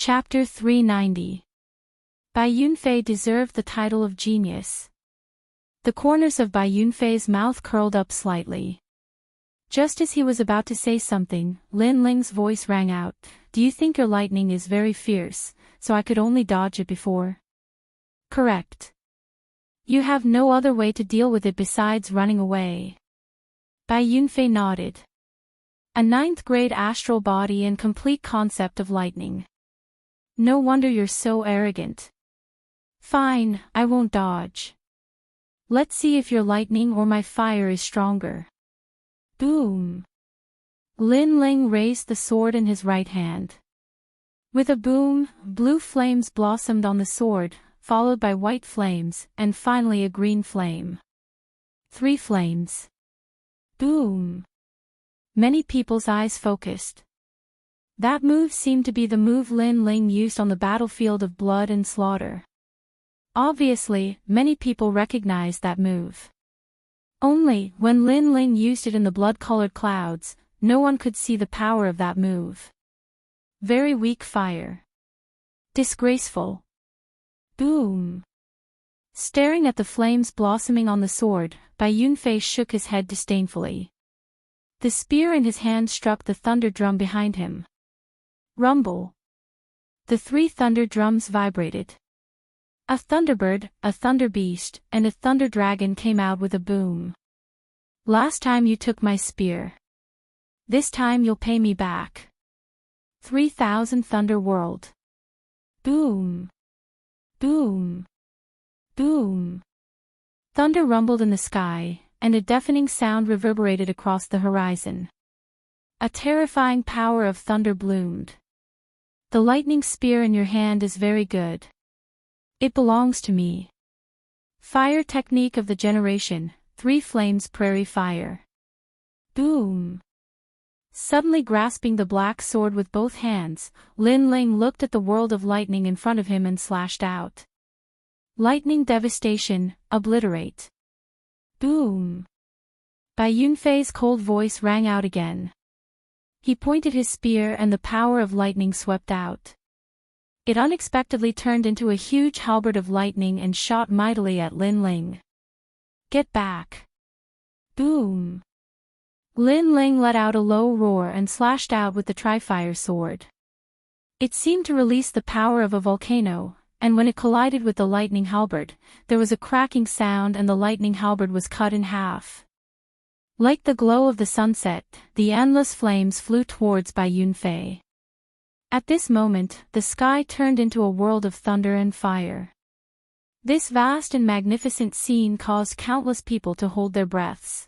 Chapter 390. Bai Yunfei deserved the title of genius. The corners of Bai Yunfei's mouth curled up slightly. Just as he was about to say something, Lin Ling's voice rang out, "Do you think your lightning is very fierce, so I could only dodge it before?" "Correct. You have no other way to deal with it besides running away." Bai Yunfei nodded. A 9th grade astral body and complete concept of lightning. No wonder you're so arrogant. Fine, I won't dodge. Let's see if your lightning or my fire is stronger. Boom. Lin Ling raised the sword in his right hand. With a boom, blue flames blossomed on the sword, followed by white flames, and finally a green flame. 3 flames. Boom. Many people's eyes focused. That move seemed to be the move Lin Ling used on the battlefield of blood and slaughter. Obviously, many people recognized that move. Only, when Lin Ling used it in the blood-colored clouds, no one could see the power of that move. Very weak fire. Disgraceful. Boom. Staring at the flames blossoming on the sword, Bai Yunfei shook his head disdainfully. The spear in his hand struck the thunder drum behind him. Rumble. The 3 thunder drums vibrated. A thunderbird, a thunder beast, and a thunder dragon came out with a boom. Last time you took my spear. This time you'll pay me back. 3,000 thunder world. Boom. Boom. Boom. Thunder rumbled in the sky, and a deafening sound reverberated across the horizon. A terrifying power of thunder bloomed. The lightning spear in your hand is very good. It belongs to me. Fire technique of the generation, 3 flames prairie fire. Boom. Suddenly grasping the black sword with both hands, Lin Ling looked at the world of lightning in front of him and slashed out. Lightning devastation, obliterate. Boom. Bai Yunfei's cold voice rang out again. He pointed his spear and the power of lightning swept out. It unexpectedly turned into a huge halberd of lightning and shot mightily at Lin Ling. Get back. Boom. Lin Ling let out a low roar and slashed out with the tri-fire sword. It seemed to release the power of a volcano, and when it collided with the lightning halberd, there was a cracking sound and the lightning halberd was cut in half. Like the glow of the sunset, the endless flames flew towards Bai Yunfei. At this moment, the sky turned into a world of thunder and fire. This vast and magnificent scene caused countless people to hold their breaths.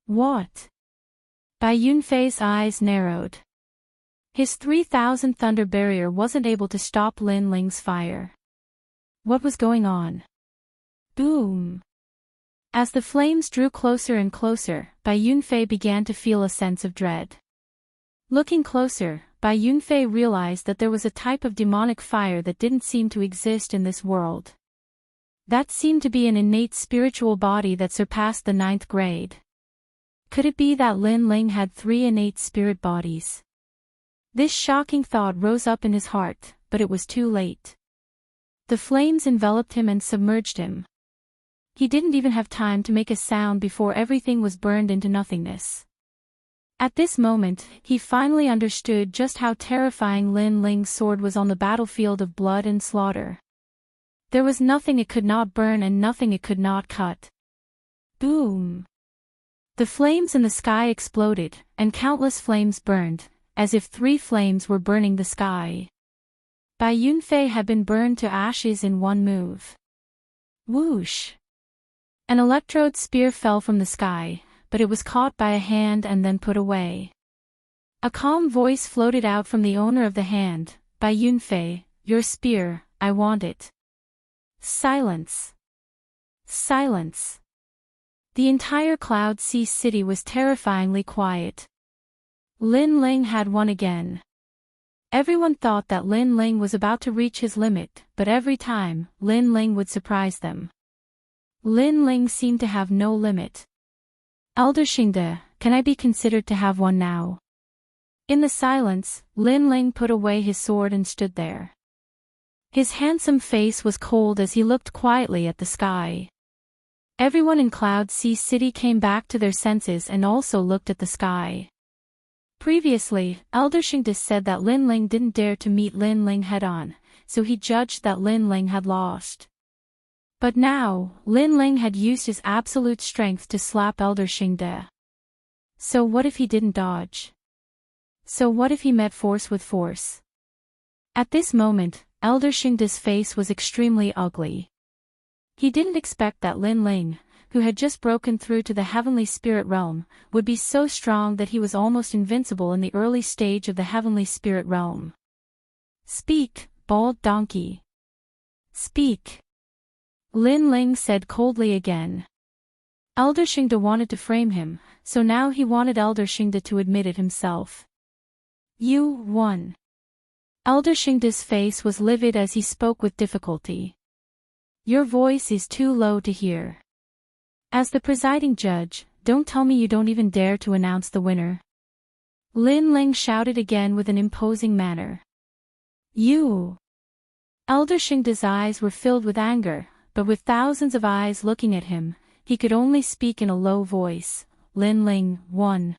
What? Bai Yunfei's eyes narrowed. His 3,000 thunder barrier wasn't able to stop Lin Ling's fire. What was going on? Boom. As the flames drew closer and closer, Bai Yunfei began to feel a sense of dread. Looking closer, Bai Yunfei realized that there was a type of demonic fire that didn't seem to exist in this world. That seemed to be an innate spiritual body that surpassed the 9th grade. Could it be that Lin Ling had 3 innate spirit bodies? This shocking thought rose up in his heart, but it was too late. The flames enveloped him and submerged him. He didn't even have time to make a sound before everything was burned into nothingness. At this moment, he finally understood just how terrifying Lin Ling's sword was on the battlefield of blood and slaughter. There was nothing it could not burn and nothing it could not cut. Boom. The flames in the sky exploded, and countless flames burned, as if 3 flames were burning the sky. Bai Yunfei had been burned to ashes in one move. Whoosh! An electrode spear fell from the sky, but it was caught by a hand and then put away. A calm voice floated out from the owner of the hand, "Bai Yunfei, your spear, I want it." Silence. Silence. The entire Cloud Sea city was terrifyingly quiet. Lin Ling had won again. Everyone thought that Lin Ling was about to reach his limit, but every time, Lin Ling would surprise them. Lin Ling seemed to have no limit. Elder Xingde, can I be considered to have won now? In the silence, Lin Ling put away his sword and stood there. His handsome face was cold as he looked quietly at the sky. Everyone in Cloud Sea City came back to their senses and also looked at the sky. Previously, Elder Shingdis said that Lin Ling didn't dare to meet Lin Ling head-on, so he judged that Lin Ling had lost. But now, Lin Ling had used his absolute strength to slap Elder Shingde. So what if he didn't dodge? So what if he met force with force? At this moment, Elder Shingde's face was extremely ugly. He didn't expect that Lin Ling, who had just broken through to the heavenly spirit realm, would be so strong that he was almost invincible in the early stage of the heavenly spirit realm. Speak, bald donkey. Speak. Lin Ling said coldly again. Elder Shingde wanted to frame him, so now he wanted Elder Shingde to admit it himself. You won. Elder Shingde's face was livid as he spoke with difficulty. Your voice is too low to hear. As the presiding judge, don't tell me you don't even dare to announce the winner. Lin Ling shouted again with an imposing manner. You! Elder Shingde's eyes were filled with anger, but with thousands of eyes looking at him, he could only speak in a low voice. Lin Ling won.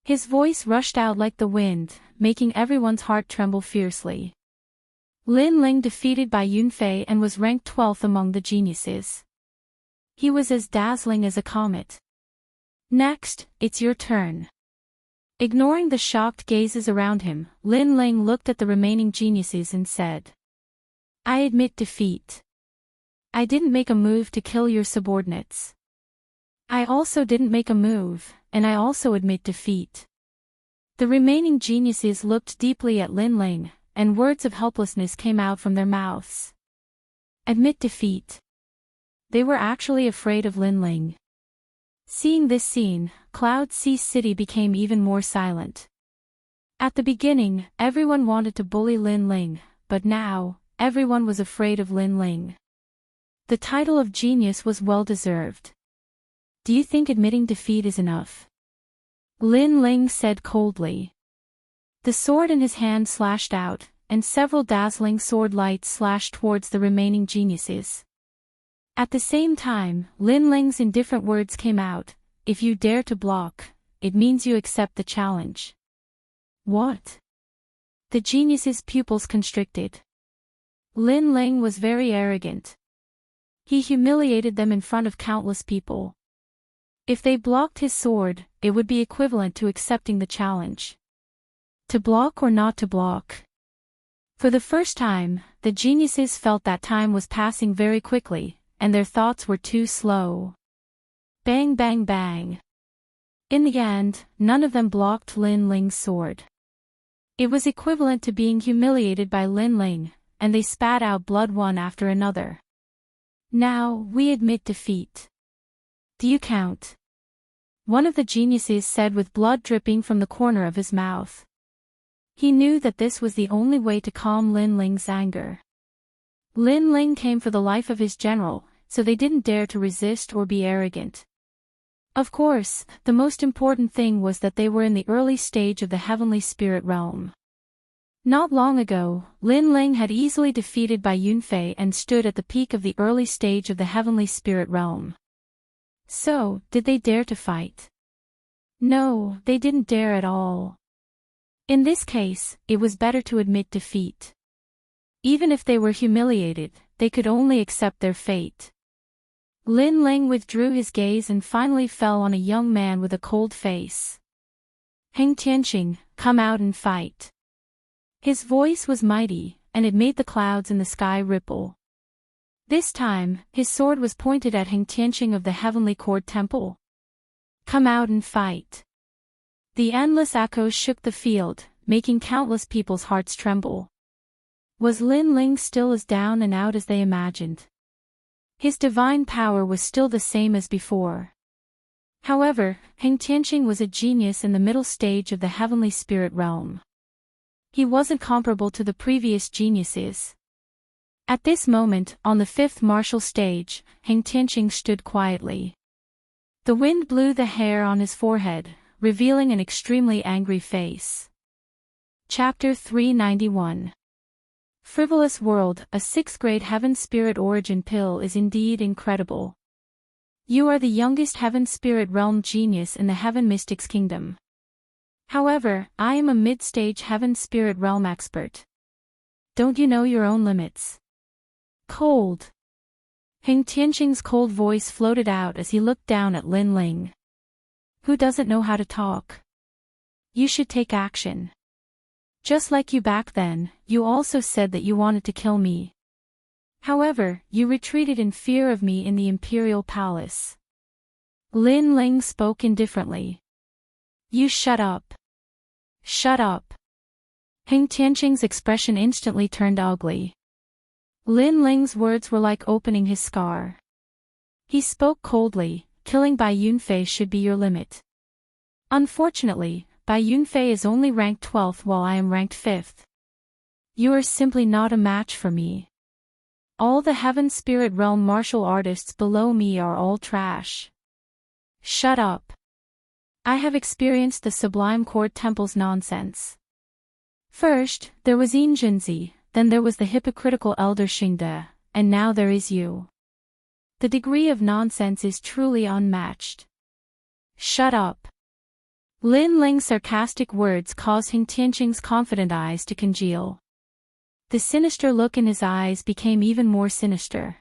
His voice rushed out like the wind, making everyone's heart tremble fiercely. Lin Ling defeated Bai Yunfei and was ranked 12th among the geniuses. He was as dazzling as a comet. Next, it's your turn. Ignoring the shocked gazes around him, Lin Ling looked at the remaining geniuses and said, I admit defeat. I didn't make a move to kill your subordinates. I also didn't make a move, and I also admit defeat. The remaining geniuses looked deeply at Lin Ling, and words of helplessness came out from their mouths. Admit defeat. They were actually afraid of Lin Ling. Seeing this scene, Cloud Sea City became even more silent. At the beginning, everyone wanted to bully Lin Ling, but now, everyone was afraid of Lin Ling. The title of genius was well-deserved. Do you think admitting defeat is enough? Lin Ling said coldly. The sword in his hand slashed out, and several dazzling sword lights slashed towards the remaining geniuses. At the same time, Lin Ling's indifferent words came out, if you dare to block, it means you accept the challenge. What? The geniuses' pupils constricted. Lin Ling was very arrogant. He humiliated them in front of countless people. If they blocked his sword, it would be equivalent to accepting the challenge. To block or not to block? For the first time, the geniuses felt that time was passing very quickly, and their thoughts were too slow. Bang bang bang. In the end, none of them blocked Lin Ling's sword. It was equivalent to being humiliated by Lin Ling, and they spat out blood one after another. Now, we admit defeat. Do you count? One of the geniuses said with blood dripping from the corner of his mouth. He knew that this was the only way to calm Lin Ling's anger. Lin Ling came for the life of his general, so they didn't dare to resist or be arrogant. Of course, the most important thing was that they were in the early stage of the heavenly spirit realm. Not long ago, Lin Ling had easily defeated Bai Yunfei and stood at the peak of the early stage of the heavenly spirit realm. So, did they dare to fight? No, they didn't dare at all. In this case, it was better to admit defeat. Even if they were humiliated, they could only accept their fate. Lin Ling withdrew his gaze and finally fell on a young man with a cold face. Heng Tianqing, come out and fight. His voice was mighty, and it made the clouds in the sky ripple. This time, his sword was pointed at Heng Tianqing of the Heavenly Court Temple. Come out and fight. The endless echoes shook the field, making countless people's hearts tremble. Was Lin Ling still as down and out as they imagined? His divine power was still the same as before. However, Heng Tianqing was a genius in the middle stage of the heavenly spirit realm. He wasn't comparable to the previous geniuses. At this moment, on the fifth martial stage, Heng Tianqing stood quietly. The wind blew the hair on his forehead, revealing an extremely angry face. Chapter 391. Frivolous World, a 6th grade Heaven Spirit origin pill is indeed incredible. You are the youngest Heaven Spirit realm genius in the Heaven Mystics Kingdom. However, I am a mid-stage Heaven Spirit realm expert. Don't you know your own limits? Cold. Hing Tianqing's cold voice floated out as he looked down at Lin Ling. Who doesn't know how to talk? You should take action. Just like you back then, you also said that you wanted to kill me. However, you retreated in fear of me in the Imperial Palace. Lin Ling spoke indifferently. You shut up. Shut up. Hing Tianqing's expression instantly turned ugly. Lin Ling's words were like opening his scar. He spoke coldly, killing Bai Yunfei should be your limit. Unfortunately, Bai Yunfei is only ranked 12th while I am ranked 5th. You are simply not a match for me. All the Heaven Spirit Realm martial artists below me are all trash. Shut up. I have experienced the Sublime Court Temple's nonsense. First, there was Yin Jinzi, then there was the hypocritical elder Xingde, and now there is you. The degree of nonsense is truly unmatched. Shut up. Lin Ling's sarcastic words caused Hing Tianqing's confident eyes to congeal. The sinister look in his eyes became even more sinister.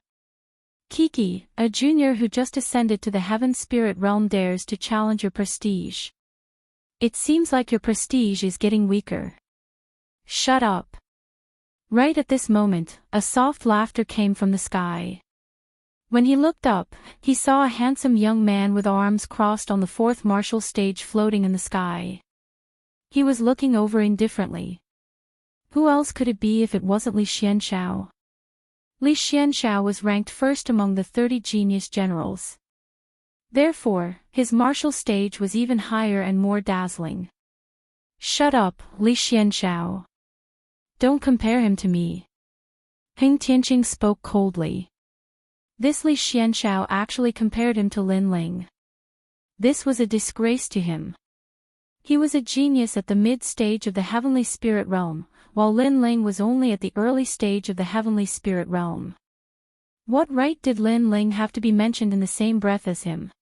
Kiki, a junior who just ascended to the Heaven Spirit Realm, dares to challenge your prestige. It seems like your prestige is getting weaker. Shut up. Right at this moment, a soft laughter came from the sky. When he looked up, he saw a handsome young man with arms crossed on the 4th martial stage floating in the sky. He was looking over indifferently. Who else could it be if it wasn't Li Xianshao? Li Xianshao was ranked first among the 30 genius generals. Therefore, his martial stage was even higher and more dazzling. Shut up, Li Xianshao. Don't compare him to me. Hing Tianqing spoke coldly. This Li Xianshao actually compared him to Lin Ling. This was a disgrace to him. He was a genius at the mid-stage of the Heavenly Spirit Realm, while Lin Ling was only at the early stage of the Heavenly Spirit Realm. What right did Lin Ling have to be mentioned in the same breath as him?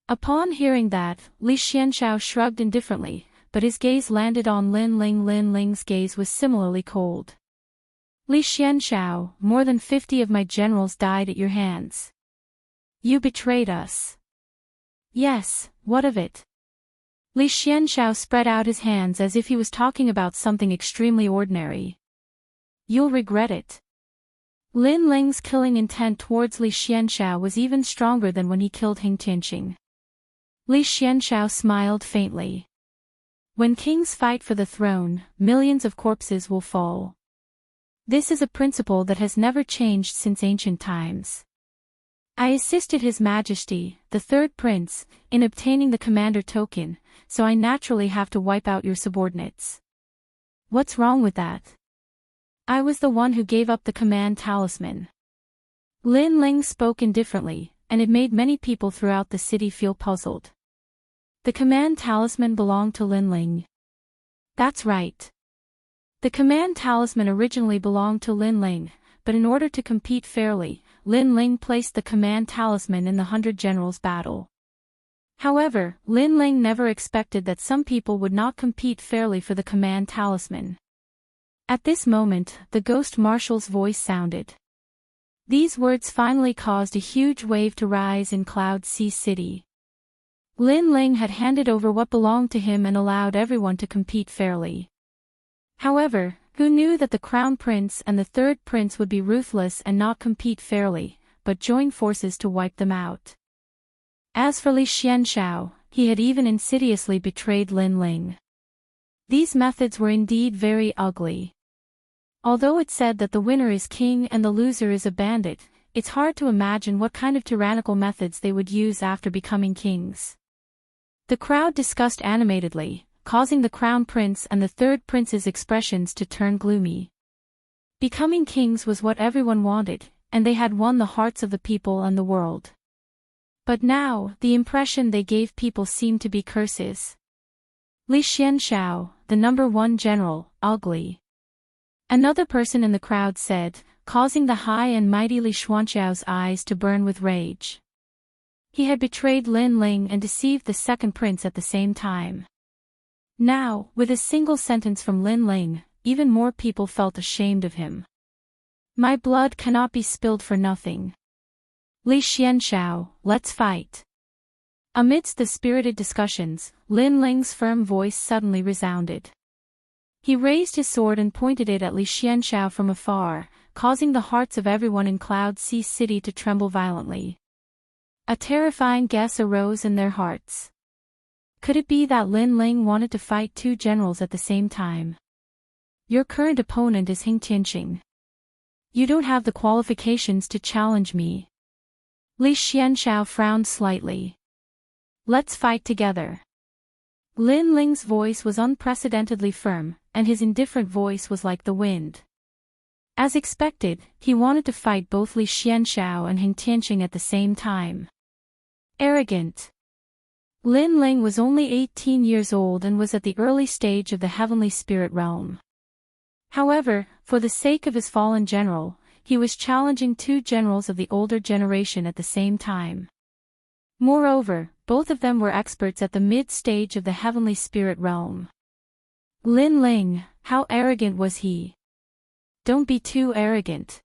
Upon hearing that, Li Xianshao shrugged indifferently, but his gaze landed on Lin Ling. Lin Ling's gaze was similarly cold. Li Xianshao, more than 50 of my generals died at your hands. You betrayed us. Yes, what of it? Li Xianshao spread out his hands as if he was talking about something extremely ordinary. You'll regret it. Lin Ling's killing intent towards Li Xianshao was even stronger than when he killed Hing Tianqing. Li Xianshao smiled faintly. When kings fight for the throne, millions of corpses will fall. This is a principle that has never changed since ancient times. I assisted His Majesty, the 3rd Prince, in obtaining the commander token, so I naturally have to wipe out your subordinates. What's wrong with that? I was the one who gave up the command talisman. Lin Ling spoke indifferently, and it made many people throughout the city feel puzzled. The command talisman belonged to Lin Ling. That's right. The command talisman originally belonged to Lin Ling, but in order to compete fairly, Lin Ling placed the command talisman in the 100 Generals battle. However, Lin Ling never expected that some people would not compete fairly for the command talisman. At this moment, the Ghost Marshal's voice sounded. These words finally caused a huge wave to rise in Cloud Sea City. Lin Ling had handed over what belonged to him and allowed everyone to compete fairly. However, who knew that the Crown Prince and the 3rd Prince would be ruthless and not compete fairly, but join forces to wipe them out? As for Li Xianshao, he had even insidiously betrayed Lin Ling. These methods were indeed very ugly. Although it said that the winner is king and the loser is a bandit, it's hard to imagine what kind of tyrannical methods they would use after becoming kings. The crowd discussed animatedly, causing the Crown Prince and the 3rd Prince's expressions to turn gloomy. Becoming kings was what everyone wanted, and they had won the hearts of the people and the world. But now, the impression they gave people seemed to be curses. Li Xianshao, the number one general, ugly. Another person in the crowd said, causing the high and mighty Li Xuanxiao's eyes to burn with rage. He had betrayed Lin Ling and deceived the second prince at the same time. Now, with a single sentence from Lin Ling, even more people felt ashamed of him. My blood cannot be spilled for nothing. Li Xianxiao, let's fight. Amidst the spirited discussions, Lin Ling's firm voice suddenly resounded. He raised his sword and pointed it at Li Xianxiao from afar, causing the hearts of everyone in Cloud Sea City to tremble violently. A terrifying guess arose in their hearts. Could it be that Lin Ling wanted to fight two generals at the same time? Your current opponent is Hing Tianqing. You don't have the qualifications to challenge me. Li Xianxiao frowned slightly. Let's fight together. Lin Ling's voice was unprecedentedly firm, and his indifferent voice was like the wind. As expected, he wanted to fight both Li Xianxiao and Hing Tianqing at the same time. Arrogant. Lin Ling was only 18 years old and was at the early stage of the heavenly spirit realm. However, for the sake of his fallen general, he was challenging two generals of the older generation at the same time. Moreover, both of them were experts at the mid-stage of the heavenly spirit realm. Lin Ling, how arrogant was he? Don't be too arrogant.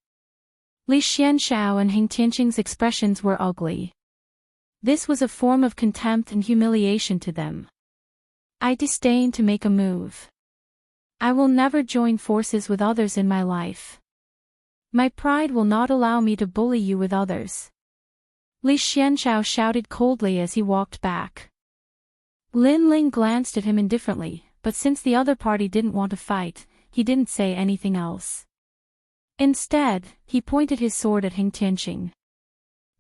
Li Xianxiao and Hing Tianqing's expressions were ugly. This was a form of contempt and humiliation to them. I disdain to make a move. I will never join forces with others in my life. My pride will not allow me to bully you with others. Li Xianxiao shouted coldly as he walked back. Lin Ling glanced at him indifferently, but since the other party didn't want to fight, he didn't say anything else. Instead, he pointed his sword at Hing Tianqing.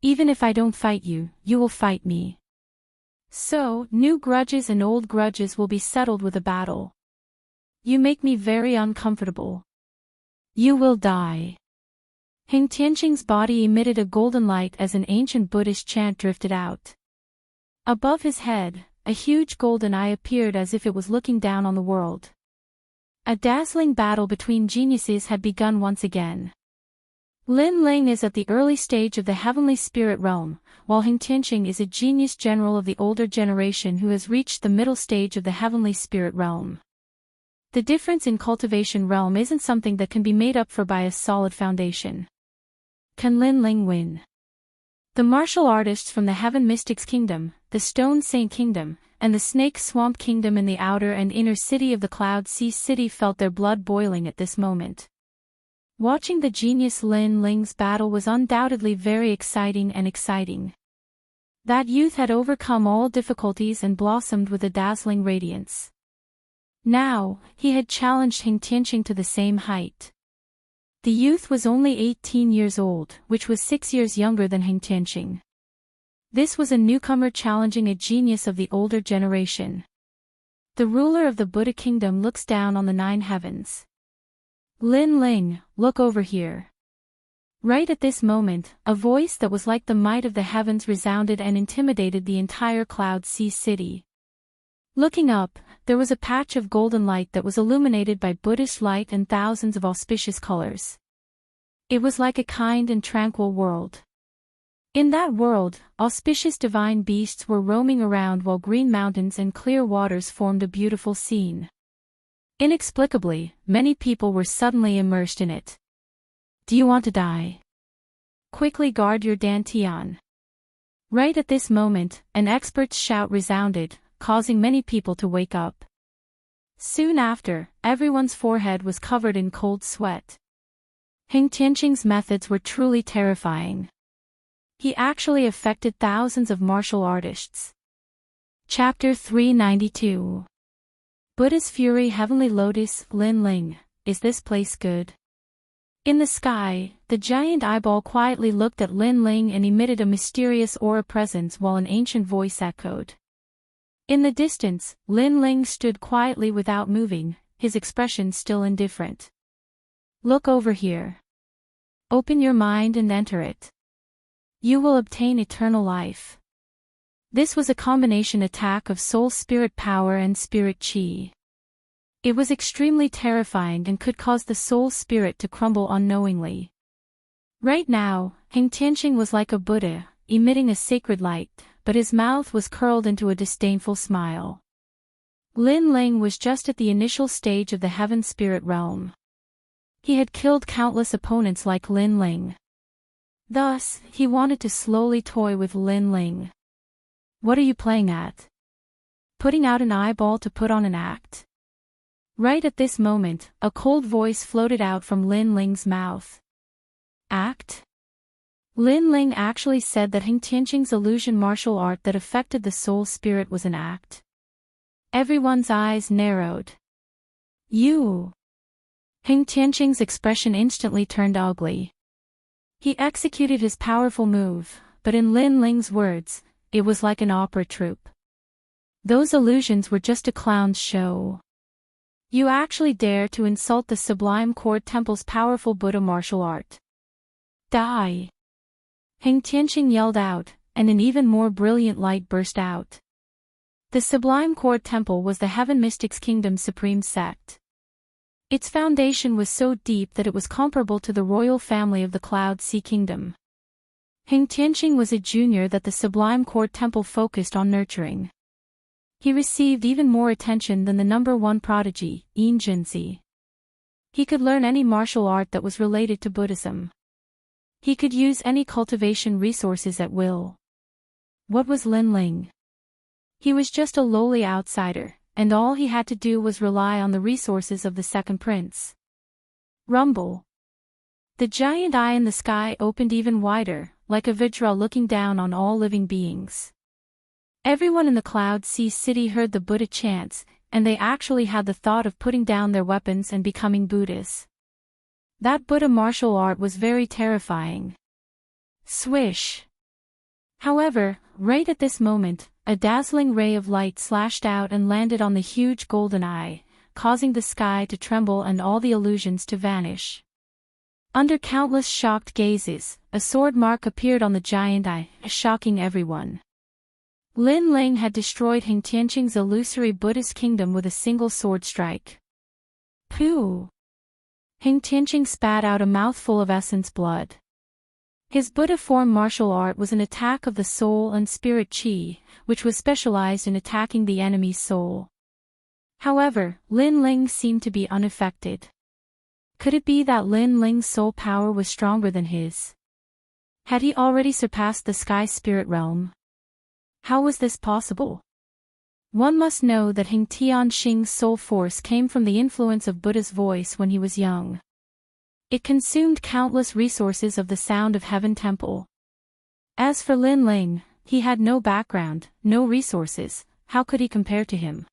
Even if I don't fight you, you will fight me. So, new grudges and old grudges will be settled with a battle. You make me very uncomfortable. You will die. Hing Tianqing's body emitted a golden light as an ancient Buddhist chant drifted out. Above his head, a huge golden eye appeared as if it was looking down on the world. A dazzling battle between geniuses had begun once again. Lin Ling is at the early stage of the heavenly spirit realm, while Hing Tianqing is a genius general of the older generation who has reached the middle stage of the heavenly spirit realm. The difference in cultivation realm isn't something that can be made up for by a solid foundation. Can Lin Ling win? The martial artists from the Heaven Mystics Kingdom, the Stone Saint Kingdom, and the Snake Swamp Kingdom in the outer and inner city of the Cloud Sea City felt their blood boiling at this moment. Watching the genius Lin Ling's battle was undoubtedly very exciting. That youth had overcome all difficulties and blossomed with a dazzling radiance. Now, he had challenged Hing Tianqing to the same height. The youth was only 18 years old, which was 6 years younger than Hing Tianqing. This was a newcomer challenging a genius of the older generation. The ruler of the Buddha kingdom looks down on the 9 heavens. Lin Ling, look over here. Right at this moment, a voice that was like the might of the heavens resounded and intimidated the entire Cloud Sea City. Looking up, there was a patch of golden light that was illuminated by Buddhist light and thousands of auspicious colors. It was like a kind and tranquil world. In that world, auspicious divine beasts were roaming around while green mountains and clear waters formed a beautiful scene. Inexplicably, many people were suddenly immersed in it. Do you want to die? Quickly guard your dantian. Right at this moment, an expert's shout resounded, causing many people to wake up. Soon after, everyone's forehead was covered in cold sweat. Hing Tianqing's methods were truly terrifying. He actually affected thousands of martial artists. Chapter 392. Buddha's Fury Heavenly Lotus. Lin Ling, is this place good? In the sky, the giant eyeball quietly looked at Lin Ling and emitted a mysterious aura presence while an ancient voice echoed. In the distance, Lin Ling stood quietly without moving, his expression still indifferent. Look over here. Open your mind and enter it. You will obtain eternal life. This was a combination attack of soul spirit power and spirit chi. It was extremely terrifying and could cause the soul spirit to crumble unknowingly. Right now, Heng Tianqing was like a Buddha, emitting a sacred light, but his mouth was curled into a disdainful smile. Lin Ling was just at the initial stage of the heaven spirit realm. He had killed countless opponents like Lin Ling. Thus, he wanted to slowly toy with Lin Ling. What are you playing at? Putting out an eyeball to put on an act? Right at this moment, a cold voice floated out from Lin Ling's mouth. Act? Lin Ling actually said that Heng Tianqing's illusion martial art that affected the soul spirit was an act. Everyone's eyes narrowed. You! Heng Tianqing's expression instantly turned ugly. He executed his powerful move, but in Lin Ling's words, it was like an opera troupe. Those illusions were just a clown's show. You actually dare to insult the Sublime Court Temple's powerful Buddha martial art. Die! Heng Tianqing yelled out, and an even more brilliant light burst out. The Sublime Court Temple was the Heaven Mystics Kingdom's supreme sect. Its foundation was so deep that it was comparable to the royal family of the Cloud Sea Kingdom. Heng Tianqing was a junior that the Sublime Court Temple focused on nurturing. He received even more attention than the #1 prodigy, Yin Junzi. He could learn any martial art that was related to Buddhism. He could use any cultivation resources at will. What was Lin Ling? He was just a lowly outsider, and all he had to do was rely on the resources of the second prince. Rumble. The giant eye in the sky opened even wider, like a Vajra looking down on all living beings. Everyone in the Cloud Sea City heard the Buddha chants, and they actually had the thought of putting down their weapons and becoming Buddhas. That Buddha martial art was very terrifying. Swish! However, right at this moment, a dazzling ray of light slashed out and landed on the huge golden eye, causing the sky to tremble and all the illusions to vanish. Under countless shocked gazes, a sword mark appeared on the giant eye, shocking everyone. Lin Ling had destroyed Heng Tianqing's illusory Buddhist kingdom with a single sword strike. Pooh! Heng Tianqing spat out a mouthful of essence blood. His Buddha form martial art was an attack of the soul and spirit qi, which was specialized in attacking the enemy's soul. However, Lin Ling seemed to be unaffected. Could it be that Lin Ling's soul power was stronger than his? Had he already surpassed the sky spirit realm? How was this possible? One must know that Heng Tianqing's soul force came from the influence of Buddha's voice when he was young. It consumed countless resources of the Sound of Heaven Temple. As for Lin Ling, he had no background, no resources. How could he compare to him?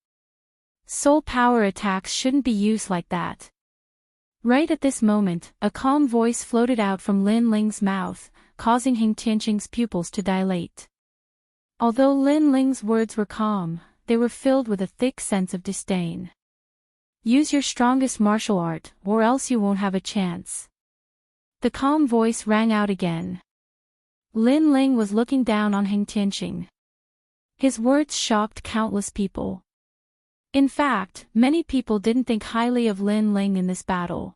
Soul power attacks shouldn't be used like that. Right at this moment, a calm voice floated out from Lin Ling's mouth, causing Heng Tianqing's pupils to dilate. Although Lin Ling's words were calm, they were filled with a thick sense of disdain. Use your strongest martial art, or else you won't have a chance. The calm voice rang out again. Lin Ling was looking down on Heng Tianqing. His words shocked countless people. In fact, many people didn't think highly of Lin Ling in this battle.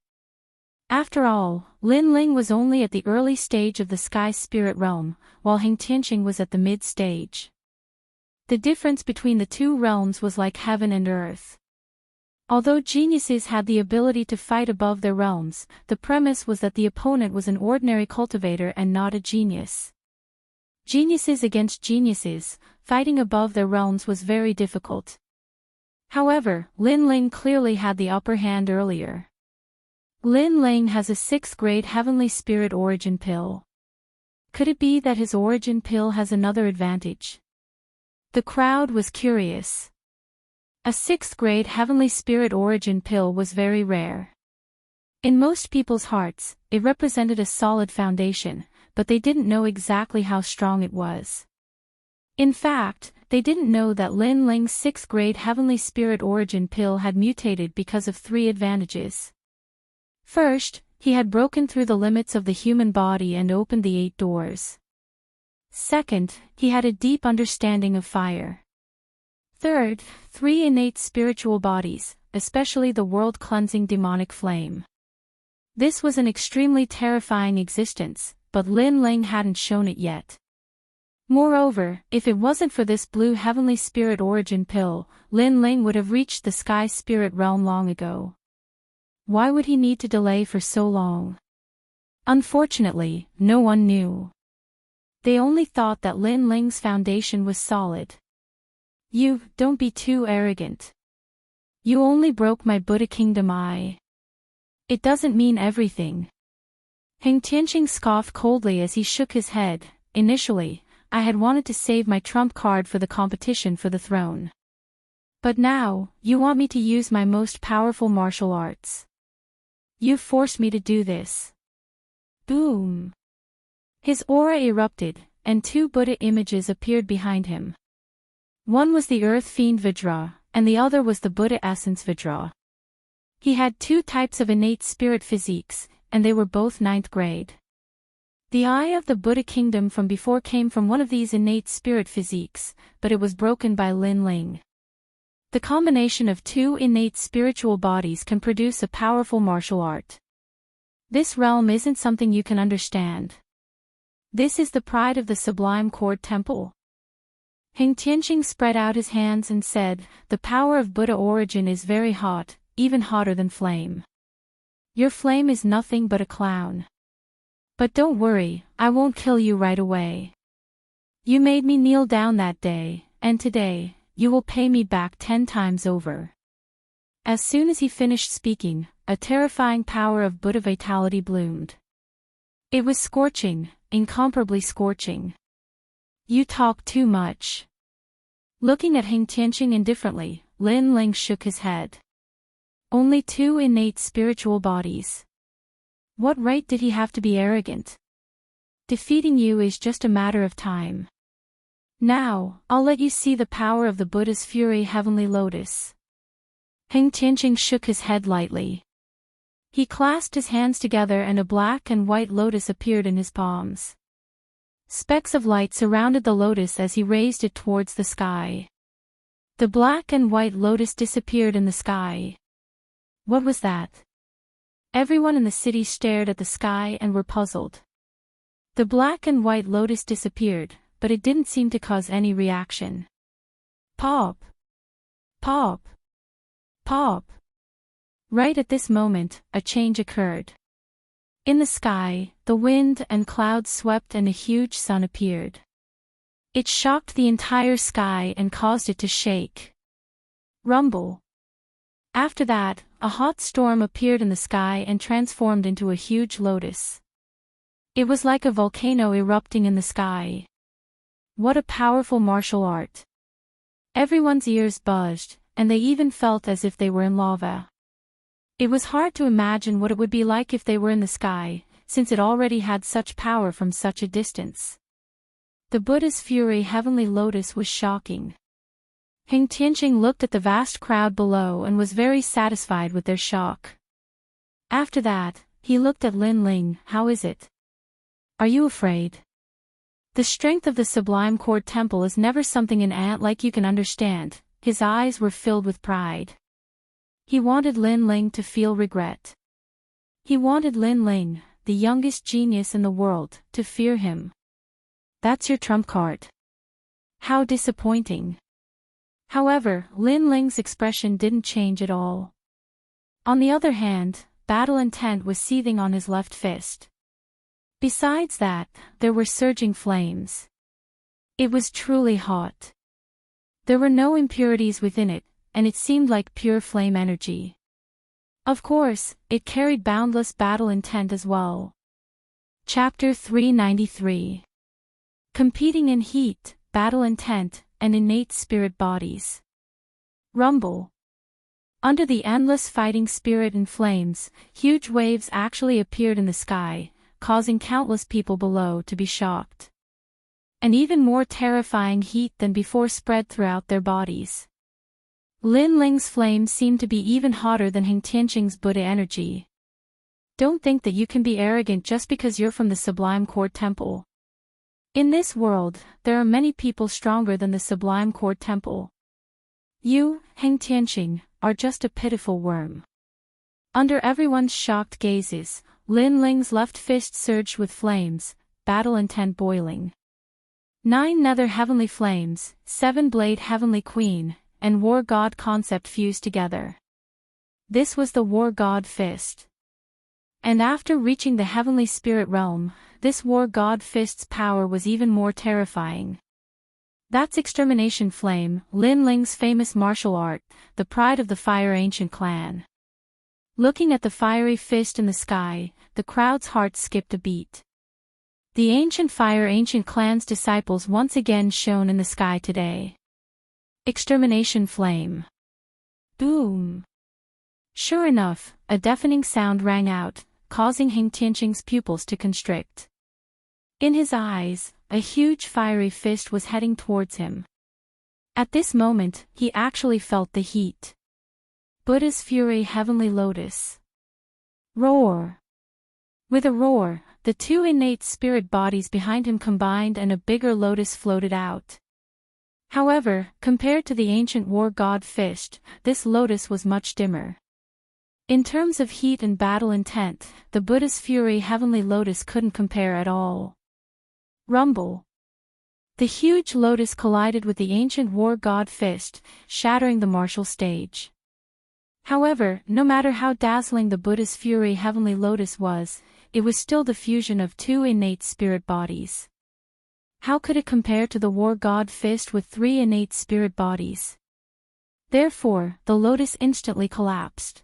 After all, Lin Ling was only at the early stage of the sky spirit realm, while Heng Tianqing was at the mid-stage. The difference between the two realms was like heaven and earth. Although geniuses had the ability to fight above their realms, the premise was that the opponent was an ordinary cultivator and not a genius. Geniuses against geniuses, fighting above their realms was very difficult. However, Lin Ling clearly had the upper hand earlier. Lin Ling has a 6th grade heavenly spirit origin pill. Could it be that his origin pill has another advantage? The crowd was curious. A 6th grade heavenly spirit origin pill was very rare. In most people's hearts, it represented a solid foundation, but they didn't know exactly how strong it was. In fact, they didn't know that Lin Ling's 6th grade heavenly spirit origin pill had mutated because of 3 advantages. First, he had broken through the limits of the human body and opened the 8 doors. Second, he had a deep understanding of fire. Third, 3 innate spiritual bodies, especially the world-cleansing demonic flame. This was an extremely terrifying existence, but Lin Ling hadn't shown it yet. Moreover, if it wasn't for this blue heavenly spirit origin pill, Lin Ling would have reached the sky spirit realm long ago. Why would he need to delay for so long? Unfortunately, no one knew. They only thought that Lin Ling's foundation was solid. You, don't be too arrogant. You only broke my Buddha kingdom eye. It doesn't mean everything. Heng Tianqing scoffed coldly as he shook his head. Initially, I had wanted to save my trump card for the competition for the throne. But now, you want me to use my most powerful martial arts. You've forced me to do this. Boom! His aura erupted, and two Buddha images appeared behind him. One was the Earth Fiend Vajra, and the other was the Buddha Essence Vajra. He had two types of innate spirit physiques, and they were both 9th grade. The eye of the Buddha kingdom from before came from one of these innate spirit physiques, but it was broken by Lin Ling. The combination of two innate spiritual bodies can produce a powerful martial art. This realm isn't something you can understand. This is the pride of the Sublime Cord Temple. Heng Tianqing spread out his hands and said, the power of Buddha origin is very hot, even hotter than flame. Your flame is nothing but a clown. But don't worry, I won't kill you right away. You made me kneel down that day, and today, you will pay me back 10 times over. As soon as he finished speaking, a terrifying power of Buddha vitality bloomed. It was scorching, incomparably scorching. You talk too much. Looking at Heng Tianqing indifferently, Lin Ling shook his head. Only two innate spiritual bodies. What right did he have to be arrogant? Defeating you is just a matter of time. Now, I'll let you see the power of the Buddha's fury heavenly lotus. Heng Tianqing shook his head lightly. He clasped his hands together and a black and white lotus appeared in his palms. Specks of light surrounded the lotus as he raised it towards the sky. The black and white lotus disappeared in the sky. What was that? Everyone in the city stared at the sky and were puzzled. The black and white lotus disappeared, but it didn't seem to cause any reaction. Pop! Pop! Pop! Right at this moment, a change occurred. In the sky, the wind and clouds swept and a huge sun appeared. It shocked the entire sky and caused it to shake. Rumble. After that, a hot storm appeared in the sky and transformed into a huge lotus. It was like a volcano erupting in the sky. What a powerful martial art. Everyone's ears buzzed, and they even felt as if they were in lava. It was hard to imagine what it would be like if they were in the sky, since it already had such power from such a distance. The Buddha's fury heavenly lotus was shocking. Heng Tianqing looked at the vast crowd below and was very satisfied with their shock. After that, he looked at Lin Ling. How is it? Are you afraid? The strength of the Sublime Cord Temple is never something an ant like you can understand. His eyes were filled with pride. He wanted Lin Ling to feel regret. He wanted Lin Ling, the youngest genius in the world, to fear him. That's your trump card. How disappointing. However, Lin Ling's expression didn't change at all. On the other hand, battle intent was seething on his left fist. Besides that, there were surging flames. It was truly hot. There were no impurities within it, and it seemed like pure flame energy. Of course, it carried boundless battle intent as well. Chapter 393. Competing in heat, battle intent, and innate spirit bodies. Rumble. Under the endless fighting spirit and flames, huge waves actually appeared in the sky, causing countless people below to be shocked. An even more terrifying heat than before spread throughout their bodies. Lin Ling's flame seemed to be even hotter than Heng Tianqing's Buddha energy. Don't think that you can be arrogant just because you're from the Sublime Cord Temple. In this world, there are many people stronger than the Sublime Cord Temple. You, Heng Tianqing, are just a pitiful worm. Under everyone's shocked gazes, Lin Ling's left fist surged with flames, battle intent boiling. 9 nether heavenly flames, 7-blade heavenly queen, and war god concept fused together. This was the war god fist. And after reaching the heavenly spirit realm, this war god fist's power was even more terrifying. That's Extermination Flame, Lin Ling's famous martial art, the pride of the Fire Ancient clan. Looking at the fiery fist in the sky, the crowd's heart skipped a beat. The ancient Fire Ancient clan's disciples once again shone in the sky today. Extermination Flame. Boom. Sure enough, a deafening sound rang out, causing Hing Tianqing's pupils to constrict. In his eyes, a huge fiery fist was heading towards him. At this moment, he actually felt the heat. Buddha's Fury Heavenly Lotus. Roar. With a roar, the 2 innate spirit bodies behind him combined and a bigger lotus floated out. However, compared to the ancient war god fist, this lotus was much dimmer. In terms of heat and battle intent, the Buddha's Fury Heavenly Lotus couldn't compare at all. Rumble. The huge lotus collided with the ancient war god fist, shattering the martial stage. However, no matter how dazzling the Buddha's Fury Heavenly Lotus was, it was still the fusion of 2 innate spirit bodies. How could it compare to the war god fist with 3 innate spirit bodies? Therefore, the lotus instantly collapsed.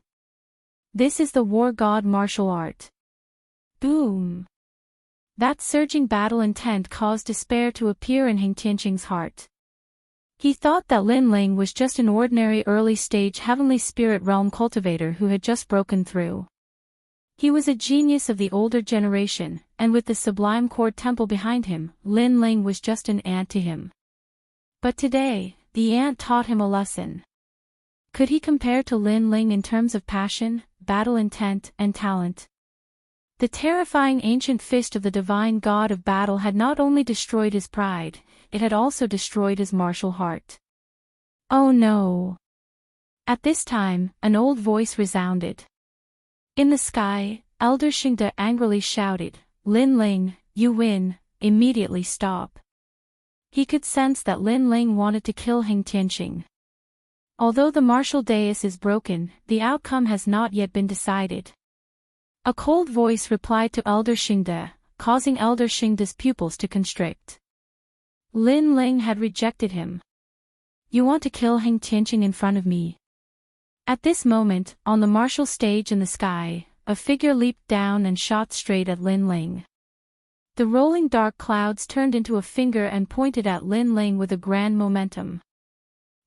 This is the war god martial art. Boom. That surging battle intent caused despair to appear in Hing Tianqing's heart. He thought that Lin Ling was just an ordinary early-stage heavenly spirit realm cultivator who had just broken through. He was a genius of the older generation, and with the Sublime Core Temple behind him, Lin Ling was just an ant to him. But today, the ant taught him a lesson. Could he compare to Lin Ling in terms of passion, battle intent, and talent? The terrifying ancient fist of the divine god of battle had not only destroyed his pride, it had also destroyed his martial heart. Oh no! At this time, an old voice resounded. In the sky, Elder Xingde angrily shouted, "Lin Ling, you win, immediately stop." He could sense that Lin Ling wanted to kill Hing Tianqing. Although the martial dais is broken, the outcome has not yet been decided. A cold voice replied to Elder Xingde, causing Elder Xingde's pupils to constrict. Lin Ling had rejected him. You want to kill Hing Tianqing in front of me? At this moment, on the martial stage in the sky, a figure leaped down and shot straight at Lin Ling. The rolling dark clouds turned into a finger and pointed at Lin Ling with a grand momentum.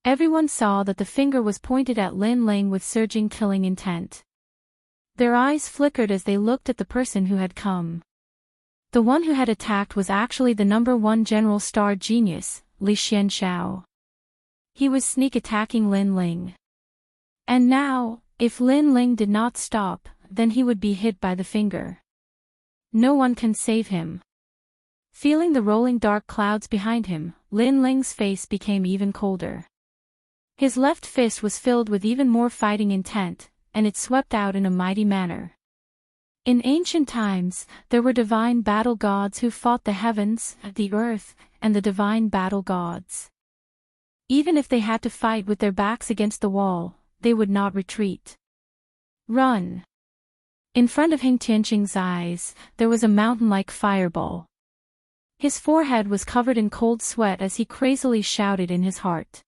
Everyone saw that the finger was pointed at Lin Ling with surging killing intent. Their eyes flickered as they looked at the person who had come. The one who had attacked was actually the #1 General Star Genius, Li Xianshao. He was sneak attacking Lin Ling. And now, if Lin Ling did not stop, then he would be hit by the finger. No one can save him. Feeling the rolling dark clouds behind him, Lin Ling's face became even colder. His left fist was filled with even more fighting intent, and it swept out in a mighty manner. In ancient times, there were divine battle gods who fought the heavens, the earth, and the divine battle gods. Even if they had to fight with their backs against the wall, they would not retreat. Run! In front of Hing Tianqing's eyes, there was a mountain-like fireball. His forehead was covered in cold sweat as he crazily shouted in his heart.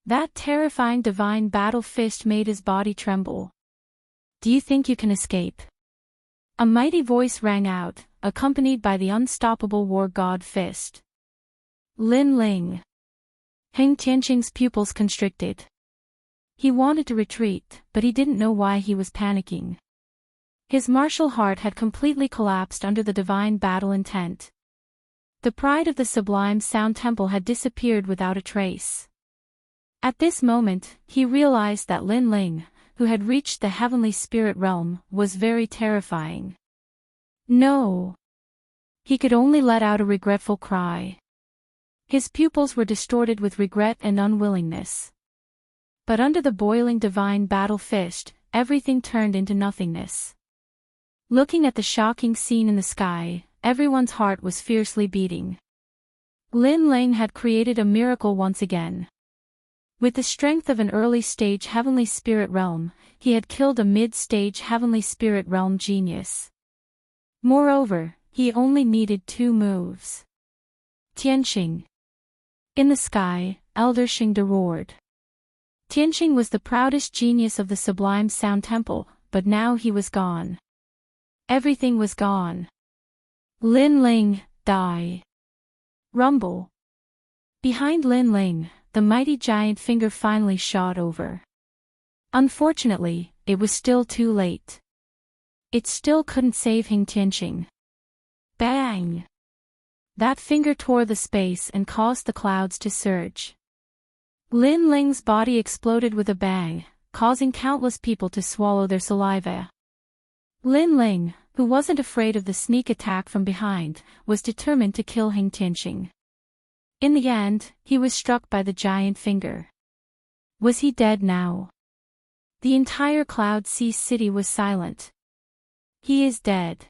That terrifying divine battle fist made his body tremble. Do you think you can escape? A mighty voice rang out, accompanied by the unstoppable war god fist. Lin Ling. Hing Tianqing's pupils constricted. He wanted to retreat, but he didn't know why he was panicking. His martial heart had completely collapsed under the divine battle intent. The pride of the sublime sound temple had disappeared without a trace. At this moment, he realized that Lin Ling, who had reached the heavenly spirit realm, was very terrifying. No! He could only let out a regretful cry. His pupils were distorted with regret and unwillingness. But under the boiling divine battle fist, everything turned into nothingness. Looking at the shocking scene in the sky, everyone's heart was fiercely beating. Lin Ling had created a miracle once again. With the strength of an early-stage heavenly spirit realm, he had killed a mid-stage heavenly spirit realm genius. Moreover, he only needed 2 moves. Tianxing. In the sky, Elder Xingde roared. Tianxing was the proudest genius of the sublime Sound Temple, but now he was gone. Everything was gone. Lin Ling, die. Rumble. Behind Lin Ling, the mighty giant finger finally shot over. Unfortunately, it was still too late. It still couldn't save Hing Tianxing. Bang! That finger tore the space and caused the clouds to surge. Lin Ling's body exploded with a bang, causing countless people to swallow their saliva. Lin Ling, who wasn't afraid of the sneak attack from behind, was determined to kill Hing Tianxing. In the end, he was struck by the giant finger. Was he dead now? The entire Cloud Sea city was silent. He is dead.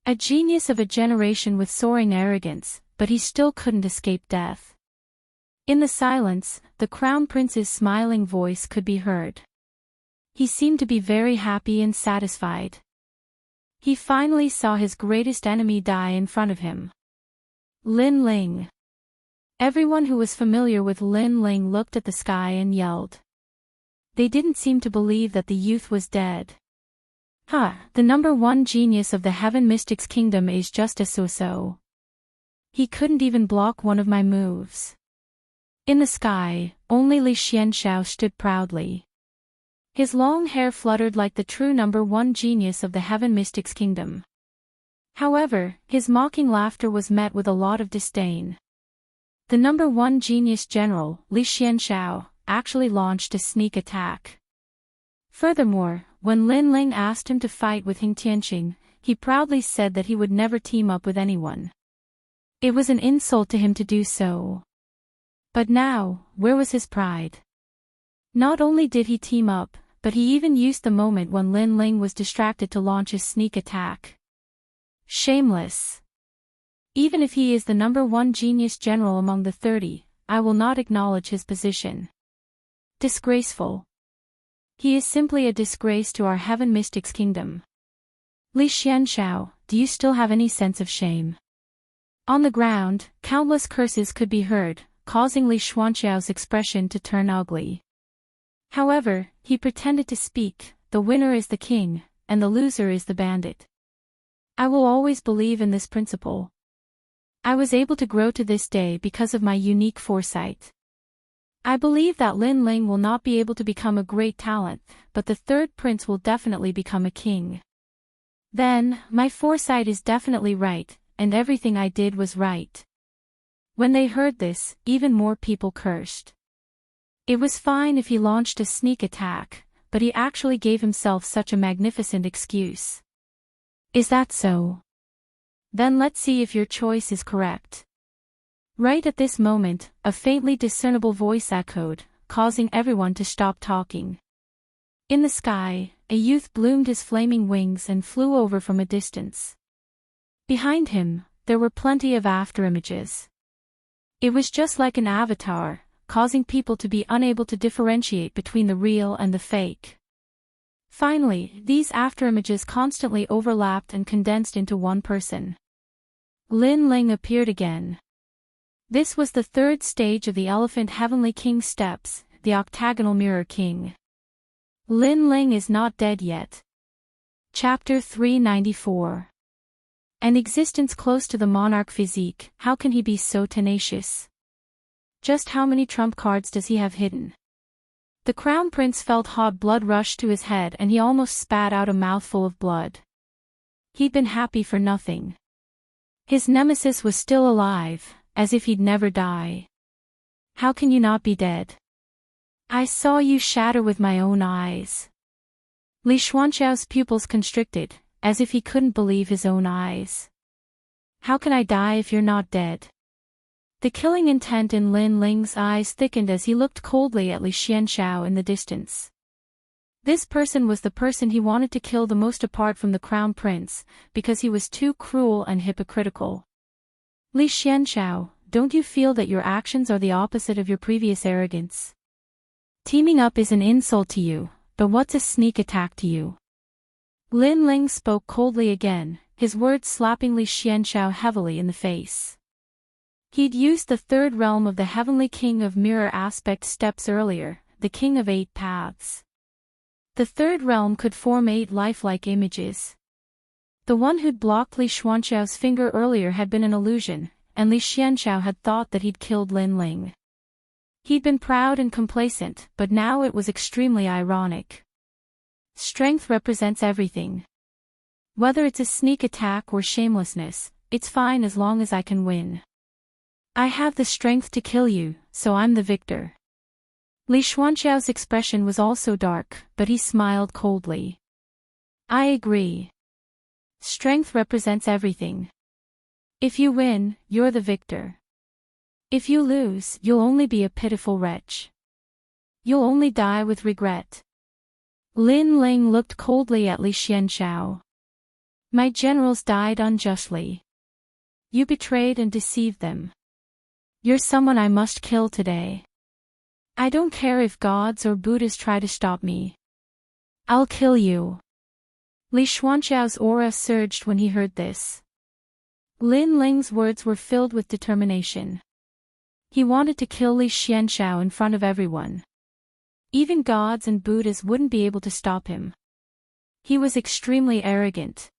A genius of a generation with soaring arrogance, but he still couldn't escape death. In the silence, the Crown Prince's smiling voice could be heard. He seemed to be very happy and satisfied. He finally saw his greatest enemy die in front of him. Lin Ling. Everyone who was familiar with Lin Ling looked at the sky and yelled. They didn't seem to believe that the youth was dead. The #1 genius of the Heaven Mystics Kingdom is just a so-so. He couldn't even block one of my moves. In the sky, only Li Xianxiao stood proudly. His long hair fluttered like the true #1 genius of the Heaven Mystics Kingdom. However, his mocking laughter was met with a lot of disdain. The #1 genius general, Li Xianxiao, actually launched a sneak attack. Furthermore, when Lin Ling asked him to fight with Hing Tianxing, he proudly said that he would never team up with anyone. It was an insult to him to do so. But now, where was his pride? Not only did he team up, but he even used the moment when Lin Ling was distracted to launch his sneak attack. Shameless. Even if he is the #1 genius general among the 30, I will not acknowledge his position. Disgraceful. He is simply a disgrace to our Heaven Mystics Kingdom. Li Xianxiao, do you still have any sense of shame? On the ground, countless curses could be heard, causing Li Xianxiao's expression to turn ugly. However, he pretended to speak. The winner is the king, and the loser is the bandit. I will always believe in this principle. I was able to grow to this day because of my unique foresight. I believe that Lin Ling will not be able to become a great talent, but the 3rd prince will definitely become a king. Then, my foresight is definitely right, and everything I did was right. When they heard this, even more people cursed. It was fine if he launched a sneak attack, but he actually gave himself such a magnificent excuse. Is that so? Then let's see if your choice is correct. Right at this moment, a faintly discernible voice echoed, causing everyone to stop talking. In the sky, a youth bloomed his flaming wings and flew over from a distance. Behind him, there were plenty of afterimages. It was just like an avatar, causing people to be unable to differentiate between the real and the fake. Finally, these afterimages constantly overlapped and condensed into one person. Lin Ling appeared again. This was the 3rd stage of the Elephant Heavenly King steps, the Octagonal Mirror King. Lin Ling is not dead yet. Chapter 394. An existence close to the monarch physique, how can he be so tenacious? Just how many trump cards does he have hidden? The Crown Prince felt hot blood rush to his head and he almost spat out a mouthful of blood. He'd been happy for nothing. His nemesis was still alive, as if he'd never die. How can you not be dead? I saw you shatter with my own eyes. Li Xianxiao's pupils constricted, as if he couldn't believe his own eyes. How can I die if you're not dead? The killing intent in Lin Ling's eyes thickened as he looked coldly at Li Xianxiao in the distance. This person was the person he wanted to kill the most apart from the crown prince, because he was too cruel and hypocritical. Li Xianxiao, don't you feel that your actions are the opposite of your previous arrogance? Teaming up is an insult to you, but what's a sneak attack to you? Lin Ling spoke coldly again, his words slapping Li Xianxiao heavily in the face. He'd used the third realm of the heavenly king of mirror aspect steps earlier, the king of 8 paths. The third realm could form 8 lifelike images. The one who'd blocked Li Xianxiao's finger earlier had been an illusion, and Li Xianxiao had thought that he'd killed Lin Ling. He'd been proud and complacent, but now it was extremely ironic. Strength represents everything. Whether it's a sneak attack or shamelessness, it's fine as long as I can win. I have the strength to kill you, so I'm the victor. Li Xianxiao's expression was also dark, but he smiled coldly. I agree. Strength represents everything. If you win, you're the victor. If you lose, you'll only be a pitiful wretch. You'll only die with regret. Lin Ling looked coldly at Li Xianxiao. My generals died unjustly. You betrayed and deceived them. You're someone I must kill today. I don't care if gods or Buddhas try to stop me. I'll kill you. Li Xianxiao's aura surged when he heard this. Lin Ling's words were filled with determination. He wanted to kill Li Xianxiao in front of everyone. Even gods and Buddhas wouldn't be able to stop him. He was extremely arrogant.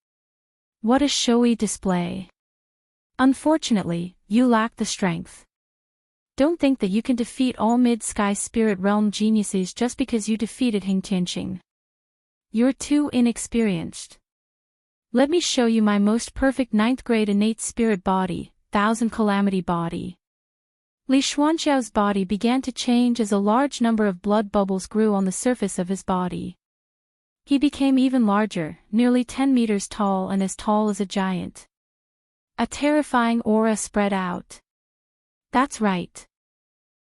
What a showy display. Unfortunately, you lack the strength. Don't think that you can defeat all mid-sky spirit realm geniuses just because you defeated Hing Tianqing. You're too inexperienced. Let me show you my most perfect 9th grade innate spirit body, 1000 calamity body. Li Xianxiao's body began to change as a large number of blood bubbles grew on the surface of his body. He became even larger, nearly 10 meters tall and as tall as a giant. A terrifying aura spread out. That's right.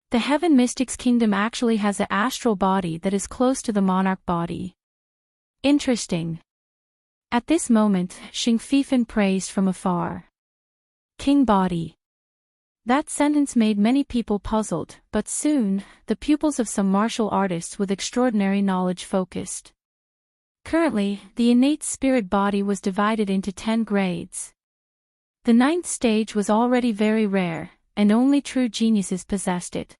The Heaven Mystics Kingdom actually has an astral body that is close to the monarch body. Interesting. At this moment, Xing Fifan praised from afar. King body. That sentence made many people puzzled, but soon, the pupils of some martial artists with extraordinary knowledge focused. Currently, the innate spirit body was divided into 10 grades. The 9th stage was already very rare, and only true geniuses possessed it.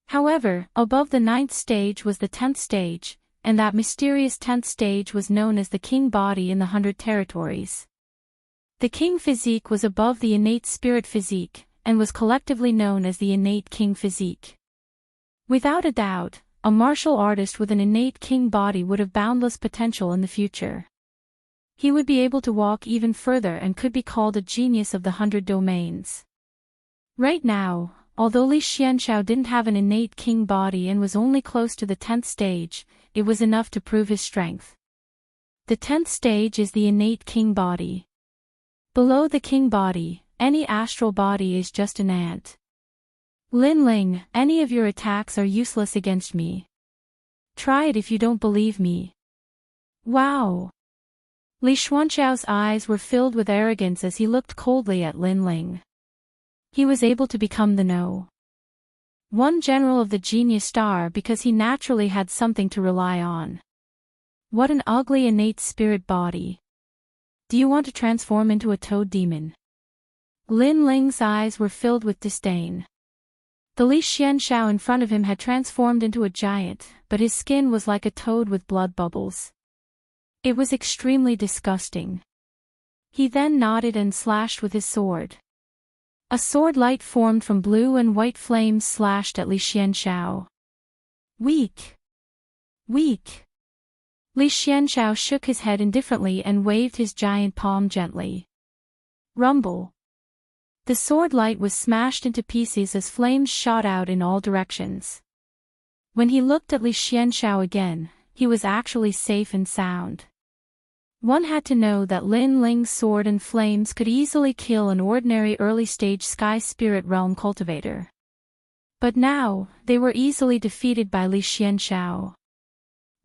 However, above the 9th stage was the 10th stage, and that mysterious 10th stage was known as the king body in the 100 territories. The king physique was above the innate spirit physique, and was collectively known as the innate king physique. Without a doubt, a martial artist with an innate king body would have boundless potential in the future. He would be able to walk even further and could be called a genius of the 100 domains. Right now, although Li Xianxiao didn't have an innate king body and was only close to the 10th stage, it was enough to prove his strength. The 10th stage is the innate king body. Below the king body, any astral body is just an ant. Lin Ling, any of your attacks are useless against me. Try it if you don't believe me. Wow! Li Xianxiao's eyes were filled with arrogance as he looked coldly at Lin Ling. He was able to become the No.1 general of the genius star because he naturally had something to rely on. What an ugly innate spirit body. Do you want to transform into a toad demon? Lin Ling's eyes were filled with disdain. The Li Xianxiao in front of him had transformed into a giant, but his skin was like a toad with blood bubbles. It was extremely disgusting. He then nodded and slashed with his sword. A sword light formed from blue and white flames slashed at Li Xianxiao. Weak! Weak! Li Xianxiao shook his head indifferently and waved his giant palm gently. Rumble! The sword light was smashed into pieces as flames shot out in all directions. When he looked at Li Xianxiao again, he was actually safe and sound. One had to know that Lin Ling's sword and flames could easily kill an ordinary early-stage sky spirit realm cultivator. But now, they were easily defeated by Li Xianxiao.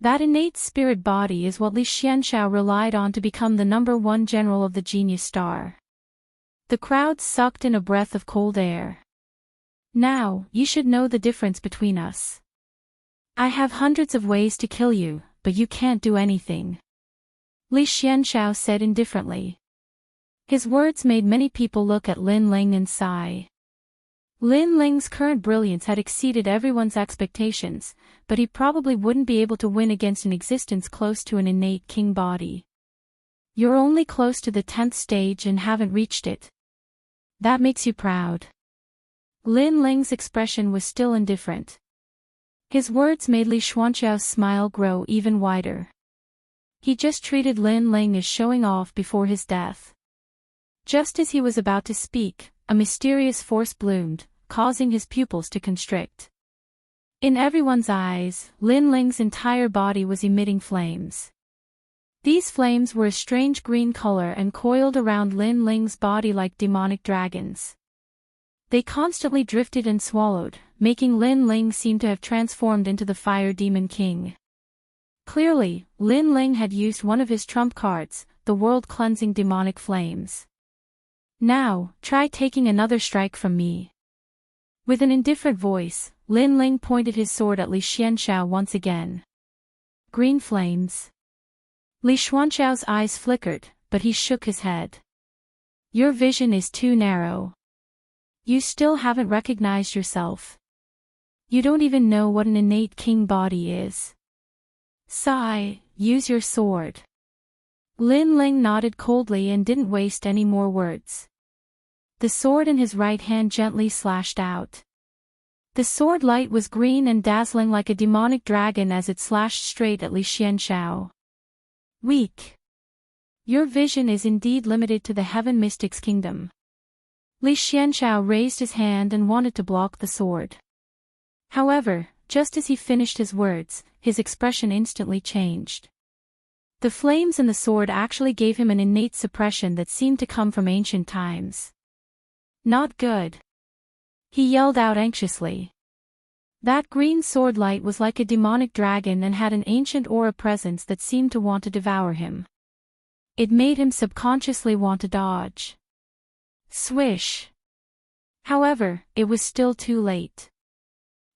That innate spirit body is what Li Xianxiao relied on to become the #1 general of the Genius Star. The crowd sucked in a breath of cold air. Now, you should know the difference between us. I have hundreds of ways to kill you, but you can't do anything. Li Xianxiao said indifferently. His words made many people look at Lin Ling and sigh. Lin Ling's current brilliance had exceeded everyone's expectations, but he probably wouldn't be able to win against an existence close to an innate king body. You're only close to the 10th stage and haven't reached it. That makes you proud. Lin Ling's expression was still indifferent. His words made Li Xuanqiao's smile grow even wider. He just treated Lin Ling as showing off before his death. Just as he was about to speak, a mysterious force bloomed, causing his pupils to constrict. In everyone's eyes, Lin Ling's entire body was emitting flames. These flames were a strange green color and coiled around Lin Ling's body like demonic dragons. They constantly drifted and swallowed, making Lin Ling seem to have transformed into the Fire Demon King. Clearly, Lin Ling had used one of his trump cards, the world-cleansing demonic flames. Now, try taking another strike from me. With an indifferent voice, Lin Ling pointed his sword at Li Xianxiao once again. Green flames. Li Xuanqiao's eyes flickered, but he shook his head. Your vision is too narrow. You still haven't recognized yourself. You don't even know what an innate king body is. Sigh, use your sword. Lin Ling nodded coldly and didn't waste any more words. The sword in his right hand gently slashed out. The sword light was green and dazzling like a demonic dragon as it slashed straight at Li Xianxiao. Weak. Your vision is indeed limited to the Heaven Mystic's kingdom. Li Xianxiao raised his hand and wanted to block the sword. However, just as he finished his words, his expression instantly changed. The flames in the sword actually gave him an innate suppression that seemed to come from ancient times. Not good. He yelled out anxiously. That green sword light was like a demonic dragon and had an ancient aura presence that seemed to want to devour him. It made him subconsciously want to dodge. Swish. However, it was still too late.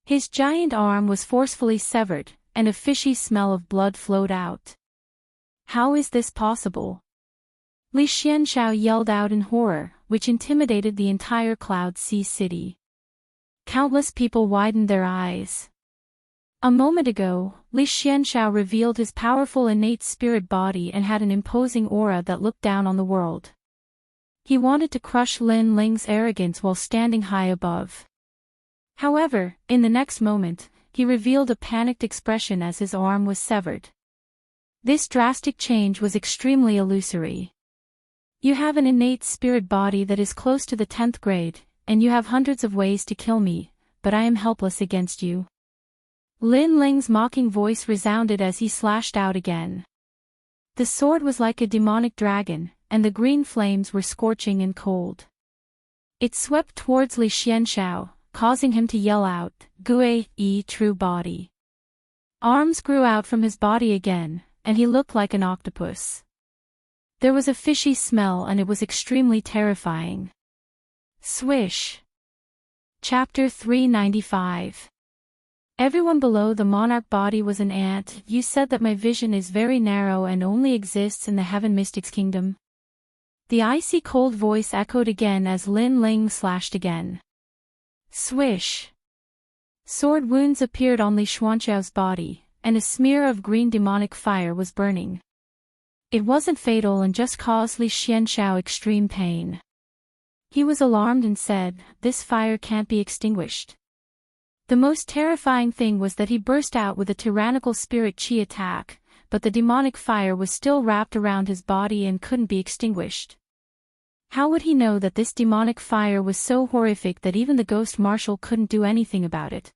His giant arm was forcefully severed, and a fishy smell of blood flowed out. How is this possible? Li Xianxiao yelled out in horror, which intimidated the entire Cloud Sea city. Countless people widened their eyes. A moment ago, Li Xianxiao revealed his powerful innate spirit body and had an imposing aura that looked down on the world. He wanted to crush Lin Ling's arrogance while standing high above. However, in the next moment, he revealed a panicked expression as his arm was severed. This drastic change was extremely illusory. You have an innate spirit body that is close to the 10th grade, and you have hundreds of ways to kill me, but I am helpless against you. Lin Ling's mocking voice resounded as he slashed out again. The sword was like a demonic dragon, and the green flames were scorching and cold. It swept towards Li Xianxiao, causing him to yell out, "Gui, true body." Arms grew out from his body again, and he looked like an octopus. There was a fishy smell and it was extremely terrifying. Swish. Chapter 395. Everyone below the monarch body was an ant. You said that my vision is very narrow and only exists in the Heaven Mystic's kingdom. The icy cold voice echoed again as Lin Ling slashed again. Swish. Sword wounds appeared on Li Xuanqiao's body, and a smear of green demonic fire was burning. It wasn't fatal and just caused Li Xianxiao extreme pain. He was alarmed and said, "This fire can't be extinguished." The most terrifying thing was that he burst out with a tyrannical spirit chi attack, but the demonic fire was still wrapped around his body and couldn't be extinguished. How would he know that this demonic fire was so horrific that even the ghost marshal couldn't do anything about it?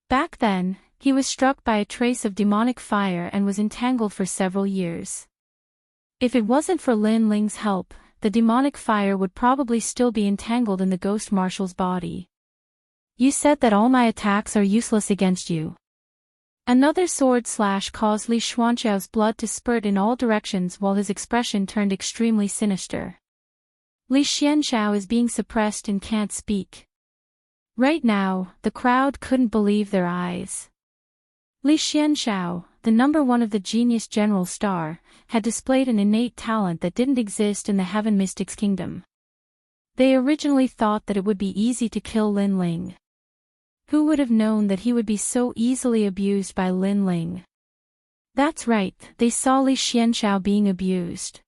Back then, he was struck by a trace of demonic fire and was entangled for several years. If it wasn't for Lin Ling's help, the demonic fire would probably still be entangled in the ghost marshal's body. You said that all my attacks are useless against you. Another sword slash caused Li Xuanqiao's blood to spurt in all directions while his expression turned extremely sinister. Li Xuanqiao is being suppressed and can't speak. Right now, the crowd couldn't believe their eyes. Li Xuanqiao, the number one of the genius general star, had displayed an innate talent that didn't exist in the Heaven Mystics Kingdom. They originally thought that it would be easy to kill Lin Ling. Who would have known that he would be so easily abused by Lin Ling? That's right, they saw Li Xuanqiao being abused.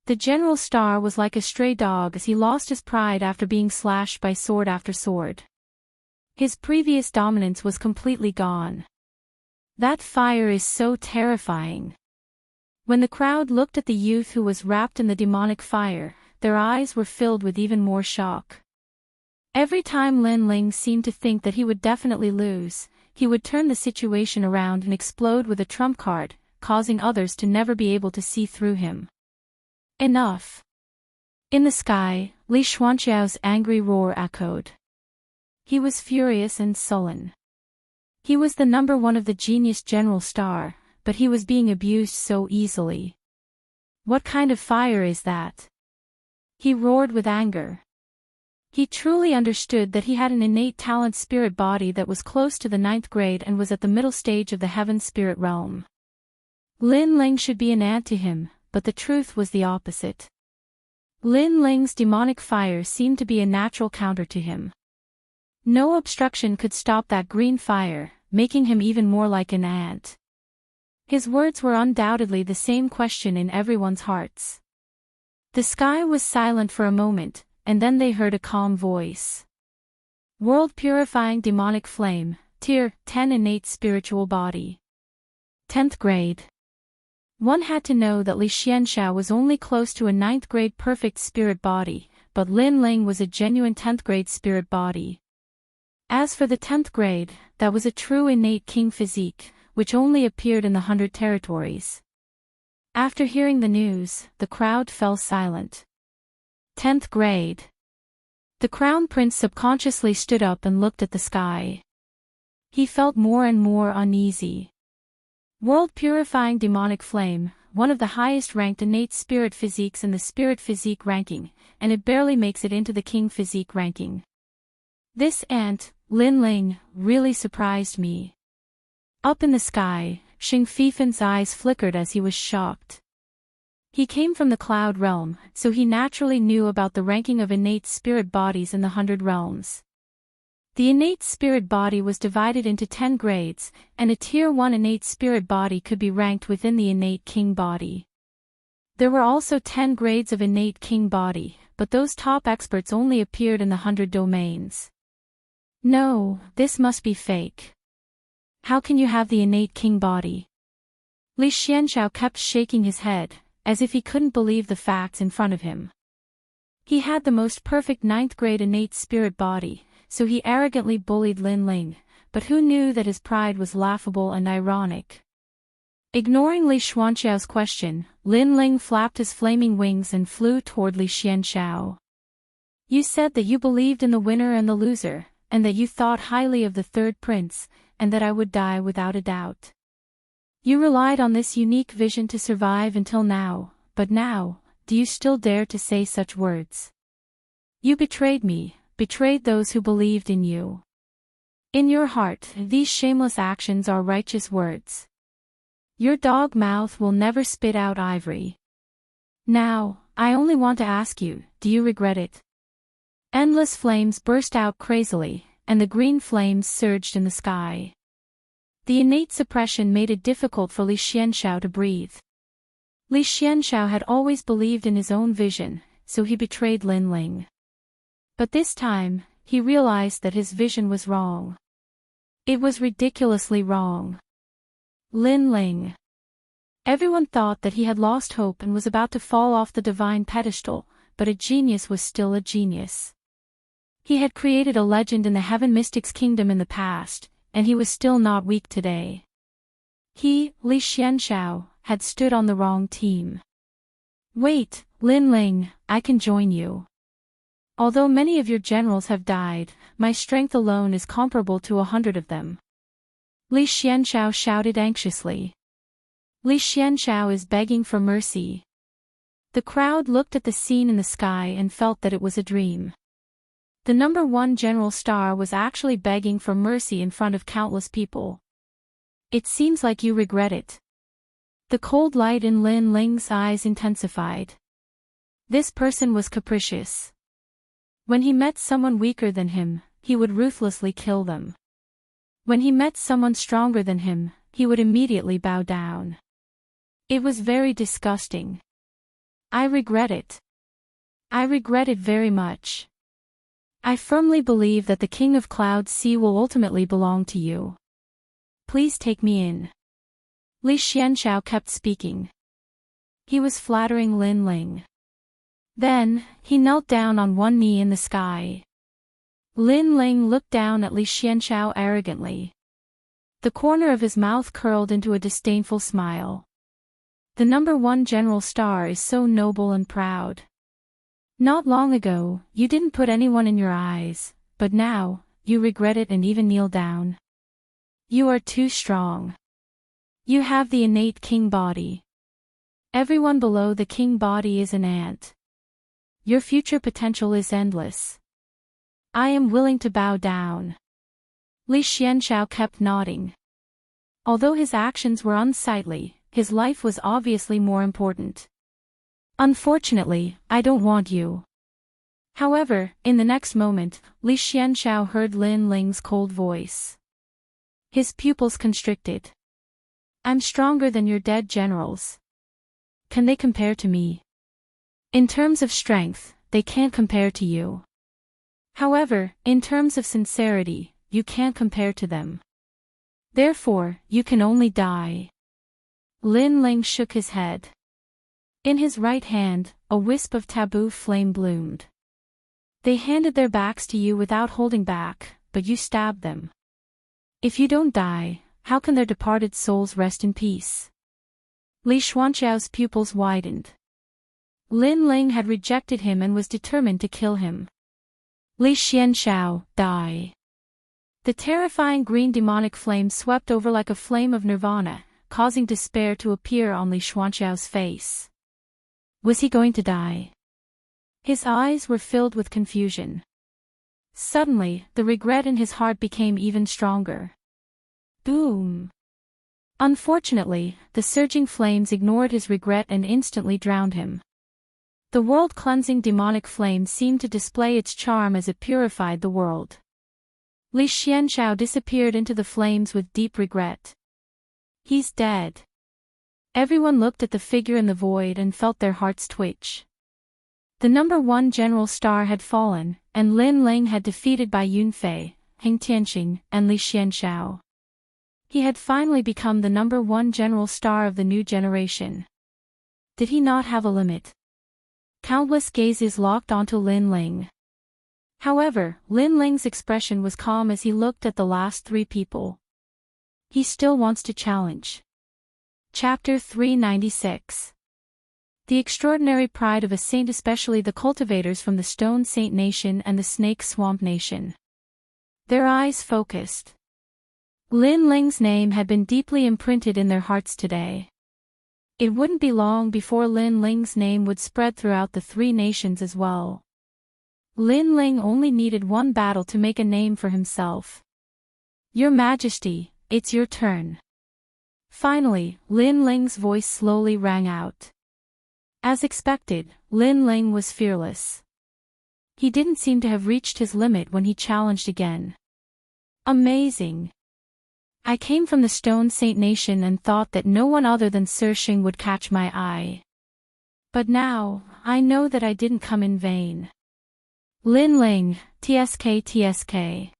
The general star was like a stray dog as he lost his pride after being slashed by sword after sword. His previous dominance was completely gone. That fire is so terrifying. When the crowd looked at the youth who was wrapped in the demonic fire, their eyes were filled with even more shock. Every time Lin Ling seemed to think that he would definitely lose, he would turn the situation around and explode with a trump card, causing others to never be able to see through him. Enough. In the sky, Li Xuanqiao's angry roar echoed. He was furious and sullen. He was the number one of the genius general star, but he was being abused so easily. What kind of fire is that? He roared with anger. He truly understood that he had an innate talent spirit body that was close to the 9th grade and was at the middle stage of the heaven spirit realm. Lin Ling should be an ant to him, but the truth was the opposite. Lin Ling's demonic fire seemed to be a natural counter to him. No obstruction could stop that green fire, making him even more like an ant. His words were undoubtedly the same question in everyone's hearts. The sky was silent for a moment, and then they heard a calm voice. World Purifying Demonic Flame, Tier 10 Innate Spiritual Body. 10th grade. One had to know that Li Xuanqiao was only close to a 9th grade perfect spirit body, but Lin Ling was a genuine 10th grade spirit body. As for the 10th grade, that was a true innate king physique, which only appeared in the 100 territories. After hearing the news, the crowd fell silent. 10th grade. The Crown Prince subconsciously stood up and looked at the sky. He felt more and more uneasy. World Purifying Demonic Flame, one of the highest ranked innate spirit physiques in the spirit physique ranking, and it barely makes it into the king physique ranking. This ant, Lin Ling, really surprised me. Up in the sky, Xing Fifan's eyes flickered as he was shocked. He came from the cloud realm, so he naturally knew about the ranking of innate spirit bodies in the 100 realms. The innate spirit body was divided into 10 grades, and a Tier 1 innate spirit body could be ranked within the innate king body. There were also 10 grades of innate king body, but those top experts only appeared in the 100 domains. No, this must be fake. How can you have the innate king body? Li Xuanqiao kept shaking his head, as if he couldn't believe the facts in front of him. He had the most perfect 9th grade innate spirit body, so he arrogantly bullied Lin Ling, but who knew that his pride was laughable and ironic? Ignoring Li Xuanqiao's question, Lin Ling flapped his flaming wings and flew toward Li Xuanqiao. You said that you believed in the winner and the loser, and that you thought highly of the third prince, and that I would die without a doubt. You relied on this unique vision to survive until now, but now, do you still dare to say such words? You betrayed me, betrayed those who believed in you. In your heart, these shameless actions are righteous words. Your dog mouth will never spit out ivory. Now, I only want to ask you, do you regret it? Endless flames burst out crazily, and the green flames surged in the sky. The innate suppression made it difficult for Li Xuanqiao to breathe. Li Xuanqiao had always believed in his own vision, so he betrayed Lin Ling. But this time, he realized that his vision was wrong. It was ridiculously wrong. Lin Ling. Everyone thought that he had lost hope and was about to fall off the divine pedestal, but a genius was still a genius. He had created a legend in the Heaven Mystics Kingdom in the past, and he was still not weak today. He, Li Xuanqiao, had stood on the wrong team. Wait, Lin Ling, I can join you. Although many of your generals have died, my strength alone is comparable to 100 of them. Li Xianshao shouted anxiously. Li Xianshao is begging for mercy. The crowd looked at the scene in the sky and felt that it was a dream. The number 1 general star was actually begging for mercy in front of countless people. It seems like you regret it. The cold light in Lin Ling's eyes intensified. This person was capricious. When he met someone weaker than him, he would ruthlessly kill them. When he met someone stronger than him, he would immediately bow down. It was very disgusting. I regret it. I regret it very much. I firmly believe that the King of Cloud Sea will ultimately belong to you. Please take me in. Li Xianshao kept speaking. He was flattering Lin Ling. Then, he knelt down on one knee in the sky. Lin Ling looked down at Li Xianshao arrogantly. The corner of his mouth curled into a disdainful smile. The number 1 general star is so noble and proud. Not long ago, you didn't put anyone in your eyes, but now, you regret it and even kneel down. You are too strong. You have the innate king body. Everyone below the king body is an ant. Your future potential is endless. I am willing to bow down. Li Xianshao kept nodding. Although his actions were unsightly, his life was obviously more important. Unfortunately, I don't want you. However, in the next moment, Li Xianshao heard Lin Ling's cold voice. His pupils constricted. I'm stronger than your dead generals. Can they compare to me? In terms of strength, they can't compare to you. However, in terms of sincerity, you can't compare to them. Therefore, you can only die. Lin Ling shook his head. In his right hand, a wisp of taboo flame bloomed. They handed their backs to you without holding back, but you stabbed them. If you don't die, how can their departed souls rest in peace? Li Xuanxiao's pupils widened. Lin Ling had rejected him and was determined to kill him. Li Xianshao, die. The terrifying green demonic flame swept over like a flame of nirvana, causing despair to appear on Li Xuanxiao's face. Was he going to die? His eyes were filled with confusion. Suddenly, the regret in his heart became even stronger. Boom! Unfortunately, the surging flames ignored his regret and instantly drowned him. The world-cleansing demonic flame seemed to display its charm as it purified the world. Li Xianshao disappeared into the flames with deep regret. He's dead. Everyone looked at the figure in the void and felt their hearts twitch. The number 1 general star had fallen, and Lin Ling had defeated by Yunfei, Heng Tianxing, and Li Xianshao. He had finally become the number 1 general star of the new generation. Did he not have a limit? Countless gazes locked onto Lin Ling. However, Lin Ling's expression was calm as he looked at the last 3 people. He still wants to challenge. Chapter 396. The extraordinary pride of a saint, especially the cultivators from the Stone Saint Nation and the Snake Swamp Nation. Their eyes focused. Lin Ling's name had been deeply imprinted in their hearts today. It wouldn't be long before Lin Ling's name would spread throughout the 3 nations as well. Lin Ling only needed 1 battle to make a name for himself. Your Majesty, it's your turn. Finally, Lin Ling's voice slowly rang out. As expected, Lin Ling was fearless. He didn't seem to have reached his limit when he challenged again. Amazing. I came from the Stone Saint Nation and thought that no one other than Sir Xing would catch my eye. But now, I know that I didn't come in vain. Lin Ling, TSK.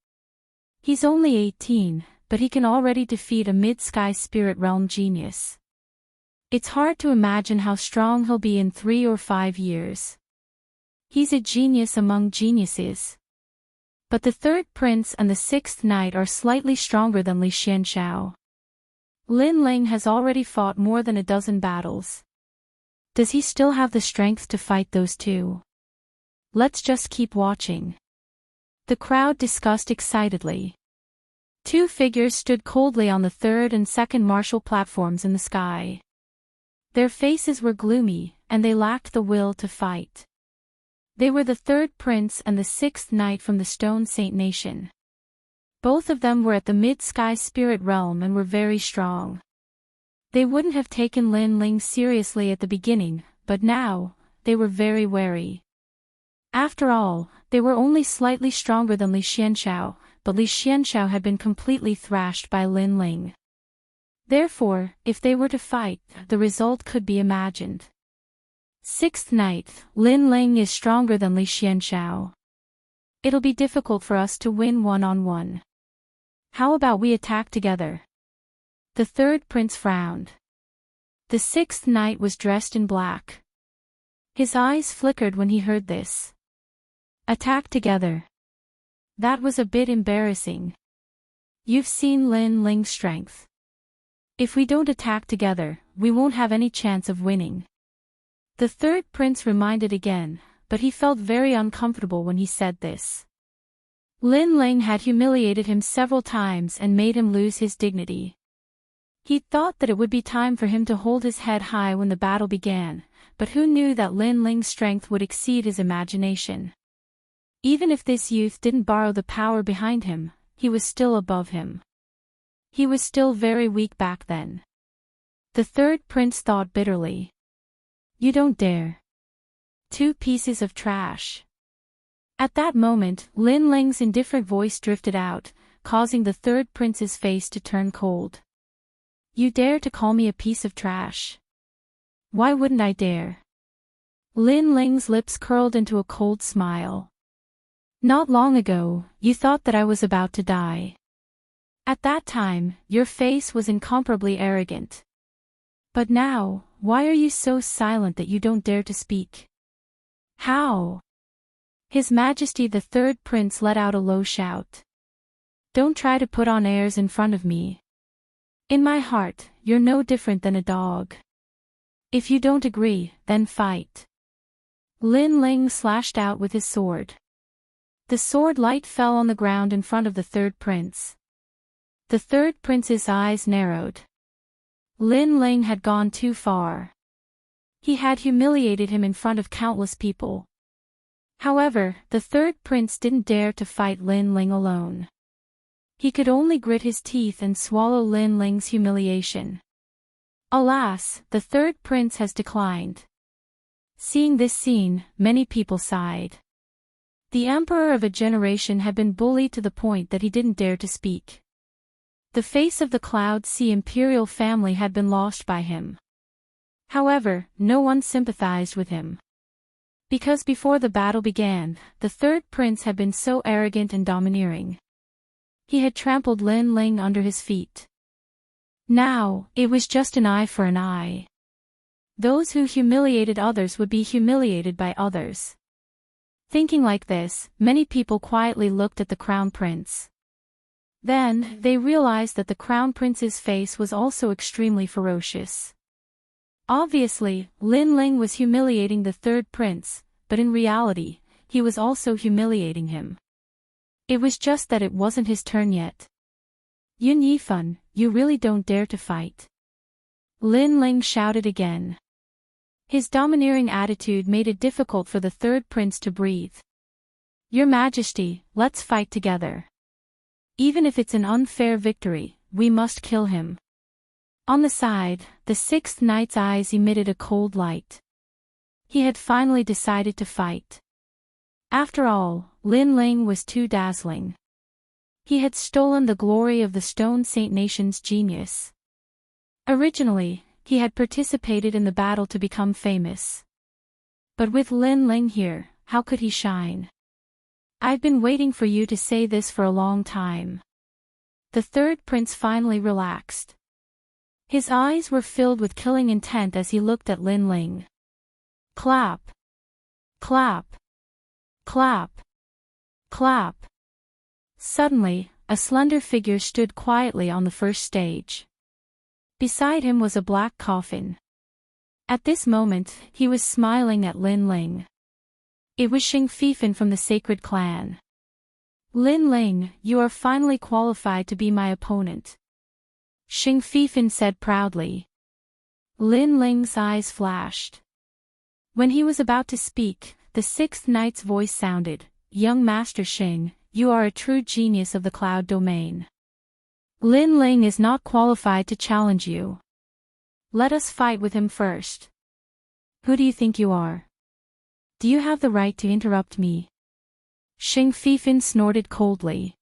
He's only 18, but he can already defeat a mid-sky spirit realm genius. It's hard to imagine how strong he'll be in 3 or 5 years. He's a genius among geniuses. But the 3rd prince and the 6th knight are slightly stronger than Li Xianshao. Lin Ling has already fought more than a dozen battles. Does he still have the strength to fight those two? Let's just keep watching. The crowd discussed excitedly. Two figures stood coldly on the third and second martial platforms in the sky. Their faces were gloomy, and they lacked the will to fight. They were the third prince and the sixth knight from the Stone Saint Nation. Both of them were at the mid-sky spirit realm and were very strong. They wouldn't have taken Lin Ling seriously at the beginning, but now, they were very wary. After all, they were only slightly stronger than Li Xianxiao, but Li Xianxiao had been completely thrashed by Lin Ling. Therefore, if they were to fight, the result could be imagined. Sixth Knight, Lin Ling is stronger than Li Xianxiao. It'll be difficult for us to win one-on-one. How about we attack together? The third prince frowned. The sixth knight was dressed in black. His eyes flickered when he heard this. Attack together. That was a bit embarrassing. You've seen Lin Ling's strength. If we don't attack together, we won't have any chance of winning. The third prince reminded again, but he felt very uncomfortable when he said this. Lin Ling had humiliated him several times and made him lose his dignity. He thought that it would be time for him to hold his head high when the battle began, but who knew that Lin Ling's strength would exceed his imagination? Even if this youth didn't borrow the power behind him, he was still above him. He was still very weak back then. The third prince thought bitterly. You don't dare. Two pieces of trash. At that moment, Lin Ling's indifferent voice drifted out, causing the third prince's face to turn cold. You dare to call me a piece of trash? Why wouldn't I dare? Lin Ling's lips curled into a cold smile. Not long ago, you thought that I was about to die. At that time, your face was incomparably arrogant. But now, why are you so silent that you don't dare to speak? How? His Majesty the third prince let out a low shout. Don't try to put on airs in front of me. In my heart, you're no different than a dog. If you don't agree, then fight. Lin Ling slashed out with his sword. The sword light fell on the ground in front of the third prince. The third prince's eyes narrowed. Lin Ling had gone too far. He had humiliated him in front of countless people. However, the third prince didn't dare to fight Lin Ling alone. He could only grit his teeth and swallow Lin Ling's humiliation. Alas, the third prince has declined. Seeing this scene, many people sighed. The emperor of a generation had been bullied to the point that he didn't dare to speak. The face of the Cloud Sea imperial family had been lost by him. However, no one sympathized with him. Because before the battle began, the third prince had been so arrogant and domineering. He had trampled Lin Ling under his feet. Now, it was just an eye for an eye. Those who humiliated others would be humiliated by others. Thinking like this, many people quietly looked at the crown prince. Then, they realized that the crown prince's face was also extremely ferocious. Obviously, Lin Ling was humiliating the third prince, but in reality, he was also humiliating him. It was just that it wasn't his turn yet. Yun Yifan, you really don't dare to fight. Lin Ling shouted again. His domineering attitude made it difficult for the third prince to breathe. Your Majesty, let's fight together. Even if it's an unfair victory, we must kill him. On the side, the sixth knight's eyes emitted a cold light. He had finally decided to fight. After all, Lin Ling was too dazzling. He had stolen the glory of the Stone Saint Nation's genius. Originally, he had participated in the battle to become famous. But with Lin Ling here, how could he shine? I've been waiting for you to say this for a long time. The third prince finally relaxed. His eyes were filled with killing intent as he looked at Lin Ling. Clap. Clap. Clap. Clap. Suddenly, a slender figure stood quietly on the first stage. Beside him was a black coffin. At this moment, he was smiling at Lin Ling. It was Xing Fifan from the sacred clan. Lin Ling, you are finally qualified to be my opponent, Xing Fifan said proudly. Lin Ling's eyes flashed. When he was about to speak, the sixth knight's voice sounded, "Young Master Xing, you are a true genius of the cloud domain. Lin Ling is not qualified to challenge you. Let us fight with him first." "Who do you think you are? Do you have the right to interrupt me?" Xing Fifan snorted coldly.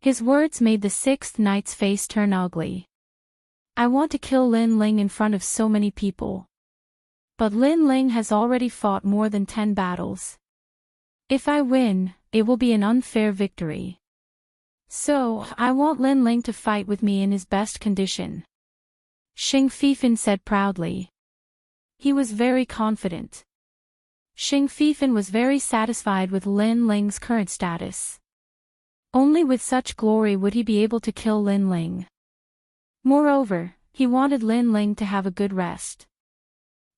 His words made the sixth knight's face turn ugly. "I want to kill Lin Ling in front of so many people. But Lin Ling has already fought more than 10 battles. If I win, it will be an unfair victory. So, I want Lin Ling to fight with me in his best condition," Xing Fifan said proudly. He was very confident. Xing Fifan was very satisfied with Lin Ling's current status. Only with such glory would he be able to kill Lin Ling. Moreover, he wanted Lin Ling to have a good rest.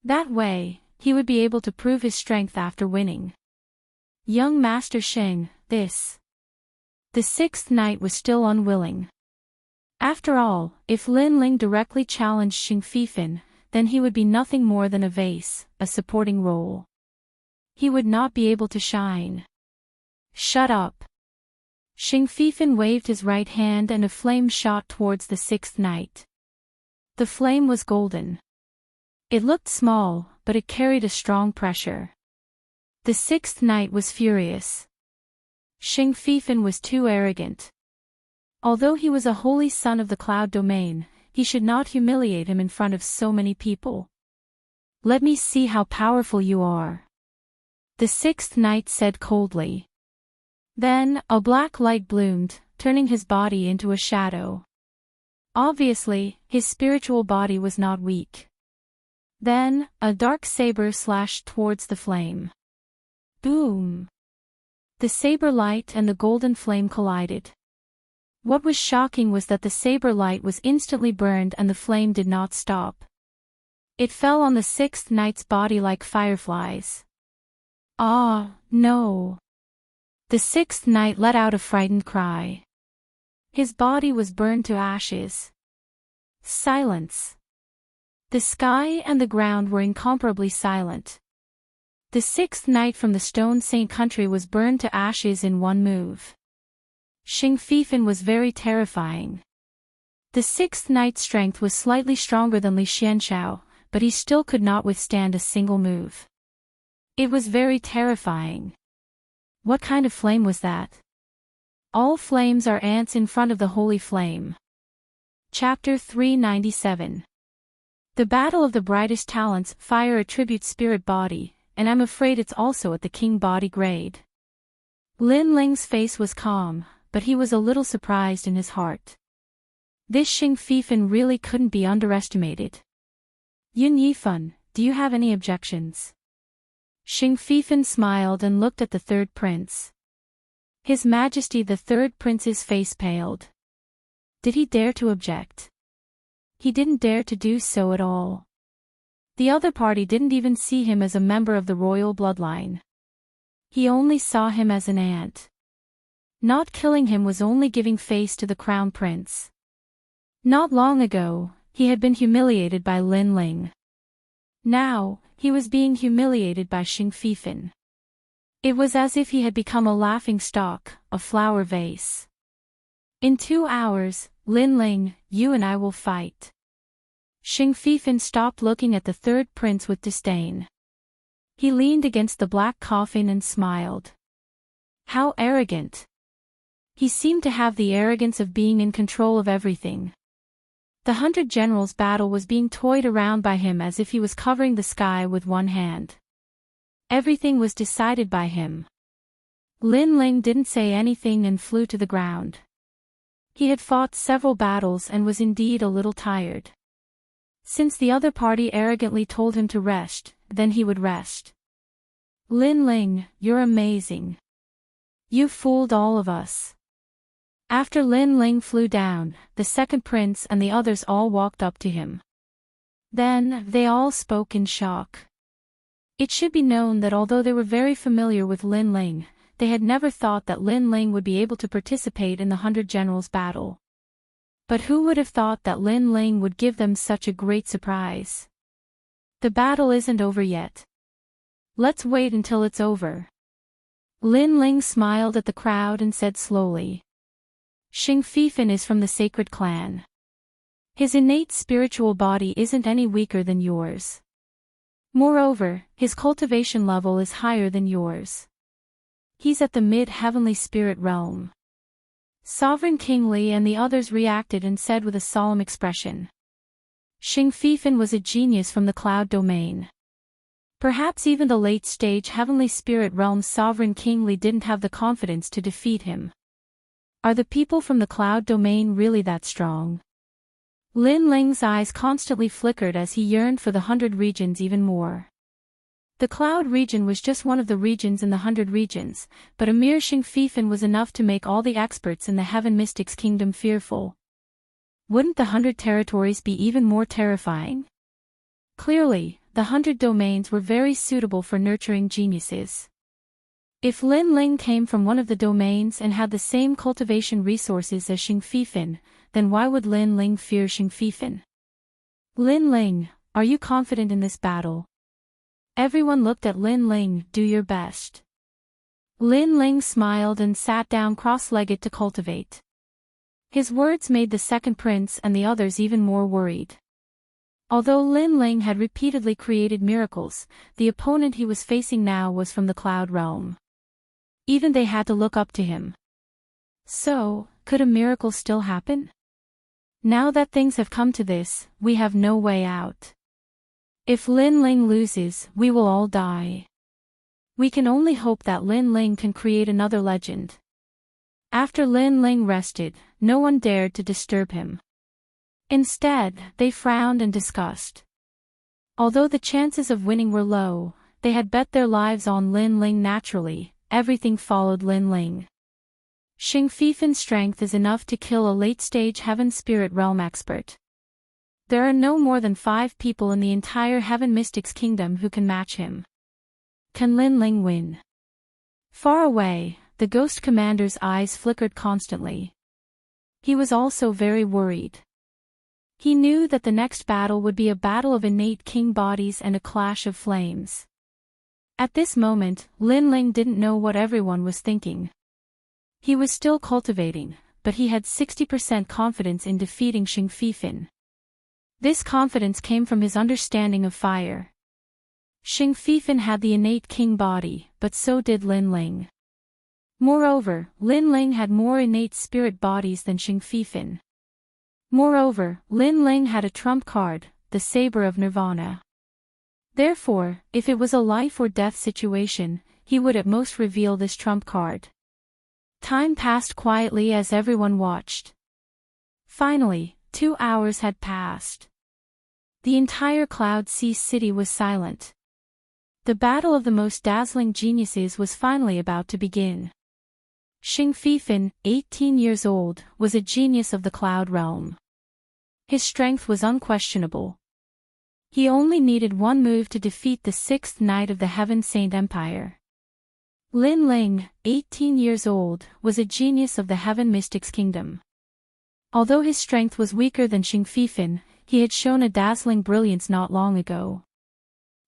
That way, he would be able to prove his strength after winning. "Young Master Xing, this." The sixth knight was still unwilling. After all, if Lin Ling directly challenged Xing Fifan, then he would be nothing more than a vase, a supporting role. He would not be able to shine. "Shut up." Xing Fifan waved his right hand and a flame shot towards the sixth knight. The flame was golden. It looked small, but it carried a strong pressure. The sixth knight was furious. Xing Fifan was too arrogant. Although he was a holy son of the cloud domain, he should not humiliate him in front of so many people. "Let me see how powerful you are," the sixth knight said coldly. Then, a black light bloomed, turning his body into a shadow. Obviously, his spiritual body was not weak. Then, a dark saber slashed towards the flame. Boom! The saber light and the golden flame collided. What was shocking was that the saber light was instantly burned and the flame did not stop. It fell on the sixth knight's body like fireflies. "Ah, no!" The sixth knight let out a frightened cry. His body was burned to ashes. Silence. The sky and the ground were incomparably silent. The sixth knight from the Stone Saint country was burned to ashes in one move. Xing Fifan was very terrifying. The sixth knight's strength was slightly stronger than Li Xianxiao, but he still could not withstand a single move. It was very terrifying. What kind of flame was that? All flames are ants in front of the holy flame. Chapter 397. The Battle of the Brightest Talents. Fire attributes spirit body, and I'm afraid it's also at the king body grade. Lin Ling's face was calm, but he was a little surprised in his heart. This Xing Fifan really couldn't be underestimated. "Yun Yifan, do you have any objections?" Xing Fifan smiled and looked at the third prince. His Majesty the third prince's face paled. Did he dare to object? He didn't dare to do so at all. The other party didn't even see him as a member of the royal bloodline. He only saw him as an ant. Not killing him was only giving face to the crown prince. Not long ago, he had been humiliated by Lin Ling. Now, he was being humiliated by Xing Fifan. It was as if he had become a laughing stock, a flower vase. "In 2 hours, Lin Ling, you and I will fight." Xing Fifan stopped looking at the third prince with disdain. He leaned against the black coffin and smiled. How arrogant! He seemed to have the arrogance of being in control of everything. The 100 Generals battle was being toyed around by him as if he was covering the sky with one hand. Everything was decided by him. Lin Ling didn't say anything and flew to the ground. He had fought several battles and was indeed a little tired. Since the other party arrogantly told him to rest, then he would rest. "Lin Ling, you're amazing. You fooled all of us." After Lin Ling flew down, the second prince and the others all walked up to him. Then, they all spoke in shock. It should be known that although they were very familiar with Lin Ling, they had never thought that Lin Ling would be able to participate in the 100 Generals battle. But who would have thought that Lin Ling would give them such a great surprise? The battle isn't over yet. Let's wait until it's over. Lin Ling smiled at the crowd and said slowly. Xing Fifan is from the sacred clan. His innate spiritual body isn't any weaker than yours. Moreover, his cultivation level is higher than yours. He's at the mid-heavenly spirit realm. Sovereign King Li and the others reacted and said with a solemn expression. Xing Fifan was a genius from the cloud domain. Perhaps even the late-stage heavenly spirit realm's Sovereign King Li didn't have the confidence to defeat him. Are the people from the cloud domain really that strong? Lin Ling's eyes constantly flickered as he yearned for the 100 regions even more. The cloud region was just one of the regions in the 100 regions, but a mere Xing Fifan was enough to make all the experts in the Heaven Mystics Kingdom fearful. Wouldn't the 100 territories be even more terrifying? Clearly, the 100 domains were very suitable for nurturing geniuses. If Lin Ling came from one of the domains and had the same cultivation resources as Xing Fifan, then why would Lin Ling fear Xing Fifan? Lin Ling, are you confident in this battle? Everyone looked at Lin Ling. Do your best. Lin Ling smiled and sat down cross-legged to cultivate. His words made the second prince and the others even more worried. Although Lin Ling had repeatedly created miracles, the opponent he was facing now was from the cloud realm. Even they had to look up to him. So, could a miracle still happen? Now that things have come to this, we have no way out. If Lin Ling loses, we will all die. We can only hope that Lin Ling can create another legend. After Lin Ling rested, no one dared to disturb him. Instead, they frowned and discussed. Although the chances of winning were low, they had bet their lives on Lin Ling naturally. Everything followed Lin Ling. Xing Fifan's strength is enough to kill a late-stage Heaven Spirit Realm expert. There are no more than 5 people in the entire Heaven Mystics Kingdom who can match him. Can Lin Ling win? Far away, the Ghost Commander's eyes flickered constantly. He was also very worried. He knew that the next battle would be a battle of innate king bodies and a clash of flames. At this moment, Lin Ling didn't know what everyone was thinking. He was still cultivating, but he had 60% confidence in defeating Xing Fifan. This confidence came from his understanding of fire. Xing Fifan had the innate king body, but so did Lin Ling. Moreover, Lin Ling had more innate spirit bodies than Xing Fifan. Moreover, Lin Ling had a trump card, the Saber of Nirvana. Therefore, if it was a life or death situation, he would at most reveal this trump card. Time passed quietly as everyone watched. Finally, 2 hours had passed. The entire Cloud Sea city was silent. The battle of the most dazzling geniuses was finally about to begin. Xing Fifan, 18 years old, was a genius of the cloud realm. His strength was unquestionable. He only needed one move to defeat the 6th Knight of the Heaven Saint Empire. Lin Ling, 18 years old, was a genius of the Heaven Mystics Kingdom. Although his strength was weaker than Xing Fifan, he had shown a dazzling brilliance not long ago.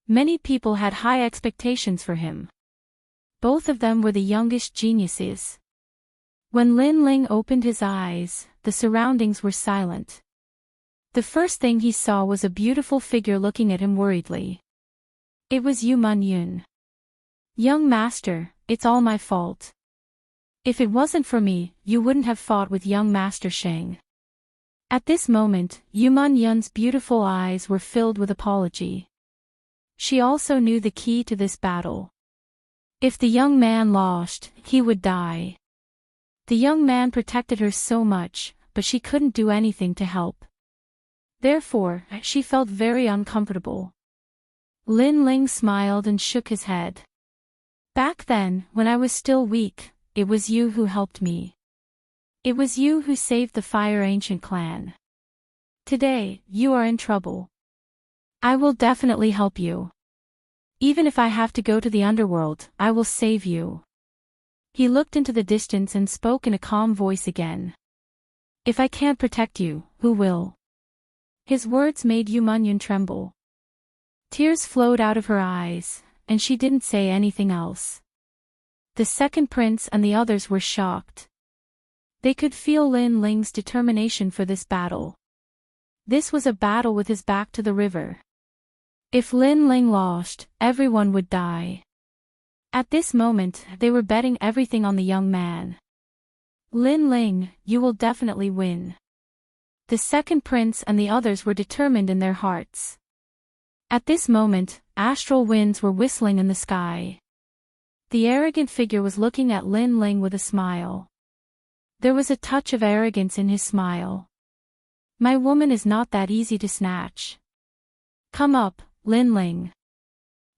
Many people had high expectations for him. Both of them were the youngest geniuses. When Lin Ling opened his eyes, the surroundings were silent. The first thing he saw was a beautiful figure looking at him worriedly. It was Yu Yun. Young master, it's all my fault. If it wasn't for me, you wouldn't have fought with young Master Sheng. At this moment, Yu Yun's beautiful eyes were filled with apology. She also knew the key to this battle. If the young man lost, he would die. The young man protected her so much, but she couldn't do anything to help. Therefore, she felt very uncomfortable. Lin Ling smiled and shook his head. Back then, when I was still weak, it was you who helped me. It was you who saved the Fire Ancient clan. Today, you are in trouble. I will definitely help you. Even if I have to go to the underworld, I will save you. He looked into the distance and spoke in a calm voice again. If I can't protect you, who will? His words made Yu Munyun tremble. Tears flowed out of her eyes, and she didn't say anything else. The second prince and the others were shocked. They could feel Lin Ling's determination for this battle. This was a battle with his back to the river. If Lin Ling lost, everyone would die. At this moment, they were betting everything on the young man. Lin Ling, you will definitely win. The second prince and the others were determined in their hearts. At this moment, astral winds were whistling in the sky. The arrogant figure was looking at Lin Ling with a smile. There was a touch of arrogance in his smile. My woman is not that easy to snatch. Come up, Lin Ling.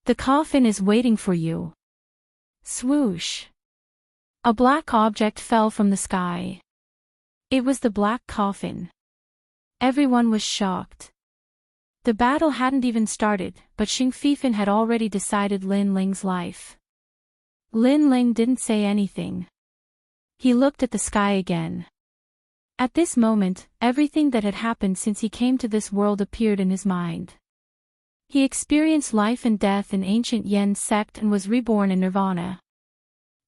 The coffin is waiting for you. Swoosh. A black object fell from the sky. It was the black coffin. Everyone was shocked. The battle hadn't even started, but Xing Fifan had already decided Lin Ling's life. Lin Ling didn't say anything. He looked at the sky again. At this moment, everything that had happened since he came to this world appeared in his mind. He experienced life and death in ancient Yen sect and was reborn in Nirvana.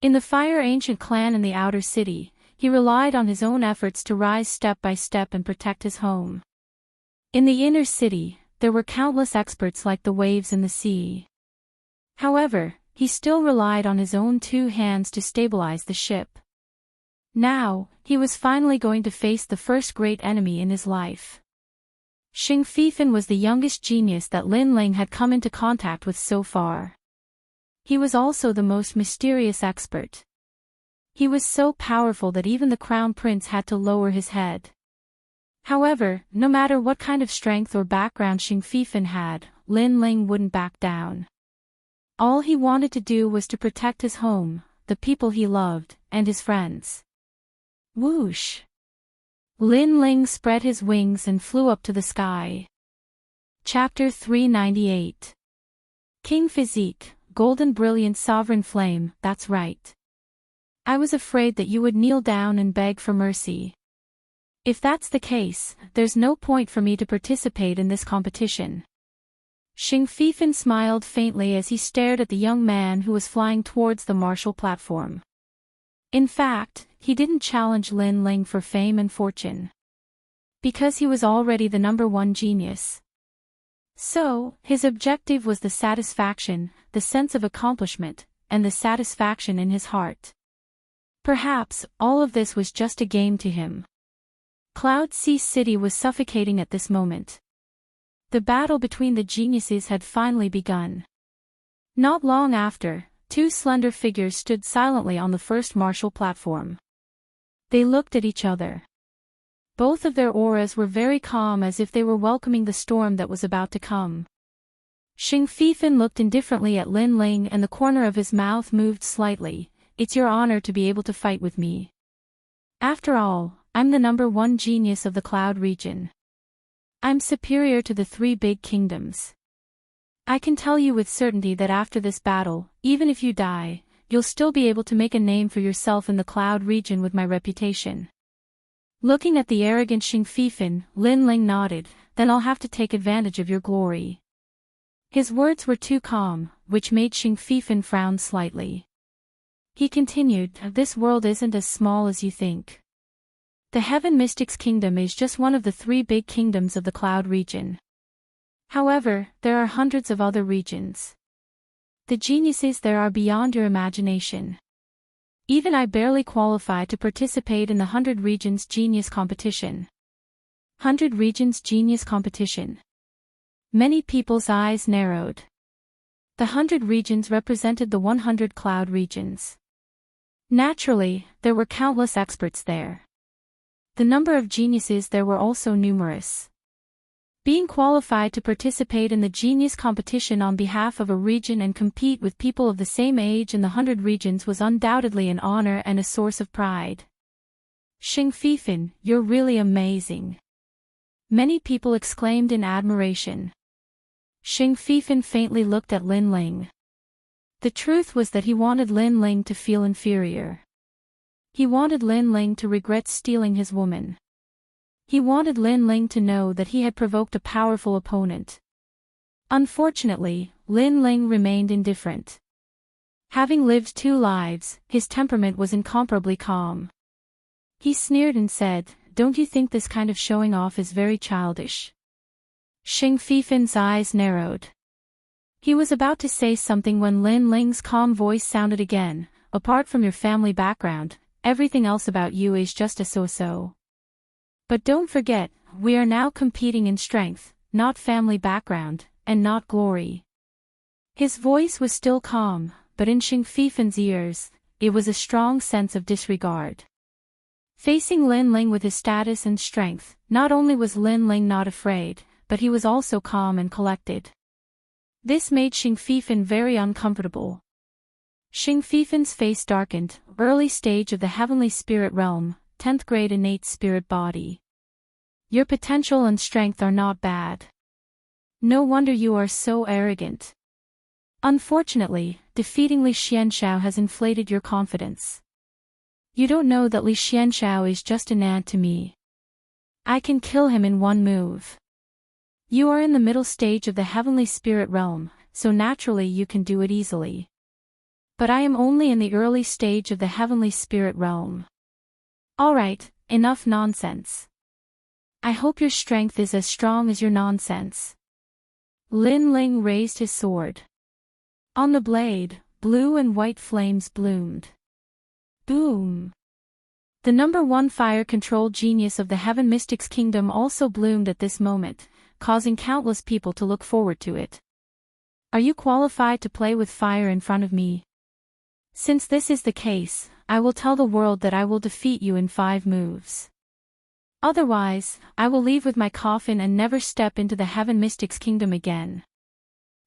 In the Fire Ancient clan in the outer city, he relied on his own efforts to rise step by step and protect his home. In the inner city, there were countless experts like the waves in the sea. However, he still relied on his own two hands to stabilize the ship. Now, he was finally going to face the first great enemy in his life. Xing Fifan was the youngest genius that Lin Ling had come into contact with so far. He was also the most mysterious expert. He was so powerful that even the crown prince had to lower his head. However, no matter what kind of strength or background Xing Fifan had, Lin Ling wouldn't back down. All he wanted to do was to protect his home, the people he loved, and his friends. Whoosh! Lin Ling spread his wings and flew up to the sky. Chapter 398. King Physique, Golden Brilliant Sovereign Flame, that's right. I was afraid that you would kneel down and beg for mercy. If that's the case, there's no point for me to participate in this competition. Xing Fifan smiled faintly as he stared at the young man who was flying towards the martial platform. In fact, he didn't challenge Lin Ling for fame and fortune. Because he was already the #1 genius. So, his objective was the satisfaction, the sense of accomplishment, and the satisfaction in his heart. Perhaps, all of this was just a game to him. Cloud Sea City was suffocating at this moment. The battle between the geniuses had finally begun. Not long after, two slender figures stood silently on the first martial platform. They looked at each other. Both of their auras were very calm as if they were welcoming the storm that was about to come. Xing Fifan looked indifferently at Lin Ling and the corner of his mouth moved slightly. It's your honor to be able to fight with me. After all, I'm the #1 genius of the Cloud region. I'm superior to the 3 big kingdoms. I can tell you with certainty that after this battle, even if you die, you'll still be able to make a name for yourself in the Cloud region with my reputation. Looking at the arrogant Xing Fifan, Lin Ling nodded, then I'll have to take advantage of your glory. His words were too calm, which made Xing Fifan frown slightly. He continued, this world isn't as small as you think. The Heaven Mystics Kingdom is just one of the 3 big kingdoms of the Cloud region. However, there are hundreds of other regions. The geniuses there are beyond your imagination. Even I barely qualify to participate in the 100 Regions Genius Competition. 100 Regions Genius Competition. Many people's eyes narrowed. The 100 regions represented the 100 Cloud regions. Naturally, there were countless experts there. The number of geniuses there were also numerous. Being qualified to participate in the genius competition on behalf of a region and compete with people of the same age in the 100 regions was undoubtedly an honor and a source of pride. Xing Fifan, you're really amazing. Many people exclaimed in admiration. Xing Fifan faintly looked at Lin Ling. The truth was that he wanted Lin Ling to feel inferior. He wanted Lin Ling to regret stealing his woman. He wanted Lin Ling to know that he had provoked a powerful opponent. Unfortunately, Lin Ling remained indifferent. Having lived 2 lives, his temperament was incomparably calm. He sneered and said, "Don't you think this kind of showing off is very childish?" Xing Fifan's eyes narrowed. He was about to say something when Lin Ling's calm voice sounded again, "Apart from your family background, everything else about you is just a so-so. But don't forget, we are now competing in strength, not family background, and not glory." His voice was still calm, but in Xing Fifan's ears, it was a strong sense of disregard. Facing Lin Ling with his status and strength, not only was Lin Ling not afraid, but he was also calm and collected. This made Xing Fifan very uncomfortable. Xing Fifan's face darkened, early stage of the heavenly spirit realm, 10th grade innate spirit body. Your potential and strength are not bad. No wonder you are so arrogant. Unfortunately, defeating Li Xianxiao has inflated your confidence. You don't know that Li Xianxiao is just an ant to me. I can kill him in 1 move. You are in the middle stage of the heavenly spirit realm, so naturally you can do it easily. But I am only in the early stage of the heavenly spirit realm. Alright, enough nonsense. I hope your strength is as strong as your nonsense. Lin Ling raised his sword. On the blade, blue and white flames bloomed. Boom! The number 1 fire-controlled genius of the Heaven Mystics Kingdom also bloomed at this moment, causing countless people to look forward to it. Are you qualified to play with fire in front of me? Since this is the case, I will tell the world that I will defeat you in 5 moves. Otherwise, I will leave with my coffin and never step into the Heaven Mystics Kingdom again.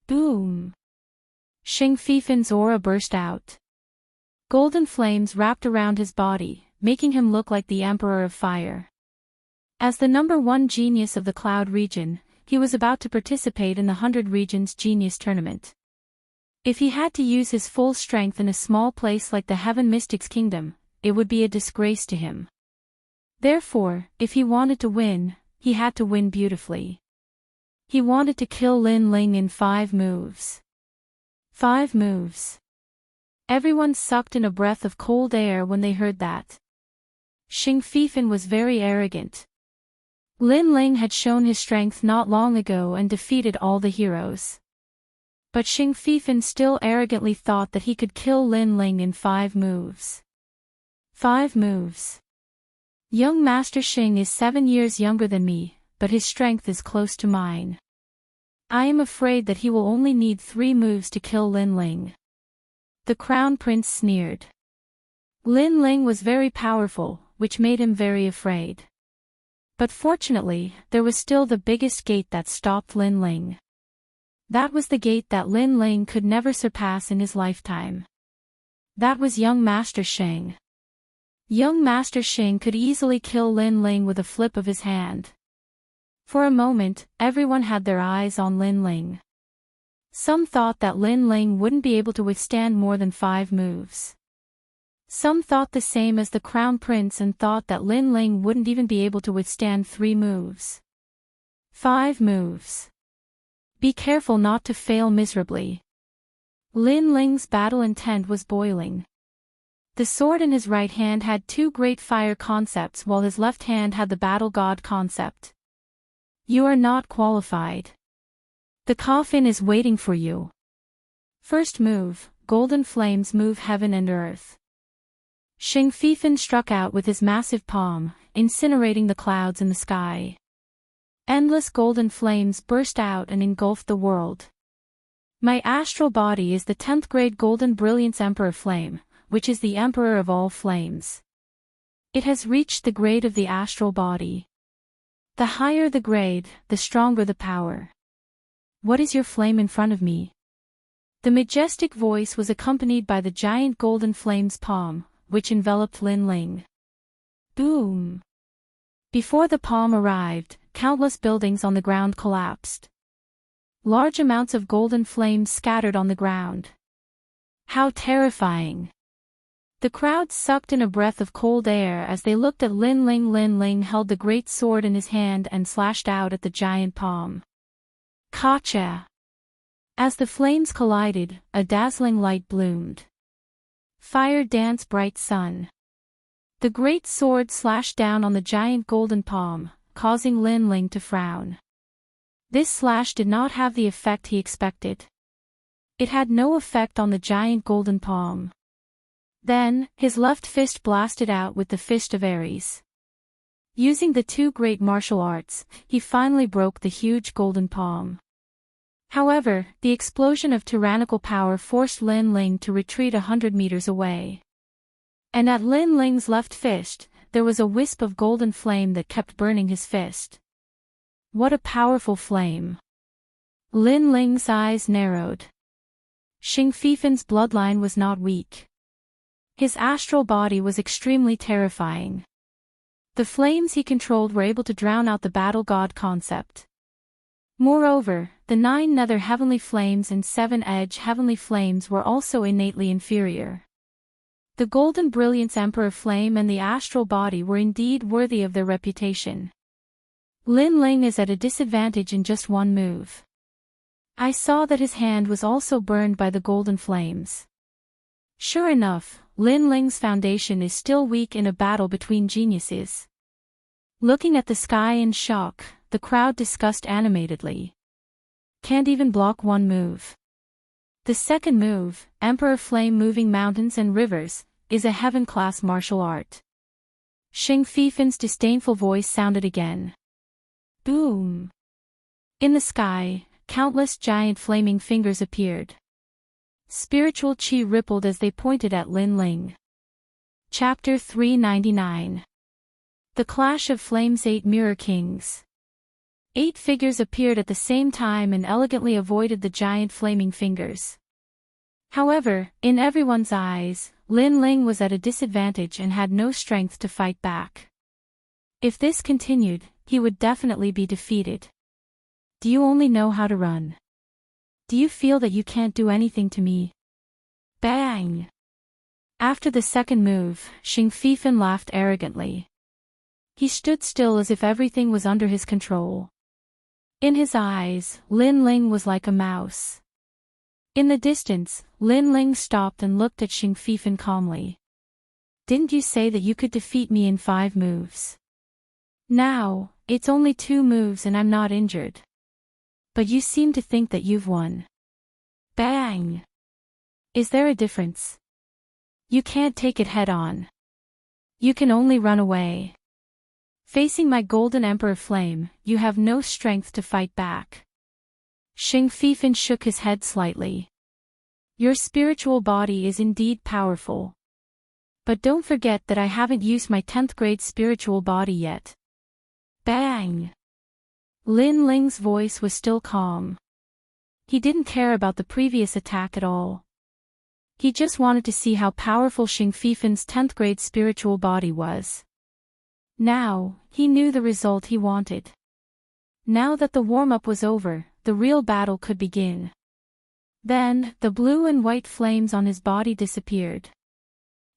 Boom! Xing Fifan's aura burst out. Golden flames wrapped around his body, making him look like the Emperor of Fire. As the number 1 genius of the Cloud region, he was about to participate in the 100 Regions Genius Tournament. If he had to use his full strength in a small place like the Heaven Mystics Kingdom, it would be a disgrace to him. Therefore, if he wanted to win, he had to win beautifully. He wanted to kill Lin Ling in 5 moves. 5 moves. Everyone sucked in a breath of cold air when they heard that. Xing Fifan was very arrogant. Lin Ling had shown his strength not long ago and defeated all the heroes. But Xing Fifan still arrogantly thought that he could kill Lin Ling in 5 moves. 5 moves. Young Master Xing is 7 years younger than me, but his strength is close to mine. I am afraid that he will only need 3 moves to kill Lin Ling. The Crown Prince sneered. Lin Ling was very powerful, which made him very afraid. But fortunately, there was still the biggest gate that stopped Lin Ling. That was the gate that Lin Ling could never surpass in his lifetime. That was young Master Xing. Young Master Xing could easily kill Lin Ling with a flip of his hand. For a moment, everyone had their eyes on Lin Ling. Some thought that Lin Ling wouldn't be able to withstand more than 5 moves. Some thought the same as the Crown Prince and thought that Lin Ling wouldn't even be able to withstand 3 moves. 5 moves. Be careful not to fail miserably. Lin Ling's battle intent was boiling. The sword in his right hand had 2 great fire concepts while his left hand had the battle god concept. You are not qualified. The coffin is waiting for you. First move, golden flames move heaven and earth. Xing Fifan struck out with his massive palm, incinerating the clouds in the sky. Endless golden flames burst out and engulfed the world. My astral body is the 10th grade golden brilliance emperor flame, which is the emperor of all flames. It has reached the grade of the astral body. The higher the grade, the stronger the power. What is your flame in front of me? The majestic voice was accompanied by the giant golden flame's palm, which enveloped Lin Ling. Boom! Before the palm arrived, countless buildings on the ground collapsed. Large amounts of golden flames scattered on the ground. How terrifying! The crowd sucked in a breath of cold air as they looked at Lin Ling. Lin Ling held the great sword in his hand and slashed out at the giant palm. Gotcha! As the flames collided, a dazzling light bloomed. Fire dance, bright sun. The great sword slashed down on the giant golden palm, causing Lin Ling to frown. This slash did not have the effect he expected. It had no effect on the giant golden palm. Then, his left fist blasted out with the fist of Ares. Using the two great martial arts, he finally broke the huge golden palm. However, the explosion of tyrannical power forced Lin Ling to retreat 100 meters away. And at Lin Ling's left fist, there was a wisp of golden flame that kept burning his fist. What a powerful flame! Lin Ling's eyes narrowed. Xing Fifan's bloodline was not weak. His astral body was extremely terrifying. The flames he controlled were able to drown out the battle god concept. Moreover, the 9 nether heavenly flames and 7 edge heavenly flames were also innately inferior. The golden brilliance emperor flame and the astral body were indeed worthy of their reputation. Lin Ling is at a disadvantage in just one move. I saw that his hand was also burned by the golden flames. Sure enough, Lin Ling's foundation is still weak in a battle between geniuses. Looking at the sky in shock, the crowd discussed animatedly. Can't even block one move. The second move, Emperor Flame moving mountains and rivers, is a heaven-class martial art. Xing Fifan's disdainful voice sounded again. Boom! In the sky, countless giant flaming fingers appeared. Spiritual chi rippled as they pointed at Lin Ling. Chapter 399. The Clash of Flames. 8 Mirror Kings. 8 figures appeared at the same time and elegantly avoided the giant flaming fingers. However, in everyone's eyes, Lin Ling was at a disadvantage and had no strength to fight back. If this continued, he would definitely be defeated. Do you only know how to run? Do you feel that you can't do anything to me? Bang! After the second move, Xing Fifan laughed arrogantly. He stood still as if everything was under his control. In his eyes, Lin Ling was like a mouse. In the distance, Lin Ling stopped and looked at Xing Fifan calmly. Didn't you say that you could defeat me in 5 moves? Now, it's only 2 moves and I'm not injured. But you seem to think that you've won. Bang! Is there a difference? You can't take it head on. You can only run away. Facing my golden emperor flame, you have no strength to fight back. Xing Fifan shook his head slightly. Your spiritual body is indeed powerful. But don't forget that I haven't used my 10th grade spiritual body yet. Bang! Lin Ling's voice was still calm. He didn't care about the previous attack at all. He just wanted to see how powerful Xing Fifan's 10th grade spiritual body was. Now, he knew the result he wanted. Now that the warm-up was over, the real battle could begin. Then, the blue and white flames on his body disappeared.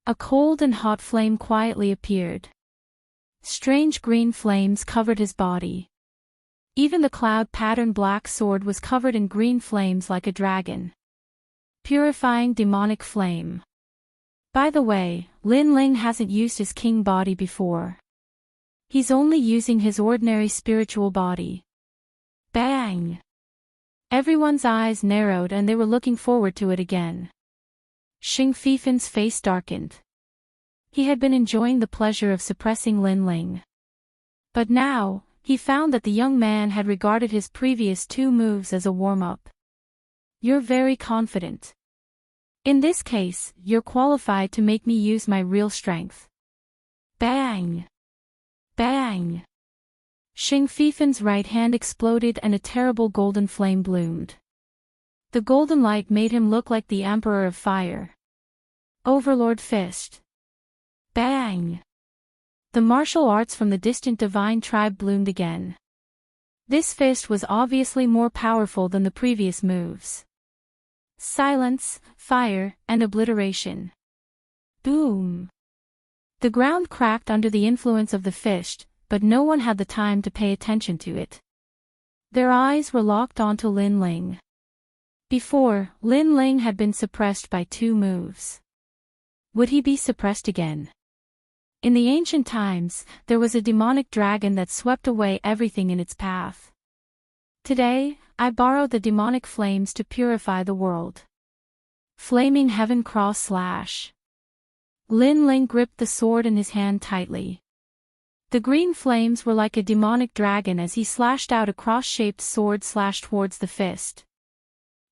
A cold and hot flame quietly appeared. Strange green flames covered his body. Even the cloud-patterned black sword was covered in green flames like a dragon. Purifying demonic flame. By the way, Lin Ling hasn't used his king body before. He's only using his ordinary spiritual body. Bang! Everyone's eyes narrowed and they were looking forward to it again. Xing Fifan's face darkened. He had been enjoying the pleasure of suppressing Lin Ling. But now, he found that the young man had regarded his previous 2 moves as a warm-up. You're very confident. In this case, you're qualified to make me use my real strength. Bang! Bang! Xing Fifan's right hand exploded and a terrible golden flame bloomed. The golden light made him look like the Emperor of Fire. Overlord Fist. Bang! The martial arts from the distant divine tribe bloomed again. This fist was obviously more powerful than the previous moves. Silence, fire, and obliteration. Boom! The ground cracked under the influence of the fist, but no one had the time to pay attention to it. Their eyes were locked onto Lin Ling. Before, Lin Ling had been suppressed by 2 moves. Would he be suppressed again? In the ancient times, there was a demonic dragon that swept away everything in its path. Today, I borrowed the demonic flames to purify the world. Flaming Heaven Cross Slash. Lin Ling gripped the sword in his hand tightly. The green flames were like a demonic dragon as he slashed out a cross-shaped sword slash towards the fist.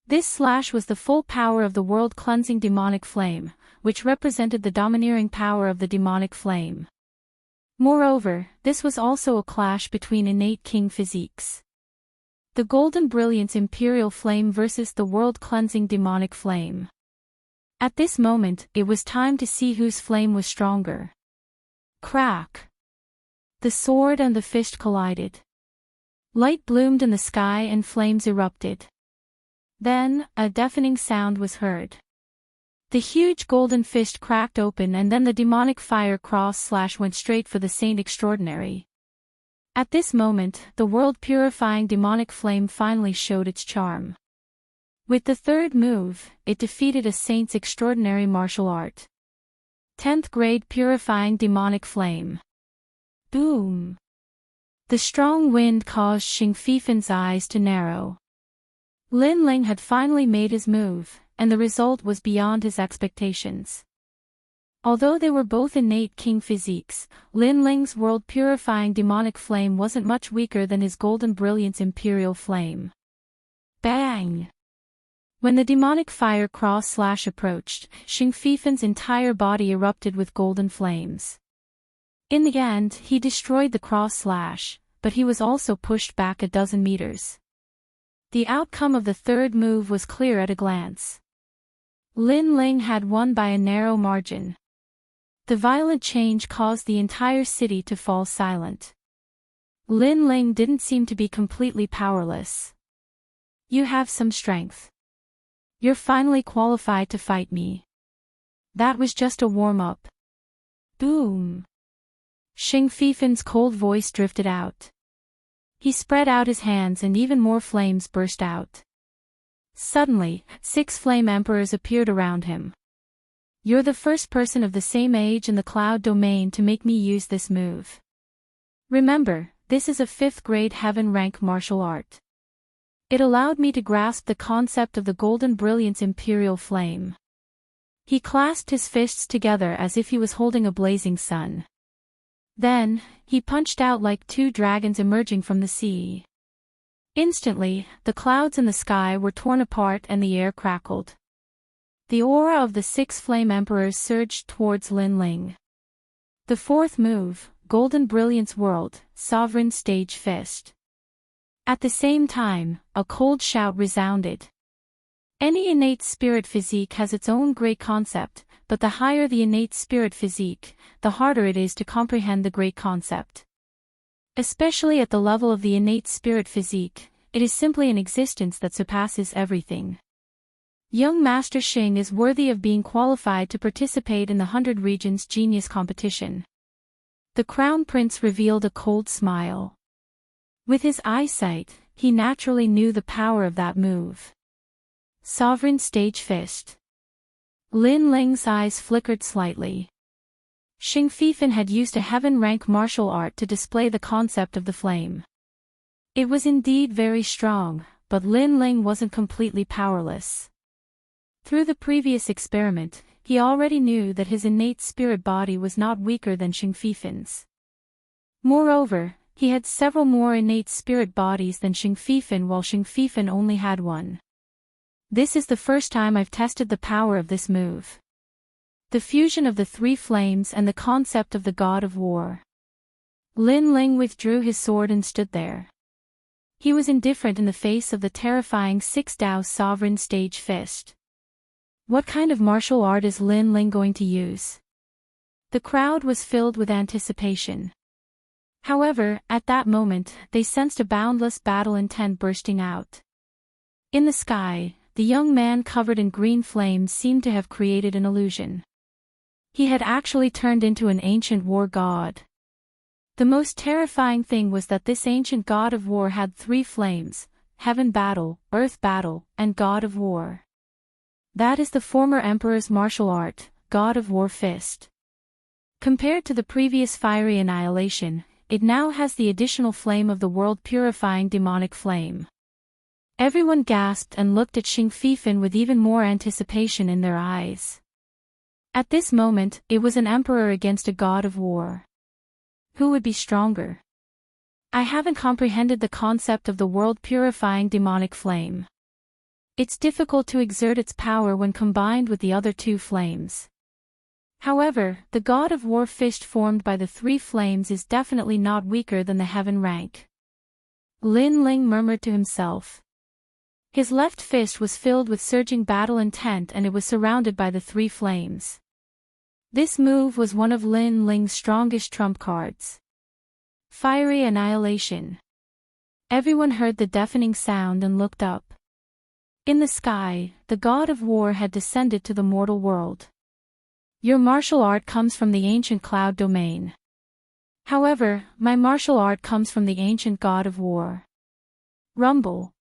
This slash was the full power of the world-cleansing demonic flame, which represented the domineering power of the demonic flame. Moreover, this was also a clash between innate king physiques. The golden brilliance imperial flame versus the world-cleansing demonic flame. At this moment, it was time to see whose flame was stronger. Crack! The sword and the fist collided. Light bloomed in the sky and flames erupted. Then, a deafening sound was heard. The huge golden fist cracked open and then the demonic fire cross slash went straight for the Saint Extraordinary. At this moment, the world-purifying demonic flame finally showed its charm. With the 3rd move, it defeated a Saint's extraordinary martial art. 10th grade purifying demonic flame. Boom! The strong wind caused Xing Fifen's eyes to narrow. Lin Ling had finally made his move, and the result was beyond his expectations. Although they were both innate king physiques, Lin Ling's world-purifying demonic flame wasn't much weaker than his golden brilliance imperial flame. Bang! When the demonic fire cross slash approached, Xing Fifen's entire body erupted with golden flames. In the end, he destroyed the cross slash, but he was also pushed back a dozen meters. The outcome of the 3rd move was clear at a glance. Lin Ling had won by a narrow margin. The violent change caused the entire city to fall silent. Lin Ling didn't seem to be completely powerless. You have some strength. You're finally qualified to fight me. That was just a warm-up. Boom! Xing Fifen's cold voice drifted out. He spread out his hands and even more flames burst out. Suddenly, 6 flame emperors appeared around him. You're the first person of the same age in the cloud domain to make me use this move. Remember, this is a 5th grade heaven rank martial art. It allowed me to grasp the concept of the golden brilliance imperial flame. He clasped his fists together as if he was holding a blazing sun. Then, he punched out like 2 dragons emerging from the sea. Instantly, the clouds in the sky were torn apart and the air crackled. The aura of the 6 flame emperors surged towards Lin Ling. The 4th move, Golden Brilliance World, Sovereign Stage Fist. At the same time, a cold shout resounded. Any innate spirit physique has its own great concept, but the higher the innate spirit physique, the harder it is to comprehend the great concept. Especially at the level of the innate spirit physique, it is simply an existence that surpasses everything. Young Master Xing is worthy of being qualified to participate in the 100 Regions Genius Competition. The Crown Prince revealed a cold smile. With his eyesight, he naturally knew the power of that move. Sovereign Stage Fist. Lin Ling's eyes flickered slightly. Xing Fifen had used a heaven-rank martial art to display the concept of the flame. It was indeed very strong, but Lin Ling wasn't completely powerless. Through the previous experiment, he already knew that his innate spirit body was not weaker than Xing Fifen's. Moreover, he had several more innate spirit bodies than Xing Fifen while Xing Fifen only had one. This is the first time I've tested the power of this move. The fusion of the 3 flames and the concept of the god of war. Lin Ling withdrew his sword and stood there. He was indifferent in the face of the terrifying 6 Dao Sovereign Stage Fist. What kind of martial art is Lin Ling going to use? The crowd was filled with anticipation. However, at that moment, they sensed a boundless battle intent bursting out. In the sky, the young man covered in green flames seemed to have created an illusion. He had actually turned into an ancient war god. The most terrifying thing was that this ancient god of war had 3 flames: heaven battle, earth battle, and god of war. That is the former emperor's martial art, god of war fist. Compared to the previous fiery annihilation, it now has the additional flame of the world-purifying demonic flame. Everyone gasped and looked at Xing Fifan with even more anticipation in their eyes. At this moment, it was an emperor against a god of war. Who would be stronger? I haven't comprehended the concept of the world-purifying demonic flame. It's difficult to exert its power when combined with the other 2 flames. However, the god of war fist formed by the 3 flames is definitely not weaker than the heaven rank. Lin Ling murmured to himself. His left fist was filled with surging battle intent and it was surrounded by the 3 flames. This move was one of Lin Ling's strongest trump cards. Fiery annihilation. Everyone heard the deafening sound and looked up. In the sky, the god of war had descended to the mortal world. Your martial art comes from the ancient cloud domain. However, my martial art comes from the ancient god of war. Rumble.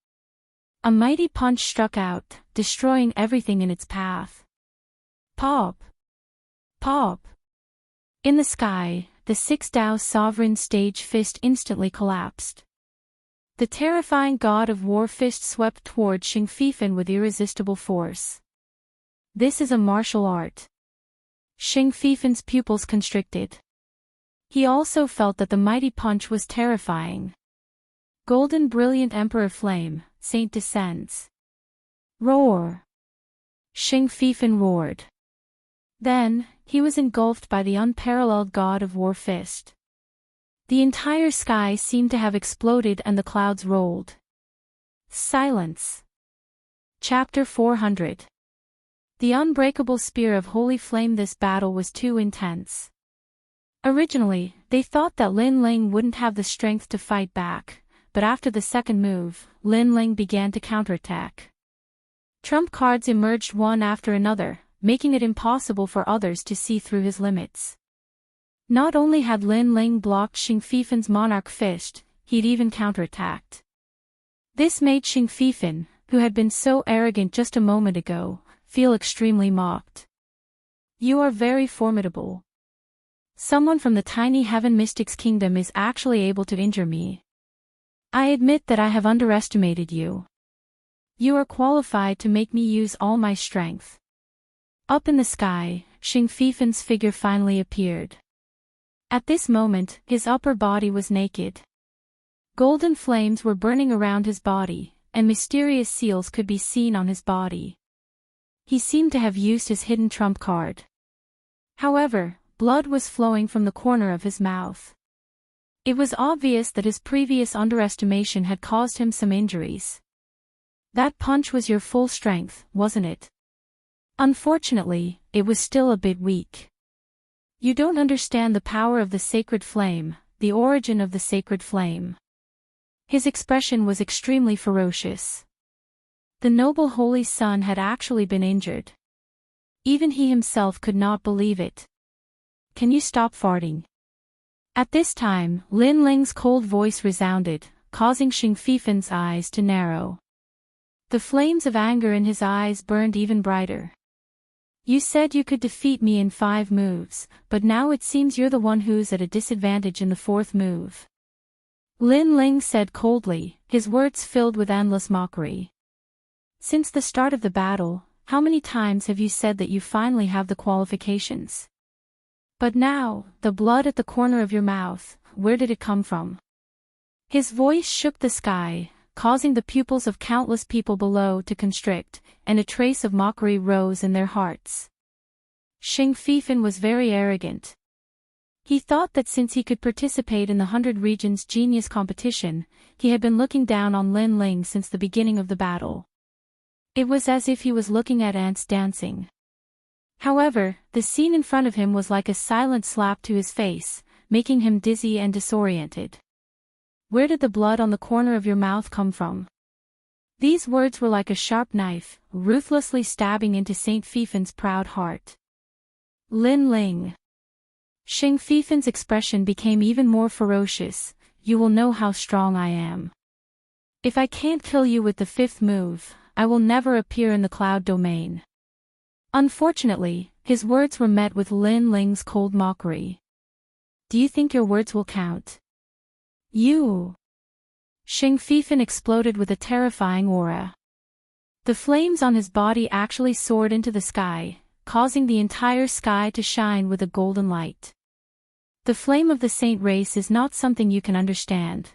A mighty punch struck out, destroying everything in its path. Pop. Pop. In the sky, the 6 Dao sovereign stage fist instantly collapsed. The terrifying god of war fist swept toward Xing Fifan with irresistible force. This is a martial art. Xing Fifan's pupils constricted. He also felt that the mighty punch was terrifying. Golden brilliant emperor flame, Saint descends. Roar. Xing Fifan roared. Then, he was engulfed by the unparalleled god of war fist. The entire sky seemed to have exploded and the clouds rolled. Silence. Chapter 400. The unbreakable spear of holy flame. This battle was too intense. Originally, they thought that Lin Ling wouldn't have the strength to fight back, but after the second move, Lin Ling began to counterattack. Trump cards emerged one after another, making it impossible for others to see through his limits. Not only had Lin Ling blocked Xing Fifan's monarch fist, he'd even counterattacked. This made Xing Fifan, who had been so arrogant just a moment ago, feel extremely mocked. You are very formidable. Someone from the tiny Heaven Mystics Kingdom is actually able to injure me. I admit that I have underestimated you. You are qualified to make me use all my strength. Up in the sky, Xing Fifan's figure finally appeared. At this moment, his upper body was naked. Golden flames were burning around his body, and mysterious seals could be seen on his body. He seemed to have used his hidden trump card. However, blood was flowing from the corner of his mouth. It was obvious that his previous underestimation had caused him some injuries. That punch was your full strength, wasn't it? Unfortunately, it was still a bit weak. You don't understand the power of the sacred flame, the origin of the sacred flame. His expression was extremely ferocious. The noble holy son had actually been injured. Even he himself could not believe it. Can you stop farting? At this time, Lin Ling's cold voice resounded, causing Xing Fifan's eyes to narrow. The flames of anger in his eyes burned even brighter. You said you could defeat me in 5 moves, but now it seems you're the one who's at a disadvantage in the 4th move. Lin Ling said coldly, his words filled with endless mockery. Since the start of the battle, how many times have you said that you finally have the qualifications? But now, the blood at the corner of your mouth, where did it come from? His voice shook the sky, causing the pupils of countless people below to constrict, and a trace of mockery rose in their hearts. Xing Fifan was very arrogant. He thought that since he could participate in the 100 Regions Genius competition, he had been looking down on Lin Ling since the beginning of the battle. It was as if he was looking at ants dancing. However, the scene in front of him was like a silent slap to his face, making him dizzy and disoriented. "Where did the blood on the corner of your mouth come from?" These words were like a sharp knife, ruthlessly stabbing into Saint Fifin's proud heart. "Lin Ling." Xing Fifin's expression became even more ferocious. "You will know how strong I am. If I can't kill you with the fifth move, I will never appear in the cloud domain." Unfortunately, his words were met with Lin Ling's cold mockery. "Do you think your words will count? You!" Xing Fifin exploded with a terrifying aura. The flames on his body actually soared into the sky, causing the entire sky to shine with a golden light. The flame of the saint race is not something you can understand.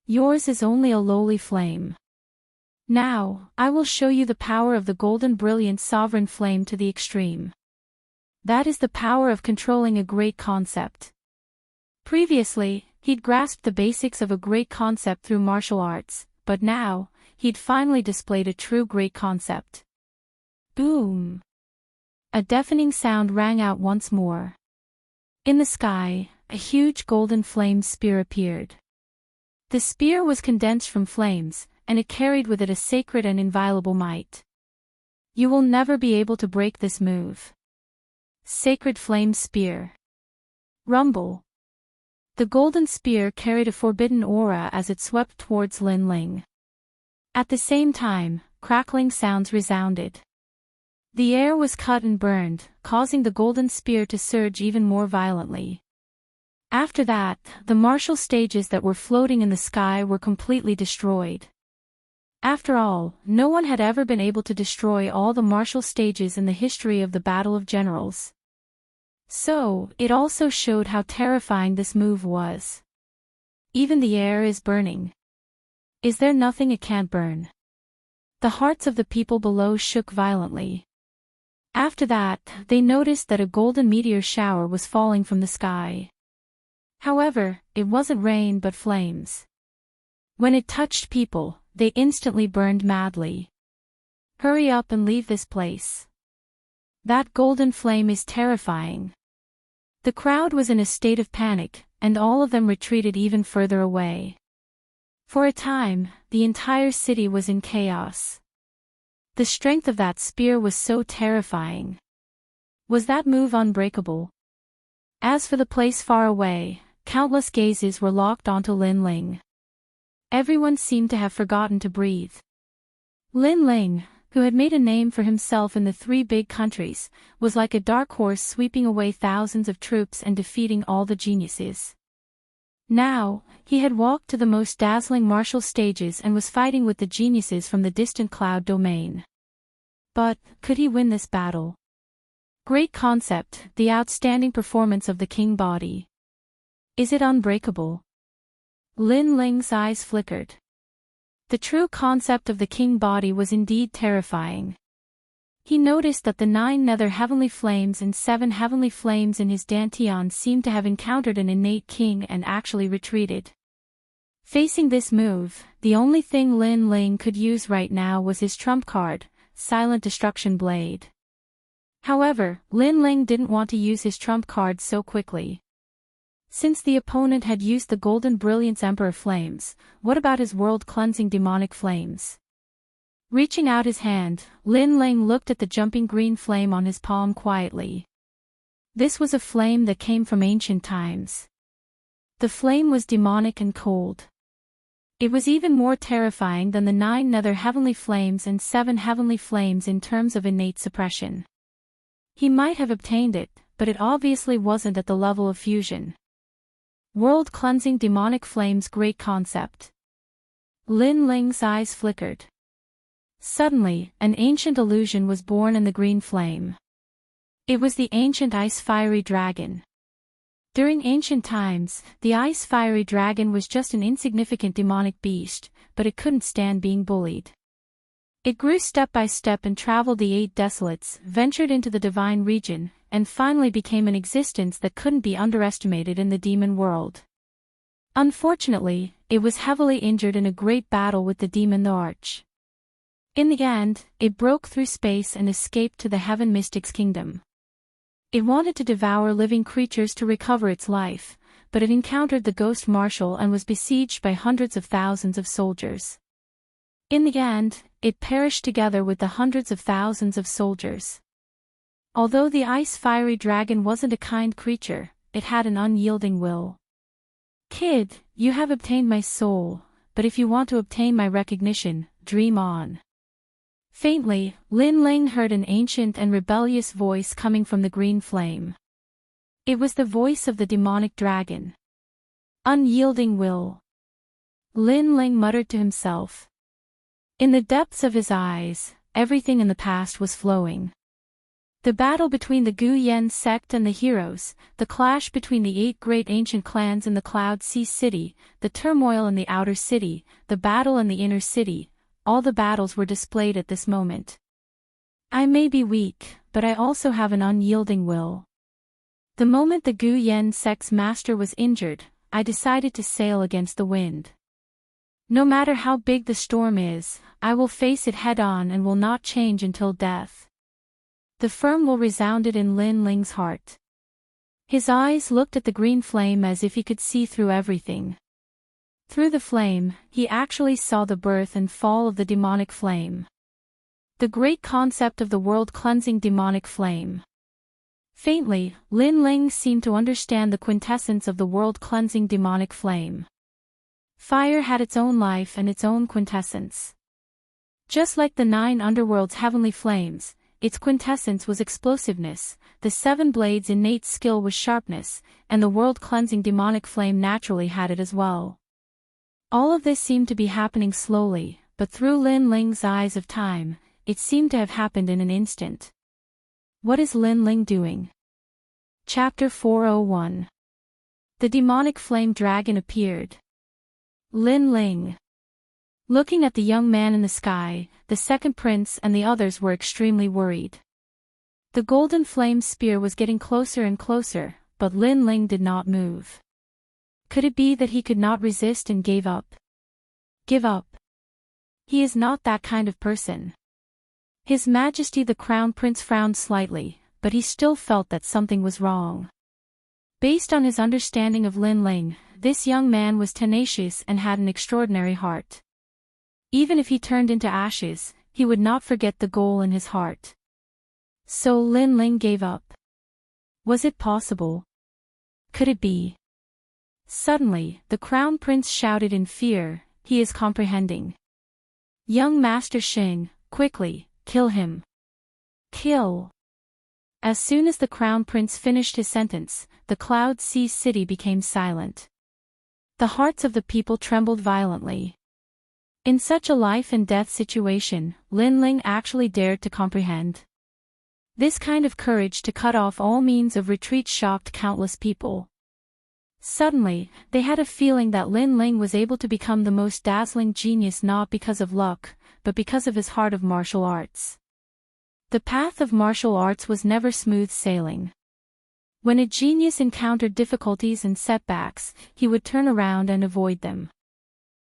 Yours is only a lowly flame. Now, I will show you the power of the golden brilliant sovereign flame to the extreme. That is the power of controlling a great concept. Previously, he'd grasped the basics of a great concept through martial arts, but now, he'd finally displayed a true great concept. Boom! A deafening sound rang out once more. In the sky, a huge golden flame spear appeared. The spear was condensed from flames, and it carried with it a sacred and inviolable might. You will never be able to break this move. Sacred Flame Spear. Rumble. The golden spear carried a forbidden aura as it swept towards Lin Ling. At the same time, crackling sounds resounded. The air was cut and burned, causing the golden spear to surge even more violently. After that, the martial stages that were floating in the sky were completely destroyed. After all, no one had ever been able to destroy all the martial stages in the history of the Battle of Generals. So, it also showed how terrifying this move was. Even the air is burning. Is there nothing it can't burn? The hearts of the people below shook violently. After that, they noticed that a golden meteor shower was falling from the sky. However, it wasn't rain but flames. When it touched people, they instantly burned madly. Hurry up and leave this place. That golden flame is terrifying. The crowd was in a state of panic, and all of them retreated even further away. For a time, the entire city was in chaos. The strength of that spear was so terrifying. Was that move unbreakable? As for the place far away, countless gazes were locked onto Lin Ling. Everyone seemed to have forgotten to breathe. Lin Ling, who had made a name for himself in the three big countries, was like a dark horse sweeping away thousands of troops and defeating all the geniuses. Now, he had walked to the most dazzling martial stages and was fighting with the geniuses from the distant cloud domain. But, could he win this battle? Great concept, the outstanding performance of the king body. Is it unbreakable? Lin Ling's eyes flickered. The true concept of the king body was indeed terrifying. He noticed that the 9 nether heavenly flames and 7 heavenly flames in his dantian seemed to have encountered an innate king and actually retreated. Facing this move, the only thing Lin Ling could use right now was his trump card, Silent Destruction Blade. However, Lin Ling didn't want to use his trump card so quickly. Since the opponent had used the Golden Brilliance Emperor Flames, what about his world-cleansing demonic flames? Reaching out his hand, Lin Ling looked at the jumping green flame on his palm quietly. This was a flame that came from ancient times. The flame was demonic and cold. It was even more terrifying than the 9 nether heavenly flames and 7 heavenly flames in terms of innate suppression. He might have obtained it, but it obviously wasn't at the level of fusion. World-cleansing demonic flames, great concept. Lin Ling's eyes flickered. Suddenly, an ancient illusion was born in the green flame. It was the ancient ice fiery dragon. During ancient times, the ice fiery dragon was just an insignificant demonic beast, but it couldn't stand being bullied. It grew step by step and traveled the 8 desolates, ventured into the divine region, and finally became an existence that couldn't be underestimated in the demon world. Unfortunately, it was heavily injured in a great battle with the demon the Arch. In the end, it broke through space and escaped to the Heaven Mystic's kingdom. It wanted to devour living creatures to recover its life, but it encountered the ghost marshal and was besieged by hundreds of thousands of soldiers. In the end, it perished together with the hundreds of thousands of soldiers. Although the ice-fiery dragon wasn't a kind creature, it had an unyielding will. "Kid, you have obtained my soul, but if you want to obtain my recognition, dream on." Faintly, Lin Ling heard an ancient and rebellious voice coming from the green flame. It was the voice of the demonic dragon. Unyielding will. Lin Ling muttered to himself. In the depths of his eyes, everything in the past was flowing. The battle between the Gu Yen sect and the heroes, the clash between the 8 great ancient clans in the Cloud Sea City, the turmoil in the outer city, the battle in the inner city, all the battles were displayed at this moment. I may be weak, but I also have an unyielding will. The moment the Gu Yen sect's master was injured, I decided to sail against the wind. No matter how big the storm is, I will face it head-on and will not change until death. The firm will resounded in Lin Ling's heart. His eyes looked at the green flame as if he could see through everything. Through the flame, he actually saw the birth and fall of the demonic flame. The great concept of the world-cleansing demonic flame. Faintly, Lin Ling seemed to understand the quintessence of the world-cleansing demonic flame. Fire had its own life and its own quintessence. Just like the 9 underworld's heavenly flames, its quintessence was explosiveness, the 7 blades' innate skill was sharpness, and the world-cleansing demonic flame naturally had it as well. All of this seemed to be happening slowly, but through Lin Ling's eyes of time, it seemed to have happened in an instant. What is Lin Ling doing? Chapter 401. The demonic flame dragon appeared. Lin Ling. Looking at the young man in the sky, the second prince and the others were extremely worried. The golden flame spear was getting closer and closer, but Lin Ling did not move. Could it be that he could not resist and gave up? Give up? He is not that kind of person. His Majesty the Crown Prince frowned slightly, but he still felt that something was wrong. Based on his understanding of Lin Ling, this young man was tenacious and had an extraordinary heart. Even if he turned into ashes, he would not forget the goal in his heart. So Lin Ling gave up. Was it possible? Could it be? Suddenly, the Crown Prince shouted in fear, "He is comprehending. Young Master Xing, quickly, kill him. Kill." As soon as the Crown Prince finished his sentence, the Cloud Sea City became silent. The hearts of the people trembled violently. In such a life-and-death situation, Lin Ling actually dared to comprehend. This kind of courage to cut off all means of retreat shocked countless people. Suddenly, they had a feeling that Lin Ling was able to become the most dazzling genius not because of luck, but because of his heart of martial arts. The path of martial arts was never smooth sailing. When a genius encountered difficulties and setbacks, he would turn around and avoid them.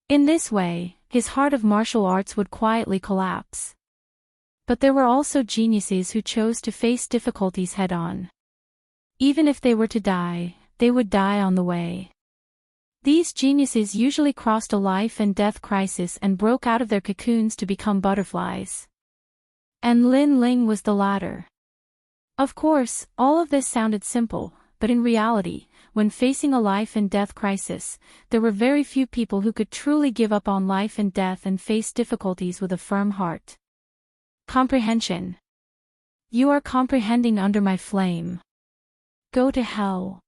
In this way, his heart of martial arts would quietly collapse. But there were also geniuses who chose to face difficulties head-on. Even if they were to die, they would die on the way. These geniuses usually crossed a life-and-death crisis and broke out of their cocoons to become butterflies. And Lin Ling was the latter. Of course, all of this sounded simple, but in reality, when facing a life-and-death crisis, there were very few people who could truly give up on life and death and face difficulties with a firm heart. Comprehension. You are comprehending under my flame. Go to hell.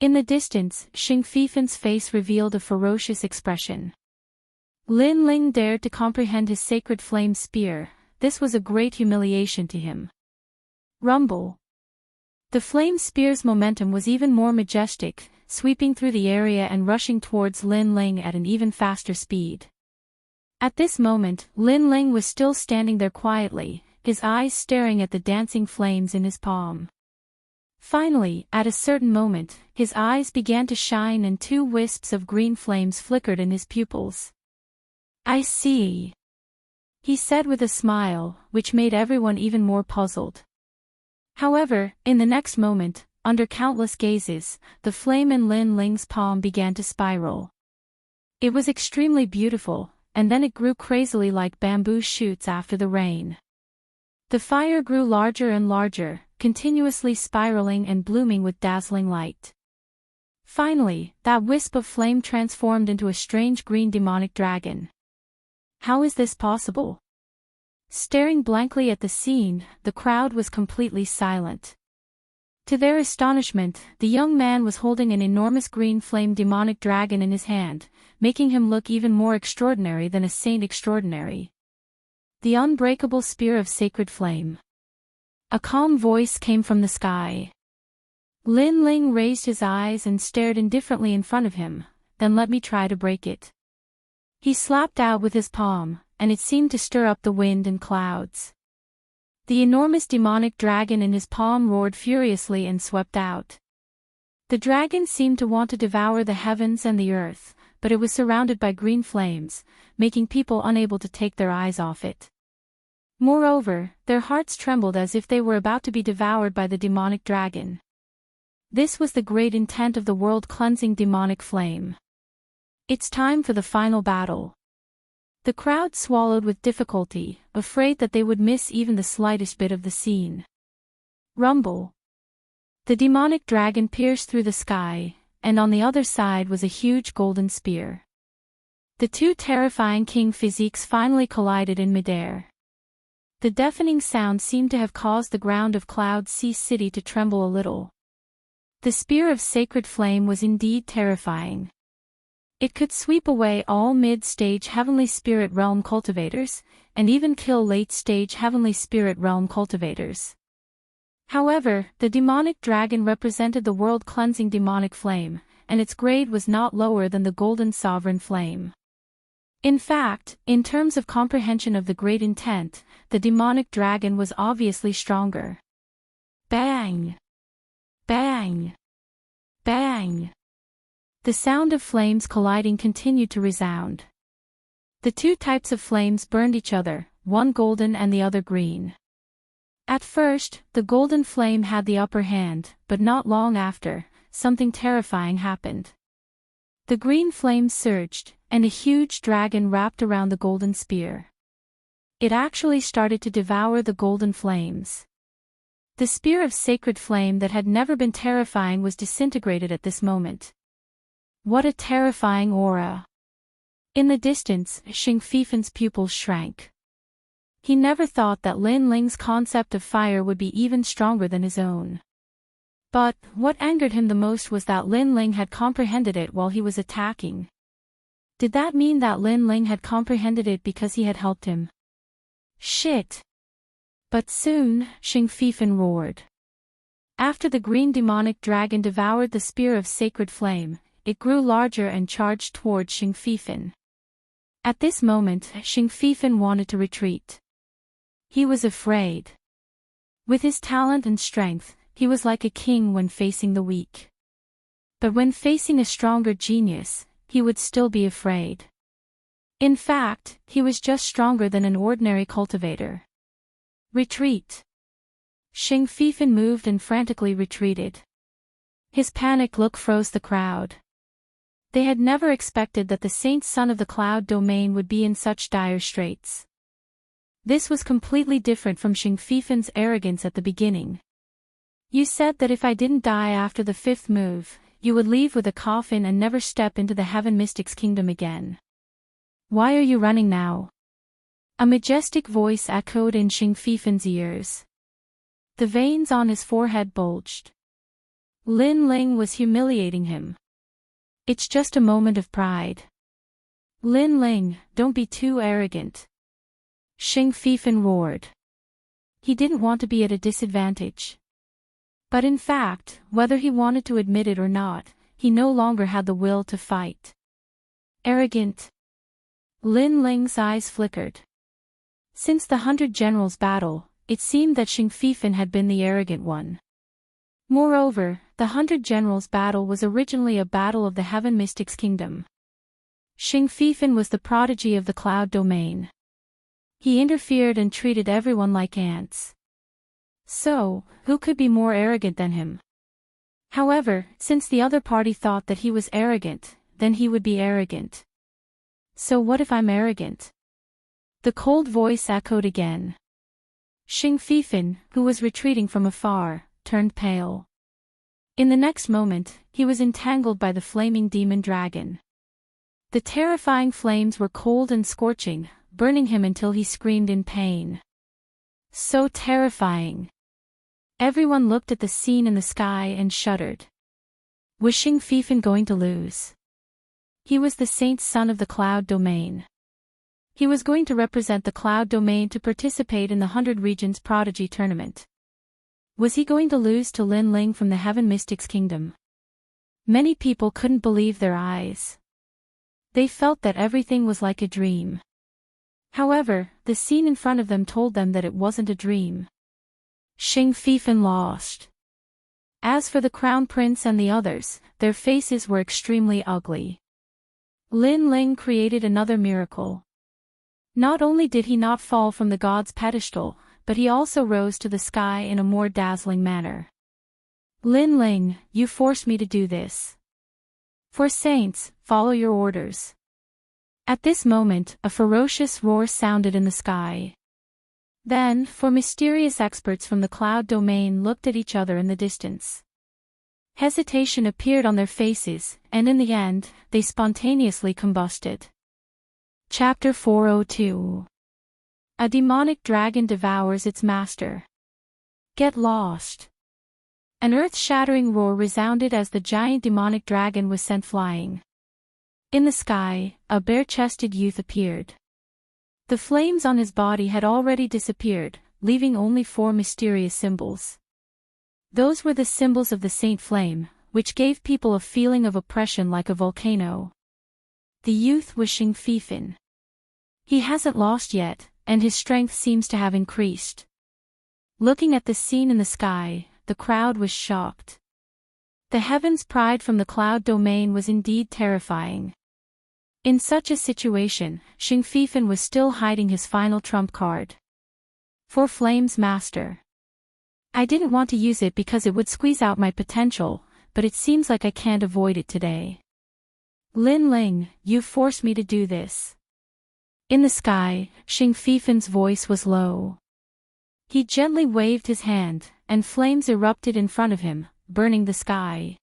In the distance, Xing Fifan's face revealed a ferocious expression. Lin Ling dared to comprehend his sacred flame spear. This was a great humiliation to him. Rumble. The flame spear's momentum was even more majestic, sweeping through the area and rushing towards Lin Ling at an even faster speed. At this moment, Lin Ling was still standing there quietly, his eyes staring at the dancing flames in his palm. Finally, at a certain moment, his eyes began to shine and 2 wisps of green flames flickered in his pupils. "I see," he said with a smile, which made everyone even more puzzled. However, in the next moment, under countless gazes, the flame in Lin Ling's palm began to spiral. It was extremely beautiful, and then it grew crazily like bamboo shoots after the rain. The fire grew larger and larger, continuously spiraling and blooming with dazzling light. Finally, that wisp of flame transformed into a strange green demonic dragon. How is this possible? Staring blankly at the scene, the crowd was completely silent. To their astonishment, the young man was holding an enormous green flame demonic dragon in his hand, making him look even more extraordinary than a saint extraordinary. The unbreakable spear of sacred flame. A calm voice came from the sky. Lin Ling raised his eyes and stared indifferently in front of him. Then let me try to break it. He slapped out with his palm, and it seemed to stir up the wind and clouds. The enormous demonic dragon in his palm roared furiously and swept out. The dragon seemed to want to devour the heavens and the earth, but it was surrounded by green flames, making people unable to take their eyes off it. Moreover, their hearts trembled as if they were about to be devoured by the demonic dragon. This was the great intent of the world-cleansing demonic flame. It's time for the final battle. The crowd swallowed with difficulty, afraid that they would miss even the slightest bit of the scene. Rumble. The demonic dragon pierced through the sky, and on the other side was a huge golden spear. The two terrifying king physiques finally collided in midair. The deafening sound seemed to have caused the ground of Cloud Sea City to tremble a little. The spear of sacred flame was indeed terrifying. It could sweep away all mid-stage Heavenly Spirit Realm cultivators, and even kill late-stage Heavenly Spirit Realm cultivators. However, the demonic dragon represented the world-cleansing demonic flame, and its grade was not lower than the golden sovereign flame. In fact, in terms of comprehension of the great intent, the demonic dragon was obviously stronger. Bang! Bang! Bang! The sound of flames colliding continued to resound. The two types of flames burned each other, one golden and the other green. At first, the golden flame had the upper hand, but not long after, something terrifying happened. The green flame surged, and a huge dragon wrapped around the golden spear. It actually started to devour the golden flames. The spear of sacred flame that had never been terrifying was disintegrated at this moment. What a terrifying aura! In the distance, Xing Fifen's pupils shrank. He never thought that Lin Ling's concept of fire would be even stronger than his own. But, what angered him the most was that Lin Ling had comprehended it while he was attacking. Did that mean that Lin Ling had comprehended it because he had helped him? Shit! But soon, Xing Fifen roared. After the green demonic dragon devoured the spear of sacred flame, it grew larger and charged toward Xing Fifen. At this moment, Xing Fifen wanted to retreat. He was afraid. With his talent and strength, he was like a king when facing the weak. But when facing a stronger genius, he would still be afraid. In fact, he was just stronger than an ordinary cultivator. Retreat. Xing Fifen moved and frantically retreated. His panic look froze the crowd. They had never expected that the saint son of the cloud domain would be in such dire straits. This was completely different from Xing Fifen's arrogance at the beginning. You said that if I didn't die after the fifth move, you would leave with a coffin and never step into the Heaven Mystics Kingdom again. Why are you running now? A majestic voice echoed in Xing Fifen's ears. The veins on his forehead bulged. Lin Ling was humiliating him. It's just a moment of pride. Lin Ling, don't be too arrogant. Xing Fifen roared. He didn't want to be at a disadvantage. But in fact, whether he wanted to admit it or not, he no longer had the will to fight. Arrogant. Lin Ling's eyes flickered. Since the 100 Generals battle, it seemed that Xing Fifen had been the arrogant one. Moreover, the 100 Generals battle was originally a battle of the Heaven Mystics Kingdom. Xing Fifen was the prodigy of the Cloud Domain. He interfered and treated everyone like ants. So, who could be more arrogant than him? However, since the other party thought that he was arrogant, then he would be arrogant. So what if I'm arrogant? The cold voice echoed again. Xing Fifan, who was retreating from afar, turned pale. In the next moment, he was entangled by the flaming demon dragon. The terrifying flames were cold and scorching, burning him until he screamed in pain. So terrifying. Everyone looked at the scene in the sky and shuddered. Was Xing Fifan going to lose? He was the saint's son of the cloud domain. He was going to represent the cloud domain to participate in the 100 Regions Prodigy Tournament. Was he going to lose to Lin Ling from the Heaven Mystics Kingdom? Many people couldn't believe their eyes. They felt that everything was like a dream. However, the scene in front of them told them that it wasn't a dream. Xing Fifan lost. As for the Crown Prince and the others, their faces were extremely ugly. Lin Ling created another miracle. Not only did he not fall from the god's pedestal, but he also rose to the sky in a more dazzling manner. Lin Ling, you forced me to do this. For saints, follow your orders. At this moment, a ferocious roar sounded in the sky. Then, four mysterious experts from the cloud domain looked at each other in the distance. Hesitation appeared on their faces, and in the end, they spontaneously combusted. Chapter 402. A demonic dragon devours its master. Get lost. An earth-shattering roar resounded as the giant demonic dragon was sent flying. In the sky, a bare-chested youth appeared. The flames on his body had already disappeared, leaving only 4 mysterious symbols. Those were the symbols of the Saint Flame, which gave people a feeling of oppression like a volcano. The youth was Xing Fifan. He hasn't lost yet, and his strength seems to have increased. Looking at the scene in the sky, the crowd was shocked. The heaven's pride from the cloud domain was indeed terrifying. In such a situation, Xing Fifan was still hiding his final trump card. For Flame's Master. I didn't want to use it because it would squeeze out my potential, but it seems like I can't avoid it today. Lin Ling, you forced me to do this. In the sky, Xing Fifan's voice was low. He gently waved his hand, and flames erupted in front of him, burning the sky.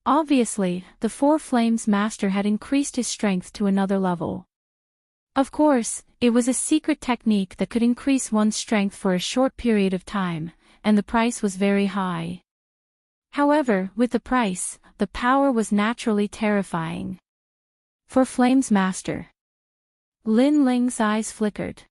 Obviously, the 4 Flames Master had increased his strength to another level. Of course, it was a secret technique that could increase one's strength for a short period of time, and the price was very high. However, with the price, the power was naturally terrifying. For Flames Master. Lin Ling's eyes flickered.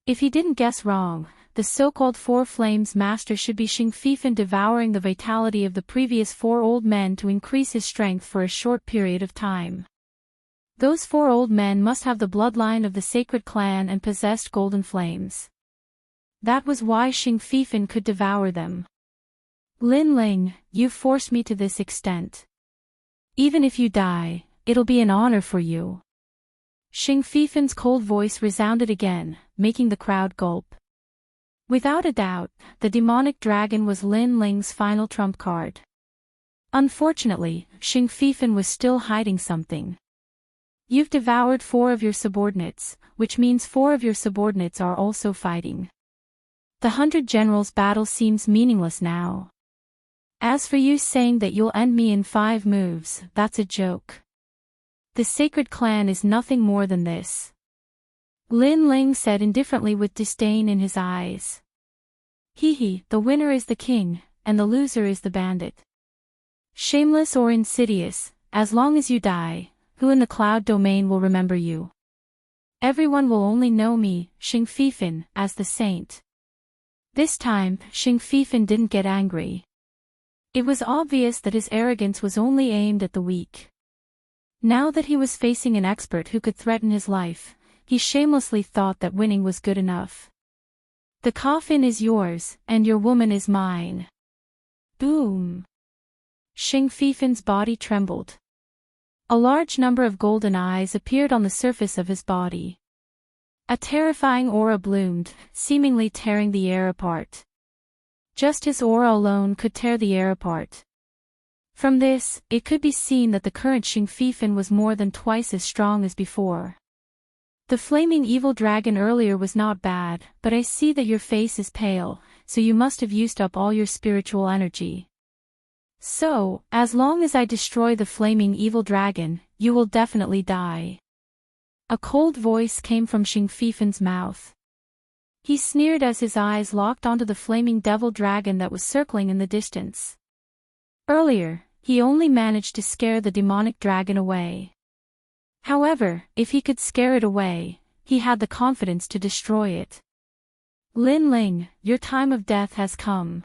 If he didn't guess wrong, the so-called 4 Flames Master should be Xing Fifan devouring the vitality of the previous 4 old men to increase his strength for a short period of time. Those 4 old men must have the bloodline of the sacred clan and possessed golden flames. That was why Xing Fifan could devour them. Lin Ling, you forced me to this extent. Even if you die, it'll be an honor for you. Xing Fifan's cold voice resounded again, making the crowd gulp. Without a doubt, the demonic dragon was Lin Ling's final trump card. Unfortunately, Xing Fifan was still hiding something. You've devoured 4 of your subordinates, which means 4 of your subordinates are also fighting. The 100 Generals battle seems meaningless now. As for you saying that you'll end me in 5 moves, that's a joke. The sacred clan is nothing more than this. Lin Ling said indifferently with disdain in his eyes. Hee, the winner is the king, and the loser is the bandit. Shameless or insidious, as long as you die, who in the cloud domain will remember you? Everyone will only know me, Xing Fifan, as the saint. This time, Xing Fifan didn't get angry. It was obvious that his arrogance was only aimed at the weak. Now that he was facing an expert who could threaten his life, he shamelessly thought that winning was good enough. The coffin is yours, and your woman is mine. Boom! Xing Fifan's body trembled. A large number of golden eyes appeared on the surface of his body. A terrifying aura bloomed, seemingly tearing the air apart. Just his aura alone could tear the air apart. From this, it could be seen that the current Xing Fifan was more than twice as strong as before. The flaming evil dragon earlier was not bad, but I see that your face is pale, so you must have used up all your spiritual energy. So, as long as I destroy the flaming evil dragon, you will definitely die. A cold voice came from Xing Fifan's mouth. He sneered as his eyes locked onto the flaming devil dragon that was circling in the distance. Earlier, he only managed to scare the demonic dragon away. However, if he could scare it away, he had the confidence to destroy it. Lin Ling, your time of death has come.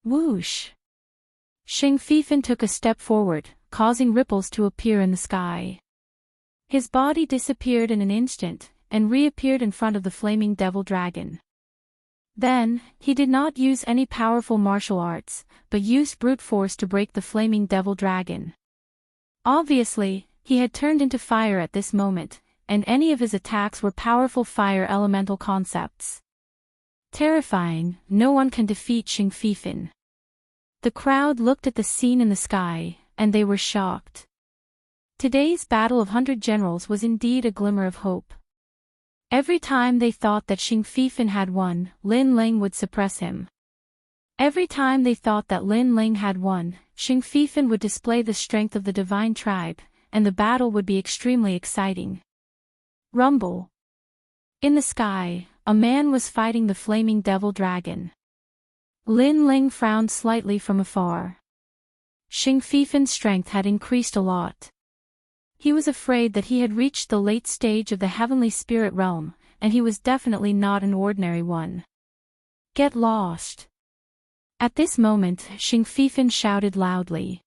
Whoosh! Xing Fifan took a step forward, causing ripples to appear in the sky. His body disappeared in an instant, and reappeared in front of the flaming devil dragon. Then, he did not use any powerful martial arts, but used brute force to break the flaming devil dragon. Obviously, he had turned into fire at this moment, and any of his attacks were powerful fire elemental concepts. Terrifying, no one can defeat Xing Fifan. The crowd looked at the scene in the sky, and they were shocked. Today's battle of 100 generals was indeed a glimmer of hope. Every time they thought that Xing Fifan had won, Lin Ling would suppress him. Every time they thought that Lin Ling had won, Xing Fifan would display the strength of the divine tribe, and the battle would be extremely exciting. Rumble. In the sky, a man was fighting the flaming devil dragon. Lin Ling frowned slightly from afar. Xing Fifan's strength had increased a lot. He was afraid that he had reached the late stage of the heavenly spirit realm, and he was definitely not an ordinary one. Get lost. At this moment, Xing Fifan shouted loudly.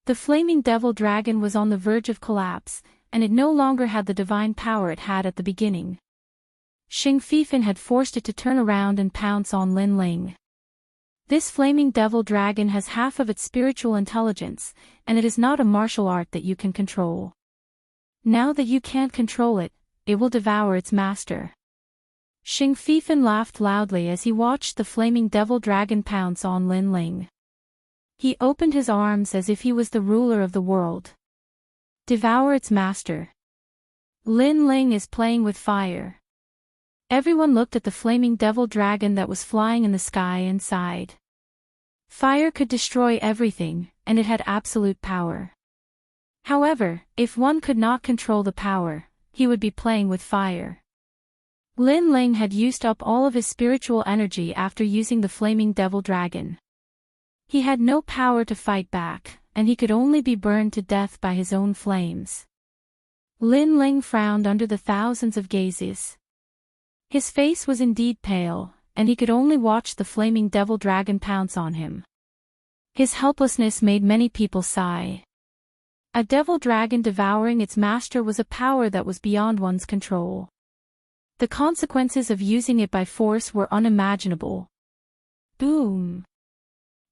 The flaming devil dragon was on the verge of collapse, and it no longer had the divine power it had at the beginning. Xing Fifan had forced it to turn around and pounce on Lin Ling. This flaming devil dragon has half of its spiritual intelligence, and it is not a martial art that you can control. Now that you can't control it, it will devour its master. Xing Fifan laughed loudly as he watched the flaming devil dragon pounce on Lin Ling. He opened his arms as if he was the ruler of the world. Devour its master. Lin Ling is playing with fire. Everyone looked at the flaming devil dragon that was flying in the sky and sighed. Fire could destroy everything, and it had absolute power. However, if one could not control the power, he would be playing with fire. Lin Ling had used up all of his spiritual energy after using the flaming devil dragon. He had no power to fight back, and he could only be burned to death by his own flames. Lin Ling frowned under the thousands of gazes. His face was indeed pale, and he could only watch the flaming devil dragon pounce on him. His helplessness made many people sigh. A devil dragon devouring its master was a power that was beyond one's control. The consequences of using it by force were unimaginable. Boom!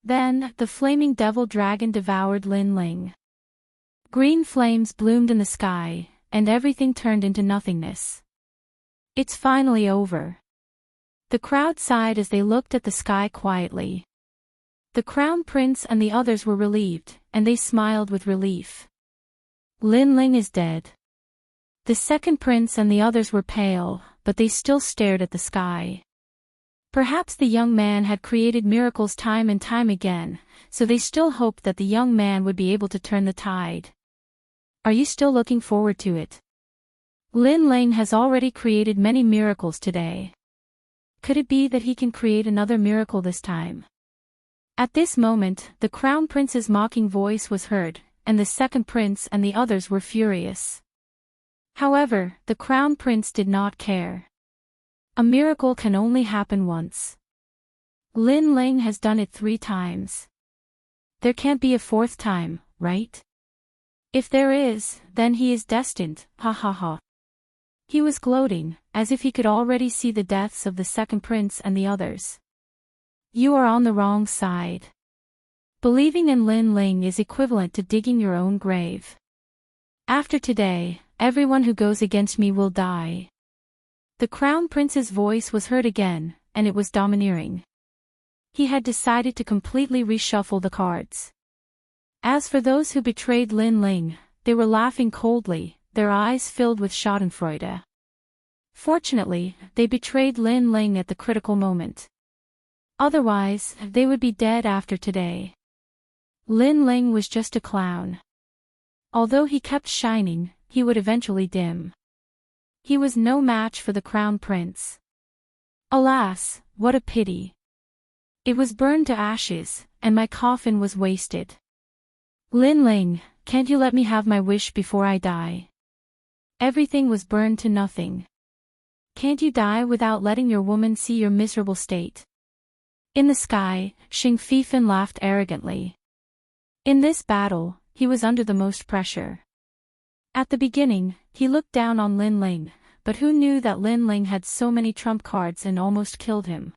Then, the flaming devil dragon devoured Lin Ling. Green flames bloomed in the sky, and everything turned into nothingness. It's finally over. The crowd sighed as they looked at the sky quietly. The crown prince and the others were relieved, and they smiled with relief. Lin Ling is dead. The second prince and the others were pale, but they still stared at the sky. Perhaps the young man had created miracles time and time again, so they still hoped that the young man would be able to turn the tide. Are you still looking forward to it? Lin Ling has already created many miracles today. Could it be that he can create another miracle this time? At this moment, the crown prince's mocking voice was heard, and the second prince and the others were furious. However, the crown prince did not care. A miracle can only happen once. Lin Ling has done it 3 times. There can't be a 4th time, right? If there is, then he is destined, ha ha ha. He was gloating, as if he could already see the deaths of the second prince and the others. You are on the wrong side. Believing in Lin Ling is equivalent to digging your own grave. After today, everyone who goes against me will die. The crown prince's voice was heard again, and it was domineering. He had decided to completely reshuffle the cards. As for those who betrayed Lin Ling, they were laughing coldly, their eyes filled with schadenfreude. Fortunately, they betrayed Lin Ling at the critical moment. Otherwise, they would be dead after today. Lin Ling was just a clown. Although he kept shining, he would eventually dim. He was no match for the crown prince. Alas, what a pity. It was burned to ashes, and my coffin was wasted. Lin Ling, can't you let me have my wish before I die? Everything was burned to nothing. Can't you die without letting your woman see your miserable state? In the sky, Xing Fifan laughed arrogantly. In this battle, he was under the most pressure. At the beginning, he looked down on Lin Ling, but who knew that Lin Ling had so many trump cards and almost killed him.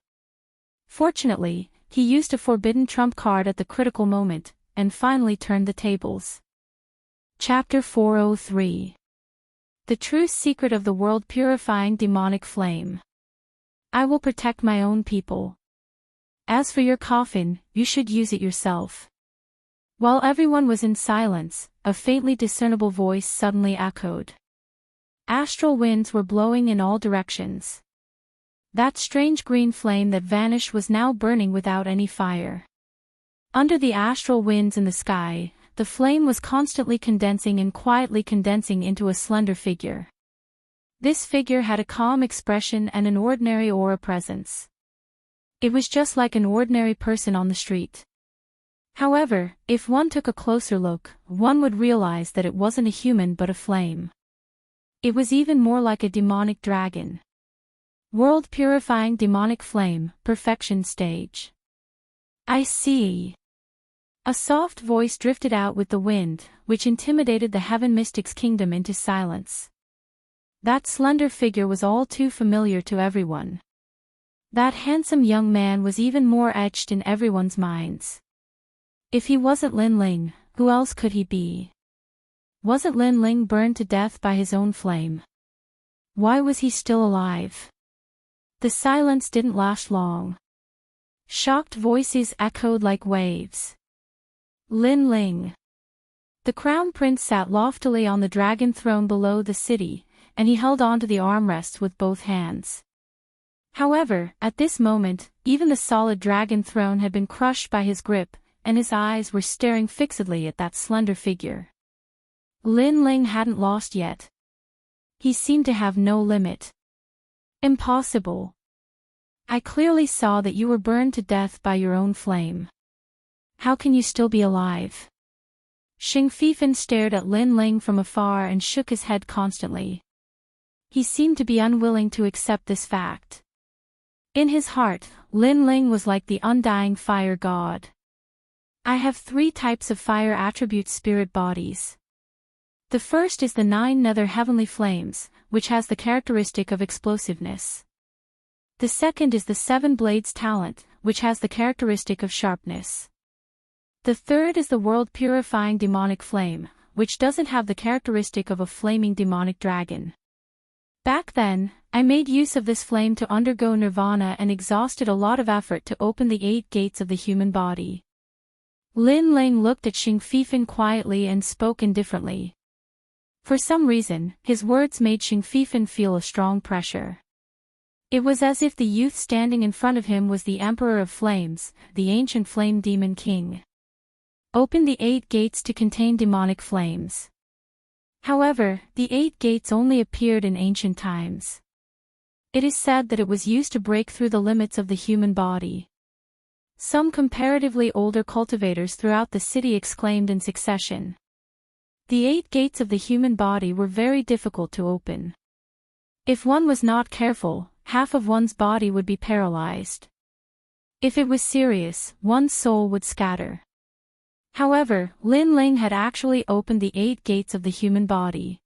Fortunately, he used a forbidden trump card at the critical moment, and finally turned the tables. Chapter 403. The True Secret of the World-Purifying Demonic Flame. I will protect my own people. As for your coffin, you should use it yourself. While everyone was in silence, a faintly discernible voice suddenly echoed. Astral winds were blowing in all directions. That strange green flame that vanished was now burning without any fire. Under the astral winds in the sky, the flame was constantly condensing and quietly condensing into a slender figure. This figure had a calm expression and an ordinary aura presence. It was just like an ordinary person on the street. However, if one took a closer look, one would realize that it wasn't a human but a flame. It was even more like a demonic dragon. World-purifying demonic flame, perfection stage. I see. A soft voice drifted out with the wind, which intimidated the Heaven Mystic's kingdom into silence. That slender figure was all too familiar to everyone. That handsome young man was even more etched in everyone's minds. If he wasn't Lin Ling, who else could he be? Wasn't Lin Ling burned to death by his own flame? Why was he still alive? The silence didn't last long. Shocked voices echoed like waves. Lin Ling. The crown prince sat loftily on the dragon throne below the city, and he held onto the armrests with both hands. However, at this moment, even the solid dragon throne had been crushed by his grip, and his eyes were staring fixedly at that slender figure. Lin Ling hadn't lost yet. He seemed to have no limit. Impossible. I clearly saw that you were burned to death by your own flame. How can you still be alive? Xing Fifan stared at Lin Ling from afar and shook his head constantly. He seemed to be unwilling to accept this fact. In his heart, Lin Ling was like the undying fire god. I have 3 types of fire attribute spirit bodies. The first is the 9 nether heavenly flames, which has the characteristic of explosiveness. The second is the 7 blades talent, which has the characteristic of sharpness. The third is the world-purifying demonic flame, which doesn't have the characteristic of a flaming demonic dragon. Back then, I made use of this flame to undergo nirvana and exhausted a lot of effort to open the 8 gates of the human body. Lin Ling looked at Xing Fifan quietly and spoke indifferently. For some reason, his words made Xing Fifan feel a strong pressure. It was as if the youth standing in front of him was the Emperor of Flames, the ancient flame demon king. Open the 8 gates to contain demonic flames. However, the 8 gates only appeared in ancient times. It is said that it was used to break through the limits of the human body. Some comparatively older cultivators throughout the city exclaimed in succession. The 8 gates of the human body were very difficult to open. If one was not careful, half of one's body would be paralyzed. If it was serious, one's soul would scatter. However, Lin Ling had actually opened the 8 gates of the human body.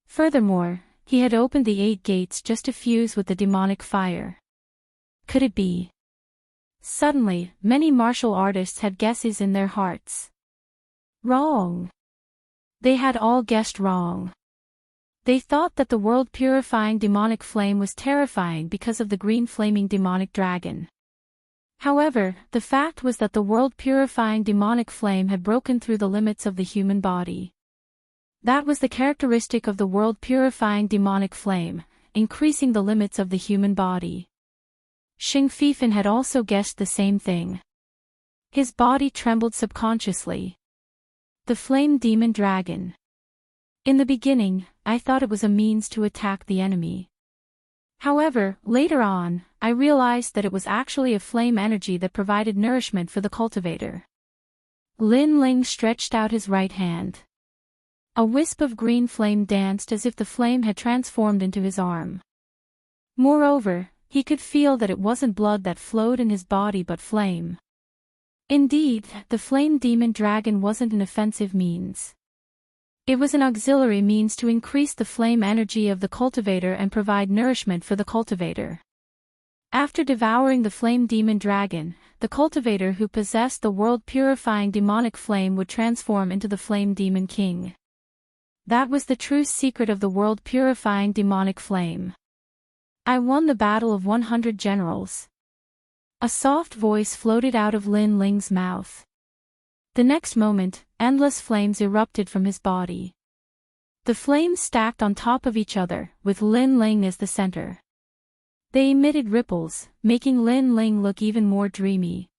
Furthermore, he had opened the 8 gates just to fuse with the demonic fire. Could it be? Suddenly, many martial artists had guesses in their hearts. Wrong. They had all guessed wrong. They thought that the world-purifying demonic flame was terrifying because of the green flaming demonic dragon. However, the fact was that the world-purifying demonic flame had broken through the limits of the human body. That was the characteristic of the world-purifying demonic flame, increasing the limits of the human body. Xing Fifan had also guessed the same thing. His body trembled subconsciously. The flame demon dragon. In the beginning, I thought it was a means to attack the enemy. However, later on, I realized that it was actually a flame energy that provided nourishment for the cultivator. Lin Ling stretched out his right hand. A wisp of green flame danced as if the flame had transformed into his arm. Moreover, he could feel that it wasn't blood that flowed in his body but flame. Indeed, the flame demon dragon wasn't an offensive means. It was an auxiliary means to increase the flame energy of the cultivator and provide nourishment for the cultivator. After devouring the flame demon dragon, the cultivator who possessed the world-purifying demonic flame would transform into the flame demon king. That was the true secret of the world-purifying demonic flame. I won the battle of 100 generals. A soft voice floated out of Lin Ling's mouth. The next moment, endless flames erupted from his body. The flames stacked on top of each other, with Lin Ling as the center. They emitted ripples, making Lin Ling look even more dreamy.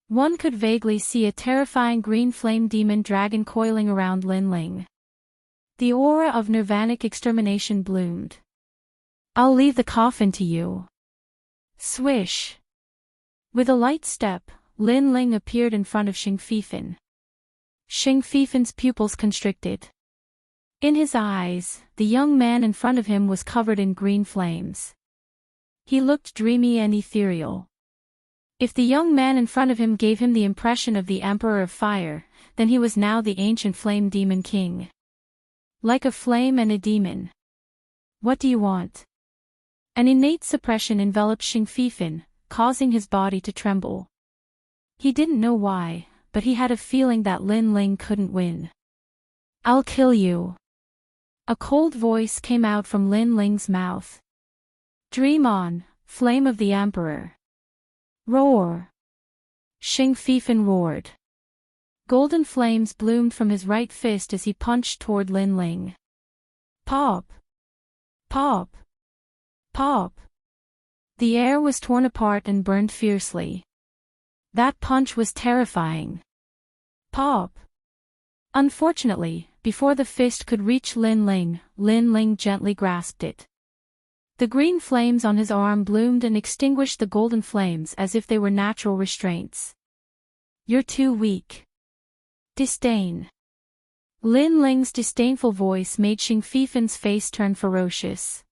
One could vaguely see a terrifying green flame demon dragon coiling around Lin Ling. The aura of nirvanic extermination bloomed. I'll leave the coffin to you. Swish. With a light step, Lin Ling appeared in front of Xing Fifan. Xing Fifan's pupils constricted. In his eyes, the young man in front of him was covered in green flames. He looked dreamy and ethereal. If the young man in front of him gave him the impression of the Emperor of Fire, then he was now the ancient Flame Demon King. Like a flame and a demon. What do you want? An innate suppression enveloped Xing Fifan, causing his body to tremble. He didn't know why, but he had a feeling that Lin Ling couldn't win. I'll kill you. A cold voice came out from Lin Ling's mouth. Dream on, flame of the Emperor. Roar. Xing Fifan roared. Golden flames bloomed from his right fist as he punched toward Lin Ling. Pop. Pop. Pop. The air was torn apart and burned fiercely. That punch was terrifying. Pop. Unfortunately, before the fist could reach Lin Ling gently grasped it. The green flames on his arm bloomed and extinguished the golden flames as if they were natural restraints. You're too weak. Disdain. Lin Ling's disdainful voice made Xing Fifan's face turn ferocious.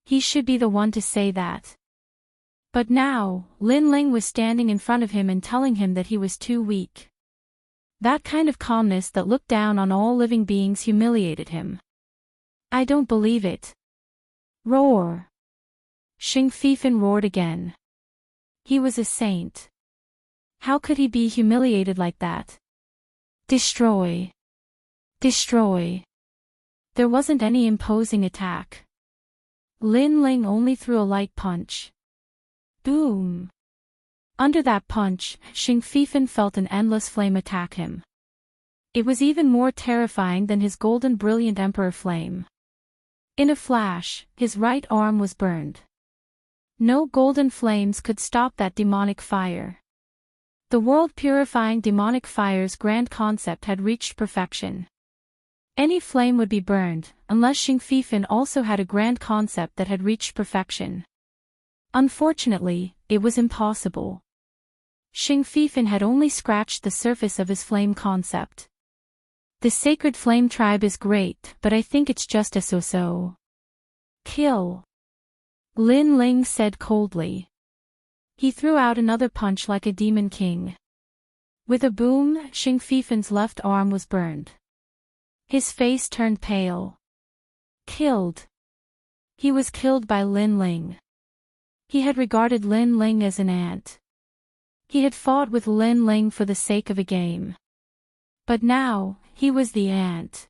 He should be the one to say that. But now, Lin Ling was standing in front of him and telling him that he was too weak. That kind of calmness that looked down on all living beings humiliated him. I don't believe it. Roar. Xing Fifan roared again. He was a saint. How could he be humiliated like that? Destroy. Destroy. There wasn't any imposing attack. Lin Ling only threw a light punch. Boom. Under that punch, Xing Fifan felt an endless flame attack him. It was even more terrifying than his golden brilliant emperor flame. In a flash, his right arm was burned. No golden flames could stop that demonic fire. The world-purifying demonic fire's grand concept had reached perfection. Any flame would be burned, unless Xing Fifan also had a grand concept that had reached perfection. Unfortunately, it was impossible. Xing Fifan had only scratched the surface of his flame concept. The sacred flame tribe is great, but I think it's just a so-so. Kill. Lin Ling said coldly. He threw out another punch like a demon king. With a boom, Xing Fifan's left arm was burned. His face turned pale. Killed. He was killed by Lin Ling. He had regarded Lin Ling as an ant. He had fought with Lin Ling for the sake of a game. But now, he was the ant.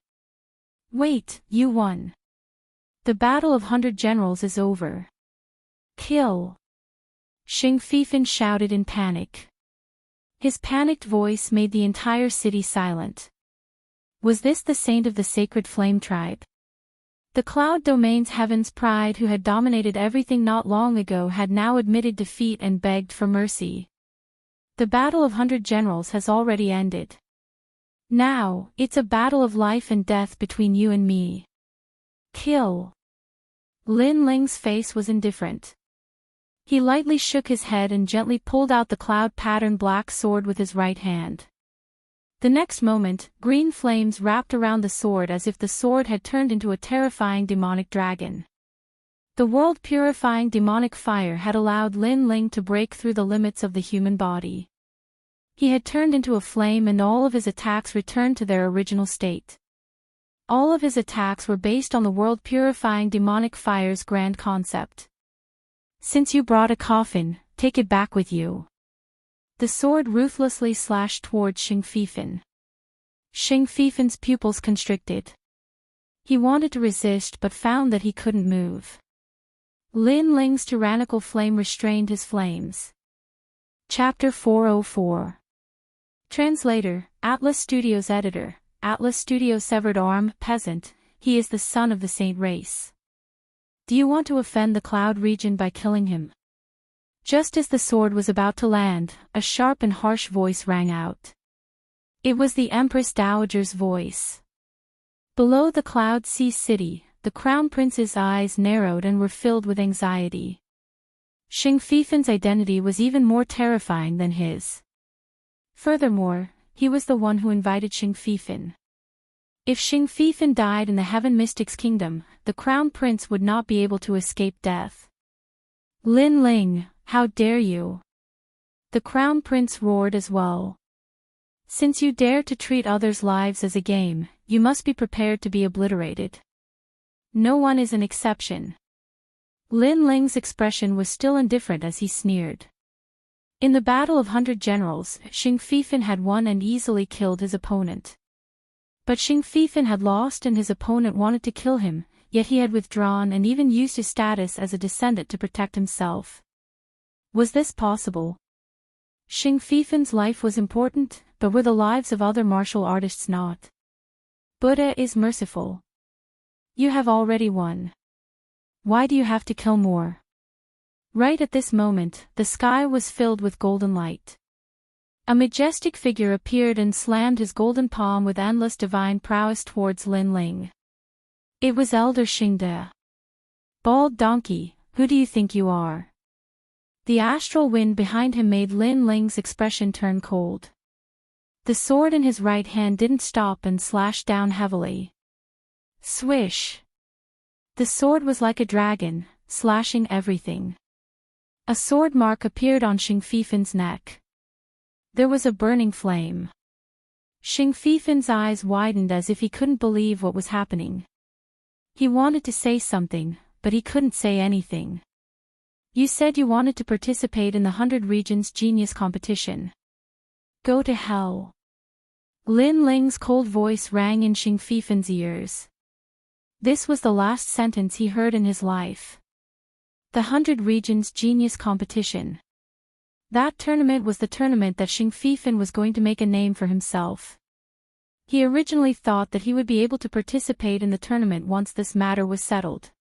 Wait, you won. The battle of 100 generals is over. Kill. Xing Fifan shouted in panic. His panicked voice made the entire city silent. Was this the saint of the sacred flame tribe? The Cloud Domain's Heaven's Pride, who had dominated everything not long ago, had now admitted defeat and begged for mercy. The battle of 100 generals has already ended. Now, it's a battle of life and death between you and me. Kill. Lin Ling's face was indifferent. He lightly shook his head and gently pulled out the cloud-patterned black sword with his right hand. The next moment, green flames wrapped around the sword as if the sword had turned into a terrifying demonic dragon. The world-purifying demonic fire had allowed Lin Ling to break through the limits of the human body. He had turned into a flame, and all of his attacks returned to their original state. All of his attacks were based on the world-purifying demonic fire's grand concept. Since you brought a coffin, take it back with you. The sword ruthlessly slashed towards Xing Fifan. Xing Fifan's pupils constricted. He wanted to resist but found that he couldn't move. Lin Ling's tyrannical flame restrained his flames. Chapter 404. Translator, Atlas Studios Editor, Atlas Studio Severed Arm, Peasant, he is the son of the saint race. Do you want to offend the cloud region by killing him? Just as the sword was about to land, a sharp and harsh voice rang out. It was the Empress Dowager's voice. Below the Cloud Sea City, the Crown Prince's eyes narrowed and were filled with anxiety. Xing Fifan's identity was even more terrifying than his. Furthermore, he was the one who invited Xing Fifan. If Xing Fifan died in the Heaven Mystic's kingdom, the Crown Prince would not be able to escape death. Lin Ling, how dare you? The Crown Prince roared as well. Since you dare to treat others' lives as a game, you must be prepared to be obliterated. No one is an exception. Lin Ling's expression was still indifferent as he sneered. In the Battle of 100 Generals, Xing Fifan had won and easily killed his opponent. But Xing Fifan had lost and his opponent wanted to kill him, yet he had withdrawn and even used his status as a descendant to protect himself. Was this possible? Xing Fifan's life was important, but were the lives of other martial artists not? Buddha is merciful. You have already won. Why do you have to kill more? Right at this moment, the sky was filled with golden light. A majestic figure appeared and slammed his golden palm with endless divine prowess towards Lin Ling. It was Elder Xingde. Bald donkey, who do you think you are? The astral wind behind him made Lin Ling's expression turn cold. The sword in his right hand didn't stop and slashed down heavily. Swish! The sword was like a dragon, slashing everything. A sword mark appeared on Xing Fifan's neck. There was a burning flame. Xing Fifan's eyes widened as if he couldn't believe what was happening. He wanted to say something, but he couldn't say anything. You said you wanted to participate in the 100 Regions Genius competition. Go to hell. Lin Ling's cold voice rang in Xing Fifan's ears. This was the last sentence he heard in his life. The 100 Regions Genius competition. That tournament was the tournament that Xing Fifan was going to make a name for himself. He originally thought that he would be able to participate in the tournament once this matter was settled.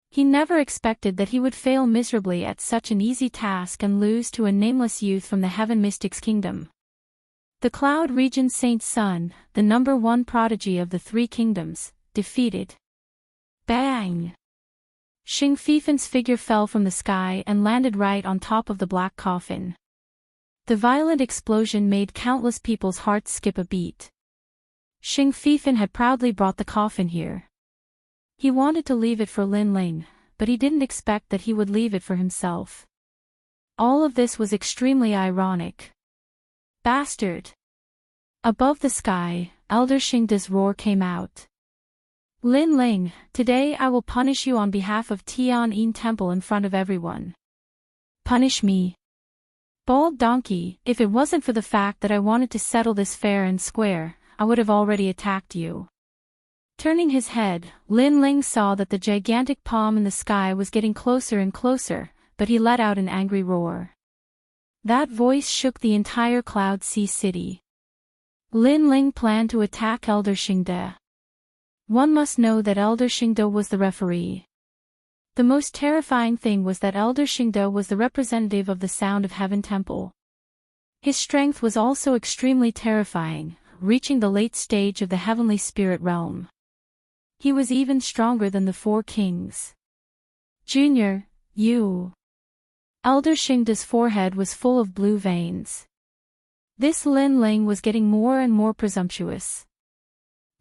He never expected that he would fail miserably at such an easy task and lose to a nameless youth from the Heaven Mystic's kingdom. The Cloud Region's Saint's son, the #1 prodigy of the 3 kingdoms, defeated. Bang! Xing Fifan's figure fell from the sky and landed right on top of the black coffin. The violent explosion made countless people's hearts skip a beat. Xing Fifan had proudly brought the coffin here. He wanted to leave it for Lin Ling, but he didn't expect that he would leave it for himself. All of this was extremely ironic. Bastard! Above the sky, Elder Xingde's roar came out. Lin Ling, today I will punish you on behalf of Tian'an Temple in front of everyone. Punish me? Bald donkey, if it wasn't for the fact that I wanted to settle this fair and square, I would have already attacked you. Turning his head, Lin Ling saw that the gigantic palm in the sky was getting closer and closer, but he let out an angry roar. That voice shook the entire Cloud Sea city. Lin Ling planned to attack Elder Xingde. One must know that Elder Xingde was the referee. The most terrifying thing was that Elder Xingde was the representative of the Sound of Heaven Temple. His strength was also extremely terrifying, reaching the late stage of the heavenly spirit realm. He was even stronger than the four kings. Junior, you. Elder Xingde's forehead was full of blue veins. This Lin Ling was getting more and more presumptuous.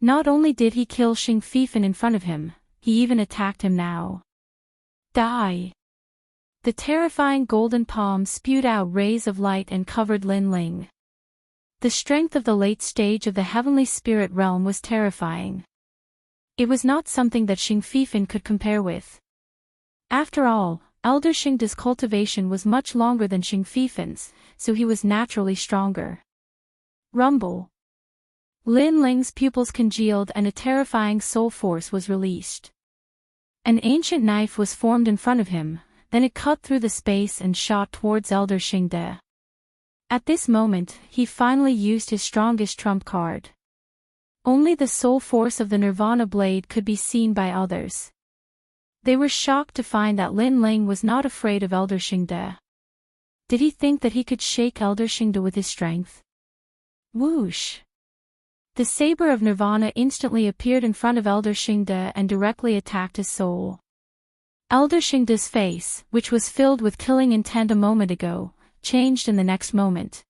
Not only did he kill Xing Fifan in front of him, he even attacked him now. Die! The terrifying golden palm spewed out rays of light and covered Lin Ling. The strength of the late stage of the heavenly spirit realm was terrifying. It was not something that Xing Fifan could compare with. After all, Elder Xingde's cultivation was much longer than Xing Fifan's, so he was naturally stronger. Rumble. Lin Ling's pupils congealed and a terrifying soul force was released. An ancient knife was formed in front of him, then it cut through the space and shot towards Elder Xingde. At this moment, he finally used his strongest trump card. Only the soul force of the Nirvana blade could be seen by others. They were shocked to find that Lin Ling was not afraid of Elder Xingde. Did he think that he could shake Elder Xingde with his strength? Whoosh! The saber of Nirvana instantly appeared in front of Elder Xingde and directly attacked his soul. Elder Xingde's face, which was filled with killing intent a moment ago, changed in the next moment.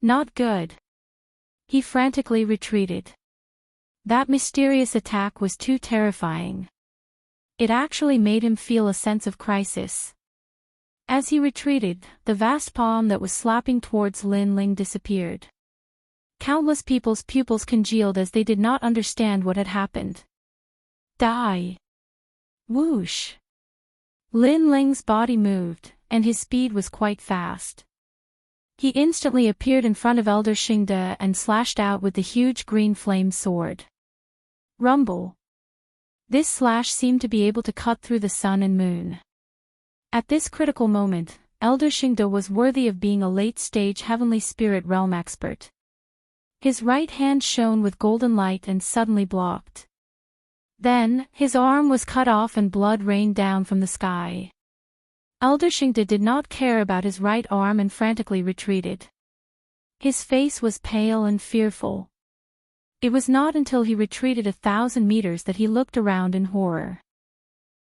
Not good. He frantically retreated. That mysterious attack was too terrifying. It actually made him feel a sense of crisis. As he retreated, the vast palm that was slapping towards Lin Ling disappeared. Countless people's pupils congealed as they did not understand what had happened. Die! Whoosh! Lin Ling's body moved, and his speed was quite fast. He instantly appeared in front of Elder Xingde and slashed out with the huge green flame sword. Rumble! This slash seemed to be able to cut through the sun and moon. At this critical moment, Elder Xingde was worthy of being a late-stage heavenly spirit realm expert. His right hand shone with golden light and suddenly blocked. Then, his arm was cut off and blood rained down from the sky. Elder Xingde did not care about his right arm and frantically retreated. His face was pale and fearful. It was not until he retreated 1,000 meters that he looked around in horror.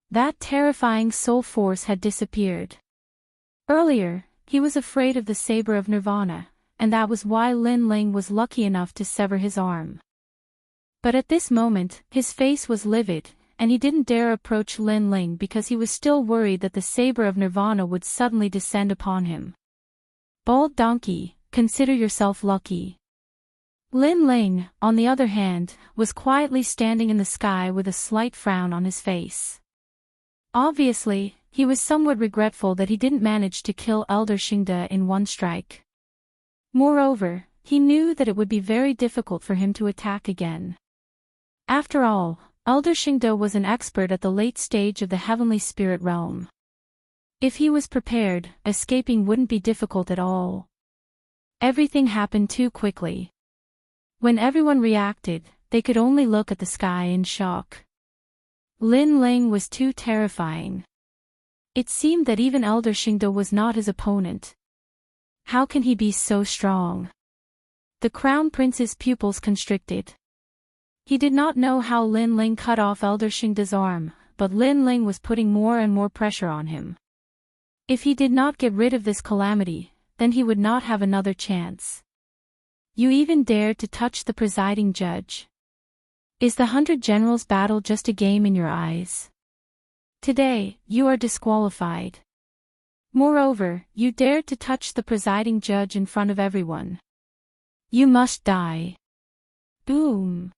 That terrifying soul force had disappeared. Earlier, he was afraid of the saber of Nirvana, and that was why Lin Ling was lucky enough to sever his arm. But at this moment, his face was livid, and he didn't dare approach Lin Ling because he was still worried that the saber of Nirvana would suddenly descend upon him. Bald donkey, consider yourself lucky. Lin Ling, on the other hand, was quietly standing in the sky with a slight frown on his face. Obviously, he was somewhat regretful that he didn't manage to kill Elder Xingde in one strike. Moreover, he knew that it would be very difficult for him to attack again. After all, Elder Xingde was an expert at the late stage of the heavenly spirit realm. If he was prepared, escaping wouldn't be difficult at all. Everything happened too quickly. When everyone reacted, they could only look at the sky in shock. Lin Ling was too terrifying. It seemed that even Elder Xingde was not his opponent. How can he be so strong? The Crown Prince's pupils constricted. He did not know how Lin Ling cut off Elder Xingde's arm, but Lin Ling was putting more and more pressure on him. If he did not get rid of this calamity, then he would not have another chance. You even dared to touch the presiding judge. Is the 100 Generals battle just a game in your eyes? Today, you are disqualified. Moreover, you dared to touch the presiding judge in front of everyone. You must die. Boom.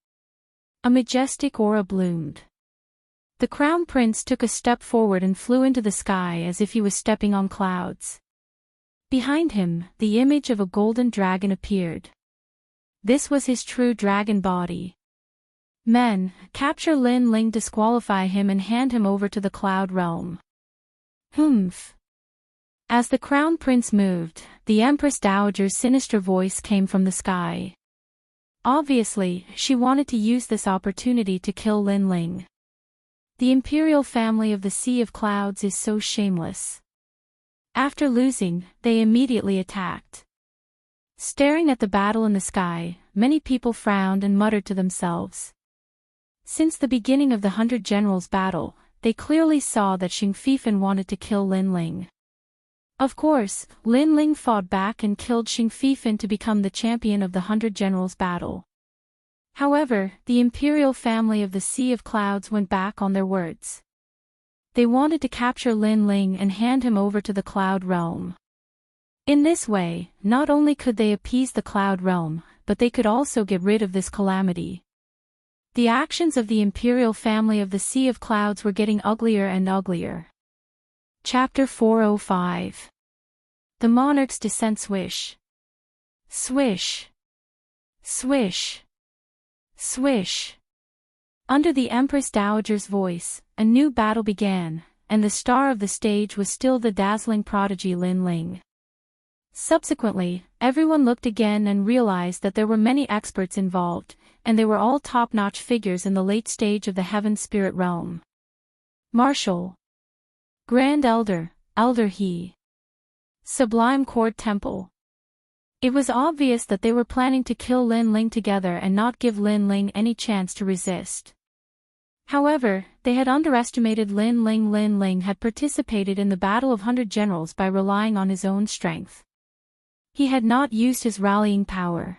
A majestic aura bloomed. The Crown Prince took a step forward and flew into the sky as if he was stepping on clouds. Behind him, the image of a golden dragon appeared. This was his true dragon body. Men, capture Lin Ling, disqualify him and hand him over to the cloud realm. Humph. As the crown prince moved, the Empress Dowager's sinister voice came from the sky. Obviously, she wanted to use this opportunity to kill Lin Ling. The imperial family of the Sea of Clouds is so shameless. After losing, they immediately attacked. Staring at the battle in the sky, many people frowned and muttered to themselves. Since the beginning of the 100 Generals battle, they clearly saw that Xing Fifan wanted to kill Lin Ling. Of course, Lin Ling fought back and killed Xing Fifan to become the champion of the 100 Generals battle. However, the imperial family of the Sea of Clouds went back on their words. They wanted to capture Lin Ling and hand him over to the Cloud Realm. In this way, not only could they appease the Cloud Realm, but they could also get rid of this calamity. The actions of the imperial family of the Sea of Clouds were getting uglier and uglier. Chapter 405. The Monarch's Descent. Swish. Swish. Swish. Swish. Under the Empress Dowager's voice, a new battle began, and the star of the stage was still the dazzling prodigy Lin Ling. Subsequently, everyone looked again and realized that there were many experts involved, and they were all top-notch figures in the late stage of the Heaven Spirit Realm. Marshal. Grand Elder, Elder He. Sublime Court Temple. It was obvious that they were planning to kill Lin Ling together and not give Lin Ling any chance to resist. However, they had underestimated Lin Ling. Lin Ling had participated in the Battle of 100 Generals by relying on his own strength. He had not used his rallying power.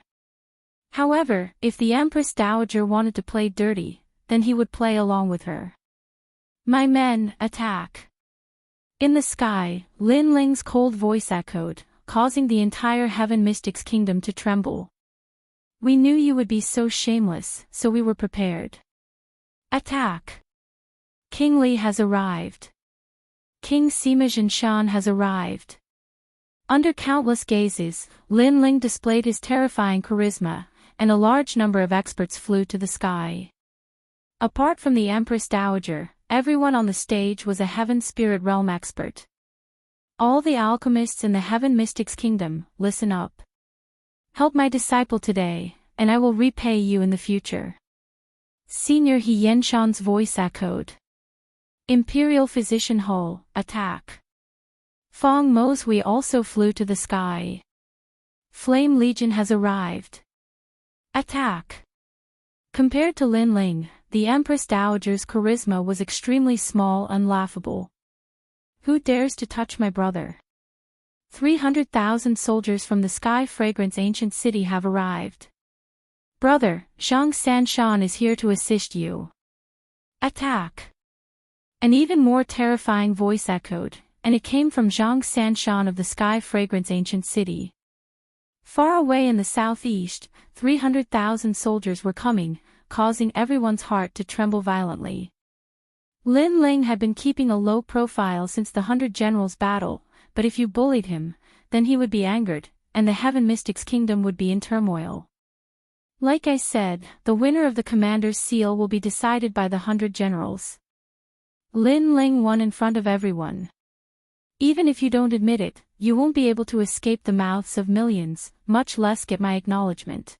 However, if the Empress Dowager wanted to play dirty, then he would play along with her. My men, attack! In the sky, Lin Ling's cold voice echoed, causing the entire Heaven Mystics Kingdom to tremble. We knew you would be so shameless, so we were prepared. Attack! King Li has arrived. King Sima Jinshan has arrived. Under countless gazes, Lin Ling displayed his terrifying charisma, and a large number of experts flew to the sky. Apart from the Empress Dowager, everyone on the stage was a Heaven Spirit Realm expert. All the alchemists in the Heaven Mystics Kingdom, listen up. Help my disciple today, and I will repay you in the future. Senior He Yenshan's voice echoed. Imperial Physician Hall, attack! Fong Moshui also flew to the sky. Flame Legion has arrived. Attack! Compared to Lin Ling, the Empress Dowager's charisma was extremely small and laughable. Who dares to touch my brother? 300,000 soldiers from the Sky Fragrance Ancient City have arrived. Brother, Zhang Sanshan is here to assist you. Attack! An even more terrifying voice echoed, and it came from Zhang Sanshan of the Sky Fragrance Ancient City. Far away in the southeast, 300,000 soldiers were coming, causing everyone's heart to tremble violently. Lin Ling had been keeping a low profile since the 100 Generals battle, but if you bullied him, then he would be angered, and the Heaven Mystics Kingdom would be in turmoil. Like I said, the winner of the Commander's Seal will be decided by the 100 Generals. Lin Ling won in front of everyone. Even if you don't admit it, you won't be able to escape the mouths of millions, much less get my acknowledgement.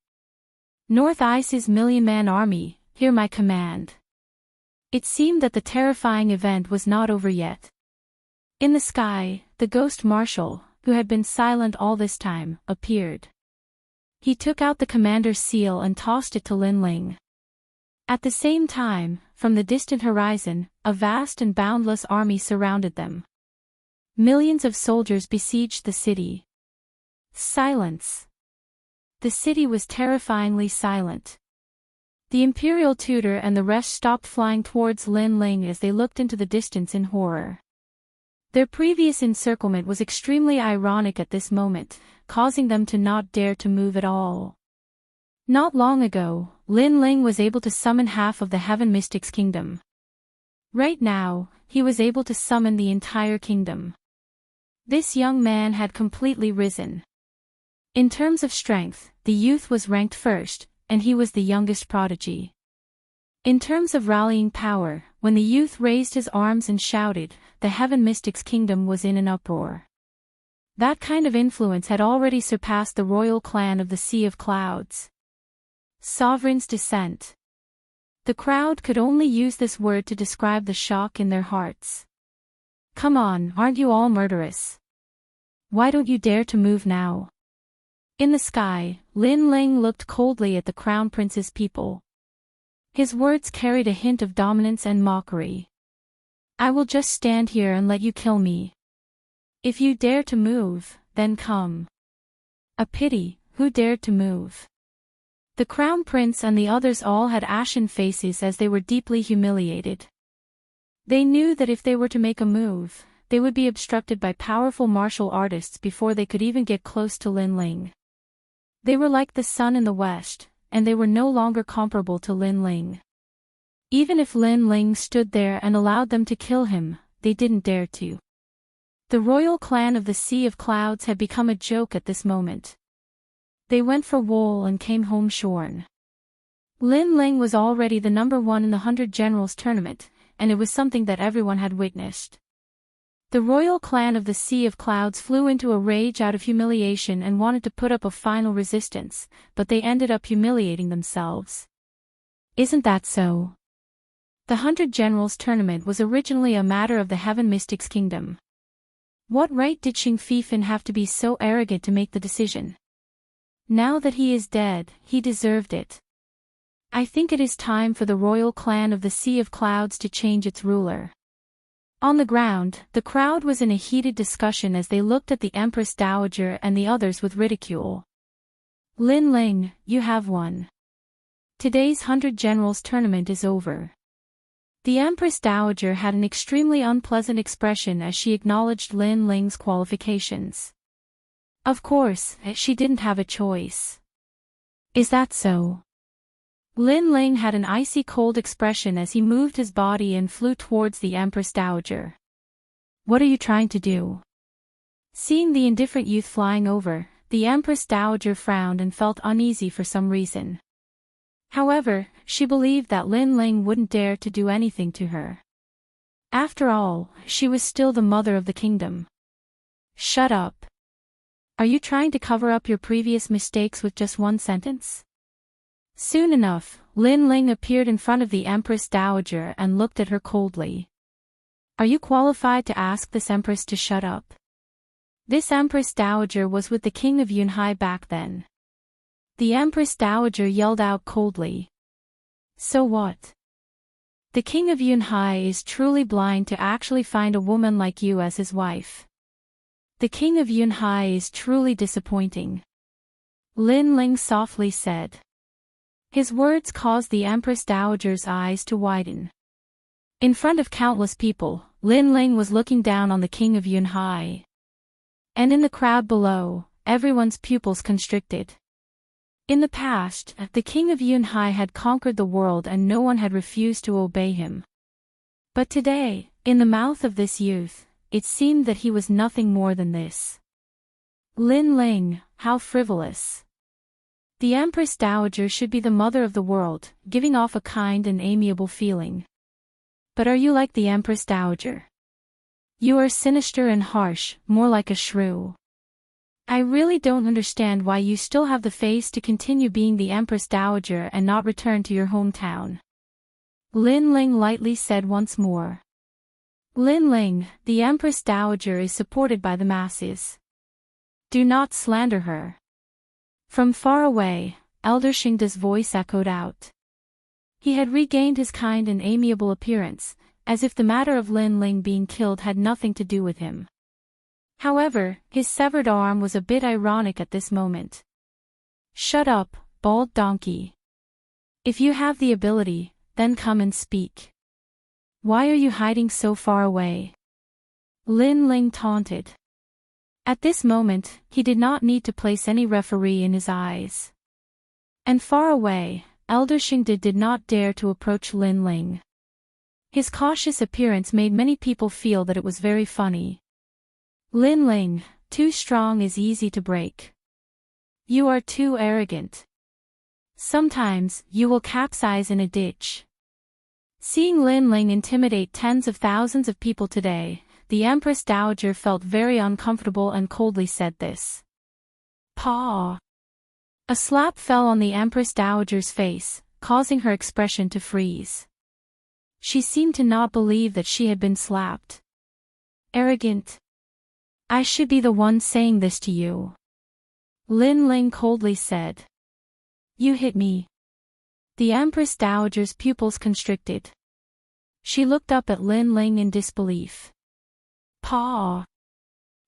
North Ice's million-man army, hear my command. It seemed that the terrifying event was not over yet. In the sky, the Ghost Marshal, who had been silent all this time, appeared. He took out the Commander's Seal and tossed it to Lin Ling. At the same time, from the distant horizon, a vast and boundless army surrounded them. Millions of soldiers besieged the city. Silence. The city was terrifyingly silent. The Imperial Tutor and the rest stopped flying towards Lin Ling as they looked into the distance in horror. Their previous encirclement was extremely ironic at this moment, causing them to not dare to move at all. Not long ago, Lin Ling was able to summon half of the Heaven Mystics Kingdom. Right now, he was able to summon the entire kingdom. This young man had completely risen. In terms of strength, the youth was ranked first, and he was the youngest prodigy. In terms of rallying power, when the youth raised his arms and shouted, the Heaven Mystics Kingdom was in an uproar. That kind of influence had already surpassed the royal clan of the Sea of Clouds. Sovereign's descent. The crowd could only use this word to describe the shock in their hearts. Come on, aren't you all murderous? Why don't you dare to move now? In the sky, Lin Ling looked coldly at the crown prince's people. His words carried a hint of dominance and mockery. I will just stand here and let you kill me. If you dare to move, then come. A pity, who dared to move? The crown prince and the others all had ashen faces as they were deeply humiliated. They knew that if they were to make a move, they would be obstructed by powerful martial artists before they could even get close to Lin Ling. They were like the sun in the west, and they were no longer comparable to Lin Ling. Even if Lin Ling stood there and allowed them to kill him, they didn't dare to. The royal clan of the Sea of Clouds had become a joke at this moment. They went for wool and came home shorn. Lin Ling was already the number 1 in the 100 Generals tournament, and it was something that everyone had witnessed. The royal clan of the Sea of Clouds flew into a rage out of humiliation and wanted to put up a final resistance, but they ended up humiliating themselves. Isn't that so? The 100 Generals tournament was originally a matter of the Heaven Mystics Kingdom. What right did Xing Fifan have to be so arrogant to make the decision? Now that he is dead, he deserved it. I think it is time for the royal clan of the Sea of Clouds to change its ruler. On the ground, the crowd was in a heated discussion as they looked at the Empress Dowager and the others with ridicule. Lin Ling, you have won. Today's 100 Generals tournament is over. The Empress Dowager had an extremely unpleasant expression as she acknowledged Lin Ling's qualifications. Of course, she didn't have a choice. Is that so? Lin Ling had an icy cold expression as he moved his body and flew towards the Empress Dowager. What are you trying to do? Seeing the indifferent youth flying over, the Empress Dowager frowned and felt uneasy for some reason. However, she believed that Lin Ling wouldn't dare to do anything to her. After all, she was still the mother of the kingdom. Shut up. Are you trying to cover up your previous mistakes with just one sentence? Soon enough, Lin Ling appeared in front of the Empress Dowager and looked at her coldly. Are you qualified to ask this Empress to shut up? This Empress Dowager was with the King of Yunhai back then. The Empress Dowager yelled out coldly. So what? The King of Yunhai is truly blind to actually find a woman like you as his wife. The King of Yunhai is truly disappointing. Lin Ling softly said. His words caused the Empress Dowager's eyes to widen. In front of countless people, Lin Ling was looking down on the King of Yunhai. And in the crowd below, everyone's pupils constricted. In the past, the King of Yunhai had conquered the world and no one had refused to obey him. But today, in the mouth of this youth, it seemed that he was nothing more than this. Lin Ling, how frivolous. The Empress Dowager should be the mother of the world, giving off a kind and amiable feeling. But are you like the Empress Dowager? You are sinister and harsh, more like a shrew. I really don't understand why you still have the face to continue being the Empress Dowager and not return to your hometown. Lin Ling lightly said once more. Lin Ling, the Empress Dowager is supported by the masses. Do not slander her. From far away, Elder Xingda's voice echoed out. He had regained his kind and amiable appearance, as if the matter of Lin Ling being killed had nothing to do with him. However, his severed arm was a bit ironic at this moment. Shut up, bald donkey. If you have the ability, then come and speak. Why are you hiding so far away? Lin Ling taunted. At this moment, he did not need to place any referee in his eyes. And far away, Elder Xingda did not dare to approach Lin Ling. His cautious appearance made many people feel that it was very funny. Lin Ling, too strong is easy to break. You are too arrogant. Sometimes, you will capsize in a ditch. Seeing Lin Ling intimidate tens of thousands of people today, the Empress Dowager felt very uncomfortable and coldly said this. Paw! A slap fell on the Empress Dowager's face, causing her expression to freeze. She seemed to not believe that she had been slapped. Arrogant. I should be the one saying this to you. Lin Ling coldly said. You hit me. The Empress Dowager's pupils constricted. She looked up at Lin Ling in disbelief. Paw!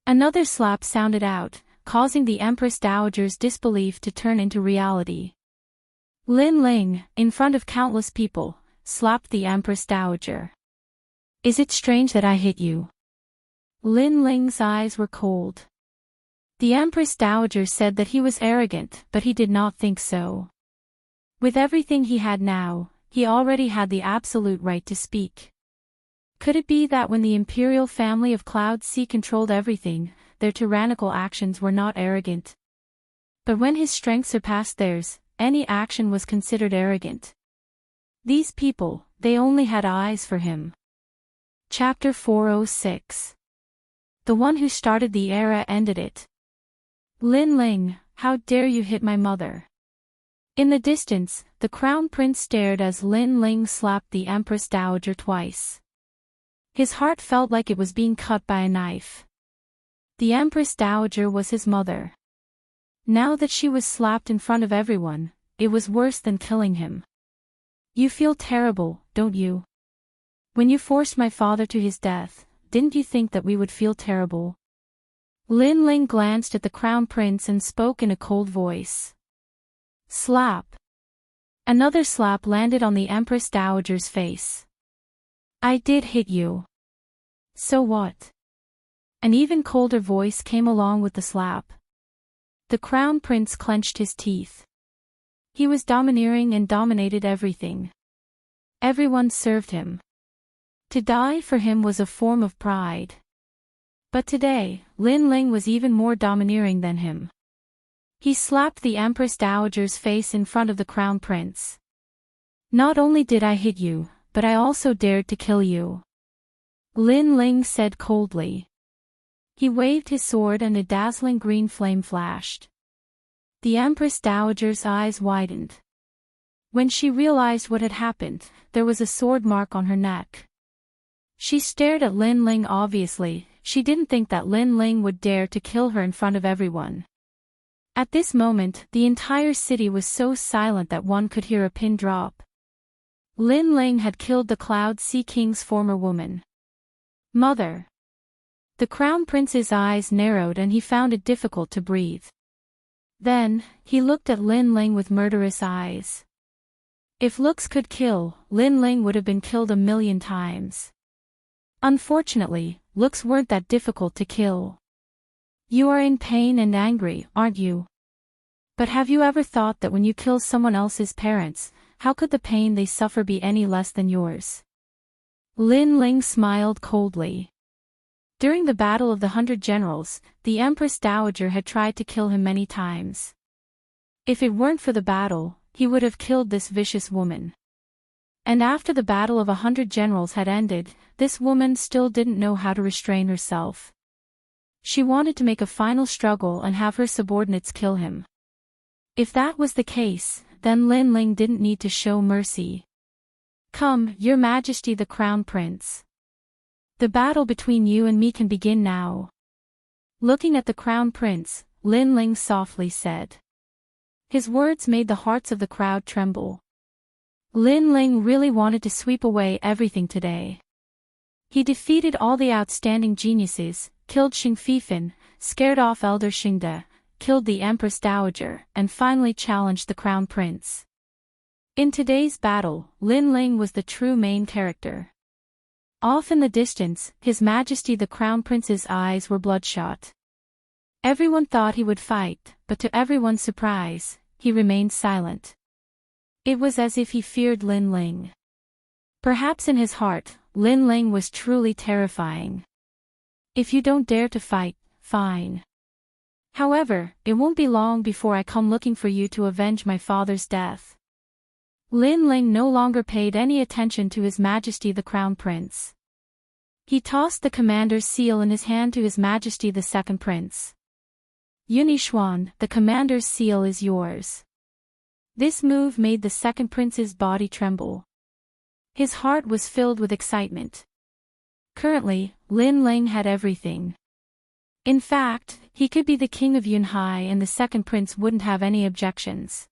Another slap sounded out, causing the Empress Dowager's disbelief to turn into reality. Lin Ling, in front of countless people, slapped the Empress Dowager. Is it strange that I hit you? Lin Ling's eyes were cold. The Empress Dowager said that he was arrogant, but he did not think so. With everything he had now, he already had the absolute right to speak. Could it be that when the imperial family of Cloud Sea controlled everything, their tyrannical actions were not arrogant? But when his strength surpassed theirs, any action was considered arrogant. These people, they only had eyes for him. Chapter 406. The one who started the era ended it. Lin Ling, how dare you hit my mother? In the distance, the Crown Prince stared as Lin Ling slapped the Empress Dowager twice. His heart felt like it was being cut by a knife. The Empress Dowager was his mother. Now that she was slapped in front of everyone, it was worse than killing him. You feel terrible, don't you? When you forced my father to his death, didn't you think that we would feel terrible? Lin Ling glanced at the Crown Prince and spoke in a cold voice. Slap. Another slap landed on the Empress Dowager's face. I did hit you. So what? An even colder voice came along with the slap. The Crown Prince clenched his teeth. He was domineering and dominated everything. Everyone served him. To die for him was a form of pride. But today, Lin Ling was even more domineering than him. He slapped the Empress Dowager's face in front of the Crown Prince. Not only did I hit you, but I also dared to kill you. Lin Ling said coldly. He waved his sword and a dazzling green flame flashed. The Empress Dowager's eyes widened. When she realized what had happened, there was a sword mark on her neck. She stared at Lin Ling obviously, she didn't think that Lin Ling would dare to kill her in front of everyone. At this moment, the entire city was so silent that one could hear a pin drop. Lin Ling had killed the Cloud Sea King's former woman. Mother. The Crown Prince's eyes narrowed and he found it difficult to breathe. Then, he looked at Lin Ling with murderous eyes. If looks could kill, Lin Ling would have been killed 1,000,000 times. Unfortunately, looks weren't that difficult to kill. You are in pain and angry, aren't you? But have you ever thought that when you kill someone else's parents, how could the pain they suffer be any less than yours? Lin Ling smiled coldly. During the Battle of the 100 Generals, the Empress Dowager had tried to kill him many times. If it weren't for the battle, he would have killed this vicious woman. And after the Battle of 100 Generals had ended, this woman still didn't know how to restrain herself. She wanted to make a final struggle and have her subordinates kill him. If that was the case, then Lin Ling didn't need to show mercy. Come, Your Majesty the Crown Prince. The battle between you and me can begin now. Looking at the Crown Prince, Lin Ling softly said. His words made the hearts of the crowd tremble. Lin Ling really wanted to sweep away everything today. He defeated all the outstanding geniuses, killed Xing Fifan, scared off Elder Xingde, killed the Empress Dowager, and finally challenged the Crown Prince. In today's battle, Lin Ling was the true main character. Off in the distance, His Majesty the Crown Prince's eyes were bloodshot. Everyone thought he would fight, but to everyone's surprise, he remained silent. It was as if he feared Lin Ling. Perhaps in his heart, Lin Ling was truly terrifying. If you don't dare to fight, fine. However, it won't be long before I come looking for you to avenge my father's death. Lin Ling no longer paid any attention to His Majesty the Crown Prince. He tossed the commander's seal in his hand to His Majesty the Second Prince. Yunixuan, the commander's seal is yours. This move made the second prince's body tremble. His heart was filled with excitement. Currently, Lin Ling had everything. In fact, he could be the king of Yunhai and the second prince wouldn't have any objections.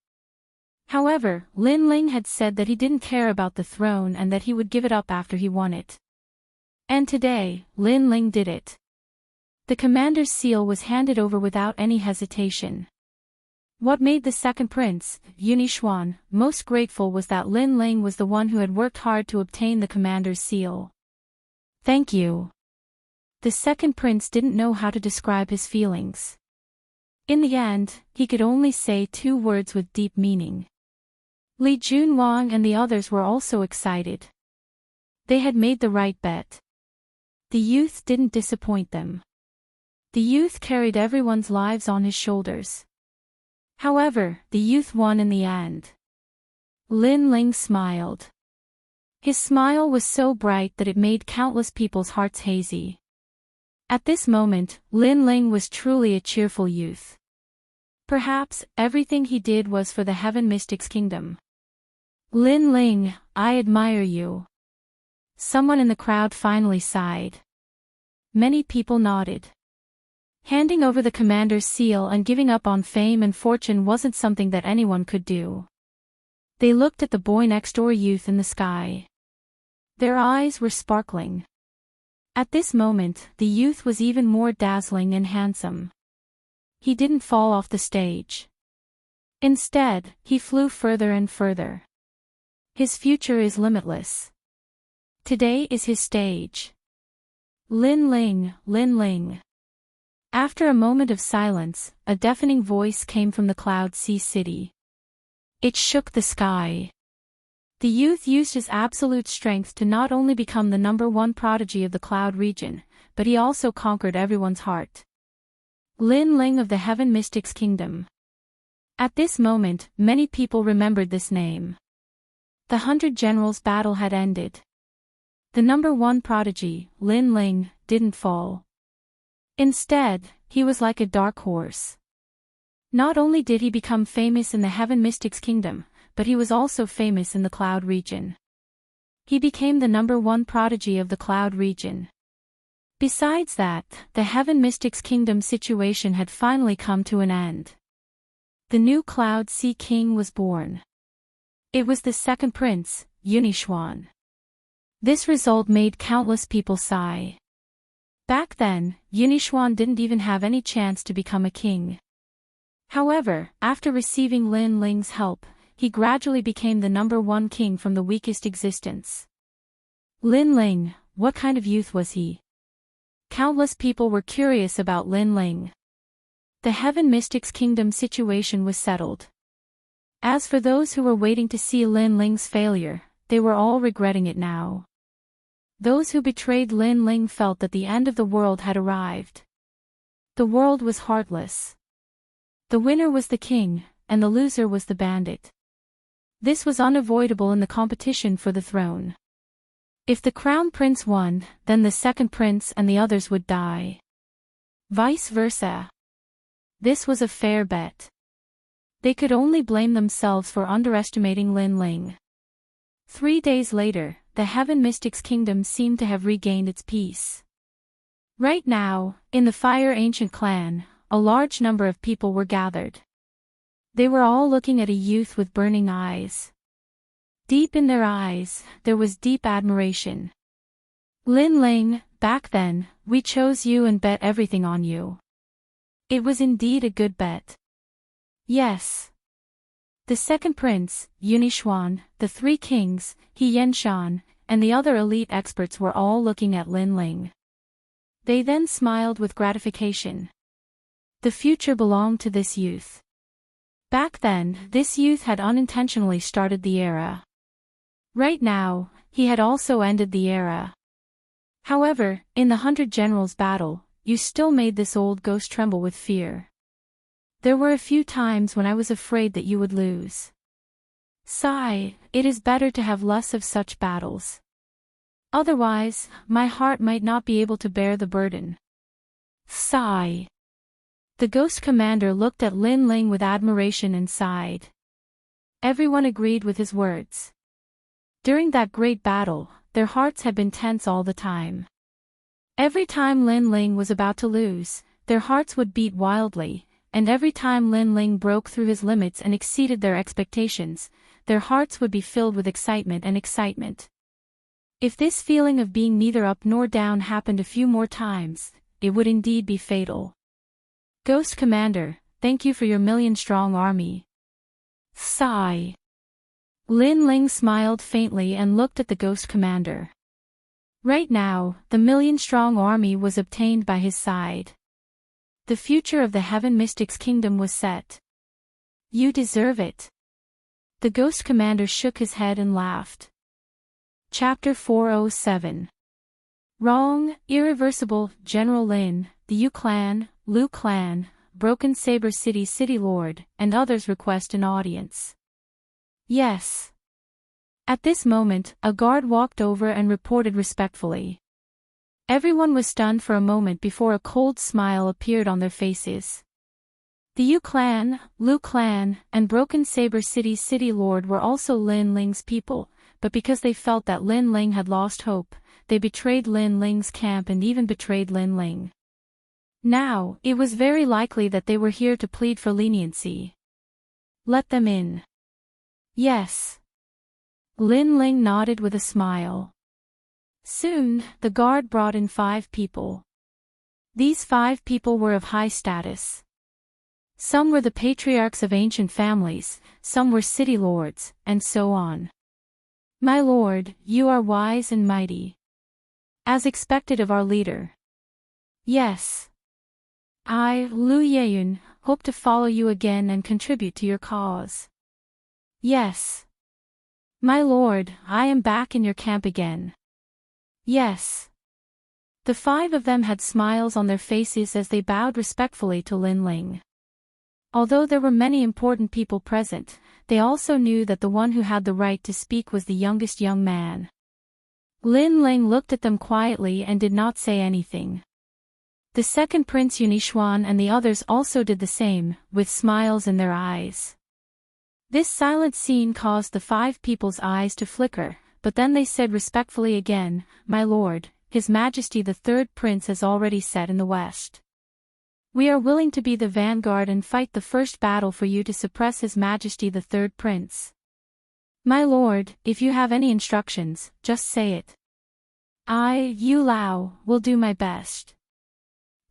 However, Lin Ling had said that he didn't care about the throne and that he would give it up after he won it. And today, Lin Ling did it. The commander's seal was handed over without any hesitation. What made the second prince, Yunixuan, most grateful was that Lin Ling was the one who had worked hard to obtain the commander's seal. Thank you. The second prince didn't know how to describe his feelings. In the end, he could only say two words with deep meaning. Li Junwang and the others were also excited. They had made the right bet. The youth didn't disappoint them. The youth carried everyone's lives on his shoulders. However, the youth won in the end. Lin Ling smiled. His smile was so bright that it made countless people's hearts hazy. At this moment, Lin Ling was truly a cheerful youth. Perhaps, everything he did was for the Heaven Mystics Kingdom. Lin Ling, I admire you. Someone in the crowd finally sighed. Many people nodded. Handing over the commander's seal and giving up on fame and fortune wasn't something that anyone could do. They looked at the boy next door youth in the sky. Their eyes were sparkling. At this moment, the youth was even more dazzling and handsome. He didn't fall off the stage. Instead, he flew further and further. His future is limitless. Today is his stage. Lin Ling, Lin Ling. After a moment of silence, a deafening voice came from the Cloud Sea City. It shook the sky. The youth used his absolute strength to not only become the #1 prodigy of the Cloud region, but he also conquered everyone's heart. Lin Ling of the Heaven Mystics Kingdom. At this moment, many people remembered this name. The 100 Generals battle had ended. The #1 prodigy, Lin Ling, didn't fall. Instead, he was like a dark horse. Not only did he become famous in the Heaven Mystics Kingdom, but he was also famous in the Cloud region. He became the #1 prodigy of the Cloud region. Besides that, the Heaven Mystics Kingdom situation had finally come to an end. The new Cloud Sea King was born. It was the second prince, Yunixuan. This result made countless people sigh. Back then, Yunixuan didn't even have any chance to become a king. However, after receiving Lin Ling's help, he gradually became the #1 king from the weakest existence. Lin Ling, what kind of youth was he? Countless people were curious about Lin Ling. The Heaven Mystics Kingdom situation was settled. As for those who were waiting to see Lin Ling's failure, they were all regretting it now. Those who betrayed Lin Ling felt that the end of the world had arrived. The world was heartless. The winner was the king, and the loser was the bandit. This was unavoidable in the competition for the throne. If the crown prince won, then the second prince and the others would die. Vice versa. This was a fair bet. They could only blame themselves for underestimating Lin Ling. 3 days later, the Heaven Mystics Kingdom seemed to have regained its peace. Right now, in the Fire Ancient clan, a large number of people were gathered. They were all looking at a youth with burning eyes. Deep in their eyes, there was deep admiration. Lin Ling, back then, we chose you and bet everything on you. It was indeed a good bet. Yes. The second prince, Yunixuan, the 3 kings, He Yenshan, and the other elite experts were all looking at Lin Ling. They then smiled with gratification. The future belonged to this youth. Back then, this youth had unintentionally started the era. Right now, he had also ended the era. However, in the 100 Generals battle, you still made this old ghost tremble with fear. There were a few times when I was afraid that you would lose. Sigh, it is better to have less of such battles. Otherwise, my heart might not be able to bear the burden. Sigh. The ghost commander looked at Lin Ling with admiration and sighed. Everyone agreed with his words. During that great battle, their hearts had been tense all the time. Every time Lin Ling was about to lose, their hearts would beat wildly, and every time Lin Ling broke through his limits and exceeded their expectations, their hearts would be filled with excitement and excitement. If this feeling of being neither up nor down happened a few more times, it would indeed be fatal. Ghost Commander, thank you for your million-strong army. Sigh. Lin Ling smiled faintly and looked at the Ghost Commander. Right now, the million-strong army was obtained by his side. The future of the Heaven Mystics Kingdom was set. You deserve it. The Ghost Commander shook his head and laughed. Chapter 407. Wrong, Irreversible, General Lin, the Yu Clan, Lu Clan, Broken Saber City Lord, and others request an audience. Yes. At this moment, a guard walked over and reported respectfully. Everyone was stunned for a moment before a cold smile appeared on their faces. The Yu Clan, Lu Clan, and Broken Saber City Lord were also Lin Ling's people, but because they felt that Lin Ling had lost hope, they betrayed Lin Ling's camp and even betrayed Lin Ling. Now, it was very likely that they were here to plead for leniency. Let them in. Yes. Lin Ling nodded with a smile. Soon, the guard brought in 5 people. These 5 people were of high status. Some were the patriarchs of ancient families, some were city lords, and so on. My lord, you are wise and mighty. As expected of our leader. Yes. I, Lu Yeyun, hope to follow you again and contribute to your cause. Yes. My lord, I am back in your camp again. Yes. The 5 of them had smiles on their faces as they bowed respectfully to Lin Ling. Although there were many important people present, they also knew that the one who had the right to speak was the youngest young man. Lin Ling looked at them quietly and did not say anything. The second Prince Yunishuan and the others also did the same, with smiles in their eyes. This silent scene caused the 5 people's eyes to flicker, but then they said respectfully again, My lord, His Majesty the Third Prince has already set in the west. We are willing to be the vanguard and fight the first battle for you to suppress His Majesty the Third Prince. My lord, if you have any instructions, just say it. I, Yu Lao, will do my best.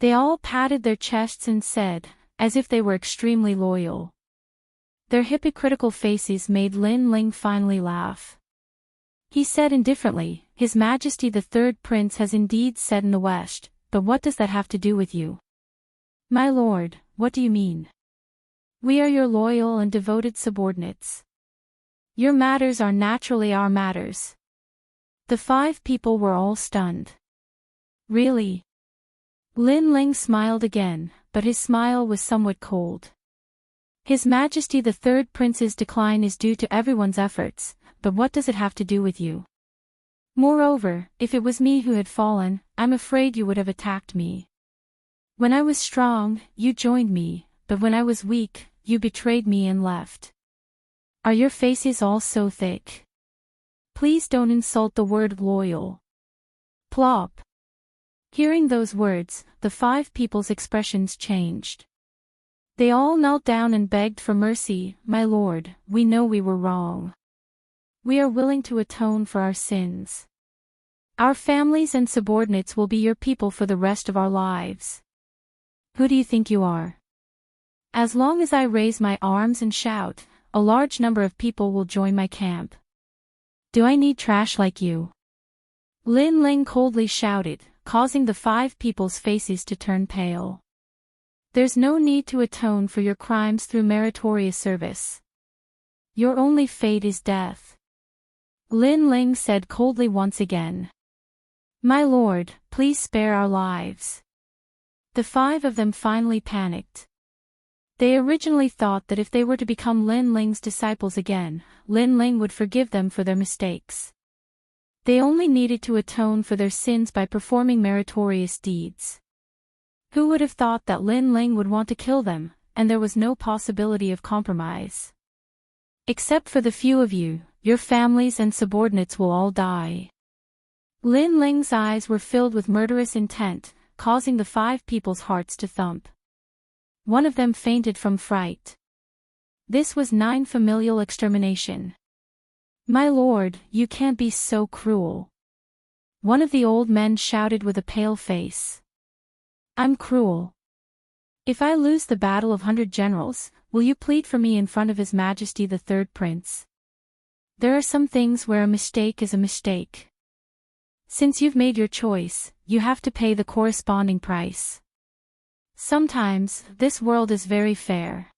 They all patted their chests and said, as if they were extremely loyal. Their hypocritical faces made Lin Ling finally laugh. He said indifferently, His Majesty the Third Prince has indeed set in the west, but what does that have to do with you? My lord, what do you mean? We are your loyal and devoted subordinates. Your matters are naturally our matters. The 5 people were all stunned. Really? Lin Ling smiled again, but his smile was somewhat cold. His Majesty the Third Prince's decline is due to everyone's efforts, but what does it have to do with you? Moreover, if it was me who had fallen, I'm afraid you would have attacked me. When I was strong, you joined me, but when I was weak, you betrayed me and left. Are your faces all so thick? Please don't insult the word loyal. Plop. Hearing those words, the 5 people's expressions changed. They all knelt down and begged for mercy, My lord, we know we were wrong. We are willing to atone for our sins. Our families and subordinates will be your people for the rest of our lives. Who do you think you are? As long as I raise my arms and shout, a large number of people will join my camp. Do I need trash like you? Lin Ling coldly shouted, causing the 5 people's faces to turn pale. There's no need to atone for your crimes through meritorious service. Your only fate is death. Lin Ling said coldly once again. My lord, please spare our lives. The 5 of them finally panicked. They originally thought that if they were to become Lin Ling's disciples again, Lin Ling would forgive them for their mistakes. They only needed to atone for their sins by performing meritorious deeds. Who would have thought that Lin Ling would want to kill them, and there was no possibility of compromise. Except for the few of you, your families and subordinates will all die. Lin Ling's eyes were filled with murderous intent, causing the 5 people's hearts to thump. One of them fainted from fright. This was 9 familial extermination. My lord, you can't be so cruel. One of the old men shouted with a pale face. I'm cruel. If I lose the battle of 100 generals, will you plead for me in front of His Majesty the Third Prince? There are some things where a mistake is a mistake. Since you've made your choice, you have to pay the corresponding price. Sometimes, this world is very fair.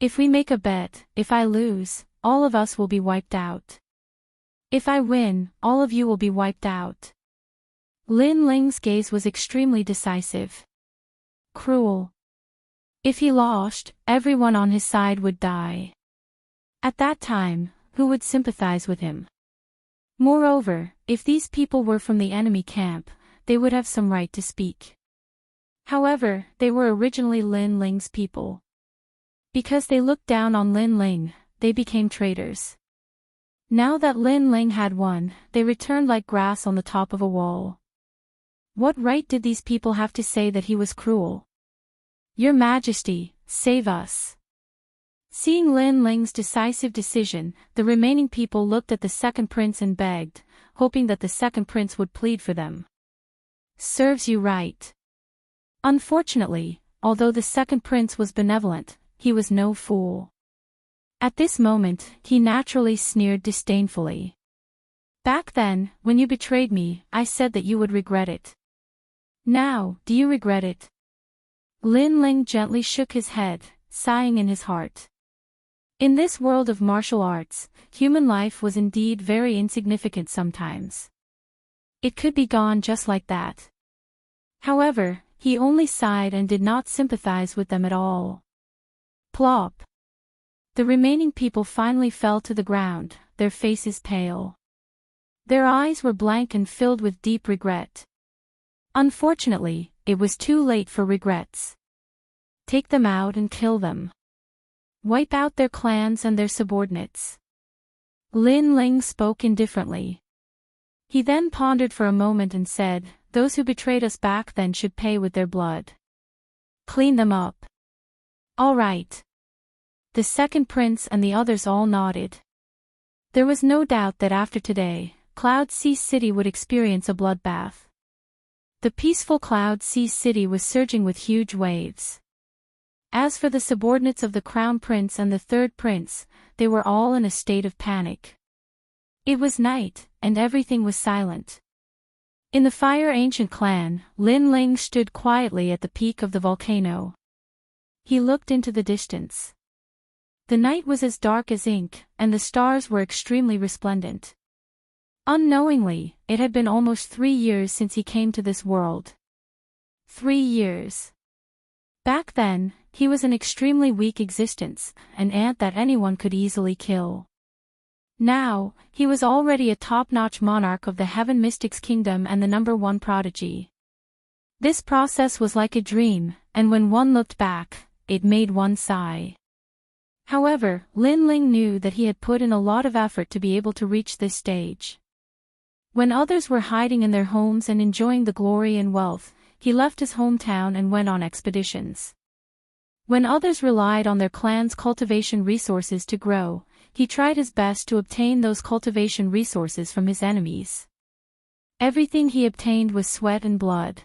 If we make a bet, if I lose, all of us will be wiped out. If I win, all of you will be wiped out. Lin Ling's gaze was extremely decisive. Cruel. If he lost, everyone on his side would die. At that time, who would sympathize with him? Moreover, if these people were from the enemy camp, they would have some right to speak. However, they were originally Lin Ling's people. Because they looked down on Lin Ling, they became traitors. Now that Lin Ling had won, they returned like grass on the top of a wall. What right did these people have to say that he was cruel? Your Majesty, save us. Seeing Lin Ling's decisive decision, the remaining people looked at the second prince and begged, hoping that the second prince would plead for them. Serves you right. Unfortunately, although the second prince was benevolent, he was no fool. At this moment, he naturally sneered disdainfully. Back then, when you betrayed me, I said that you would regret it. Now, do you regret it? Lin Ling gently shook his head, sighing in his heart. In this world of martial arts, human life was indeed very insignificant sometimes. It could be gone just like that. However, he only sighed and did not sympathize with them at all. Plop. The remaining people finally fell to the ground, their faces pale. Their eyes were blank and filled with deep regret. Unfortunately, it was too late for regrets. Take them out and kill them. Wipe out their clans and their subordinates. Lin Ling spoke indifferently. He then pondered for a moment and said, those who betrayed us back then should pay with their blood. Clean them up. All right. The second prince and the others all nodded. There was no doubt that after today, Cloud Sea City would experience a bloodbath. The peaceful Cloud Sea City was surging with huge waves. As for the subordinates of the Crown Prince and the Third Prince, they were all in a state of panic. It was night, and everything was silent. In the Fire Ancient clan, Lin Ling stood quietly at the peak of the volcano. He looked into the distance. The night was as dark as ink, and the stars were extremely resplendent. Unknowingly, it had been almost 3 years since he came to this world. 3 years. Back then, he was an extremely weak existence, an ant that anyone could easily kill. Now, he was already a top-notch monarch of the Heaven Mystics Kingdom and the #1 prodigy. This process was like a dream, and when one looked back, it made one sigh. However, Lin Ling knew that he had put in a lot of effort to be able to reach this stage. When others were hiding in their homes and enjoying the glory and wealth, he left his hometown and went on expeditions. When others relied on their clan's cultivation resources to grow, he tried his best to obtain those cultivation resources from his enemies. Everything he obtained was sweat and blood.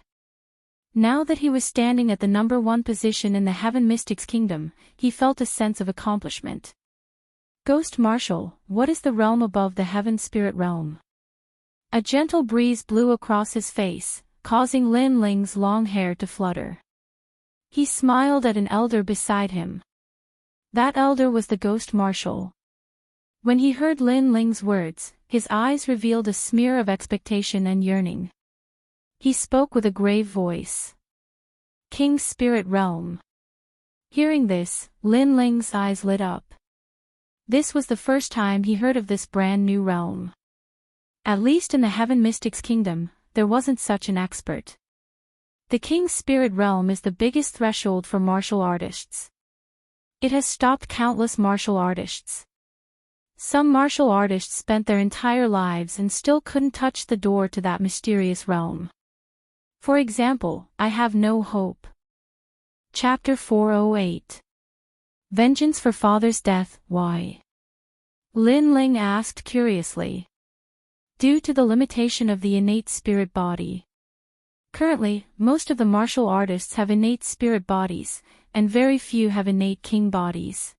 Now that he was standing at the #1 position in the Heaven Mystics Kingdom, he felt a sense of accomplishment. Ghost Marshal, what is the realm above the Heaven Spirit Realm? A gentle breeze blew across his face, causing Lin Ling's long hair to flutter. He smiled at an elder beside him. That elder was the Ghost Marshal. When he heard Lin Ling's words, his eyes revealed a smear of expectation and yearning. He spoke with a grave voice. King's Spirit Realm. Hearing this, Lin Ling's eyes lit up. This was the first time he heard of this brand new realm. At least in the Heaven Mystics Kingdom, there wasn't such an expert. The King's spirit realm is the biggest threshold for martial artists. It has stopped countless martial artists. Some martial artists spent their entire lives and still couldn't touch the door to that mysterious realm. For example, I Have No Hope. Chapter 408. Vengeance for Father's Death, Why? Lin Ling asked curiously. Due to the limitation of the innate spirit body. Currently, most of the martial artists have innate spirit bodies, and very few have innate king bodies.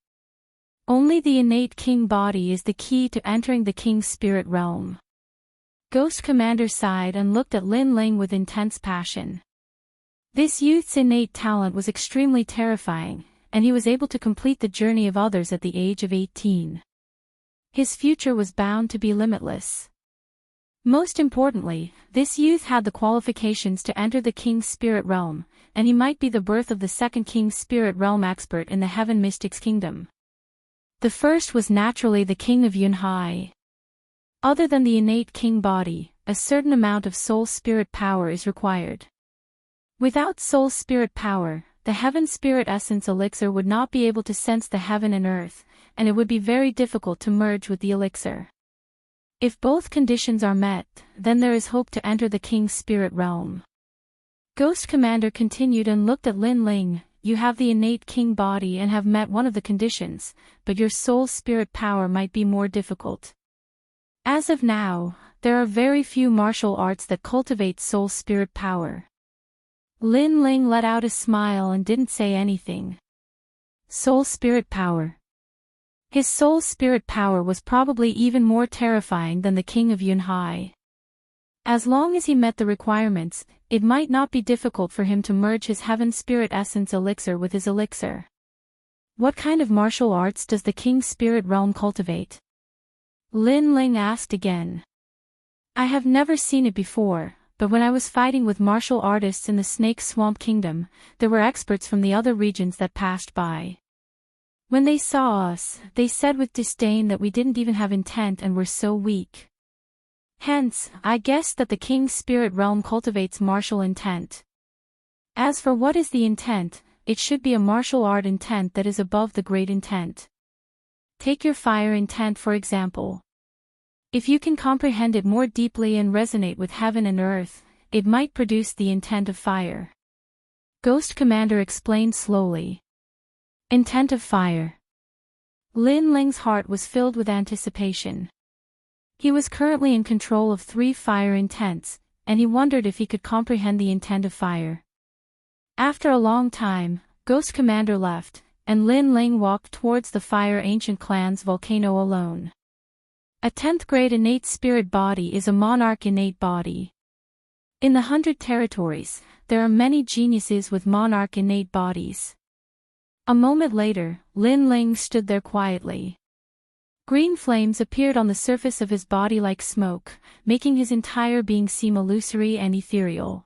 Only the innate king body is the key to entering the king's spirit realm. Ghost Commander sighed and looked at Lin Ling with intense passion. This youth's innate talent was extremely terrifying, and he was able to complete the journey of others at the age of 18. His future was bound to be limitless. Most importantly, this youth had the qualifications to enter the king's spirit realm, and he might be the birth of the second king's spirit realm expert in the Heaven Mystics Kingdom. The first was naturally the king of Yunhai. Other than the innate king body, a certain amount of soul spirit power is required. Without soul spirit power, the heaven spirit essence elixir would not be able to sense the heaven and earth, and it would be very difficult to merge with the elixir. If both conditions are met, then there is hope to enter the king's spirit realm. Ghost Commander continued and looked at Lin Ling. You have the innate king body and have met one of the conditions, but your soul spirit power might be more difficult. As of now, there are very few martial arts that cultivate soul spirit power. Lin Ling let out a smile and didn't say anything. Soul spirit power. His soul spirit power was probably even more terrifying than the king of Yunhai. As long as he met the requirements, it might not be difficult for him to merge his heaven spirit essence elixir with his elixir. What kind of martial arts does the king's spirit realm cultivate? Lin Ling asked again. I have never seen it before, but when I was fighting with martial artists in the Snake Swamp Kingdom, there were experts from the other regions that passed by. When they saw us, they said with disdain that we didn't even have intent and were so weak. Hence, I guessed that the king's spirit realm cultivates martial intent. As for what is the intent, it should be a martial art intent that is above the great intent. Take your fire intent for example. If you can comprehend it more deeply and resonate with heaven and earth, it might produce the intent of fire. Ghost Commander explained slowly. Intent of fire. Lin Ling's heart was filled with anticipation. He was currently in control of 3 fire intents, and he wondered if he could comprehend the intent of fire. After a long time, Ghost Commander left, and Lin Ling walked towards the Fire Ancient Clan's volcano alone. A 10th grade innate spirit body is a monarch innate body. In the 100 territories, there are many geniuses with monarch innate bodies. A moment later, Lin Ling stood there quietly. Green flames appeared on the surface of his body like smoke, making his entire being seem illusory and ethereal.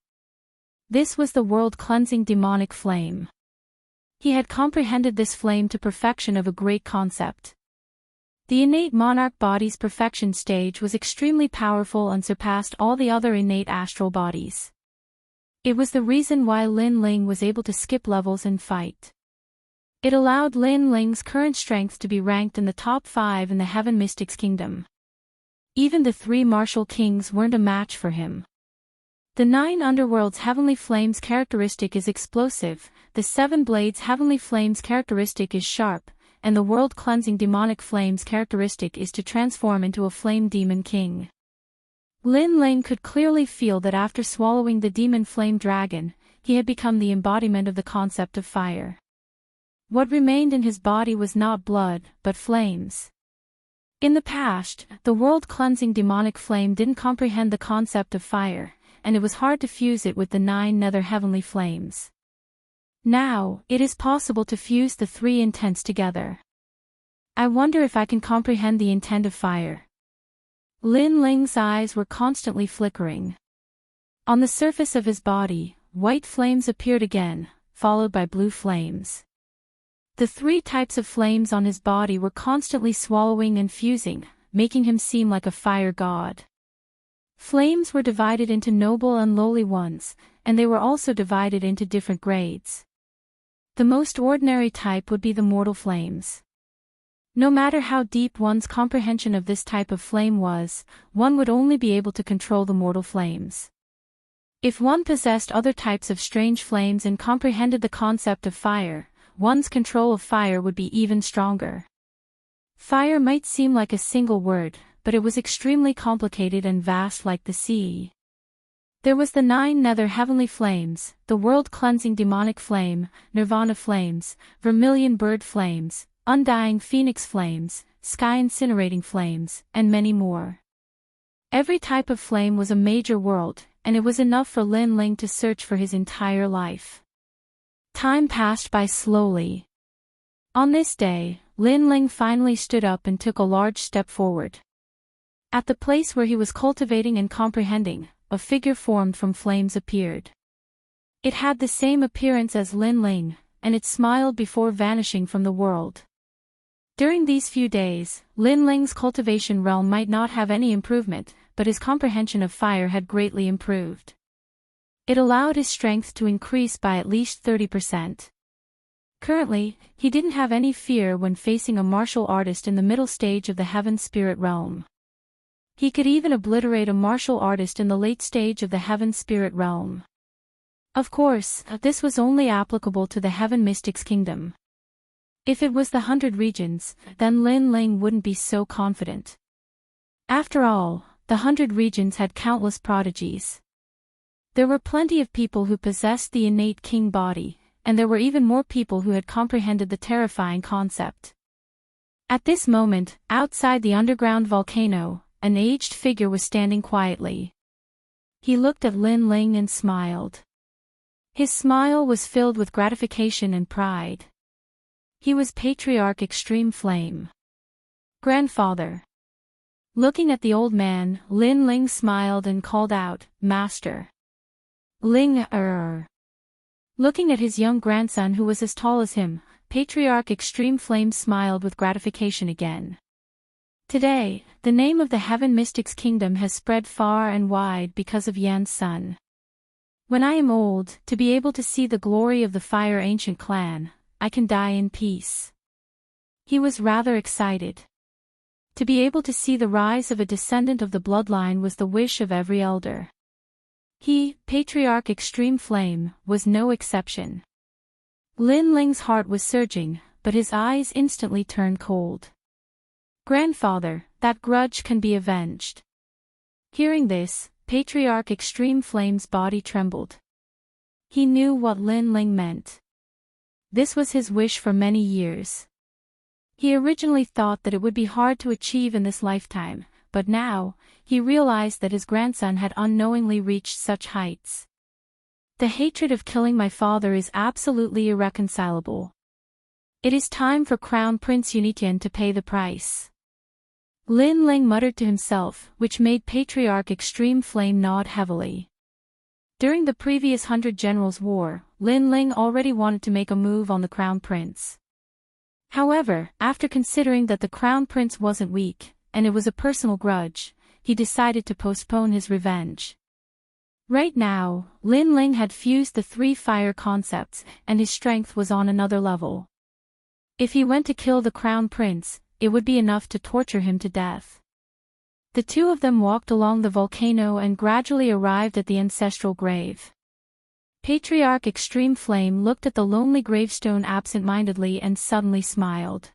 This was the world-cleansing demonic flame. He had comprehended this flame to perfection of a great concept. The innate monarch body's perfection stage was extremely powerful and surpassed all the other innate astral bodies. It was the reason why Lin Ling was able to skip levels and fight. It allowed Lin Ling's current strength to be ranked in the top 5 in the Heaven Mystics Kingdom. Even the 3 martial kings weren't a match for him. The 9 underworld's heavenly flames characteristic is explosive, the 7 blades heavenly flames characteristic is sharp, and the world-cleansing demonic flames characteristic is to transform into a flame demon king. Lin Ling could clearly feel that after swallowing the demon flame dragon, he had become the embodiment of the concept of fire. What remained in his body was not blood, but flames. In the past, the world-cleansing demonic flame didn't comprehend the concept of fire, and it was hard to fuse it with the 9 nether heavenly flames. Now, it is possible to fuse the 3 intents together. I wonder if I can comprehend the intent of fire. Lin Ling's eyes were constantly flickering. On the surface of his body, white flames appeared again, followed by blue flames. The 3 types of flames on his body were constantly swallowing and fusing, making him seem like a fire god. Flames were divided into noble and lowly ones, and they were also divided into different grades. The most ordinary type would be the mortal flames. No matter how deep one's comprehension of this type of flame was, one would only be able to control the mortal flames. If one possessed other types of strange flames and comprehended the concept of fire, one's control of fire would be even stronger. Fire might seem like a single word, but it was extremely complicated and vast like the sea. There was the 9 nether heavenly flames, the world-cleansing demonic flame, nirvana flames, vermilion bird flames, undying phoenix flames, sky-incinerating flames, and many more. Every type of flame was a major world, and it was enough for Lin Ling to search for his entire life. Time passed by slowly. On this day, Lin Ling finally stood up and took a large step forward. At the place where he was cultivating and comprehending, a figure formed from flames appeared. It had the same appearance as Lin Ling, and it smiled before vanishing from the world. During these few days, Lin Ling's cultivation realm might not have any improvement, but his comprehension of fire had greatly improved. It allowed his strength to increase by at least 30%. Currently, he didn't have any fear when facing a martial artist in the middle stage of the heaven spirit realm. He could even obliterate a martial artist in the late stage of the heaven spirit realm. Of course, this was only applicable to the heaven mystics kingdom. If it was the 100 regions, then Lin Ling wouldn't be so confident. After all, the 100 regions had countless prodigies. There were plenty of people who possessed the innate king body, and there were even more people who had comprehended the terrifying concept. At this moment, outside the underground volcano, an aged figure was standing quietly. He looked at Lin Ling and smiled. His smile was filled with gratification and pride. He was Patriarch Extreme Flame. Grandfather. Looking at the old man, Lin Ling smiled and called out, Master. Ling. Looking at his young grandson who was as tall as him, Patriarch Extreme Flame smiled with gratification again. Today, the name of the Heaven Mystics Kingdom has spread far and wide because of Yan's son. When I am old, to be able to see the glory of the Fire Ancient Clan, I can die in peace. He was rather excited. To be able to see the rise of a descendant of the bloodline was the wish of every elder. He, Patriarch Extreme Flame, was no exception. Lin Ling's heart was surging, but his eyes instantly turned cold. Grandfather, that grudge can be avenged. Hearing this, Patriarch Extreme Flame's body trembled. He knew what Lin Ling meant. This was his wish for many years. He originally thought that it would be hard to achieve in this lifetime, but now, he realized that his grandson had unknowingly reached such heights. The hatred of killing my father is absolutely irreconcilable. It is time for Crown Prince Unitian to pay the price. Lin Ling muttered to himself, which made Patriarch Extreme Flame nod heavily. During the previous 100 Generals War, Lin Ling already wanted to make a move on the Crown Prince. However, after considering that the Crown Prince wasn't weak, and it was a personal grudge, he decided to postpone his revenge. Right now, Lin Ling had fused the 3 fire concepts, and his strength was on another level. If he went to kill the Crown Prince, it would be enough to torture him to death. The two of them walked along the volcano and gradually arrived at the ancestral grave. Patriarch Extreme Flame looked at the lonely gravestone absent-mindedly and suddenly smiled.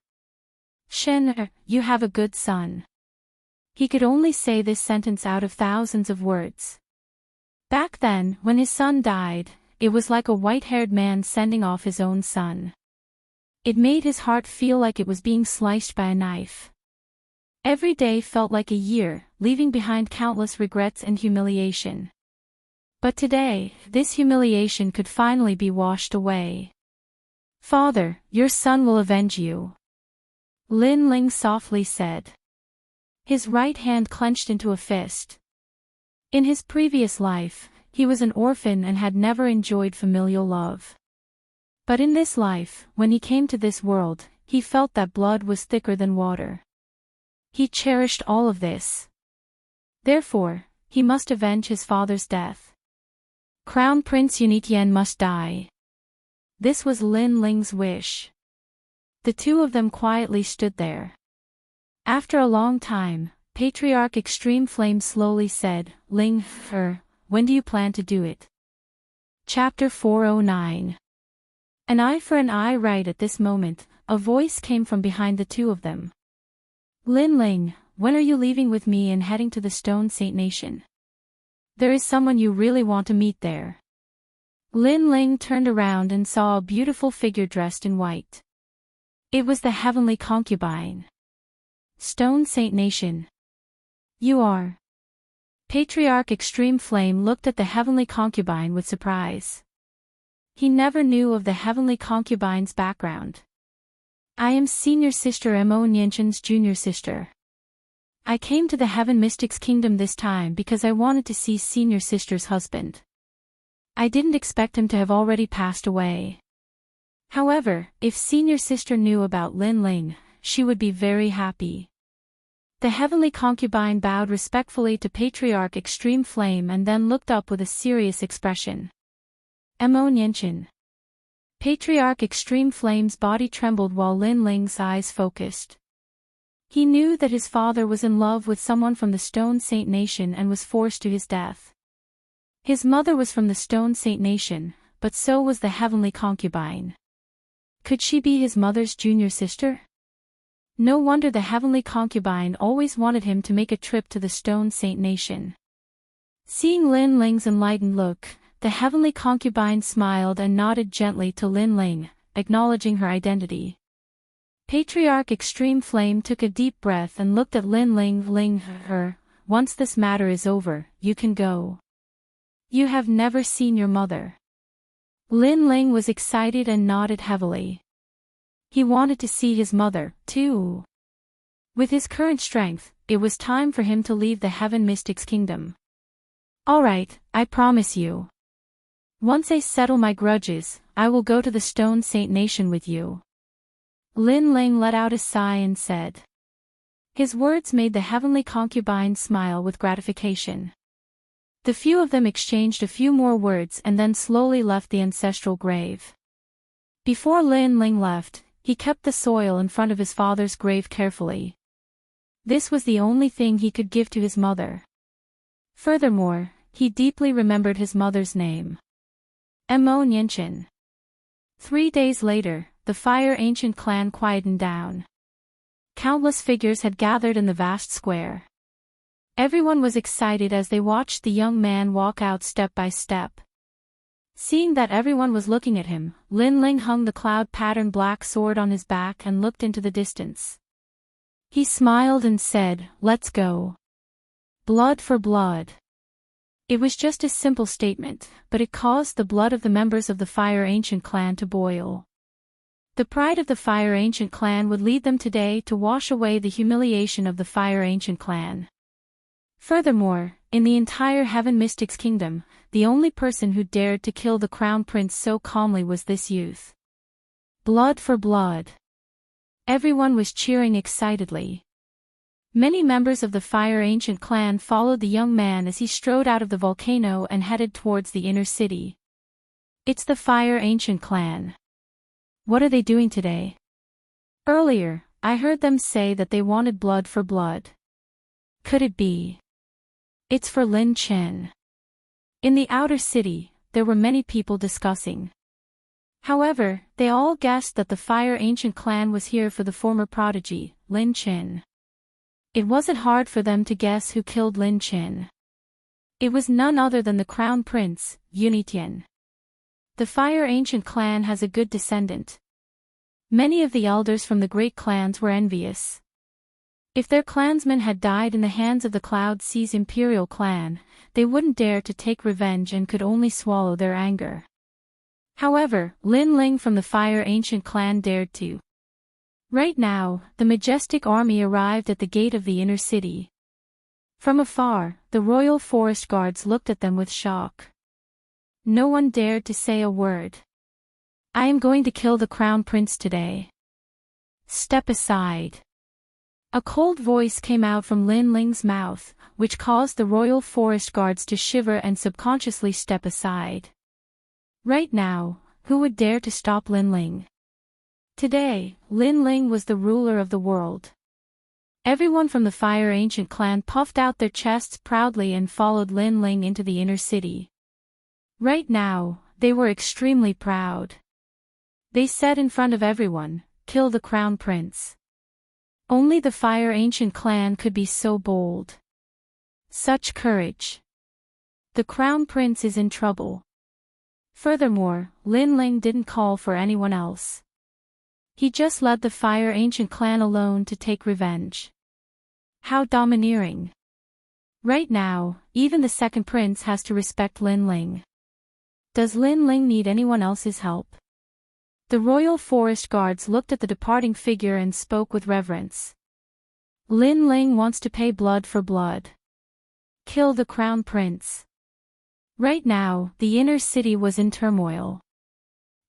Shen, you have a good son. He could only say this sentence out of thousands of words. Back then, when his son died, it was like a white-haired man sending off his own son. It made his heart feel like it was being sliced by a knife. Every day felt like a year, leaving behind countless regrets and humiliation. But today, this humiliation could finally be washed away. Father, your son will avenge you. Lin Ling softly said. His right hand clenched into a fist. In his previous life, he was an orphan and had never enjoyed familial love. But in this life, when he came to this world, he felt that blood was thicker than water. He cherished all of this. Therefore, he must avenge his father's death. Crown Prince Yunitian must die. This was Lin Ling's wish. The two of them quietly stood there. After a long time, Patriarch Extreme Flame slowly said, Ling, when do you plan to do it? Chapter 409. An eye for an eye. Right at this moment, a voice came from behind the two of them. Lin Ling, when are you leaving with me and heading to the Stone Saint Nation? There is someone you really want to meet there. Lin Ling turned around and saw a beautiful figure dressed in white. It was the heavenly concubine. Stone Saint Nation. You are. Patriarch Extreme Flame looked at the heavenly concubine with surprise. He never knew of the heavenly concubine's background. I am Senior Sister Mo Nyenchen's junior sister. I came to the Heaven Mystics Kingdom this time because I wanted to see Senior Sister's husband. I didn't expect him to have already passed away. However, if Senior Sister knew about Lin Ling, she would be very happy. The heavenly concubine bowed respectfully to Patriarch Extreme Flame and then looked up with a serious expression. Mo Nyenchen. Patriarch Extreme Flame's body trembled while Lin Ling's eyes focused. He knew that his father was in love with someone from the Stone Saint Nation and was forced to his death. His mother was from the Stone Saint Nation, but so was the heavenly concubine. Could she be his mother's junior sister? No wonder the heavenly concubine always wanted him to make a trip to the Stone Saint Nation. Seeing Lin Ling's enlightened look, the heavenly concubine smiled and nodded gently to Lin Ling, acknowledging her identity. Patriarch Extreme Flame took a deep breath and looked at Lin Ling. Once this matter is over, you can go. You have never seen your mother. Lin Ling was excited and nodded heavily. He wanted to see his mother, too. With his current strength, it was time for him to leave the Heaven Mystics Kingdom. Alright, I promise you. Once I settle my grudges, I will go to the Stone Saint Nation with you. Lin Ling let out a sigh and said. His words made the heavenly concubine smile with gratification. The few of them exchanged a few more words and then slowly left the ancestral grave. Before Lin Ling left, he kept the soil in front of his father's grave carefully. This was the only thing he could give to his mother. Furthermore, he deeply remembered his mother's name. Mo Nyenchen. 3 days later, the Fire Ancient clan quietened down. Countless figures had gathered in the vast square. Everyone was excited as they watched the young man walk out step by step. Seeing that everyone was looking at him, Lin Ling hung the cloud-patterned black sword on his back and looked into the distance. He smiled and said, "Let's go. Blood for blood." It was just a simple statement, but it caused the blood of the members of the Fire Ancient clan to boil. The pride of the Fire Ancient clan would lead them today to wash away the humiliation of the Fire Ancient clan. Furthermore, in the entire Heaven Mystics Kingdom, the only person who dared to kill the Crown Prince so calmly was this youth. Blood for blood. Everyone was cheering excitedly. Many members of the Fire Ancient clan followed the young man as he strode out of the volcano and headed towards the inner city. It's the Fire Ancient clan. What are they doing today? Earlier, I heard them say that they wanted blood for blood. Could it be? It's for Lin Chen. In the outer city, there were many people discussing. However, they all guessed that the Fire Ancient clan was here for the former prodigy, Lin Chen. It wasn't hard for them to guess who killed Lin Chen. It was none other than the Crown Prince, Yunitian. The Fire Ancient clan has a good descendant. Many of the elders from the great clans were envious. If their clansmen had died in the hands of the Cloud Sea's imperial clan, they wouldn't dare to take revenge and could only swallow their anger. However, Lin Ling from the Fire Ancient clan dared to. Right now, the majestic army arrived at the gate of the inner city. From afar, the royal forest guards looked at them with shock. No one dared to say a word. I am going to kill the Crown Prince today. Step aside. A cold voice came out from Lin Ling's mouth, which caused the royal forest guards to shiver and subconsciously step aside. Right now, who would dare to stop Lin Ling? Today, Lin Ling was the ruler of the world. Everyone from the Fire Ancient clan puffed out their chests proudly and followed Lin Ling into the inner city. Right now, they were extremely proud. They said in front of everyone, "Kill the crown prince." Only the Fire Ancient clan could be so bold. Such courage. The crown prince is in trouble. Furthermore, Lin Ling didn't call for anyone else. He just led the Fire Ancient clan alone to take revenge. How domineering. Right now, even the second prince has to respect Lin Ling. Does Lin Ling need anyone else's help? The royal forest guards looked at the departing figure and spoke with reverence. Lin Ling wants to pay blood for blood. Kill the crown prince. Right now, the inner city was in turmoil.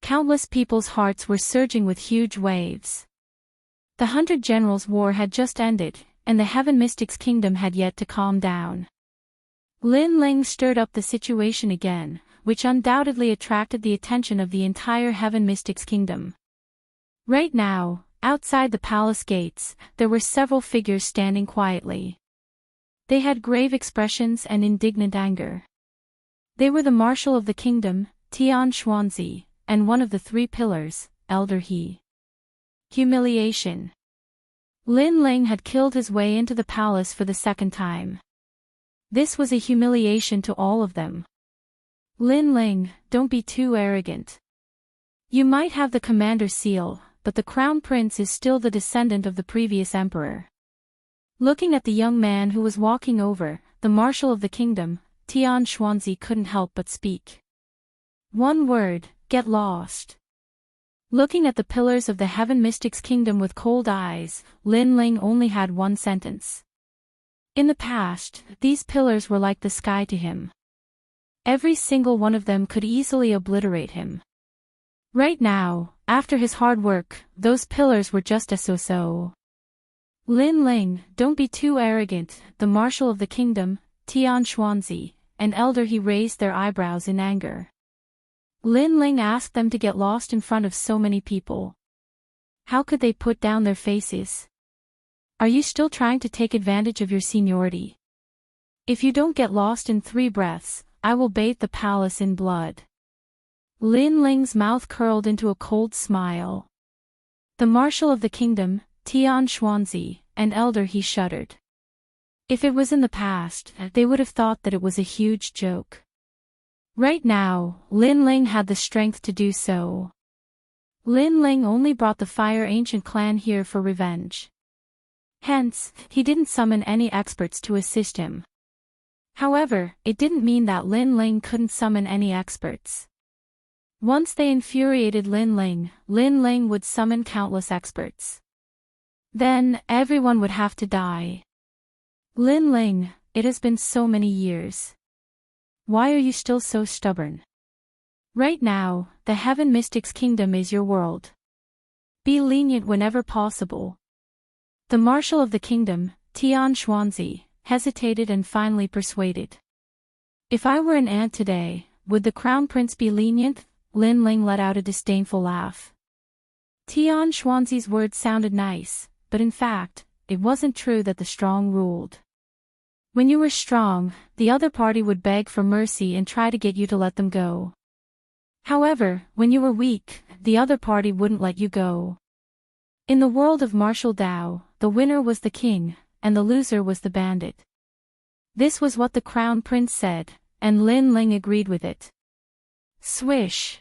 Countless people's hearts were surging with huge waves. The 100 Generals' War had just ended, and the Heaven Mystics' kingdom had yet to calm down. Lin Ling stirred up the situation again, which undoubtedly attracted the attention of the entire Heaven Mystics' kingdom. Right now, outside the palace gates, there were several figures standing quietly. They had grave expressions and indignant anger. They were the Marshal of the Kingdom, Tian Xuanzi, and one of the 3 pillars, Elder He. Humiliation. Lin Ling had killed his way into the palace for the second time. This was a humiliation to all of them. Lin Ling, don't be too arrogant. You might have the commander's seal, but the crown prince is still the descendant of the previous emperor. Looking at the young man who was walking over, the Marshal of the Kingdom, Tian Xuanzi couldn't help but speak. One word, get lost. Looking at the pillars of the Heaven Mystics' kingdom with cold eyes, Lin Ling only had one sentence. In the past, these pillars were like the sky to him. Every single one of them could easily obliterate him. Right now, after his hard work, those pillars were just a so-so. Lin Ling, don't be too arrogant, the Marshal of the Kingdom, Tian Xuanzi, and Elder He raised their eyebrows in anger. Lin Ling asked them to get lost in front of so many people. How could they put down their faces? Are you still trying to take advantage of your seniority? If you don't get lost in 3 breaths, I will bathe the palace in blood. Lin Ling's mouth curled into a cold smile. The Marshal of the Kingdom, Tian Xuanzi, and Elder He shuddered. If it was in the past, they would have thought that it was a huge joke. Right now, Lin Ling had the strength to do so. Lin Ling only brought the Fire Ancient clan here for revenge. Hence, he didn't summon any experts to assist him. However, it didn't mean that Lin Ling couldn't summon any experts. Once they infuriated Lin Ling would summon countless experts. Then, everyone would have to die. Lin Ling, it has been so many years. Why are you still so stubborn? Right now, the Heaven Mystics' kingdom is your world. Be lenient whenever possible. The Marshal of the Kingdom, Tian Xuanzi, hesitated and finally persuaded. If I were an ant today, would the Crown Prince be lenient? Lin Ling let out a disdainful laugh. Tian Xuanzi's words sounded nice, but in fact, it wasn't true that the strong ruled. When you were strong, the other party would beg for mercy and try to get you to let them go. However, when you were weak, the other party wouldn't let you go. In the world of martial Dao, the winner was the king, and the loser was the bandit. This was what the Crown Prince said, and Lin Ling agreed with it. Swish!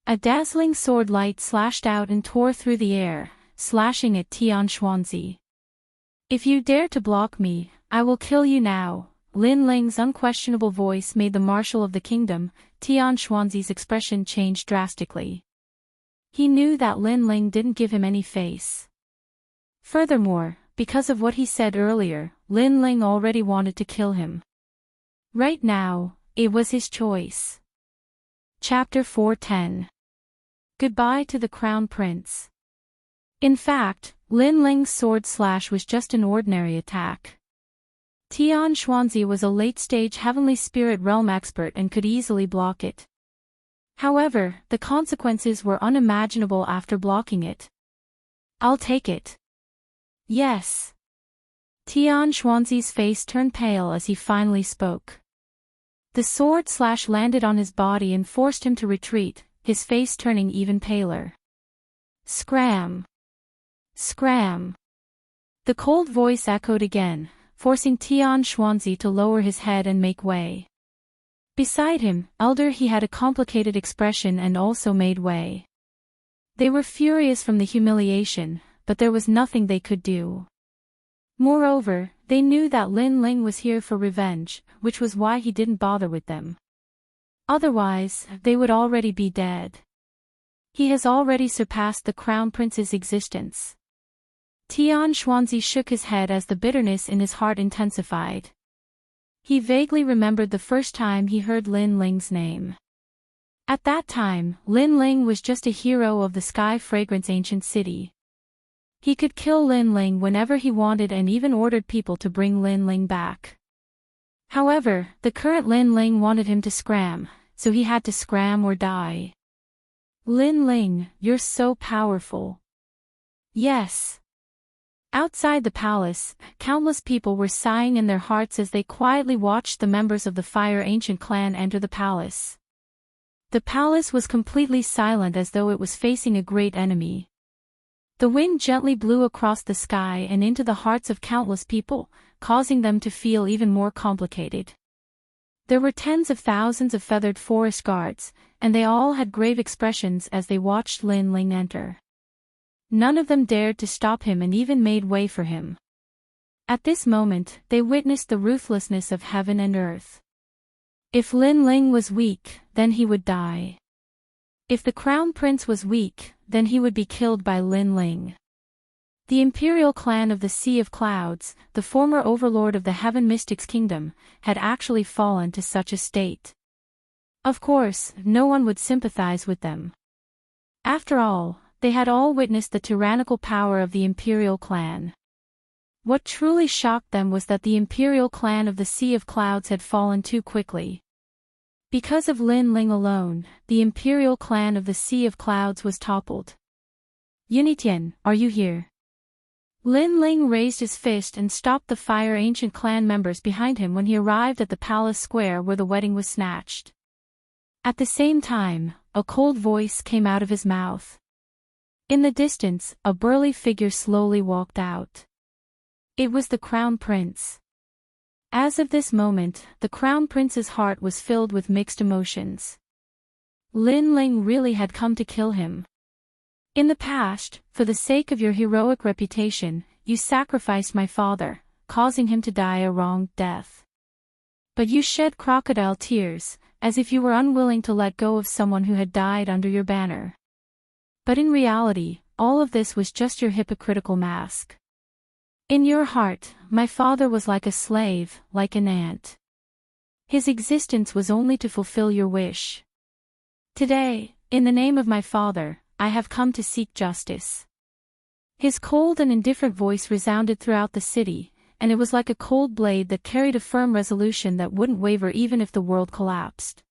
A dazzling sword light slashed out and tore through the air, slashing at Tian Xuanzi. If you dare to block me, I will kill you now. Lin Ling's unquestionable voice made the Marshal of the Kingdom, Tian Xuanzi's expression change drastically. He knew that Lin Ling didn't give him any face. Furthermore, because of what he said earlier, Lin Ling already wanted to kill him. Right now, it was his choice. Chapter 410. Goodbye to the Crown Prince. In fact, Lin Ling's sword slash was just an ordinary attack. Tian Xuanzi was a late-stage heavenly spirit realm expert and could easily block it. However, the consequences were unimaginable after blocking it. "I'll take it." "Yes." Tian Xuanzi's face turned pale as he finally spoke. The sword slash landed on his body and forced him to retreat, his face turning even paler. "Scram! Scram!" The cold voice echoed again, forcing Tian Xuanzi to lower his head and make way. Beside him, Elder He had a complicated expression and also made way. They were furious from the humiliation, but there was nothing they could do. Moreover, they knew that Lin Ling was here for revenge, which was why he didn't bother with them. Otherwise, they would already be dead. He has already surpassed the Crown Prince's existence. Tian Xuanzi shook his head as the bitterness in his heart intensified. He vaguely remembered the first time he heard Lin Ling's name. At that time, Lin Ling was just a hero of the Sky Fragrance ancient city. He could kill Lin Ling whenever he wanted and even ordered people to bring Lin Ling back. However, the current Lin Ling wanted him to scram, so he had to scram or die. "Lin Ling, you're so powerful." "Yes." Outside the palace, countless people were sighing in their hearts as they quietly watched the members of the Fire Ancient clan enter the palace. The palace was completely silent as though it was facing a great enemy. The wind gently blew across the sky and into the hearts of countless people, causing them to feel even more complicated. There were tens of thousands of feathered forest guards, and they all had grave expressions as they watched Lin Ling enter. None of them dared to stop him and even made way for him. At this moment, they witnessed the ruthlessness of heaven and earth. If Lin Ling was weak, then he would die. If the Crown Prince was weak, then he would be killed by Lin Ling. The imperial clan of the Sea of Clouds, the former overlord of the Heaven Mystics Kingdom, had actually fallen to such a state. Of course, no one would sympathize with them. After all, they had all witnessed the tyrannical power of the imperial clan. What truly shocked them was that the imperial clan of the Sea of Clouds had fallen too quickly. Because of Lin Ling alone, the imperial clan of the Sea of Clouds was toppled. "Yunitian, are you here?" Lin Ling raised his fist and stopped the Fire Ancient clan members behind him when he arrived at the palace square where the wedding was snatched. At the same time, a cold voice came out of his mouth. In the distance, a burly figure slowly walked out. It was the Crown Prince. As of this moment, the Crown Prince's heart was filled with mixed emotions. Lin Ling really had come to kill him. "In the past, for the sake of your heroic reputation, you sacrificed my father, causing him to die a wrong death. But you shed crocodile tears, as if you were unwilling to let go of someone who had died under your banner. But in reality, all of this was just your hypocritical mask. In your heart, my father was like a slave, like an ant. His existence was only to fulfill your wish. Today, in the name of my father, I have come to seek justice." His cold and indifferent voice resounded throughout the city, and it was like a cold blade that carried a firm resolution that wouldn't waver even if the world collapsed.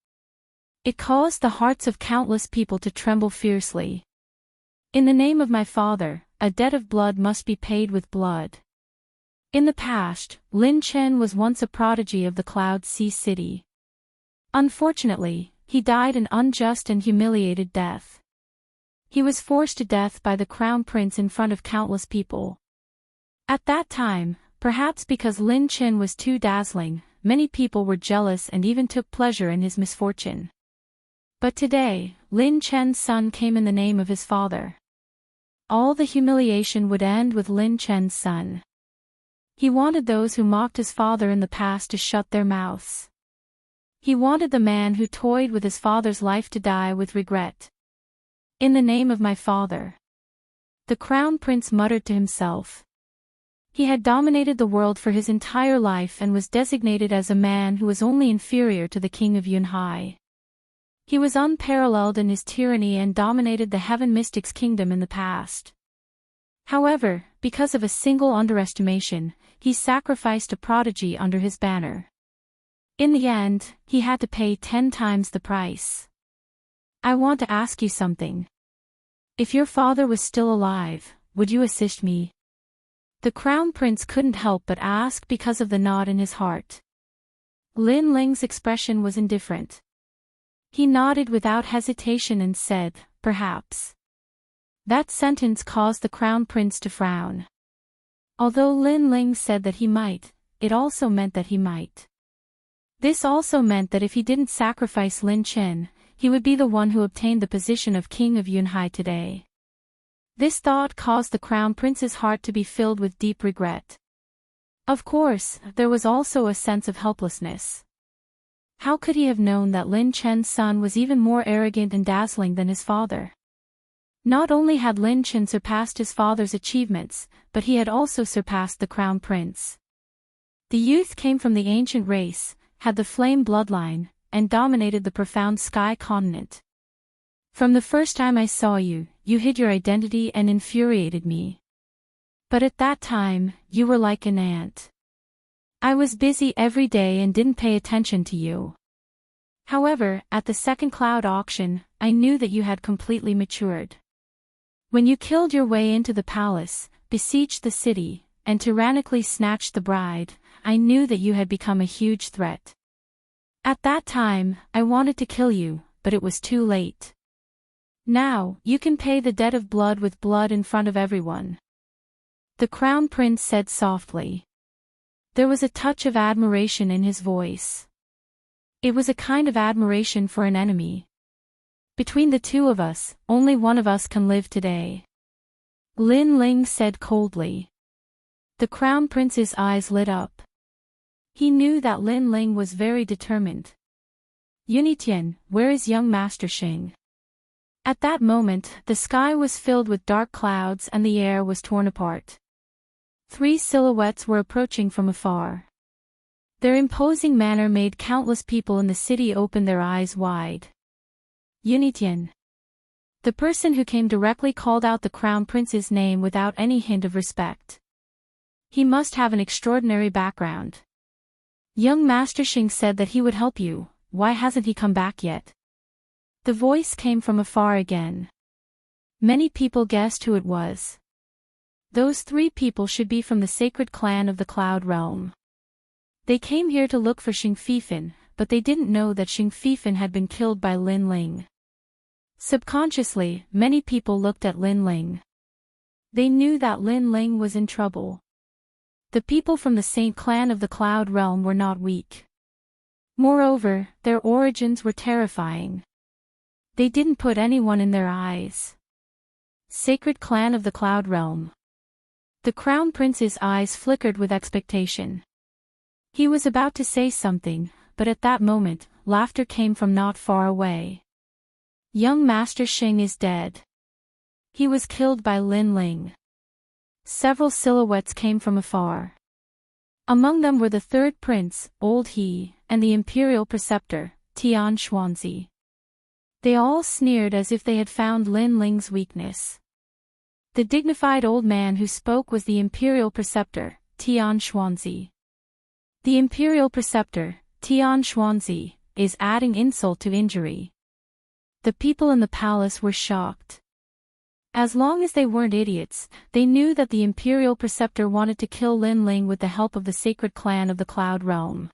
It caused the hearts of countless people to tremble fiercely. "In the name of my father, a debt of blood must be paid with blood." In the past, Lin Chen was once a prodigy of the Cloud Sea City. Unfortunately, he died an unjust and humiliated death. He was forced to death by the Crown Prince in front of countless people. At that time, perhaps because Lin Chen was too dazzling, many people were jealous and even took pleasure in his misfortune. But today, Lin Chen's son came in the name of his father. All the humiliation would end with Lin Chen's son. He wanted those who mocked his father in the past to shut their mouths. He wanted the man who toyed with his father's life to die with regret. "In the name of my father," the Crown Prince muttered to himself. He had dominated the world for his entire life and was designated as a man who was only inferior to the king of Yunhai. He was unparalleled in his tyranny and dominated the Heaven Mystics Kingdom in the past. However, because of a single underestimation, he sacrificed a prodigy under his banner. In the end, he had to pay 10 times the price. I want to ask you something. If your father was still alive, would you assist me? The crown prince couldn't help but ask because of the nod in his heart. Lin Ling's expression was indifferent. He nodded without hesitation and said, perhaps. That sentence caused the crown prince to frown. Although Lin Ling said that he might, it also meant that he might. This also meant that if he didn't sacrifice Lin Chen, he would be the one who obtained the position of king of Yunhai today. This thought caused the crown prince's heart to be filled with deep regret. Of course, there was also a sense of helplessness. How could he have known that Lin Chen's son was even more arrogant and dazzling than his father? Not only had Lin Chen surpassed his father's achievements, but he had also surpassed the crown prince. The youth came from the ancient race, had the flame bloodline, and dominated the profound sky continent. From the first time I saw you, you hid your identity and infuriated me. But at that time, you were like an ant. I was busy every day and didn't pay attention to you. However, at the second cloud auction, I knew that you had completely matured. When you killed your way into the palace, besieged the city, and tyrannically snatched the bride, I knew that you had become a huge threat. At that time, I wanted to kill you, but it was too late. Now, you can pay the debt of blood with blood in front of everyone. The crown prince said softly. There was a touch of admiration in his voice. It was a kind of admiration for an enemy. Between the two of us, only one of us can live today. Lin Ling said coldly. The crown prince's eyes lit up. He knew that Lin Ling was very determined. Yunitian, where is young Master Xing? At that moment, the sky was filled with dark clouds and the air was torn apart. 3 silhouettes were approaching from afar. Their imposing manner made countless people in the city open their eyes wide. Yunitian. The person who came directly called out the crown prince's name without any hint of respect. He must have an extraordinary background. Young Master Xing said that he would help you, why hasn't he come back yet? The voice came from afar again. Many people guessed who it was. Those 3 people should be from the sacred clan of the Cloud Realm. They came here to look for Xing Fifan, but they didn't know that Xing Fifan had been killed by Lin Ling. Subconsciously, many people looked at Lin Ling. They knew that Lin Ling was in trouble. The people from the Saint clan of the Cloud Realm were not weak. Moreover, their origins were terrifying. They didn't put anyone in their eyes. Sacred clan of the Cloud Realm. The crown prince's eyes flickered with expectation. He was about to say something, but at that moment, laughter came from not far away. Young Master Xing is dead. He was killed by Lin Ling. Several silhouettes came from afar. Among them were the 3rd prince, Old He, and the imperial preceptor, Tian Xuanzi. They all sneered as if they had found Lin Ling's weakness. The dignified old man who spoke was the imperial preceptor, Tian Xuanzi. The imperial preceptor, Tian Xuanzi, is adding insult to injury. The people in the palace were shocked. As long as they weren't idiots, they knew that the imperial preceptor wanted to kill Lin Ling with the help of the sacred clan of the Cloud Realm.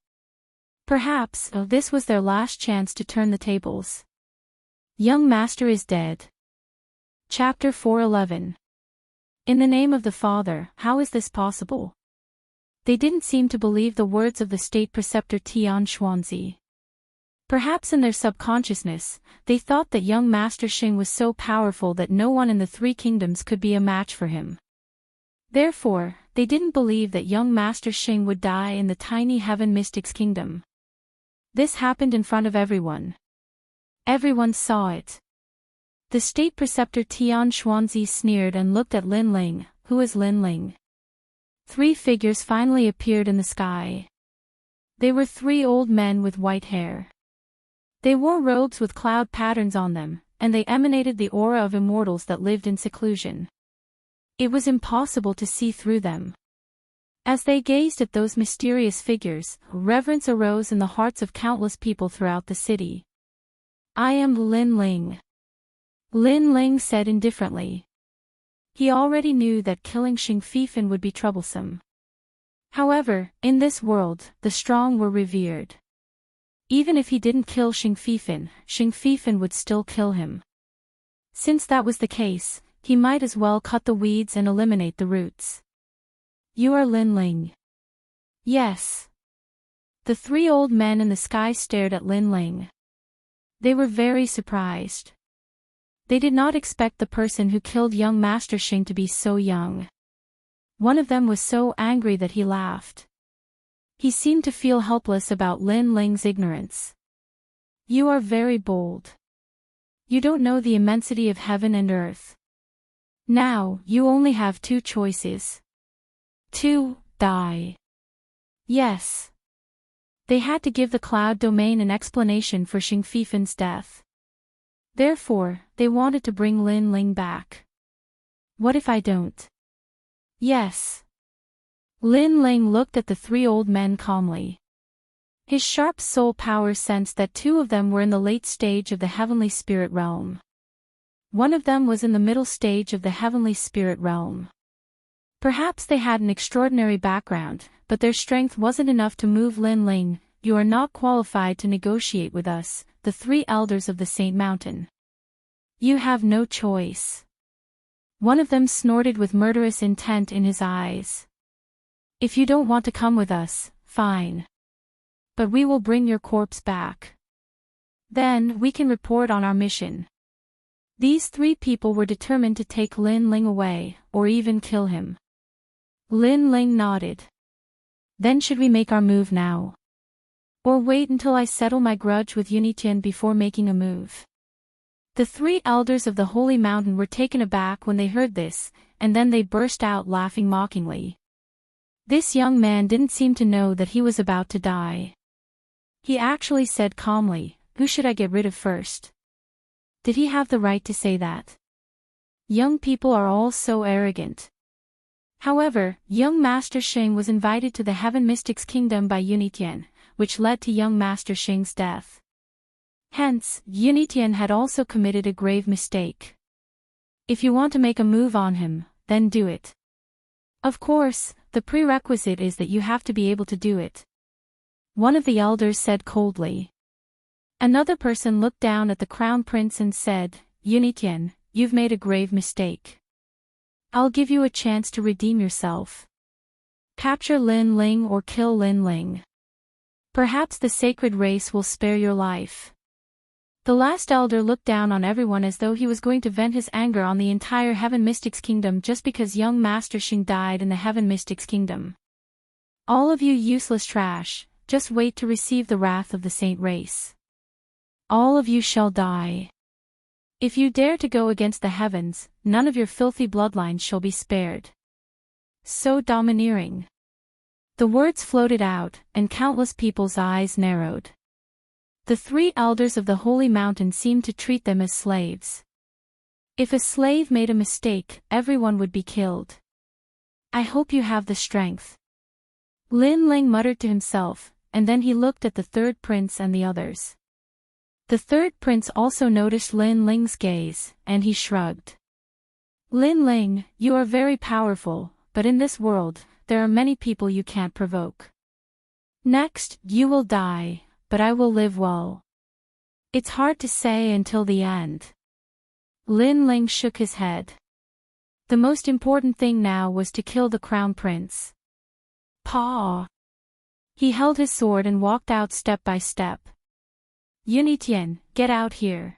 Perhaps, this was their last chance to turn the tables. Young Master is dead. Chapter 411. In the name of the Father, how is this possible? They didn't seem to believe the words of the state preceptor Tian Xuanzi. Perhaps in their subconsciousness, they thought that young Master Xing was so powerful that no one in the 3 kingdoms could be a match for him. Therefore, they didn't believe that young Master Xing would die in the tiny Heaven Mystics Kingdom. This happened in front of everyone. Everyone saw it. The state preceptor Tian Xuanzi sneered and looked at Lin Ling. Who is Lin Ling? 3 figures finally appeared in the sky. They were 3 old men with white hair. They wore robes with cloud patterns on them, and they emanated the aura of immortals that lived in seclusion. It was impossible to see through them. As they gazed at those mysterious figures, reverence arose in the hearts of countless people throughout the city. "I am Lin Ling," Lin Ling said indifferently. He already knew that killing Xing Fifan would be troublesome. However, in this world, the strong were revered. Even if he didn't kill Xing Fifan would still kill him. Since that was the case, he might as well cut the weeds and eliminate the roots. "You are Lin Ling?" "Yes." The three old men in the sky stared at Lin Ling. They were very surprised. They did not expect the person who killed young Master Xing to be so young. One of them was so angry that he laughed. He seemed to feel helpless about Lin Ling's ignorance. "You are very bold. You don't know the immensity of heaven and earth. Now, you only have two choices. To die." Yes. They had to give the cloud domain an explanation for Xing Fifan's death. Therefore, they wanted to bring Lin Ling back. "What if I don't?" "Yes." Lin Ling looked at the three old men calmly. His sharp soul power sensed that two of them were in the late stage of the heavenly spirit realm. One of them was in the middle stage of the heavenly spirit realm. Perhaps they had an extraordinary background, but their strength wasn't enough to move Lin Ling. "You are not qualified to negotiate with us, the three elders of the Saint Mountain. You have no choice." One of them snorted with murderous intent in his eyes. "If you don't want to come with us, fine. But we will bring your corpse back. Then we can report on our mission." These three people were determined to take Lin Ling away, or even kill him. Lin Ling nodded. "Then should we make our move now? Or wait until I settle my grudge with Yunitian before making a move?" The three elders of the Holy Mountain were taken aback when they heard this, and then they burst out laughing mockingly. This young man didn't seem to know that he was about to die. He actually said calmly, "Who should I get rid of first?" Did he have the right to say that? Young people are all so arrogant. However, young Master Xing was invited to the Heaven Mystics Kingdom by Yunitian, which led to young Master Xing's death. Hence, Yunitian had also committed a grave mistake. If you want to make a move on him, then do it. Of course, the prerequisite is that you have to be able to do it. One of the elders said coldly. Another person looked down at the Crown Prince and said, "Yunitian, you've made a grave mistake. I'll give you a chance to redeem yourself. Capture Lin Ling or kill Lin Ling. Perhaps the sacred race will spare your life." The last elder looked down on everyone as though he was going to vent his anger on the entire Heaven Mystics Kingdom just because young Master Xing died in the Heaven Mystics Kingdom. "All of you useless trash, just wait to receive the wrath of the saint race. All of you shall die. If you dare to go against the heavens, none of your filthy bloodlines shall be spared." So domineering. The words floated out, and countless people's eyes narrowed. The three elders of the Holy Mountain seemed to treat them as slaves. If a slave made a mistake, everyone would be killed. "I hope you have the strength," Lin Ling muttered to himself, and then he looked at the third prince and the others. The third prince also noticed Lin Ling's gaze, and he shrugged. "Lin Ling, you are very powerful, but in this world, there are many people you can't provoke. Next, you will die, but I will live well. It's hard to say until the end." Lin Ling shook his head. The most important thing now was to kill the Crown Prince. Paw! He held his sword and walked out step by step. "Yunitian, get out here.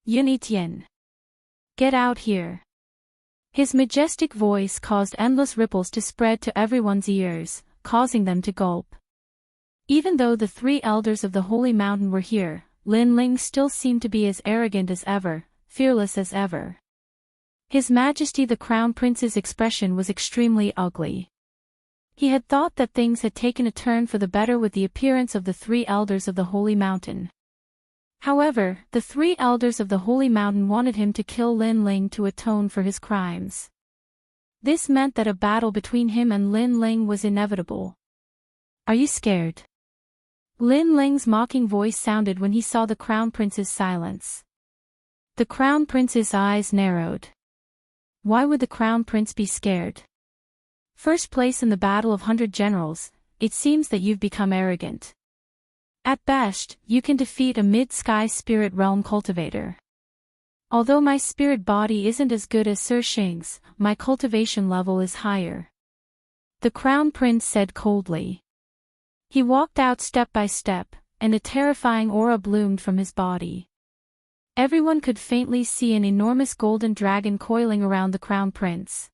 Yunitian. Get out here." His majestic voice caused endless ripples to spread to everyone's ears, causing them to gulp. Even though the three elders of the Holy Mountain were here, Lin Ling still seemed to be as arrogant as ever, fearless as ever. His Majesty the Crown Prince's expression was extremely ugly. He had thought that things had taken a turn for the better with the appearance of the three elders of the Holy Mountain. However, the three elders of the Holy Mountain wanted him to kill Lin Ling to atone for his crimes. This meant that a battle between him and Lin Ling was inevitable. Are you scared? Lin Ling's mocking voice sounded when he saw the Crown Prince's silence. The Crown Prince's eyes narrowed. Why would the Crown Prince be scared? First place in the Battle of 100 Generals, it seems that you've become arrogant. At best, you can defeat a mid-sky spirit realm cultivator. Although my spirit body isn't as good as Sir Xing's, my cultivation level is higher. The Crown Prince said coldly. He walked out step by step, and a terrifying aura bloomed from his body. Everyone could faintly see an enormous golden dragon coiling around the Crown Prince.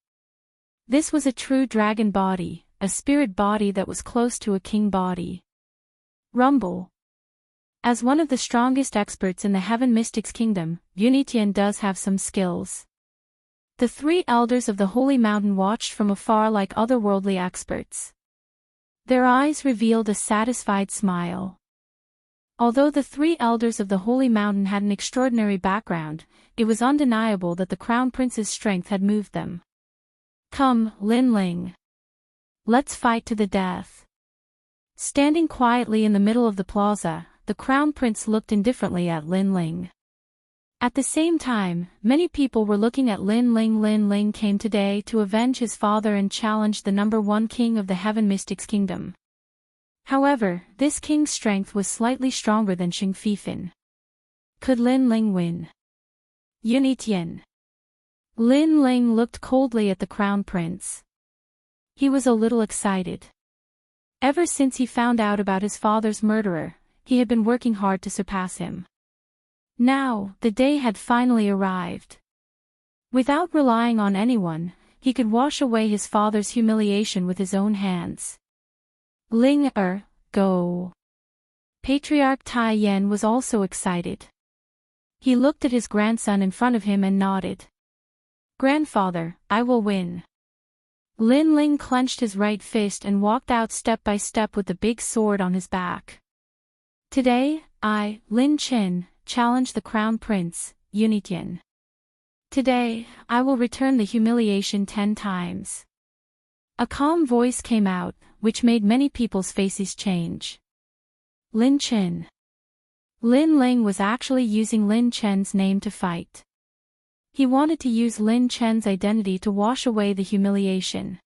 This was a true dragon body, a spirit body that was close to a king body. Rumble. As one of the strongest experts in the Heaven Mystics Kingdom, Yunitian does have some skills. The three elders of the Holy Mountain watched from afar like otherworldly experts. Their eyes revealed a satisfied smile. Although the three elders of the Holy Mountain had an extraordinary background, it was undeniable that the Crown Prince's strength had moved them. Come, Lin Ling. Let's fight to the death. Standing quietly in the middle of the plaza, the Crown Prince looked indifferently at Lin Ling. At the same time, many people were looking at Lin Ling. Lin Ling came today to avenge his father and challenge the #1 king of the Heaven Mystics Kingdom. However, this king's strength was slightly stronger than Xing Fifin. Could Lin Ling win? Yunitian. Lin Ling looked coldly at the Crown Prince. He was a little excited. Ever since he found out about his father's murderer, he had been working hard to surpass him. Now, the day had finally arrived. Without relying on anyone, he could wash away his father's humiliation with his own hands. Ling go. Patriarch Tai Yan was also excited. He looked at his grandson in front of him and nodded. Grandfather, I will win. Lin Ling clenched his right fist and walked out step by step with the big sword on his back. Today, I, Lin Chen, challenge the Crown Prince, Yunitian. Today, I will return the humiliation 10 times. A calm voice came out, which made many people's faces change. Lin Chen. Lin Ling was actually using Lin Chen's name to fight. He wanted to use Lin Chen's identity to wash away the humiliation.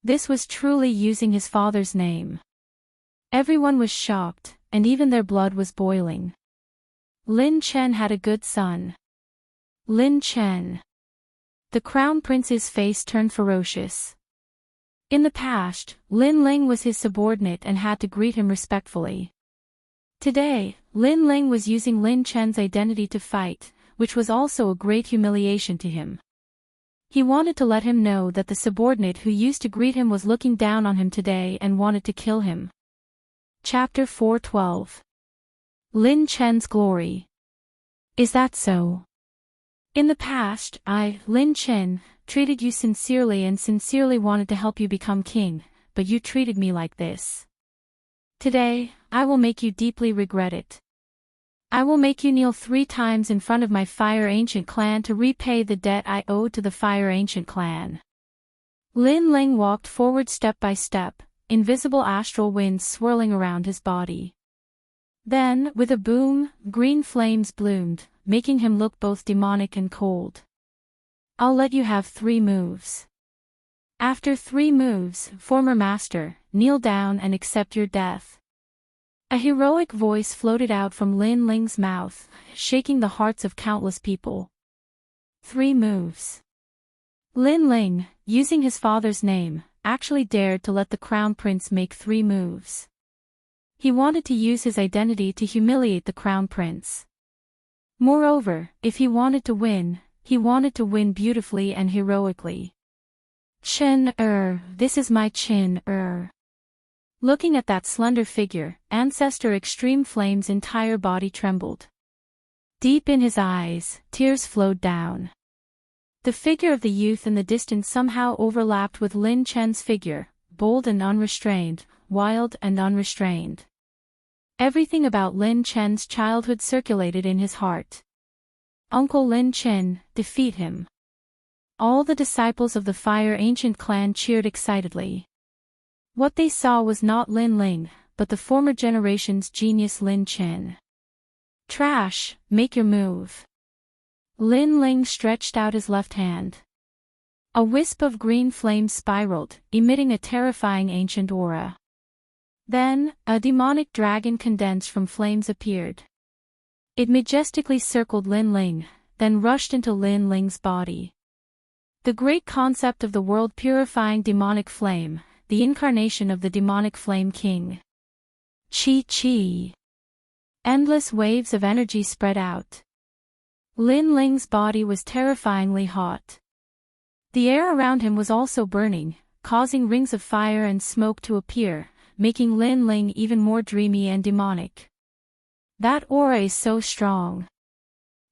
This was truly using his father's name. Everyone was shocked, and even their blood was boiling. Lin Chen had a good son. Lin Chen. The Crown Prince's face turned ferocious. In the past, Lin Ling was his subordinate and had to greet him respectfully. Today, Lin Ling was using Lin Chen's identity to fight, which was also a great humiliation to him. He wanted to let him know that the subordinate who used to greet him was looking down on him today and wanted to kill him. Chapter 412. Lin Chen's Glory. Is that so? In the past, I, Lin Chen, treated you sincerely and sincerely wanted to help you become king, but you treated me like this. Today, I will make you deeply regret it. I will make you kneel 3 times in front of my Fire Ancient clan to repay the debt I owe to the Fire Ancient clan. Lin Ling walked forward step by step, invisible astral winds swirling around his body. Then, with a boom, green flames bloomed, making him look both demonic and cold. I'll let you have 3 moves. After 3 moves, former master, kneel down and accept your death. A heroic voice floated out from Lin Ling's mouth, shaking the hearts of countless people. 3 moves. Lin Ling, using his father's name, actually dared to let the Crown Prince make 3 moves. He wanted to use his identity to humiliate the Crown Prince. Moreover, if he wanted to win beautifully and heroically. Chen this is my Chen Looking at that slender figure, Ancestor Extreme Flame's entire body trembled. Deep in his eyes, tears flowed down. The figure of the youth in the distance somehow overlapped with Lin Chen's figure, bold and unrestrained, wild and unrestrained. Everything about Lin Chen's childhood circulated in his heart. Uncle Lin Chen, defeat him. All the disciples of the Fire Ancient clan cheered excitedly. What they saw was not Lin Ling, but the former generation's genius Lin Chen. Trash, make your move. Lin Ling stretched out his left hand. A wisp of green flame spiraled, emitting a terrifying ancient aura. Then, a demonic dragon condensed from flames appeared. It majestically circled Lin Ling, then rushed into Lin Ling's body. The great concept of the world-purifying demonic flame, the incarnation of the demonic flame king. Chi. Endless waves of energy spread out. Lin Ling's body was terrifyingly hot. The air around him was also burning, causing rings of fire and smoke to appear, making Lin Ling even more dreamy and demonic. That aura is so strong.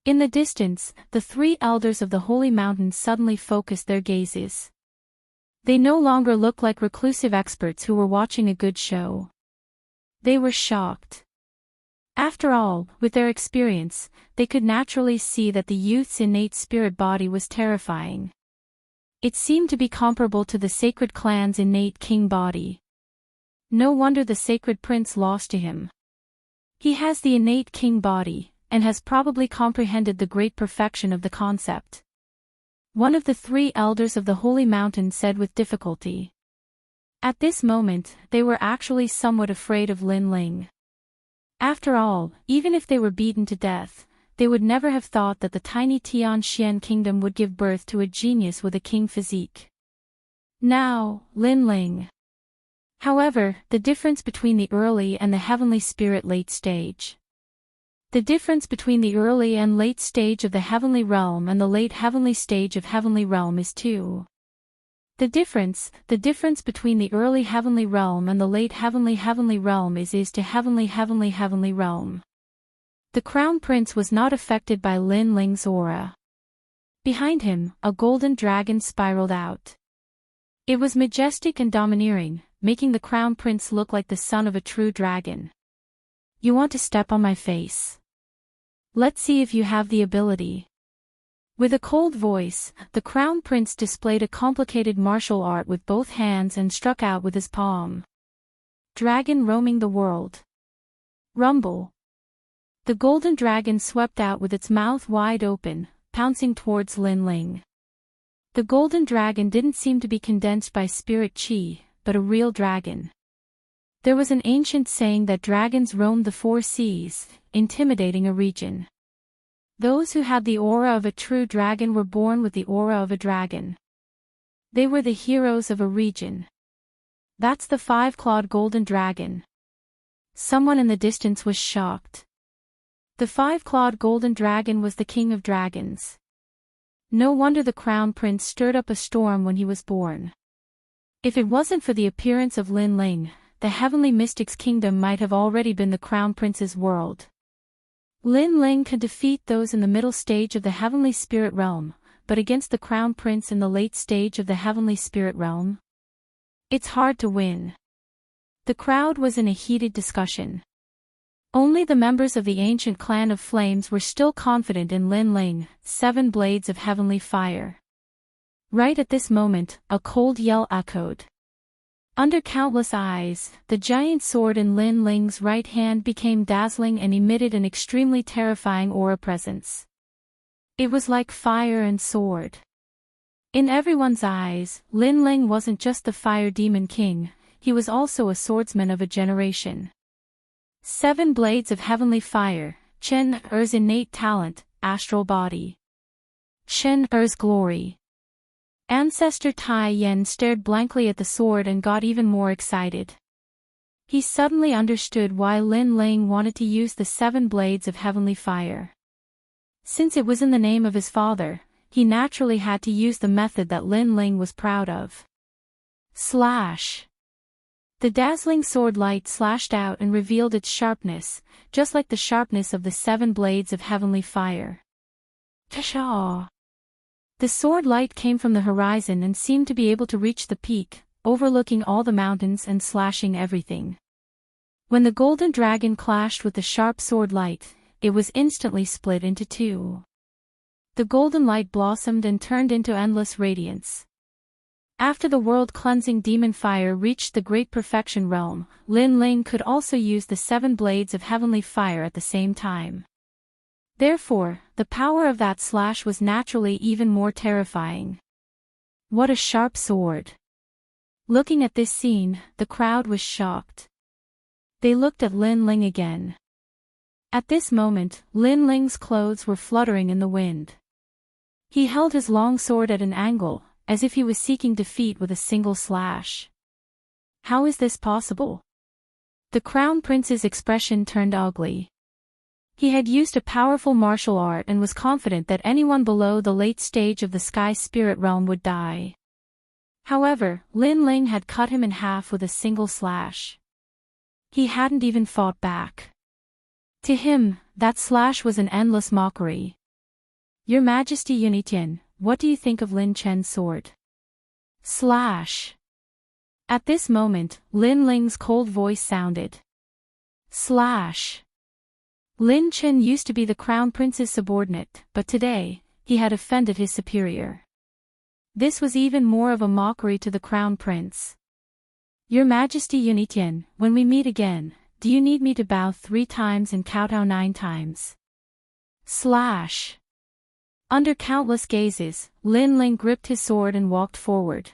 In the distance, the three elders of the holy mountain suddenly focused their gazes. They no longer looked like reclusive experts who were watching a good show. They were shocked. After all, with their experience, they could naturally see that the youth's innate spirit body was terrifying. It seemed to be comparable to the sacred clan's innate king body. No wonder the sacred prince lost to him. He has the innate king body, and has probably comprehended the great perfection of the concept. One of the three elders of the holy mountain said with difficulty. At this moment, they were actually somewhat afraid of Lin Ling. After all, even if they were beaten to death, they would never have thought that the tiny Tianxian kingdom would give birth to a genius with a king physique. Now, Lin Ling. However, the difference between the early and the heavenly spirit late stage. The difference between the early and late stage of the heavenly realm and the late heavenly stage of heavenly realm is 2. The difference between the early heavenly realm and the late heavenly realm is to heavenly realm. The crown prince was not affected by Lin Ling's aura. Behind him, a golden dragon spiraled out. It was majestic and domineering, making the crown prince look like the son of a true dragon. You want to step on my face? Let's see if you have the ability. With a cold voice, the crown prince displayed a complicated martial art with both hands and struck out with his palm. Dragon roaming the world. Rumble. The golden dragon swept out with its mouth wide open, pouncing towards Lin Ling. The golden dragon didn't seem to be condensed by spirit chi, but a real dragon. There was an ancient saying that dragons roamed the 4 seas, intimidating a region. Those who had the aura of a true dragon were born with the aura of a dragon. They were the heroes of a region. That's the 5-clawed golden dragon. Someone in the distance was shocked. The 5-clawed golden dragon was the king of dragons. No wonder the crown prince stirred up a storm when he was born. If it wasn't for the appearance of Lin Ling, the heavenly mystic's kingdom might have already been the crown prince's world. Lin Ling could defeat those in the middle stage of the heavenly spirit realm, but against the crown prince in the late stage of the heavenly spirit realm? It's hard to win. The crowd was in a heated discussion. Only the members of the ancient clan of flames were still confident in Lin Ling, 7 blades of heavenly fire. Right at this moment, a cold yell echoed. Under countless eyes, the giant sword in Lin Ling's right hand became dazzling and emitted an extremely terrifying aura presence. It was like fire and sword. In everyone's eyes, Lin Ling wasn't just the fire demon king, he was also a swordsman of a generation. 7 blades of heavenly fire, Chen Er's innate talent, astral body. Chen Er's glory. Ancestor Tai Yen stared blankly at the sword and got even more excited. He suddenly understood why Lin Ling wanted to use the 7 blades of heavenly fire. Since it was in the name of his father, he naturally had to use the method that Lin Ling was proud of. Slash! The dazzling sword light slashed out and revealed its sharpness, just like the sharpness of the 7 blades of heavenly fire. Tashaw! The sword light came from the horizon and seemed to be able to reach the peak, overlooking all the mountains and slashing everything. When the golden dragon clashed with the sharp sword light, it was instantly split into 2. The golden light blossomed and turned into endless radiance. After the world-cleansing demon fire reached the great perfection realm, Lin Ling could also use the 7 blades of heavenly fire at the same time. Therefore, the power of that slash was naturally even more terrifying. What a sharp sword! Looking at this scene, the crowd was shocked. They looked at Lin Ling again. At this moment, Lin Ling's clothes were fluttering in the wind. He held his long sword at an angle, as if he was seeking defeat with a single slash. How is this possible? The Crown Prince's expression turned ugly. He had used a powerful martial art and was confident that anyone below the late stage of the Sky Spirit Realm would die. However, Lin Ling had cut him in half with a single slash. He hadn't even fought back. To him, that slash was an endless mockery. Your Majesty Yunitian, what do you think of Lin Chen's sword? Slash. At this moment, Lin Ling's cold voice sounded. Slash. Lin Chen used to be the Crown Prince's subordinate, but today, he had offended his superior. This was even more of a mockery to the Crown Prince. Your Majesty Yunitian, when we meet again, do you need me to bow 3 times and kowtow 9 times? Slash. Under countless gazes, Lin Ling gripped his sword and walked forward.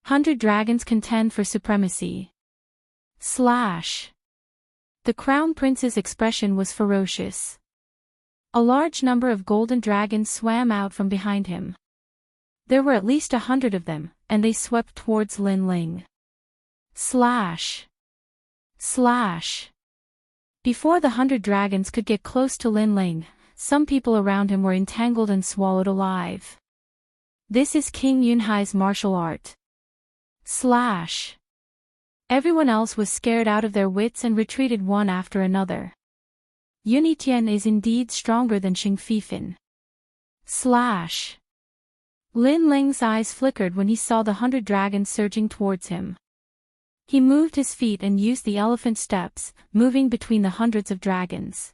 100 dragons contend for supremacy. Slash. The Crown Prince's expression was ferocious. A large number of golden dragons swam out from behind him. There were at least 100 of them, and they swept towards Lin Ling. Slash. Slash. Before the 100 dragons could get close to Lin Ling, some people around him were entangled and swallowed alive. This is King Yunhai's martial art. Slash. Everyone else was scared out of their wits and retreated one after another. Yunitian is indeed stronger than Xing Fifin. Slash. Lin Ling's eyes flickered when he saw the 100 dragons surging towards him. He moved his feet and used the elephant steps, moving between the hundreds of dragons.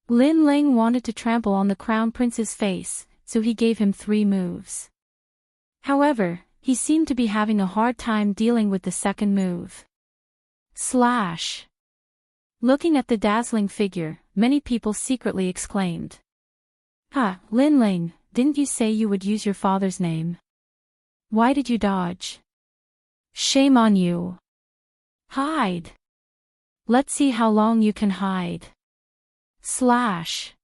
Lin Ling wanted to trample on the Crown Prince's face, so he gave him 3 moves. However, he seemed to be having a hard time dealing with the second move. Slash. Looking at the dazzling figure, many people secretly exclaimed. Ha, Lin Ling, didn't you say you would use your father's name? Why did you dodge? Shame on you. Hide. Let's see how long you can hide. Slash.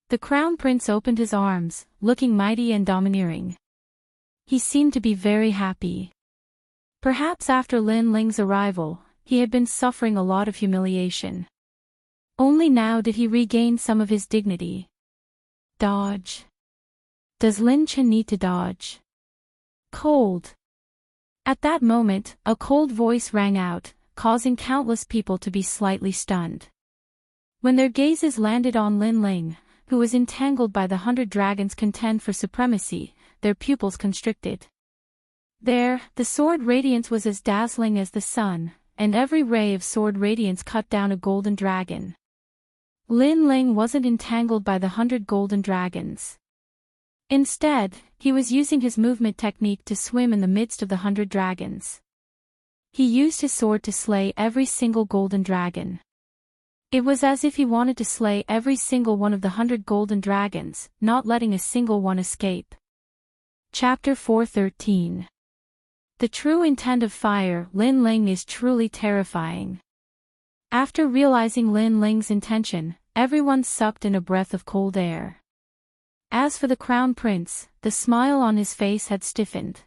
The Crown Prince opened his arms, looking mighty and domineering. He seemed to be very happy. Perhaps after Lin Ling's arrival, he had been suffering a lot of humiliation. Only now did he regain some of his dignity. Dodge. Does Lin Chen need to dodge? Cold. At that moment, a cold voice rang out, causing countless people to be slightly stunned. When their gazes landed on Lin Ling, who was entangled by the 100 dragons contend for supremacy, their pupils constricted. There, the sword radiance was as dazzling as the sun, and every ray of sword radiance cut down a golden dragon. Lin Ling wasn't entangled by the 100 golden dragons. Instead, he was using his movement technique to swim in the midst of the 100 dragons. He used his sword to slay every single golden dragon. It was as if he wanted to slay every single one of the 100 golden dragons, not letting a single one escape. Chapter 4:13. The true intent of fire. Lin Ling is truly terrifying. After realizing Lin Ling's intention, everyone sucked in a breath of cold air. As for the Crown Prince, the smile on his face had stiffened.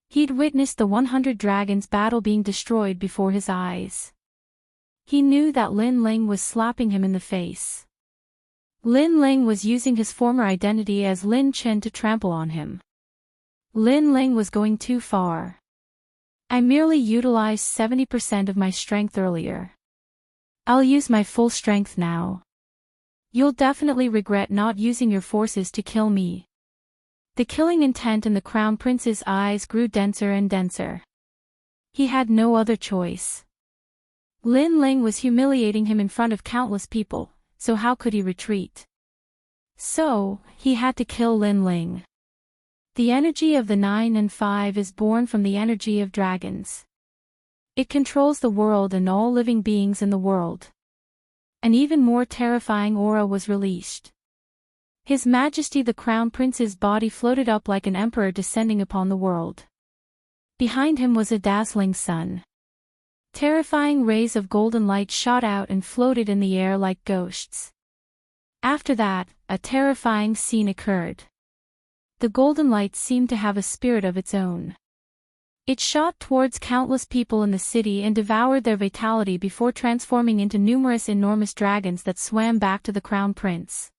He'd witnessed the 100 dragons battle being destroyed before his eyes. He knew that Lin Ling was slapping him in the face. Lin Ling was using his former identity as Lin Chen to trample on him. Lin Ling was going too far. I merely utilized 70% of my strength earlier. I'll use my full strength now. You'll definitely regret not using your forces to kill me. The killing intent in the Crown Prince's eyes grew denser and denser. He had no other choice. Lin Ling was humiliating him in front of countless people, so how could he retreat? So, he had to kill Lin Ling. The energy of the 9 and 5 is born from the energy of dragons. It controls the world and all living beings in the world. An even more terrifying aura was released. His Majesty the Crown Prince's body floated up like an emperor descending upon the world. Behind him was a dazzling sun. Terrifying rays of golden light shot out and floated in the air like ghosts. After that, a terrifying scene occurred. The golden light seemed to have a spirit of its own. It shot towards countless people in the city and devoured their vitality before transforming into numerous enormous dragons that swam back to the Crown Prince.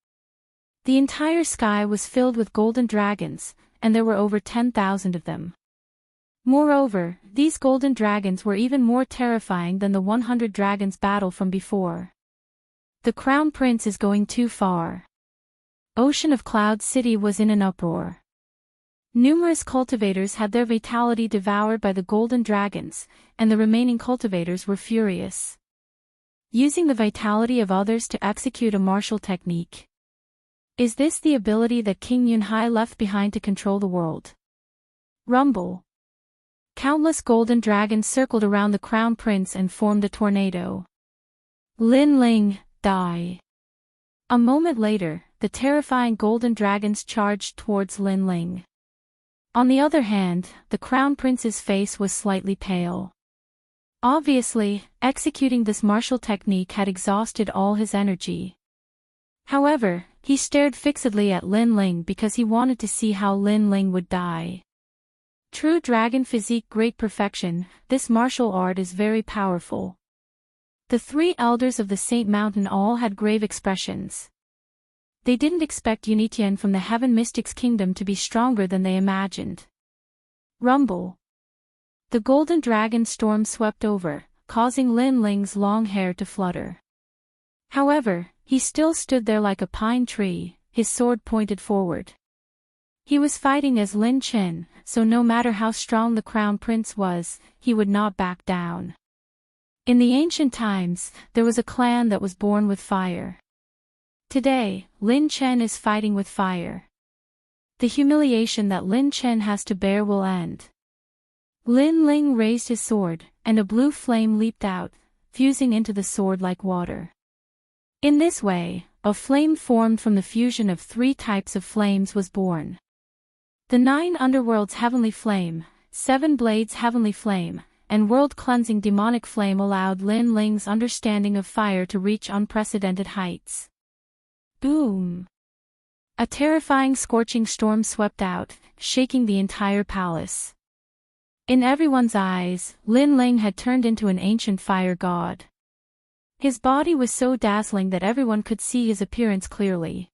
The entire sky was filled with golden dragons, and there were over 10,000 of them. Moreover, these golden dragons were even more terrifying than the 100 dragons battle from before. The Crown Prince is going too far. Ocean of Cloud City was in an uproar. Numerous cultivators had their vitality devoured by the golden dragons, and the remaining cultivators were furious. Using the vitality of others to execute a martial technique. Is this the ability that King Yunhai left behind to control the world? Rumble. Countless golden dragons circled around the Crown Prince and formed a tornado. Lin Ling, die. A moment later, the terrifying golden dragons charged towards Lin Ling. On the other hand, the Crown Prince's face was slightly pale. Obviously, executing this martial technique had exhausted all his energy. However, he stared fixedly at Lin Ling because he wanted to see how Lin Ling would die. True dragon physique, great perfection, this martial art is very powerful. The 3 elders of the Saint Mountain all had grave expressions. They didn't expect Unitian from the Heaven Mystics Kingdom to be stronger than they imagined. Rumble. The golden dragon storm swept over, causing Lin Ling's long hair to flutter. However, he still stood there like a pine tree, his sword pointed forward. He was fighting as Lin Chen, so no matter how strong the Crown Prince was, he would not back down. In the ancient times, there was a clan that was born with fire. Today, Lin Chen is fighting with fire. The humiliation that Lin Chen has to bear will end. Lin Ling raised his sword, and a blue flame leaped out, fusing into the sword like water. In this way, a flame formed from the fusion of 3 types of flames was born. The 9 underworlds heavenly flame, 7 blades heavenly flame, and world-cleansing demonic flame allowed Lin Ling's understanding of fire to reach unprecedented heights. Boom! A terrifying scorching storm swept out, shaking the entire palace. In everyone's eyes, Lin Ling had turned into an ancient fire god. His body was so dazzling that everyone could see his appearance clearly.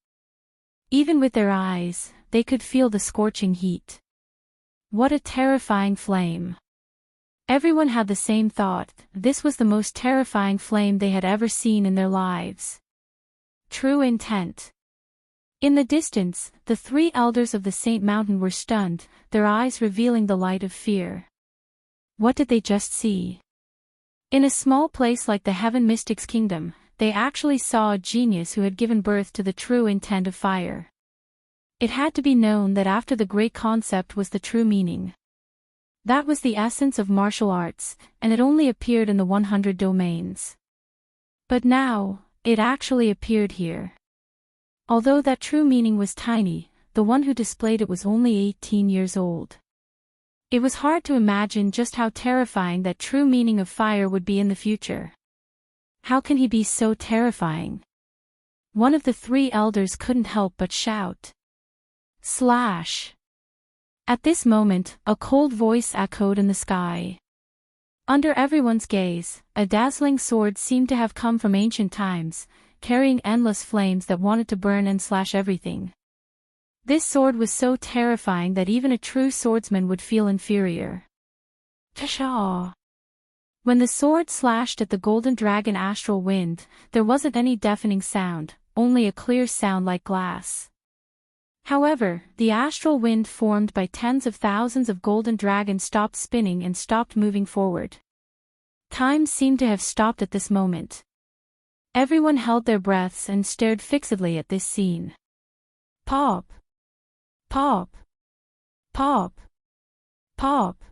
Even with their eyes, they could feel the scorching heat. What a terrifying flame! Everyone had the same thought, this was the most terrifying flame they had ever seen in their lives. True intent. In the distance, the 3 elders of the Saint Mountain were stunned, their eyes revealing the light of fear. What did they just see? In a small place like the Heaven Mystics Kingdom, they actually saw a genius who had given birth to the true intent of fire. It had to be known that after the great concept was the true meaning. That was the essence of martial arts, and it only appeared in the 100 domains. But now, it actually appeared here. Although that true meaning was tiny, the one who displayed it was only 18 years old. It was hard to imagine just how terrifying that true meaning of fire would be in the future. How can he be so terrifying? One of the 3 elders couldn't help but shout. Slash! At this moment, a cold voice echoed in the sky. Under everyone's gaze, a dazzling sword seemed to have come from ancient times, carrying endless flames that wanted to burn and slash everything. This sword was so terrifying that even a true swordsman would feel inferior. Tashaw! When the sword slashed at the golden dragon astral wind, there wasn't any deafening sound, only a clear sound like glass. However, the astral wind formed by tens of thousands of golden dragons stopped spinning and stopped moving forward. Time seemed to have stopped at this moment. Everyone held their breaths and stared fixedly at this scene. Pop! Pop! Pop! Pop!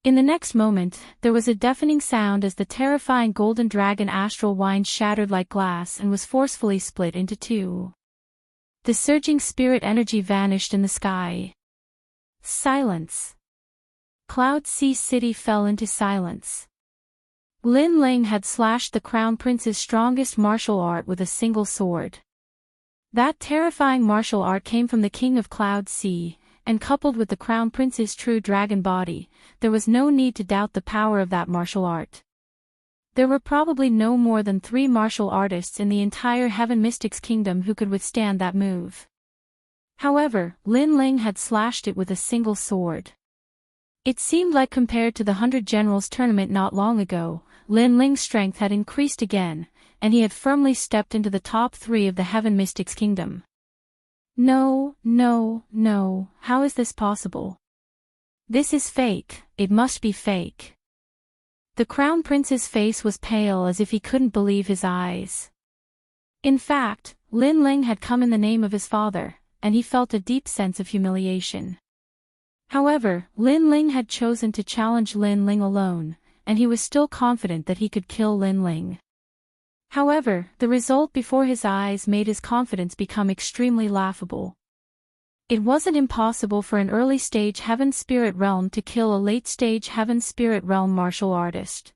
In the next moment, there was a deafening sound as the terrifying golden dragon astral wine shattered like glass and was forcefully split into two. The surging spirit energy vanished in the sky. Silence. Cloud Sea City fell into silence. Lin Ling had slashed the Crown Prince's strongest martial art with a single sword. That terrifying martial art came from the King of Cloud Sea, and coupled with the Crown Prince's true dragon body, there was no need to doubt the power of that martial art. There were probably no more than 3 martial artists in the entire Heaven Mystics Kingdom who could withstand that move. However, Lin Ling had slashed it with a single sword. It seemed like compared to the 100 Generals tournament not long ago, Lin Ling's strength had increased again, and he had firmly stepped into the top 3 of the Heaven Mystics Kingdom. No, no, no, how is this possible? This is fake, it must be fake. The Crown Prince's face was pale as if he couldn't believe his eyes. In fact, Lin Ling had come in the name of his father, and he felt a deep sense of humiliation. However, Lin Ling had chosen to challenge Lin Ling alone, and he was still confident that he could kill Lin Ling. However, the result before his eyes made his confidence become extremely laughable. It wasn't impossible for an early-stage Heaven Spirit Realm to kill a late-stage Heaven Spirit Realm martial artist.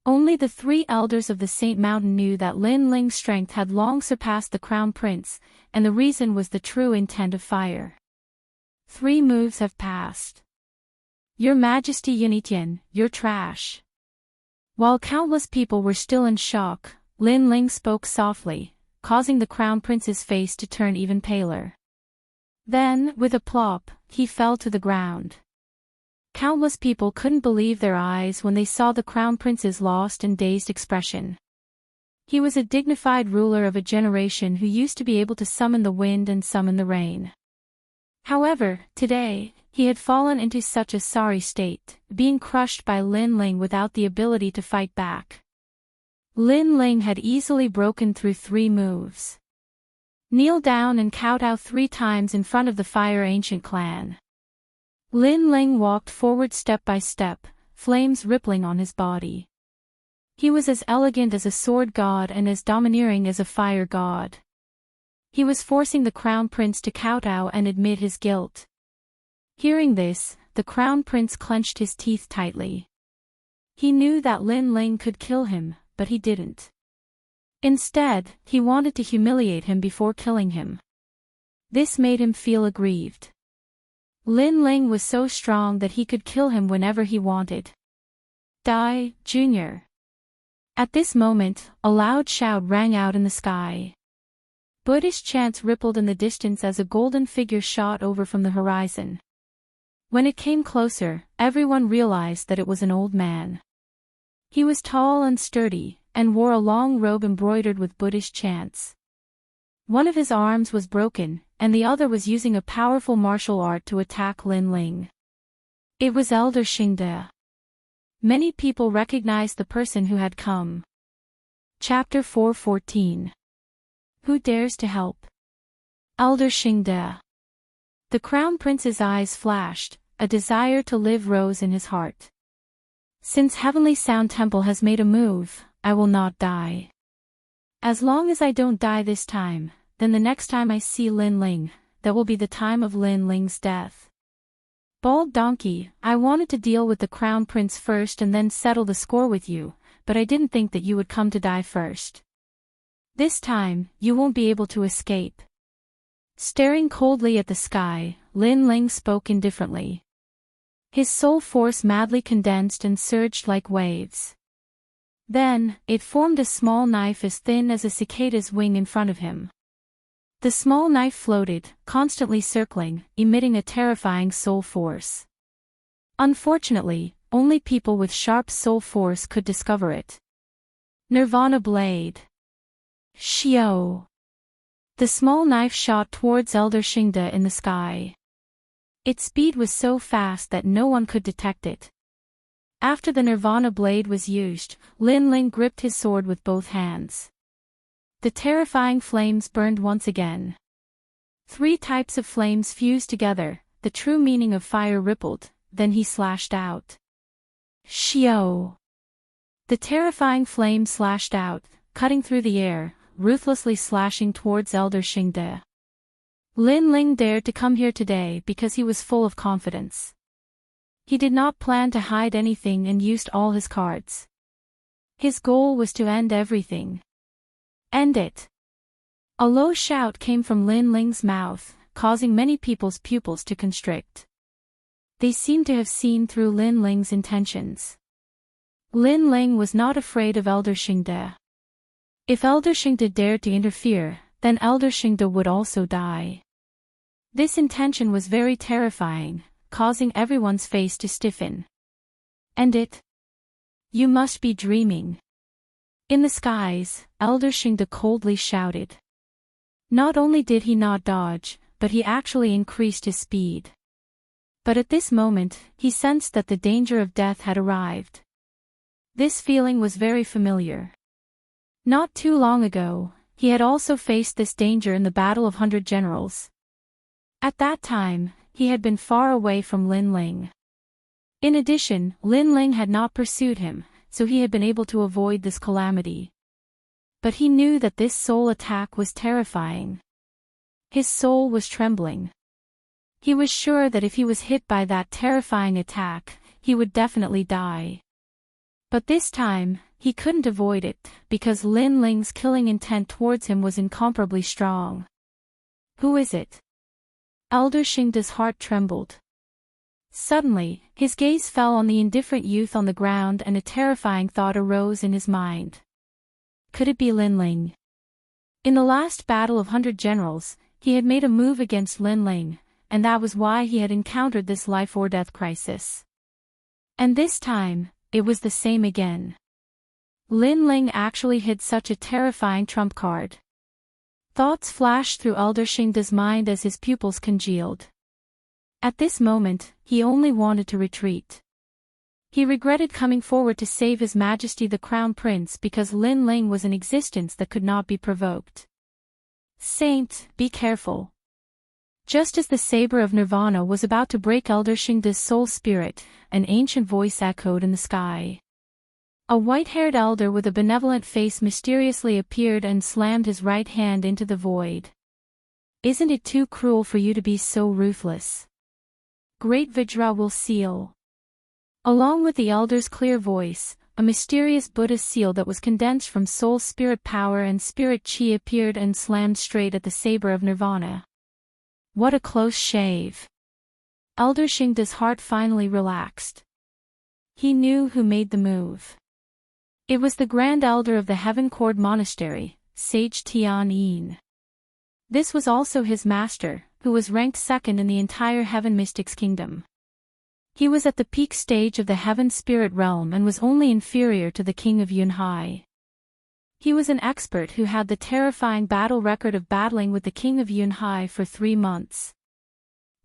Only the 3 elders of the Saint Mountain knew that Lin Ling's strength had long surpassed the Crown Prince, and the reason was the true intent of fire. 3 moves have passed. Your Majesty Yunitian, you're trash. While countless people were still in shock, Lin Ling spoke softly, causing the Crown Prince's face to turn even paler. Then, with a plop, he fell to the ground. Countless people couldn't believe their eyes when they saw the Crown Prince's lost and dazed expression. He was a dignified ruler of a generation who used to be able to summon the wind and summon the rain. However, today, he had fallen into such a sorry state, being crushed by Lin Ling without the ability to fight back. Lin Ling had easily broken through 3 moves. Kneel down and kowtow 3 times in front of the Fire Ancient clan. Lin Ling walked forward step by step, flames rippling on his body. He was as elegant as a sword god and as domineering as a fire god. He was forcing the Crown Prince to kowtow and admit his guilt. Hearing this, the Crown Prince clenched his teeth tightly. He knew that Lin Ling could kill him, but he didn't. Instead, he wanted to humiliate him before killing him. This made him feel aggrieved. Lin Ling was so strong that he could kill him whenever he wanted. Die, Junior. At this moment, a loud shout rang out in the sky. Buddhist chants rippled in the distance as a golden figure shot over from the horizon. When it came closer, everyone realized that it was an old man. He was tall and sturdy, and wore a long robe embroidered with Buddhist chants. One of his arms was broken, and the other was using a powerful martial art to attack Lin Ling. It was Elder Xingde. Many people recognized the person who had come. Chapter 4:14. Who dares to help? Elder Xingde. The Crown Prince's eyes flashed, a desire to live rose in his heart. Since Heavenly Sound Temple has made a move, I will not die. As long as I don't die this time, then the next time I see Lin Ling, that will be the time of Lin Ling's death. Bald Donkey, I wanted to deal with the Crown Prince first and then settle the score with you, but I didn't think that you would come to die first. This time, you won't be able to escape. Staring coldly at the sky, Lin Ling spoke indifferently. His soul force madly condensed and surged like waves. Then, it formed a small knife as thin as a cicada's wing in front of him. The small knife floated, constantly circling, emitting a terrifying soul force. Unfortunately, only people with sharp soul force could discover it. Nirvana Blade. Shio. The small knife shot towards Elder Xingde in the sky. Its speed was so fast that no one could detect it. After the Nirvana Blade was used, Lin Ling gripped his sword with both hands. The terrifying flames burned once again. Three types of flames fused together, the true meaning of fire rippled, then he slashed out. Xiao! The terrifying flame slashed out, cutting through the air, ruthlessly slashing towards Elder Xingde. Lin Ling dared to come here today because he was full of confidence. He did not plan to hide anything and used all his cards. His goal was to end everything. End it. A low shout came from Lin Ling's mouth, causing many people's pupils to constrict. They seemed to have seen through Lin Ling's intentions. Lin Ling was not afraid of Elder Xingde. If Elder Xingde dared to interfere, then Elder Xingde would also die. This intention was very terrifying, causing everyone's face to stiffen. End it? You must be dreaming. In the skies, Elder Xingde coldly shouted. Not only did he not dodge, but he actually increased his speed. But at this moment, he sensed that the danger of death had arrived. This feeling was very familiar. Not too long ago, he had also faced this danger in the Battle of 100 Generals. At that time, he had been far away from Lin Ling. In addition, Lin Ling had not pursued him, so he had been able to avoid this calamity. But he knew that this soul attack was terrifying. His soul was trembling. He was sure that if he was hit by that terrifying attack, he would definitely die. But this time, he couldn't avoid it, because Lin Ling's killing intent towards him was incomparably strong. Who is it? Elder Xingde's heart trembled. Suddenly, his gaze fell on the indifferent youth on the ground and a terrifying thought arose in his mind. Could it be Lin Ling? In the last battle of 100 Generals, he had made a move against Lin Ling, and that was why he had encountered this life-or-death crisis. And this time, it was the same again. Lin Ling actually hid such a terrifying trump card. Thoughts flashed through Elder Xingde's mind as his pupils congealed. At this moment, he only wanted to retreat. He regretted coming forward to save His Majesty the Crown Prince because Lin Ling was an existence that could not be provoked. Saint, be careful. Just as the saber of Nirvana was about to break Elder Xingde's soul spirit, an ancient voice echoed in the sky. A white-haired elder with a benevolent face mysteriously appeared and slammed his right hand into the void. Isn't it too cruel for you to be so ruthless? Great Vajra will seal. Along with the elder's clear voice, a mysterious Buddhist seal that was condensed from soul spirit power and spirit chi appeared and slammed straight at the saber of Nirvana. What a close shave. Elder Xingde's heart finally relaxed. He knew who made the move. It was the Grand Elder of the Heaven Cord Monastery, Sage Tian Yin. This was also his master, who was ranked second in the entire Heaven Mystics Kingdom. He was at the peak stage of the Heaven Spirit Realm and was only inferior to the King of Yunhai. He was an expert who had the terrifying battle record of battling with the King of Yunhai for 3 months.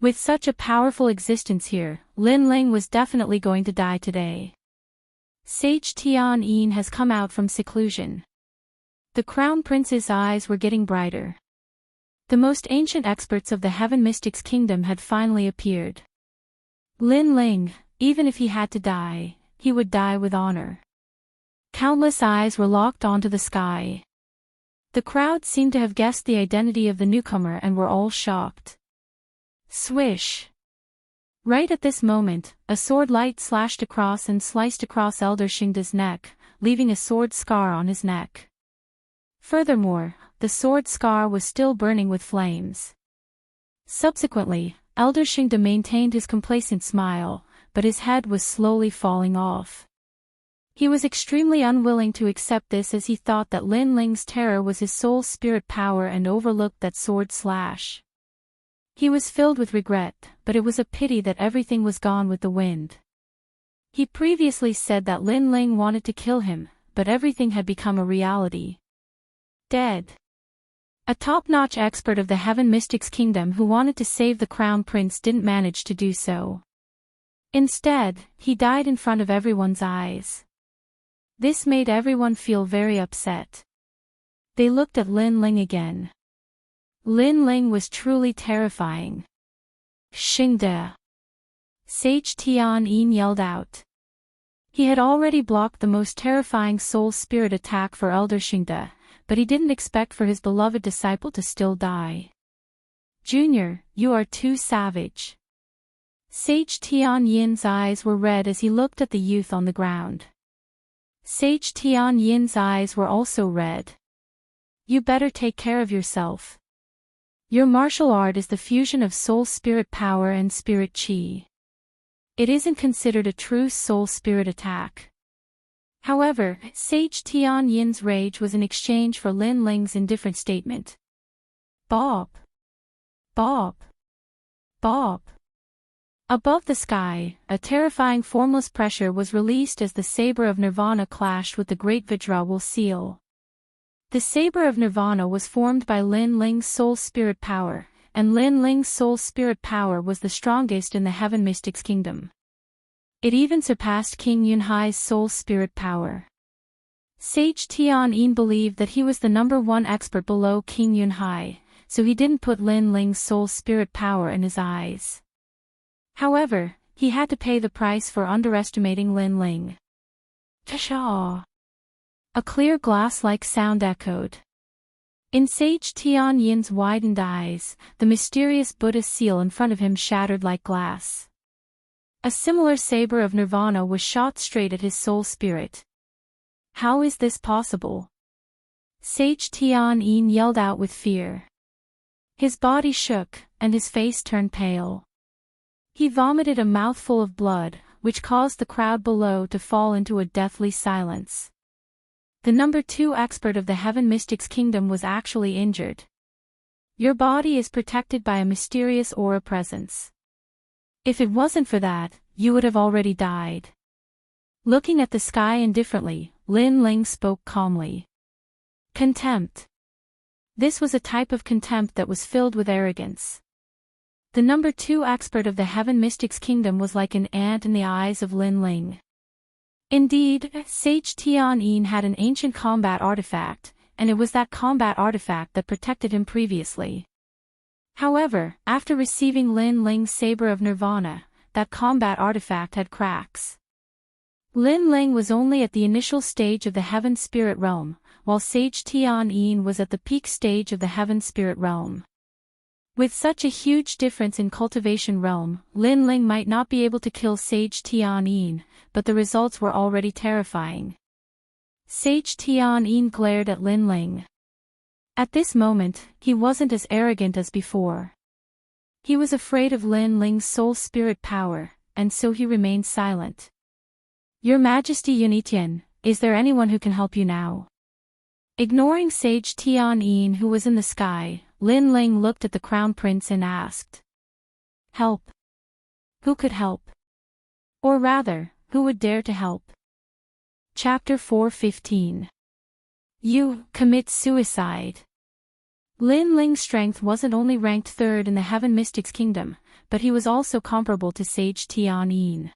With such a powerful existence here, Lin Ling was definitely going to die today. Sage Tian Yin has come out from seclusion. The Crown Prince's eyes were getting brighter. The most ancient experts of the Heaven Mystics Kingdom had finally appeared. Lin Ling, even if he had to die, he would die with honor. Countless eyes were locked onto the sky. The crowd seemed to have guessed the identity of the newcomer and were all shocked. Swish! Right at this moment, a sword light slashed across and sliced across Elder Xingde's neck, leaving a sword scar on his neck. Furthermore, the sword scar was still burning with flames. Subsequently, Elder Xingde maintained his complacent smile, but his head was slowly falling off. He was extremely unwilling to accept this as he thought that Lin Ling's terror was his soul spirit power and overlooked that sword slash. He was filled with regret, but it was a pity that everything was gone with the wind. He previously said that Lin Ling wanted to kill him, but everything had become a reality. Dead. A top-notch expert of the Heaven Mystics Kingdom who wanted to save the Crown Prince didn't manage to do so. Instead, he died in front of everyone's eyes. This made everyone feel very upset. They looked at Lin Ling again. Lin Ling was truly terrifying. Xingde! Sage Tian Yin yelled out. He had already blocked the most terrifying soul spirit attack for Elder Xingde, but he didn't expect for his beloved disciple to still die. Junior, you are too savage. Sage Tian Yin's eyes were red as he looked at the youth on the ground. Sage Tian Yin's eyes were also red. You better take care of yourself. Your martial art is the fusion of soul spirit power and spirit qi. It isn't considered a true soul spirit attack. However, Sage Tian Yin's rage was in exchange for Lin Ling's indifferent statement. Bob! Bob! Bob! Above the sky, a terrifying formless pressure was released as the saber of Nirvana clashed with the great Vajra seal. The saber of Nirvana was formed by Lin Ling's soul spirit power, and Lin Ling's soul spirit power was the strongest in the Heaven Mystics Kingdom. It even surpassed King Yunhai's soul spirit power. Sage Tian Yin believed that he was the #1 expert below King Yunhai, so he didn't put Lin Ling's soul spirit power in his eyes. However, he had to pay the price for underestimating Lin Ling. Tashaw! A clear glass-like sound echoed. In Sage Tian Yin's widened eyes, the mysterious Buddhist seal in front of him shattered like glass. A similar saber of Nirvana was shot straight at his soul spirit. How is this possible? Sage Tian Yin yelled out with fear. His body shook, and his face turned pale. He vomited a mouthful of blood, which caused the crowd below to fall into a deathly silence. The #2 expert of the Heaven Mystics Kingdom was actually injured. Your body is protected by a mysterious aura presence. If it wasn't for that, you would have already died. Looking at the sky indifferently, Lin Ling spoke calmly. Contempt. This was a type of contempt that was filled with arrogance. The #2 expert of the Heaven Mystics Kingdom was like an ant in the eyes of Lin Ling. Indeed, Sage Tian Yin had an ancient combat artifact, and it was that combat artifact that protected him previously. However, after receiving Lin Ling's saber of Nirvana, that combat artifact had cracks. Lin Ling was only at the initial stage of the Heaven Spirit Realm, while Sage Tian Yin was at the peak stage of the Heaven Spirit Realm. With such a huge difference in Cultivation Realm, Lin Ling might not be able to kill Sage Tian Yin, but the results were already terrifying. Sage Tian Yin glared at Lin Ling. At this moment, he wasn't as arrogant as before. He was afraid of Lin Ling's soul spirit power, and so he remained silent. Your Majesty Yunitian, is there anyone who can help you now? Ignoring Sage Tian Yin who was in the sky, Lin Ling looked at the Crown Prince and asked. Help? Who could help? Or rather, who would dare to help? Chapter 4:15. You commit suicide. Lin Ling's strength wasn't only ranked 3rd in the Heaven Mystics Kingdom, but he was also comparable to Sage Tian Yin.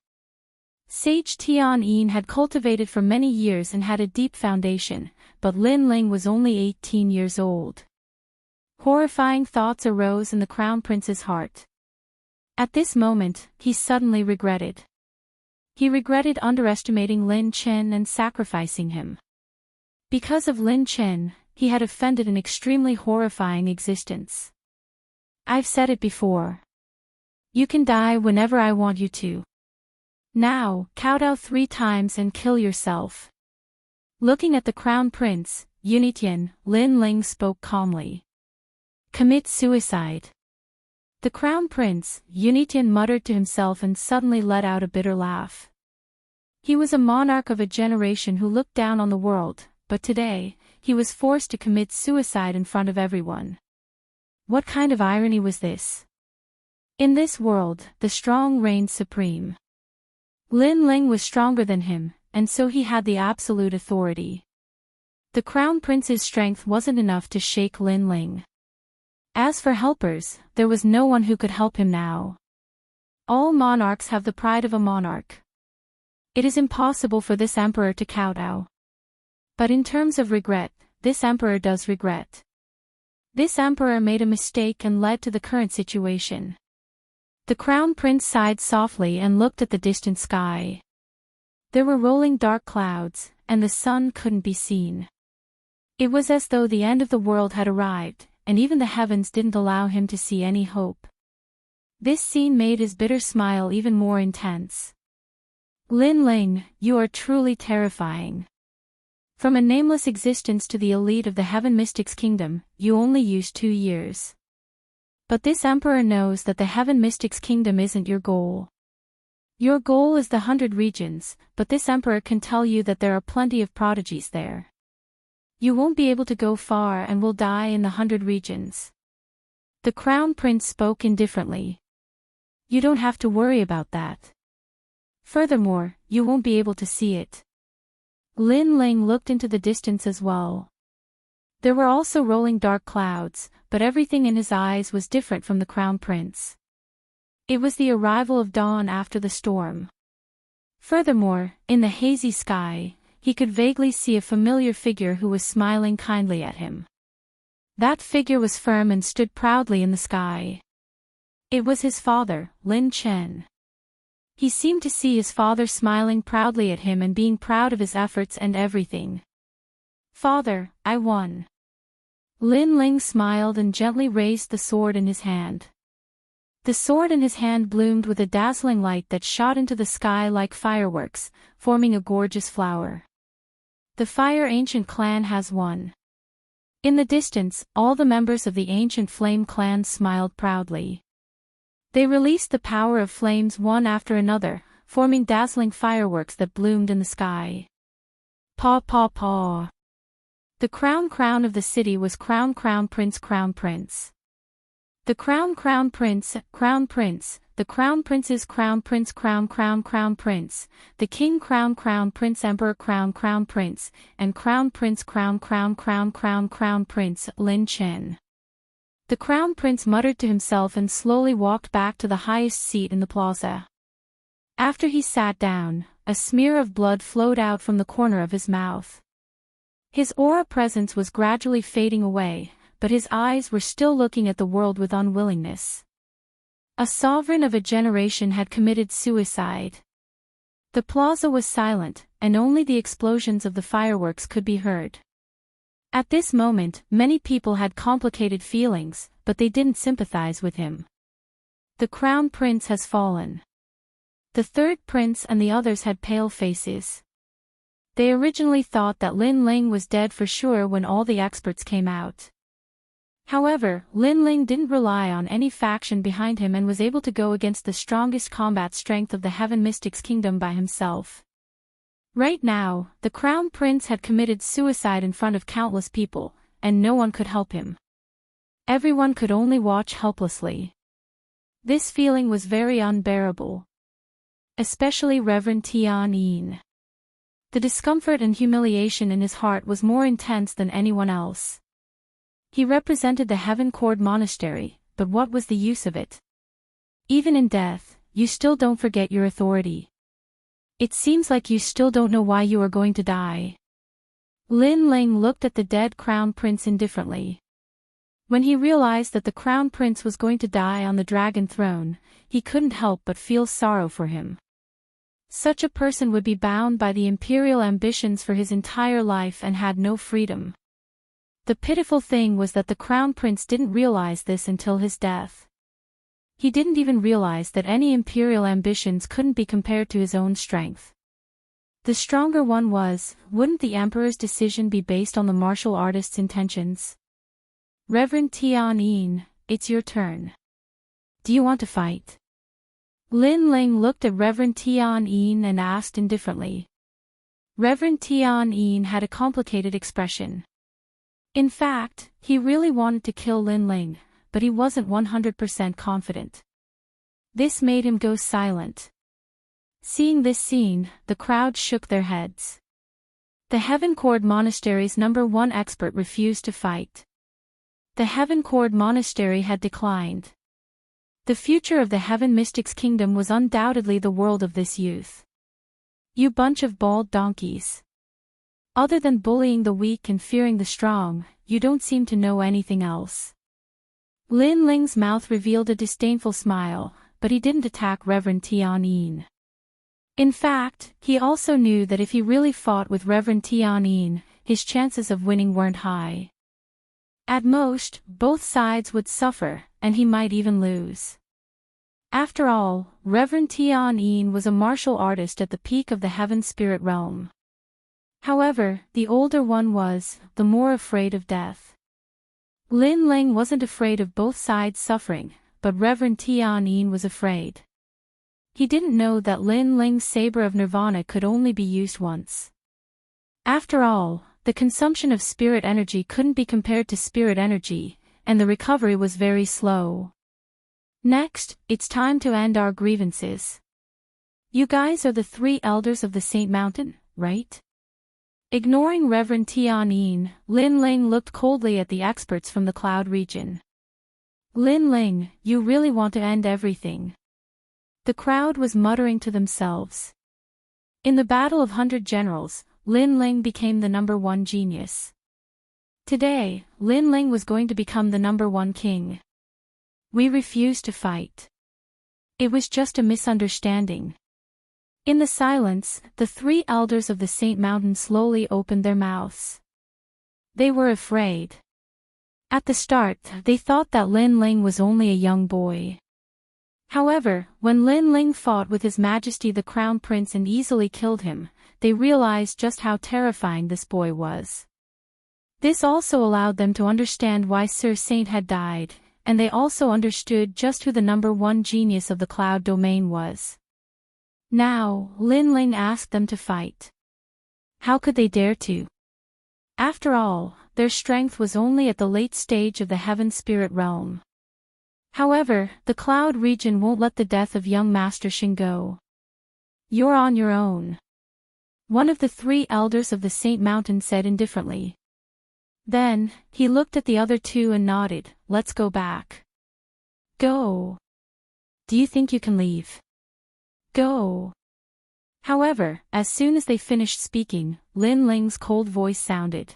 Sage Tian Yin had cultivated for many years and had a deep foundation, but Lin Ling was only 18 years old. Horrifying thoughts arose in the Crown Prince's heart. At this moment, he suddenly regretted. He regretted underestimating Lin Chen and sacrificing him. Because of Lin Chen, he had offended an extremely horrifying existence. I've said it before. You can die whenever I want you to. Now, kowtow 3 times and kill yourself. Looking at the Crown Prince, Yunitian, Lin Ling spoke calmly. Commit suicide. The Crown Prince, Yunitian muttered to himself and suddenly let out a bitter laugh. He was a monarch of a generation who looked down on the world, but today, he was forced to commit suicide in front of everyone. What kind of irony was this? In this world, the strong reigned supreme. Lin Ling was stronger than him, and so he had the absolute authority. The Crown Prince's strength wasn't enough to shake Lin Ling. As for helpers, there was no one who could help him now. All monarchs have the pride of a monarch. It is impossible for this emperor to kowtow. But in terms of regret, this emperor does regret. This emperor made a mistake and led to the current situation. The crown prince sighed softly and looked at the distant sky. There were rolling dark clouds, and the sun couldn't be seen. It was as though the end of the world had arrived, and even the heavens didn't allow him to see any hope. This scene made his bitter smile even more intense. Lin Ling, you are truly terrifying. From a nameless existence to the elite of the Heaven Mystics Kingdom, you only used 2 years. But this emperor knows that the Heaven Mystics Kingdom isn't your goal. Your goal is the 100 regions, but this emperor can tell you that there are plenty of prodigies there. You won't be able to go far and will die in the 100 regions. The crown prince spoke indifferently. You don't have to worry about that. Furthermore, you won't be able to see it. Lin Ling looked into the distance as well. There were also rolling dark clouds, but everything in his eyes was different from the crown prince. It was the arrival of dawn after the storm. Furthermore, in the hazy sky, he could vaguely see a familiar figure who was smiling kindly at him. That figure was firm and stood proudly in the sky. It was his father, Lin Chen. He seemed to see his father smiling proudly at him and being proud of his efforts and everything. Father, I won. Lin Ling smiled and gently raised the sword in his hand. The sword in his hand bloomed with a dazzling light that shot into the sky like fireworks, forming a gorgeous flower. The Fire Ancient clan has won. In the distance, all the members of the Ancient Flame clan smiled proudly. They released the power of flames one after another, forming dazzling fireworks that bloomed in the sky. Paw paw paw. The crown of the city was crown prince. The crown prince, the crown prince's crown prince, crown prince, the king crown prince, emperor crown prince, and crown prince crown prince, Lin Chen. The crown prince muttered to himself and slowly walked back to the highest seat in the plaza. After he sat down, a smear of blood flowed out from the corner of his mouth. His aura presence was gradually fading away, but his eyes were still looking at the world with unwillingness. A sovereign of a generation had committed suicide. The plaza was silent, and only the explosions of the fireworks could be heard. At this moment, many people had complicated feelings, but they didn't sympathize with him. The crown prince has fallen. The third prince and the others had pale faces. They originally thought that Lin Ling was dead for sure when all the experts came out. However, Lin Ling didn't rely on any faction behind him and was able to go against the strongest combat strength of the Heaven Mystics Kingdom by himself. Right now, the crown prince had committed suicide in front of countless people, and no one could help him. Everyone could only watch helplessly. This feeling was very unbearable. Especially Reverend Tian Yin. The discomfort and humiliation in his heart was more intense than anyone else. He represented the Heaven Cord Monastery, but what was the use of it? Even in death, you still don't forget your authority. It seems like you still don't know why you are going to die. Lin Ling looked at the dead crown prince indifferently. When he realized that the crown prince was going to die on the dragon throne, he couldn't help but feel sorrow for him. Such a person would be bound by the imperial ambitions for his entire life and had no freedom. The pitiful thing was that the crown prince didn't realize this until his death. He didn't even realize that any imperial ambitions couldn't be compared to his own strength. The stronger one was, wouldn't the emperor's decision be based on the martial artist's intentions? Reverend Tian Yin, it's your turn. Do you want to fight? Lin Ling looked at Reverend Tian Yin and asked indifferently. Reverend Tian Yin had a complicated expression. In fact, he really wanted to kill Lin Ling, but he wasn't 100% confident. This made him go silent. Seeing this scene, the crowd shook their heads. The Heaven Cord Monastery's #1 expert refused to fight. The Heaven Cord Monastery had declined. The future of the Heaven Mystics Kingdom was undoubtedly the world of this youth. You bunch of bald donkeys. Other than bullying the weak and fearing the strong, you don't seem to know anything else. Lin Ling's mouth revealed a disdainful smile, but he didn't attack Reverend Tian Yin. In fact, he also knew that if he really fought with Reverend Tian Yin, his chances of winning weren't high. At most, both sides would suffer, and he might even lose. After all, Reverend Tian Yin was a martial artist at the peak of the heaven spirit realm. However, the older one was, the more afraid of death. Lin Ling wasn't afraid of both sides suffering, but Reverend Tian Yin was afraid. He didn't know that Lin Ling's saber of nirvana could only be used once. After all, the consumption of spirit energy couldn't be compared to spirit energy, and the recovery was very slow. Next, it's time to end our grievances. You guys are the 3 elders of the Saint Mountain, right? Ignoring Reverend Tian Yin, Lin Ling looked coldly at the experts from the cloud region. Lin Ling, you really want to end everything. The crowd was muttering to themselves. In the Battle of 100 Generals, Lin Ling became the #1 genius. Today, Lin Ling was going to become the #1 king. We refused to fight. It was just a misunderstanding. In the silence, the 3 elders of the Saint Mountain slowly opened their mouths. They were afraid. At the start, they thought that Lin Ling was only a young boy. However, when Lin Ling fought with His Majesty the Crown Prince and easily killed him, they realized just how terrifying this boy was. This also allowed them to understand why Sir Saint had died, and they also understood just who the #1 genius of the cloud domain was. Now, Lin Ling asked them to fight. How could they dare to? After all, their strength was only at the late stage of the heaven spirit realm. However, the cloud region won't let the death of young Master Xing go. You're on your own. One of the 3 elders of the Saint Mountain said indifferently. Then, he looked at the other 2 and nodded, let's go back. Go. Do you think you can leave? Go. However, as soon as they finished speaking, Lin Ling's cold voice sounded.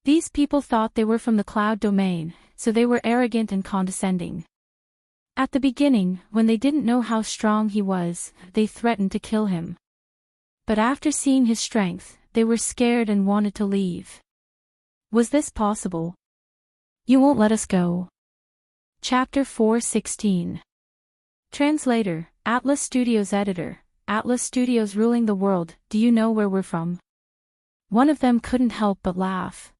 These people thought they were from the cloud domain, so they were arrogant and condescending. At the beginning, when they didn't know how strong he was, they threatened to kill him. But after seeing his strength, they were scared and wanted to leave. Was this possible? You won't let us go. Chapter 4:16. Translator, Atlas Studios Editor, Atlas Studios ruling the world, do you know where we're from? One of them couldn't help but laugh.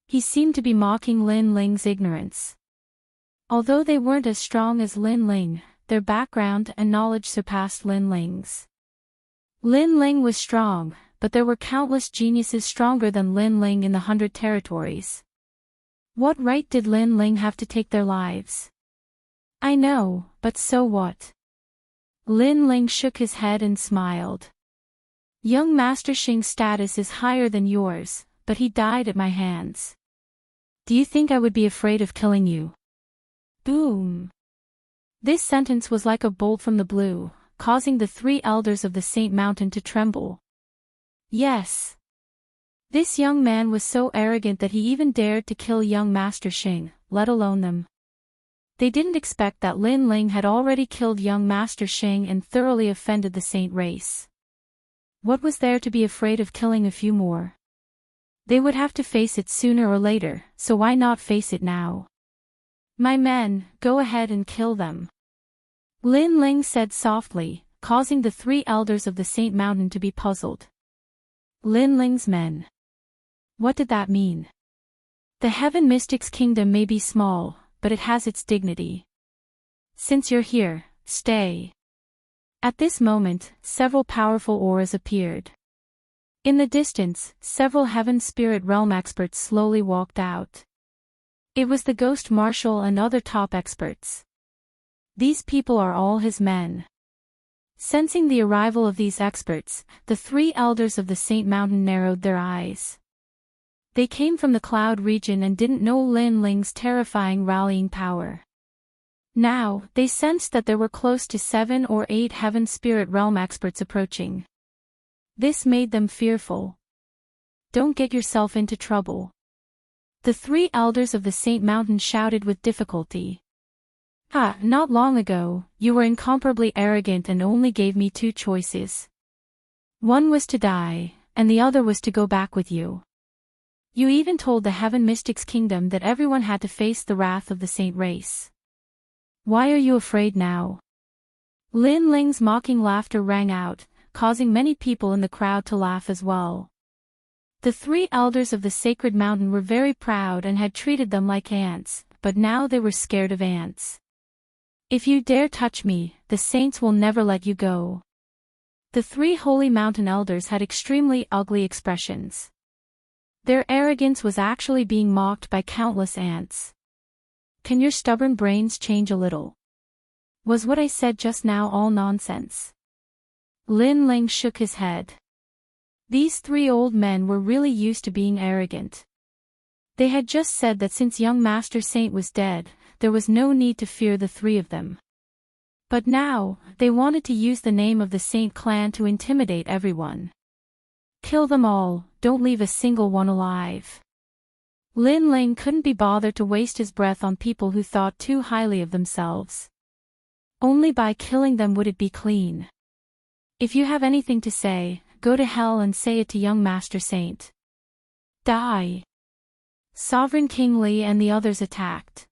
He seemed to be mocking Lin Ling's ignorance. Although they weren't as strong as Lin Ling, their background and knowledge surpassed Lin Ling's. Lin Ling was strong, but there were countless geniuses stronger than Lin Ling in the 100 territories. What right did Lin Ling have to take their lives? I know, but so what? Lin Ling shook his head and smiled. Young Master Xing's status is higher than yours, but he died at my hands. Do you think I would be afraid of killing you? Boom. This sentence was like a bolt from the blue, causing the 3 elders of the Saint Mountain to tremble. Yes. This young man was so arrogant that he even dared to kill young Master Xing, let alone them. They didn't expect that Lin Ling had already killed young Master Xing and thoroughly offended the Saint race. What was there to be afraid of killing a few more? They would have to face it sooner or later, so why not face it now? My men, go ahead and kill them. Lin Ling said softly, causing the 3 elders of the Saint Mountain to be puzzled. Lin Ling's men. What did that mean? The Heaven Mystics Kingdom may be small, but it has its dignity. Since you're here, stay. At this moment, several powerful auras appeared. In the distance, several Heaven Spirit Realm experts slowly walked out. It was the Ghost Marshal and other top experts. These people are all his men. Sensing the arrival of these experts, the 3 elders of the Saint Mountain narrowed their eyes. They came from the cloud region and didn't know Lin Ling's terrifying rallying power. Now, they sensed that there were close to 7 or 8 Heaven Spirit Realm experts approaching. This made them fearful. Don't get yourself into trouble. The three elders of the Saint Mountain shouted with difficulty. Not long ago, you were incomparably arrogant and only gave me two choices. One was to die, and the other was to go back with you. You even told the Heaven Mystics Kingdom that everyone had to face the wrath of the Saint race. Why are you afraid now? Lin Ling's mocking laughter rang out, causing many people in the crowd to laugh as well. The three elders of the sacred mountain were very proud and had treated them like ants, but now they were scared of ants. If you dare touch me, the saints will never let you go. The three holy mountain elders had extremely ugly expressions. Their arrogance was actually being mocked by countless ants. Can your stubborn brains change a little? Was what I said just now all nonsense? Lin Ling shook his head. These three old men were really used to being arrogant. They had just said that since young Master Saint was dead, there was no need to fear the three of them. But now, they wanted to use the name of the Saint clan to intimidate everyone. Kill them all, don't leave a single one alive. Lin Ling couldn't be bothered to waste his breath on people who thought too highly of themselves. Only by killing them would it be clean. If you have anything to say, go to hell and say it to young Master Saint. Die. Sovereign King Li and the others attacked.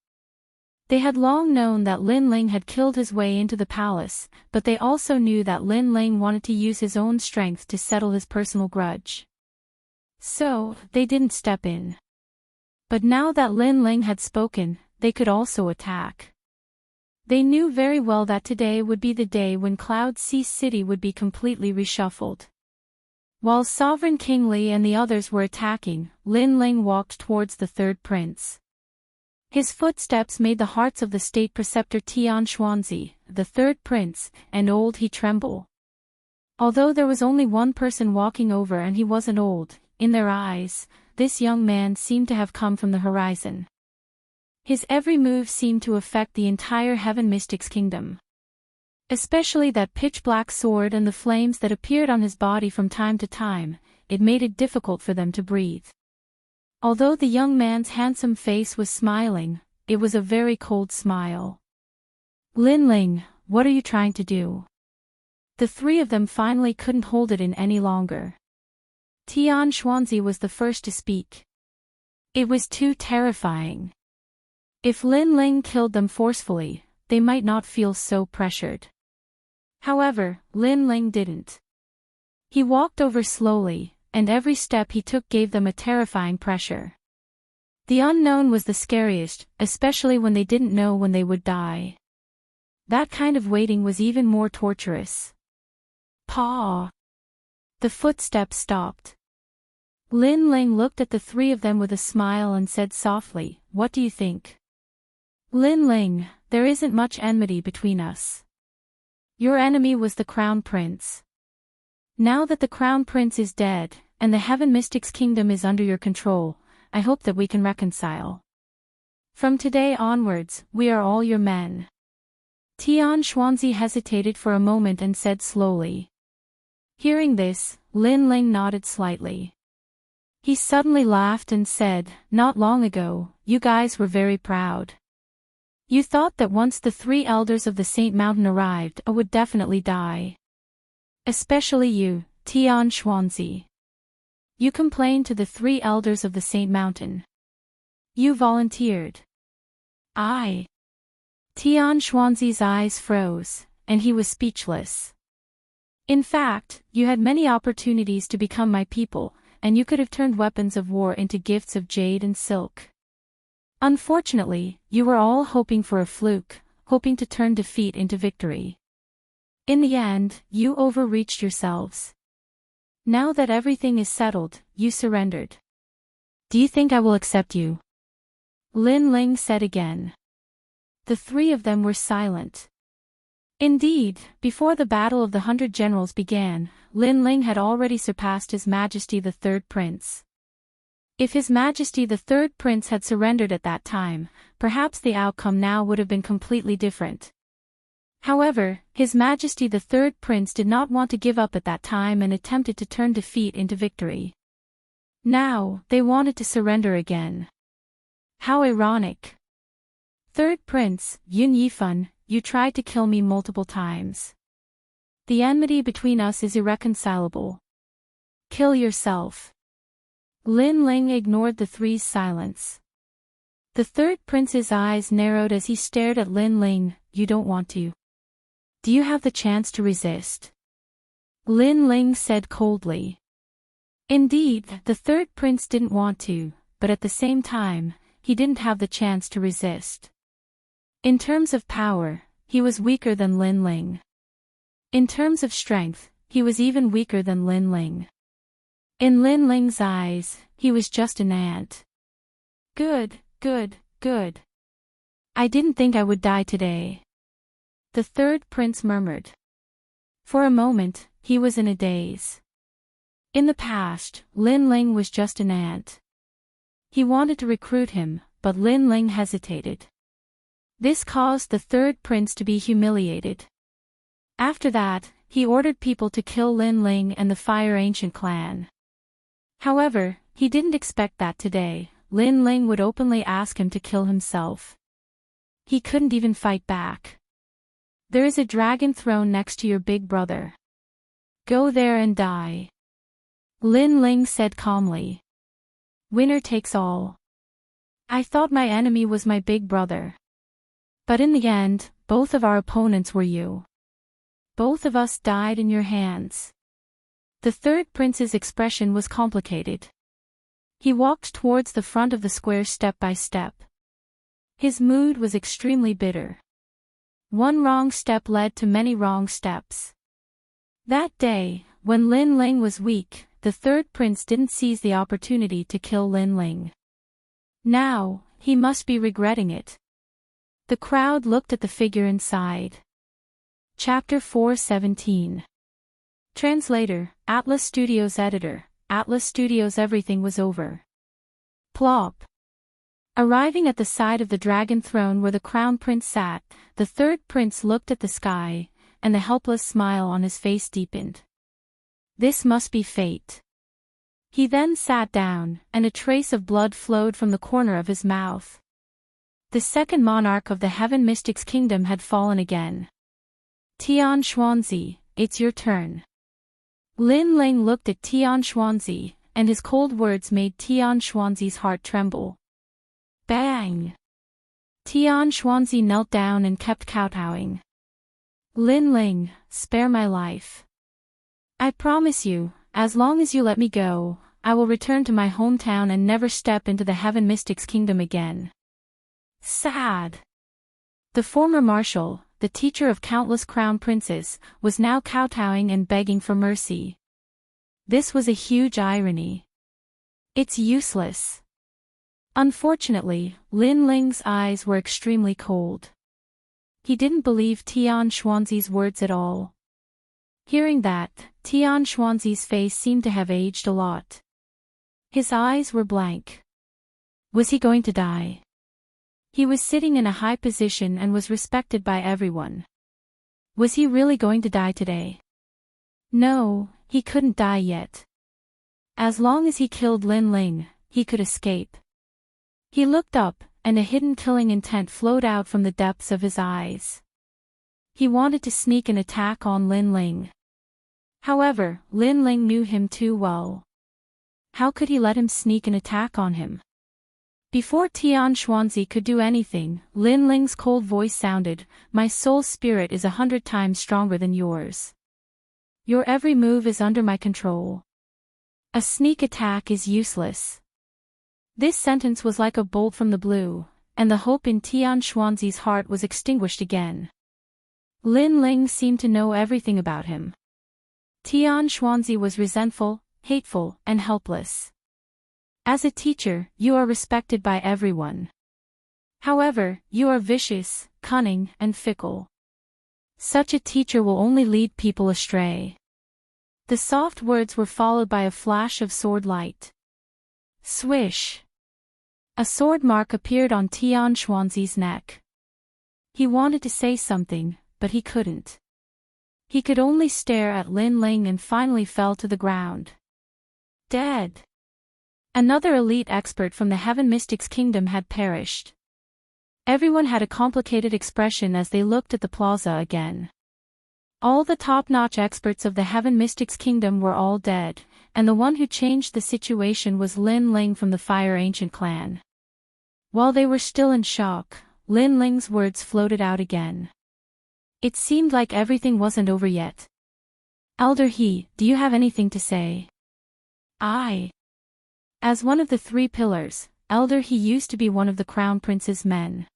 They had long known that Lin Ling had killed his way into the palace, but they also knew that Lin Ling wanted to use his own strength to settle his personal grudge. So, they didn't step in. But now that Lin Ling had spoken, they could also attack. They knew very well that today would be the day when Cloud Sea City would be completely reshuffled. While Sovereign King Li and the others were attacking, Lin Ling walked towards the third prince. His footsteps made the hearts of the state preceptor Tian Xuanzi, the third prince, and old he tremble. Although there was only one person walking over and he wasn't old, in their eyes, this young man seemed to have come from the horizon. His every move seemed to affect the entire Heaven Mystics Kingdom. Especially that pitch-black sword and the flames that appeared on his body from time to time, it made it difficult for them to breathe. Although the young man's handsome face was smiling, it was a very cold smile. Lin Ling, what are you trying to do? The three of them finally couldn't hold it in any longer. Tian Xuanzi was the first to speak. It was too terrifying. If Lin Ling killed them forcefully, they might not feel so pressured. However, Lin Ling didn't. He walked over slowly, and every step he took gave them a terrifying pressure. The unknown was the scariest, especially when they didn't know when they would die. That kind of waiting was even more torturous. Paw! The footsteps stopped. Lin Ling looked at the three of them with a smile and said softly, "What do you think?" Lin Ling, there isn't much enmity between us. Your enemy was the Crown Prince. Now that the Crown Prince is dead, and the Heaven Mystics Kingdom is under your control, I hope that we can reconcile. From today onwards, we are all your men. Tian Xuanzi hesitated for a moment and said slowly. Hearing this, Lin Ling nodded slightly. He suddenly laughed and said, "Not long ago, you guys were very proud. You thought that once the three elders of the Saint Mountain arrived, I would definitely die. Especially you, Tian Xuanzi. You complained to the three elders of the Saint Mountain. You volunteered. I." Tian Xuanzi's eyes froze, and he was speechless. In fact, you had many opportunities to become my people, and you could have turned weapons of war into gifts of jade and silk. Unfortunately, you were all hoping for a fluke, hoping to turn defeat into victory. In the end, you overreached yourselves. Now that everything is settled, you surrendered. Do you think I will accept you? Lin Ling said again. The three of them were silent. Indeed, before the Battle of the 100 Generals began, Lin Ling had already surpassed His Majesty the Third Prince. If His Majesty the Third Prince had surrendered at that time, perhaps the outcome now would have been completely different. However, His Majesty the Third Prince did not want to give up at that time and attempted to turn defeat into victory. Now, they wanted to surrender again. How ironic. Third Prince, Yun Yifan, you tried to kill me multiple times. The enmity between us is irreconcilable. Kill yourself. Lin Ling ignored the three's silence. The third prince's eyes narrowed as he stared at Lin Ling. You don't want to. Do you have the chance to resist? Lin Ling said coldly. Indeed, the third prince didn't want to, but at the same time, he didn't have the chance to resist. In terms of power, he was weaker than Lin Ling. In terms of strength, he was even weaker than Lin Ling. In Lin Ling's eyes, he was just an ant. Good, good, good. I didn't think I would die today. The third prince murmured. For a moment, he was in a daze. In the past, Lin Ling was just an ant. He wanted to recruit him, but Lin Ling hesitated. This caused the third prince to be humiliated. After that, he ordered people to kill Lin Ling and the Fire Ancient clan. However, he didn't expect that today, Lin Ling would openly ask him to kill himself. He couldn't even fight back. There is a dragon throne next to your big brother. Go there and die. Lin Ling said calmly. Winner takes all. I thought my enemy was my big brother. But in the end, both of our opponents were you. Both of us died in your hands. The third prince's expression was complicated. He walked towards the front of the square step by step. His mood was extremely bitter. One wrong step led to many wrong steps. That day, when Lin Ling was weak, the third prince didn't seize the opportunity to kill Lin Ling. Now, he must be regretting it. The crowd looked at the figure inside. Chapter 4:17. Translator, Atlas Studios Editor, Atlas Studios. Everything was over. Plop. Arriving at the side of the dragon throne where the crown prince sat, the third prince looked at the sky, and the helpless smile on his face deepened. This must be fate. He then sat down, and a trace of blood flowed from the corner of his mouth. The second monarch of the Heaven Mystics Kingdom had fallen again. Tian Xuanzi, it's your turn. Lin Ling looked at Tian Xuanzi, and his cold words made Tian Xuanzi's heart tremble. Bang! Tian Xuanzi knelt down and kept kowtowing. Lin Ling, spare my life. I promise you, as long as you let me go, I will return to my hometown and never step into the Heaven Mystics Kingdom again. Sad. The former marshal, the teacher of countless crown princes, was now kowtowing and begging for mercy. This was a huge irony. It's useless. Unfortunately, Lin Ling's eyes were extremely cold. He didn't believe Tian Xuanzi's words at all. Hearing that, Tian Xuanzi's face seemed to have aged a lot. His eyes were blank. Was he going to die? He was sitting in a high position and was respected by everyone. Was he really going to die today? No, he couldn't die yet. As long as he killed Lin Ling, he could escape. He looked up, and a hidden killing intent flowed out from the depths of his eyes. He wanted to sneak an attack on Lin Ling. However, Lin Ling knew him too well. How could he let him sneak an attack on him? Before Tian Xuanzi could do anything, Lin Ling's cold voice sounded, "My soul spirit is 100 times stronger than yours. Your every move is under my control. A sneak attack is useless." This sentence was like a bolt from the blue, and the hope in Tian Xuanzi's heart was extinguished again. Lin Ling seemed to know everything about him. Tian Xuanzi was resentful, hateful, and helpless. As a teacher, you are respected by everyone. However, you are vicious, cunning, and fickle. Such a teacher will only lead people astray. The soft words were followed by a flash of sword light. Swish! A sword mark appeared on Tian Xuanzi's neck. He wanted to say something, but he couldn't. He could only stare at Lin Ling and finally fell to the ground. Dead. Another elite expert from the Heaven Mystics Kingdom had perished. Everyone had a complicated expression as they looked at the plaza again. All the top-notch experts of the Heaven Mystics Kingdom were all dead, and the one who changed the situation was Lin Ling from the Fire Ancient clan. While they were still in shock, Lin Ling's words floated out again. It seemed like everything wasn't over yet. Elder He, do you have anything to say? As one of the three pillars, Elder He used to be one of the Crown Prince's men.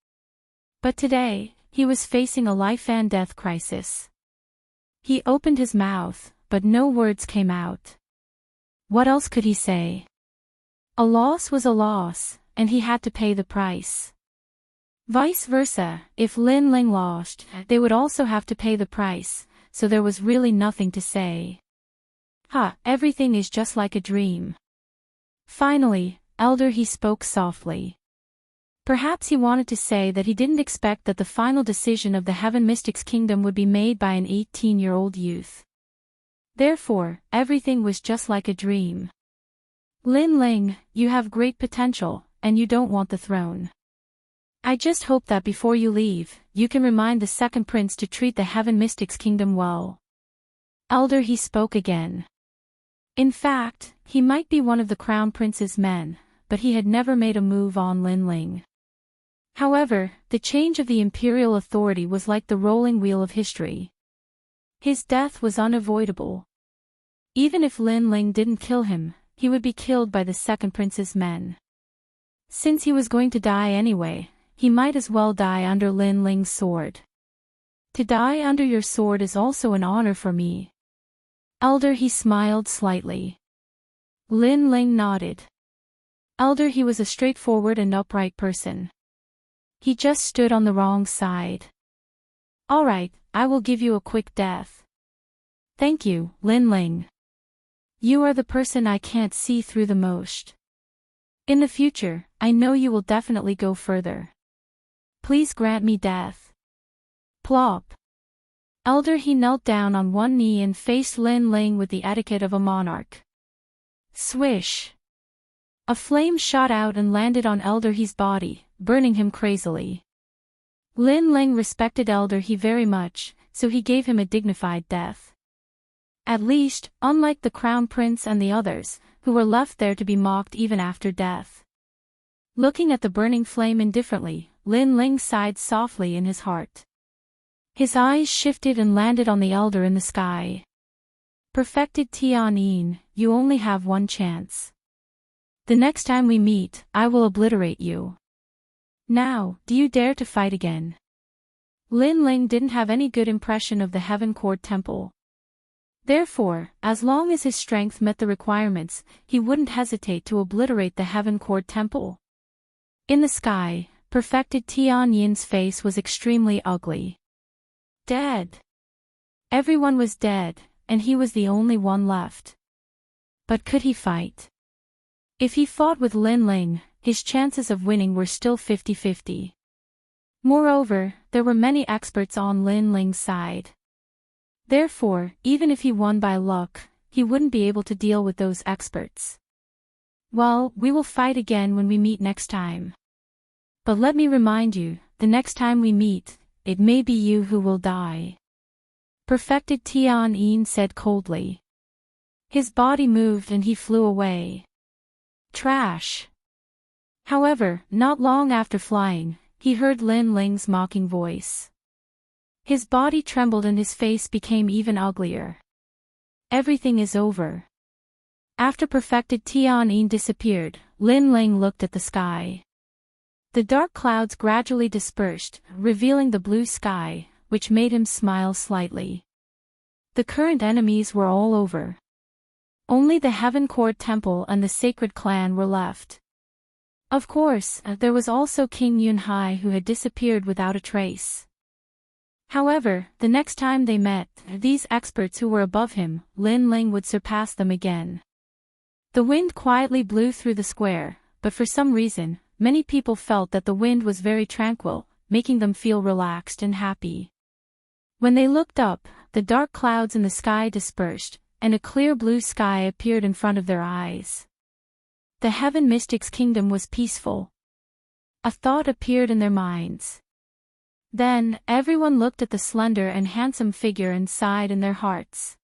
But today, he was facing a life-and-death crisis. He opened his mouth, but no words came out. What else could he say? A loss was a loss, and he had to pay the price. Vice versa, if Lin Ling lost, they would also have to pay the price, so there was really nothing to say. Everything is just like a dream. Finally, Elder He spoke softly. Perhaps he wanted to say that he didn't expect that the final decision of the Heaven Mystics Kingdom would be made by an 18-year-old youth. Therefore, everything was just like a dream. Lin Ling, you have great potential, and you don't want the throne. I just hope that before you leave, you can remind the second prince to treat the Heaven Mystics Kingdom well. Elder He spoke again. In fact, he might be one of the Crown Prince's men, but he had never made a move on Lin Ling. However, the change of the imperial authority was like the rolling wheel of history. His death was unavoidable. Even if Lin Ling didn't kill him, he would be killed by the second prince's men. Since he was going to die anyway, he might as well die under Lin Ling's sword. To die under your sword is also an honor for me. Elder He smiled slightly. Lin Ling nodded. Elder He was a straightforward and upright person. He just stood on the wrong side. All right, I will give you a quick death. Thank you, Lin Ling. You are the person I can't see through the most. In the future, I know you will definitely go further. Please grant me death. Plop. Elder He knelt down on one knee and faced Lin Ling with the etiquette of a monarch. Swish. A flame shot out and landed on Elder He's body, burning him crazily. Lin Ling respected Elder He very much, so he gave him a dignified death. At least, unlike the Crown Prince and the others, who were left there to be mocked even after death. Looking at the burning flame indifferently, Lin Ling sighed softly in his heart. His eyes shifted and landed on the elder in the sky. Perfected Tian Yin, you only have one chance. The next time we meet, I will obliterate you. Now, do you dare to fight again? Lin Ling didn't have any good impression of the Heaven Court Temple. Therefore, as long as his strength met the requirements, he wouldn't hesitate to obliterate the Heaven Court Temple. In the sky, Perfected Tian Yin's face was extremely ugly. Dead. Everyone was dead, and he was the only one left. But could he fight? If he fought with Lin Ling, his chances of winning were still 50-50. Moreover, there were many experts on Lin Ling's side. Therefore, even if he won by luck, he wouldn't be able to deal with those experts. Well, we will fight again when we meet next time. But let me remind you, the next time we meet, it may be you who will die. Perfected Tian Yin said coldly. His body moved and he flew away. Trash. However, not long after flying, he heard Lin Ling's mocking voice. His body trembled and his face became even uglier. Everything is over. After Perfected Tian Yin disappeared, Lin Ling looked at the sky. The dark clouds gradually dispersed, revealing the blue sky, which made him smile slightly. The current enemies were all over. Only the Heaven Court Temple and the Sacred Clan were left. Of course, there was also King Yunhai who had disappeared without a trace. However, the next time they met, these experts who were above him, Lin Ling would surpass them again. The wind quietly blew through the square, but for some reason, many people felt that the wind was very tranquil, making them feel relaxed and happy. When they looked up, the dark clouds in the sky dispersed, and a clear blue sky appeared in front of their eyes. The Heaven Mystics' kingdom was peaceful. A thought appeared in their minds. Then, everyone looked at the slender and handsome figure and sighed in their hearts.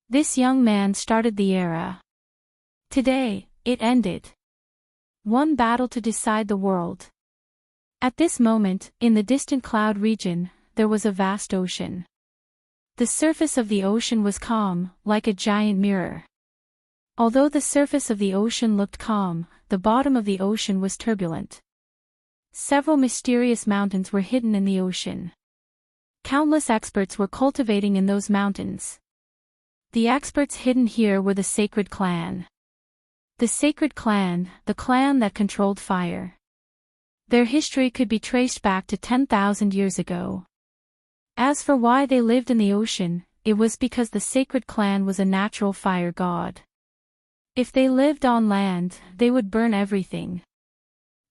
This young man started the era. Today, it ended. One battle to decide the world. At this moment, in the distant cloud region, there was a vast ocean. The surface of the ocean was calm, like a giant mirror. Although the surface of the ocean looked calm, the bottom of the ocean was turbulent. Several mysterious mountains were hidden in the ocean. Countless experts were cultivating in those mountains. The experts hidden here were the Sacred Clan. The Sacred Clan, the clan that controlled fire. Their history could be traced back to 10,000 years ago. As for why they lived in the ocean, it was because the Sacred Clan was a natural fire god. If they lived on land, they would burn everything.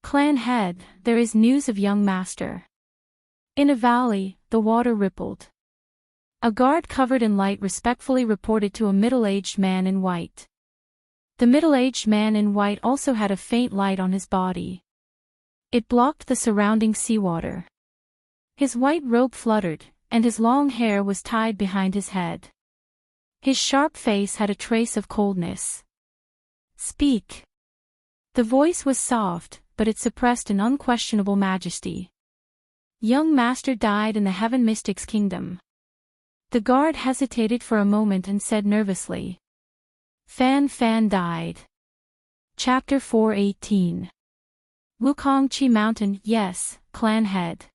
Clan head, there is news of young master. In a valley, the water rippled. A guard covered in light respectfully reported to a middle-aged man in white. The middle-aged man in white also had a faint light on his body. It blocked the surrounding seawater. His white robe fluttered, and his long hair was tied behind his head. His sharp face had a trace of coldness. "Speak." The voice was soft, but it suppressed an unquestionable majesty. Young master died in the Heaven Mystics' kingdom. The guard hesitated for a moment and said nervously. Fan died. Chapter 418. Wukongqi Mountain, yes, clan head.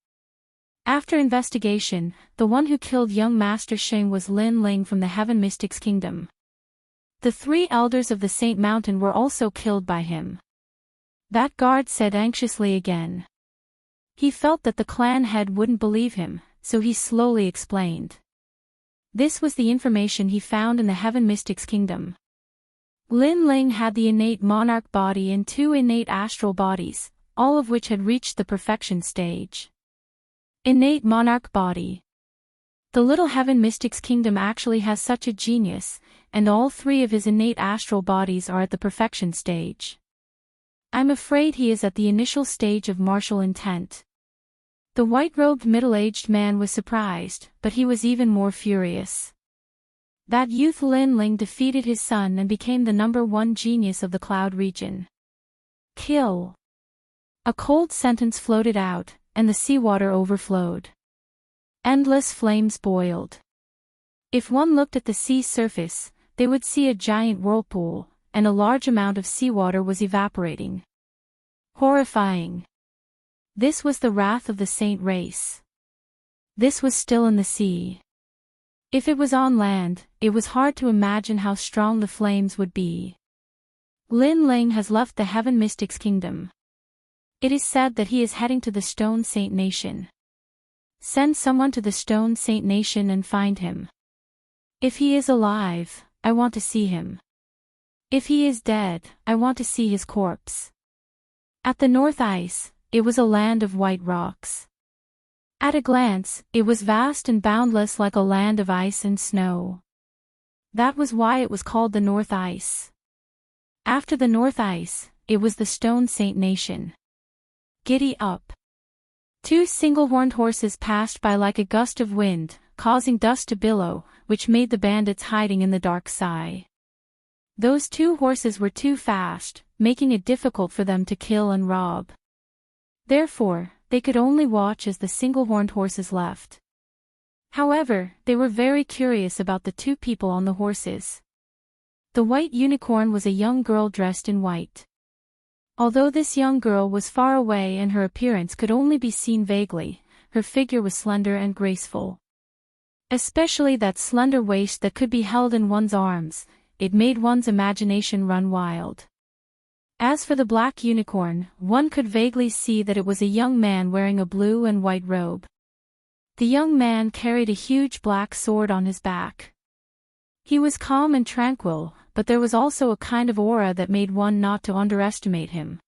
After investigation, the one who killed young Master Sheng was Lin Ling from the Heaven Mystics' kingdom. The 3 elders of the Saint Mountain were also killed by him. That guard said anxiously again. He felt that the clan head wouldn't believe him, so he slowly explained. This was the information he found in the Heaven Mystics' kingdom. Lin Ling had the innate monarch body and 2 innate astral bodies, all of which had reached the perfection stage. Innate monarch body. The little Heaven Mystics' kingdom actually has such a genius, and all 3 of his innate astral bodies are at the perfection stage. I'm afraid he is at the initial stage of martial intent. The white-robed middle-aged man was surprised, but he was even more furious. That youth Lin Ling defeated his son and became the #1 genius of the cloud region. Kill. A cold sentence floated out, and the seawater overflowed. Endless flames boiled. If one looked at the sea's surface, they would see a giant whirlpool, and a large amount of seawater was evaporating. Horrifying. This was the wrath of the saint race. This was still in the sea. If it was on land, it was hard to imagine how strong the flames would be. Lin Ling has left the Heaven Mystics' kingdom. It is said that he is heading to the Stone Saint Nation. Send someone to the Stone Saint Nation and find him. If he is alive, I want to see him. If he is dead, I want to see his corpse. At the North Ice, it was a land of white rocks. At a glance, it was vast and boundless like a land of ice and snow. That was why it was called the North Ice. After the North Ice, it was the Stone Saint Nation. Giddy up. 2 single-horned horses passed by like a gust of wind, causing dust to billow, which made the bandits hiding in the dark sigh. Those 2 horses were too fast, making it difficult for them to kill and rob. Therefore, they could only watch as the single-horned horses left. However, they were very curious about the 2 people on the horses. The white unicorn was a young girl dressed in white. Although this young girl was far away and her appearance could only be seen vaguely, her figure was slender and graceful. Especially that slender waist that could be held in one's arms, it made one's imagination run wild. As for the black unicorn, one could vaguely see that it was a young man wearing a blue and white robe. The young man carried a huge black sword on his back. He was calm and tranquil, but there was also a kind of aura that made one not to underestimate him.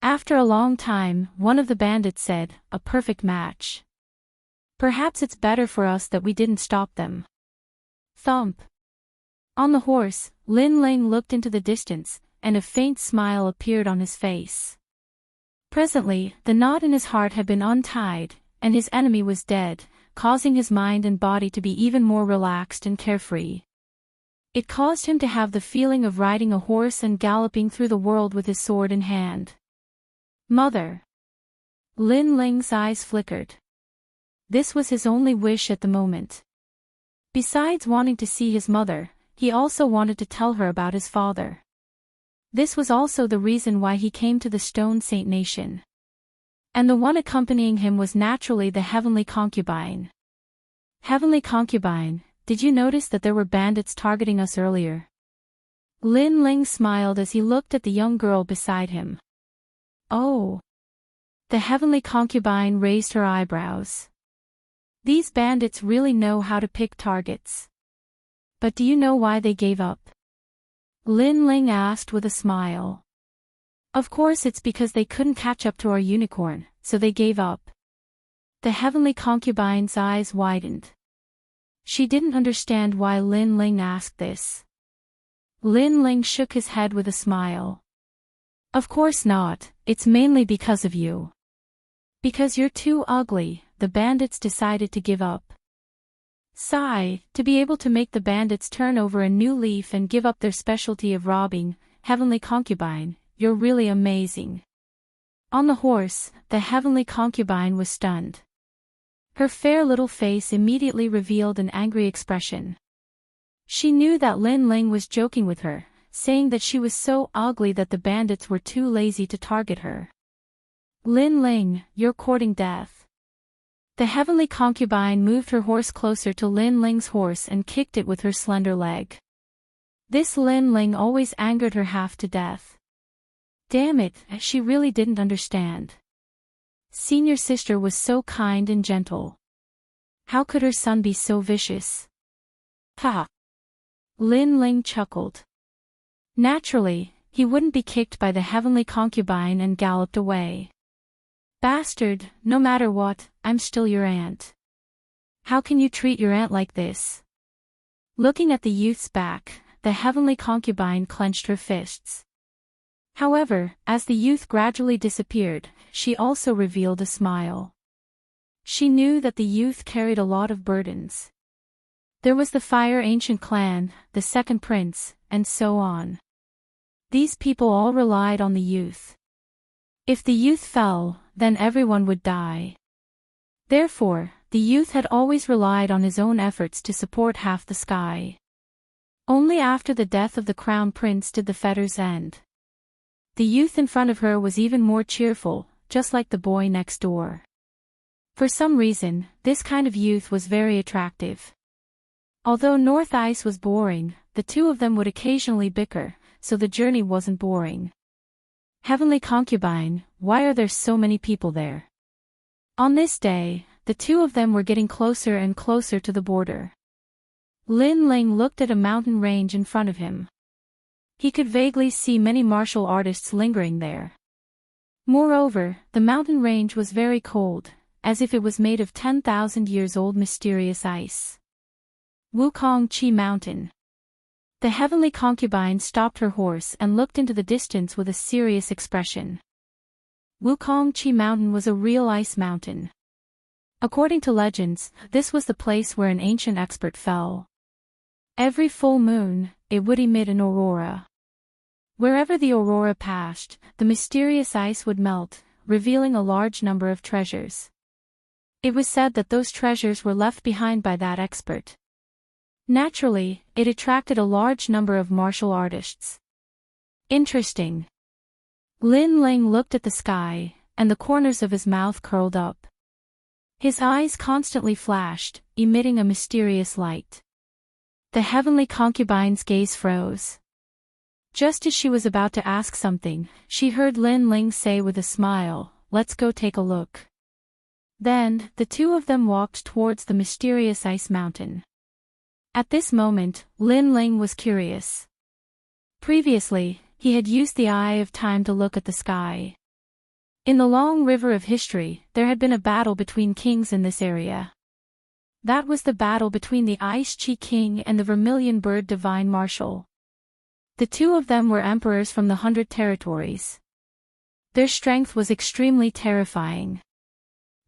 After a long time, one of the bandits said, "A perfect match. Perhaps it's better for us that we didn't stop them." Thump. On the horse, Lin Ling looked into the distance, and a faint smile appeared on his face. Presently, the knot in his heart had been untied, and his enemy was dead, causing his mind and body to be even more relaxed and carefree. It caused him to have the feeling of riding a horse and galloping through the world with his sword in hand. Mother! Lin Ling's eyes flickered. This was his only wish at the moment. Besides wanting to see his mother, he also wanted to tell her about his father. This was also the reason why he came to the Stone Saint Nation. And the one accompanying him was naturally the Heavenly Concubine. Heavenly Concubine, did you notice that there were bandits targeting us earlier? Lin Ling smiled as he looked at the young girl beside him. Oh. The Heavenly Concubine raised her eyebrows. These bandits really know how to pick targets. But do you know why they gave up? Lin Ling asked with a smile. Of course it's because they couldn't catch up to our unicorn, so they gave up. The Heavenly Concubine's eyes widened. She didn't understand why Lin Ling asked this. Lin Ling shook his head with a smile. Of course not, it's mainly because of you. Because you're too ugly, the bandits decided to give up. Sigh, to be able to make the bandits turn over a new leaf and give up their specialty of robbing, Heavenly Concubine, you're really amazing. On the horse, the Heavenly Concubine was stunned. Her fair little face immediately revealed an angry expression. She knew that Lin Ling was joking with her, saying that she was so ugly that the bandits were too lazy to target her. Lin Ling, you're courting death. The Heavenly Concubine moved her horse closer to Lin Ling's horse and kicked it with her slender leg. This Lin Ling always angered her half to death. Damn it, she really didn't understand. Senior sister was so kind and gentle. How could her son be so vicious? Ha! Lin Ling chuckled. Naturally, he wouldn't be kicked by the Heavenly Concubine and galloped away. Bastard, no matter what, I'm still your aunt. How can you treat your aunt like this? Looking at the youth's back, the Heavenly Concubine clenched her fists. However, as the youth gradually disappeared, she also revealed a smile. She knew that the youth carried a lot of burdens. There was the Fire Ancient Clan, the Second Prince, and so on. These people all relied on the youth. If the youth fell, then everyone would die. Therefore, the youth had always relied on his own efforts to support half the sky. Only after the death of the Crown Prince did the fetters end. The youth in front of her was even more cheerful, just like the boy next door. For some reason, this kind of youth was very attractive. Although North Ice was boring, the two of them would occasionally bicker, so the journey wasn't boring. Heavenly Concubine, why are there so many people there? On this day, the two of them were getting closer and closer to the border. Lin Ling looked at a mountain range in front of him. He could vaguely see many martial artists lingering there. Moreover, the mountain range was very cold, as if it was made of 10,000 years old mysterious ice. Wukong Chi Mountain. The Heavenly Concubine stopped her horse and looked into the distance with a serious expression. Wukong Chi Mountain was a real ice mountain. According to legends, this was the place where an ancient expert fell. Every full moon, it would emit an aurora. Wherever the aurora passed, the mysterious ice would melt, revealing a large number of treasures. It was said that those treasures were left behind by that expert. Naturally, it attracted a large number of martial artists. Interesting. Lin Ling looked at the sky, and the corners of his mouth curled up. His eyes constantly flashed, emitting a mysterious light. The Heavenly Concubine's gaze froze. Just as she was about to ask something, she heard Lin Ling say with a smile, "Let's go take a look." Then, the two of them walked towards the mysterious ice mountain. At this moment, Lin Ling was curious. Previously, he had used the eye of time to look at the sky. In the long river of history, there had been a battle between kings in this area. That was the battle between the Ice Chi King and the Vermilion Bird Divine Marshal. The two of them were emperors from the 100 territories. Their strength was extremely terrifying.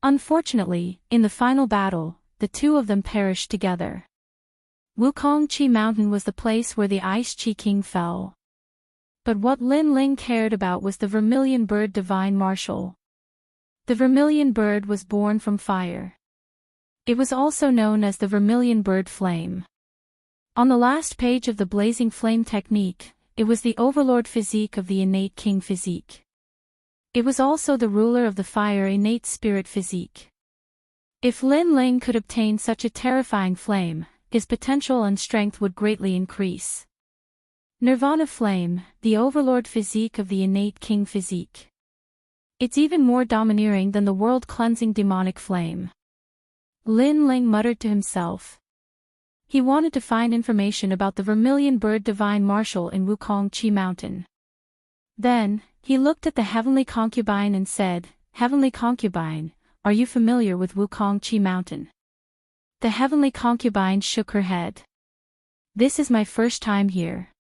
Unfortunately, in the final battle, the two of them perished together. Wukong Chi Mountain was the place where the Ice Chi King fell. But what Lin Ling cared about was the vermilion bird divine marshal. The vermilion bird was born from fire. It was also known as the vermilion bird flame. On the last page of the blazing flame technique, it was the overlord physique of the innate king physique. It was also the ruler of the fire innate spirit physique. If Lin Ling could obtain such a terrifying flame, his potential and strength would greatly increase. Nirvana flame, the overlord physique of the innate king physique. It's even more domineering than the world-cleansing demonic flame. Lin Ling muttered to himself. He wanted to find information about the vermilion bird divine marshal in Wukong Chi Mountain. Then, he looked at the heavenly concubine and said, "Heavenly concubine, are you familiar with Wukong Chi Mountain?" The heavenly concubine shook her head. "This is my first time here."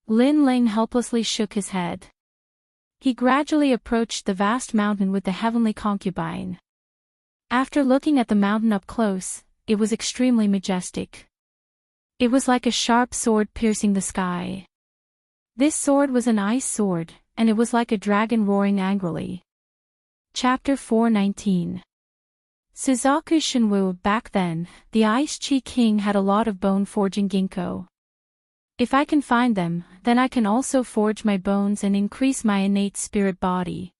Lin Ling helplessly shook his head. He gradually approached the vast mountain with the heavenly concubine. After looking at the mountain up close, it was extremely majestic. It was like a sharp sword piercing the sky. This sword was an ice sword, and it was like a dragon roaring angrily. Chapter 419. Suzaku Shinwu. Back then, the Ice Chi King had a lot of bone-forging ginkgo. If I can find them, then I can also forge my bones and increase my innate spirit body.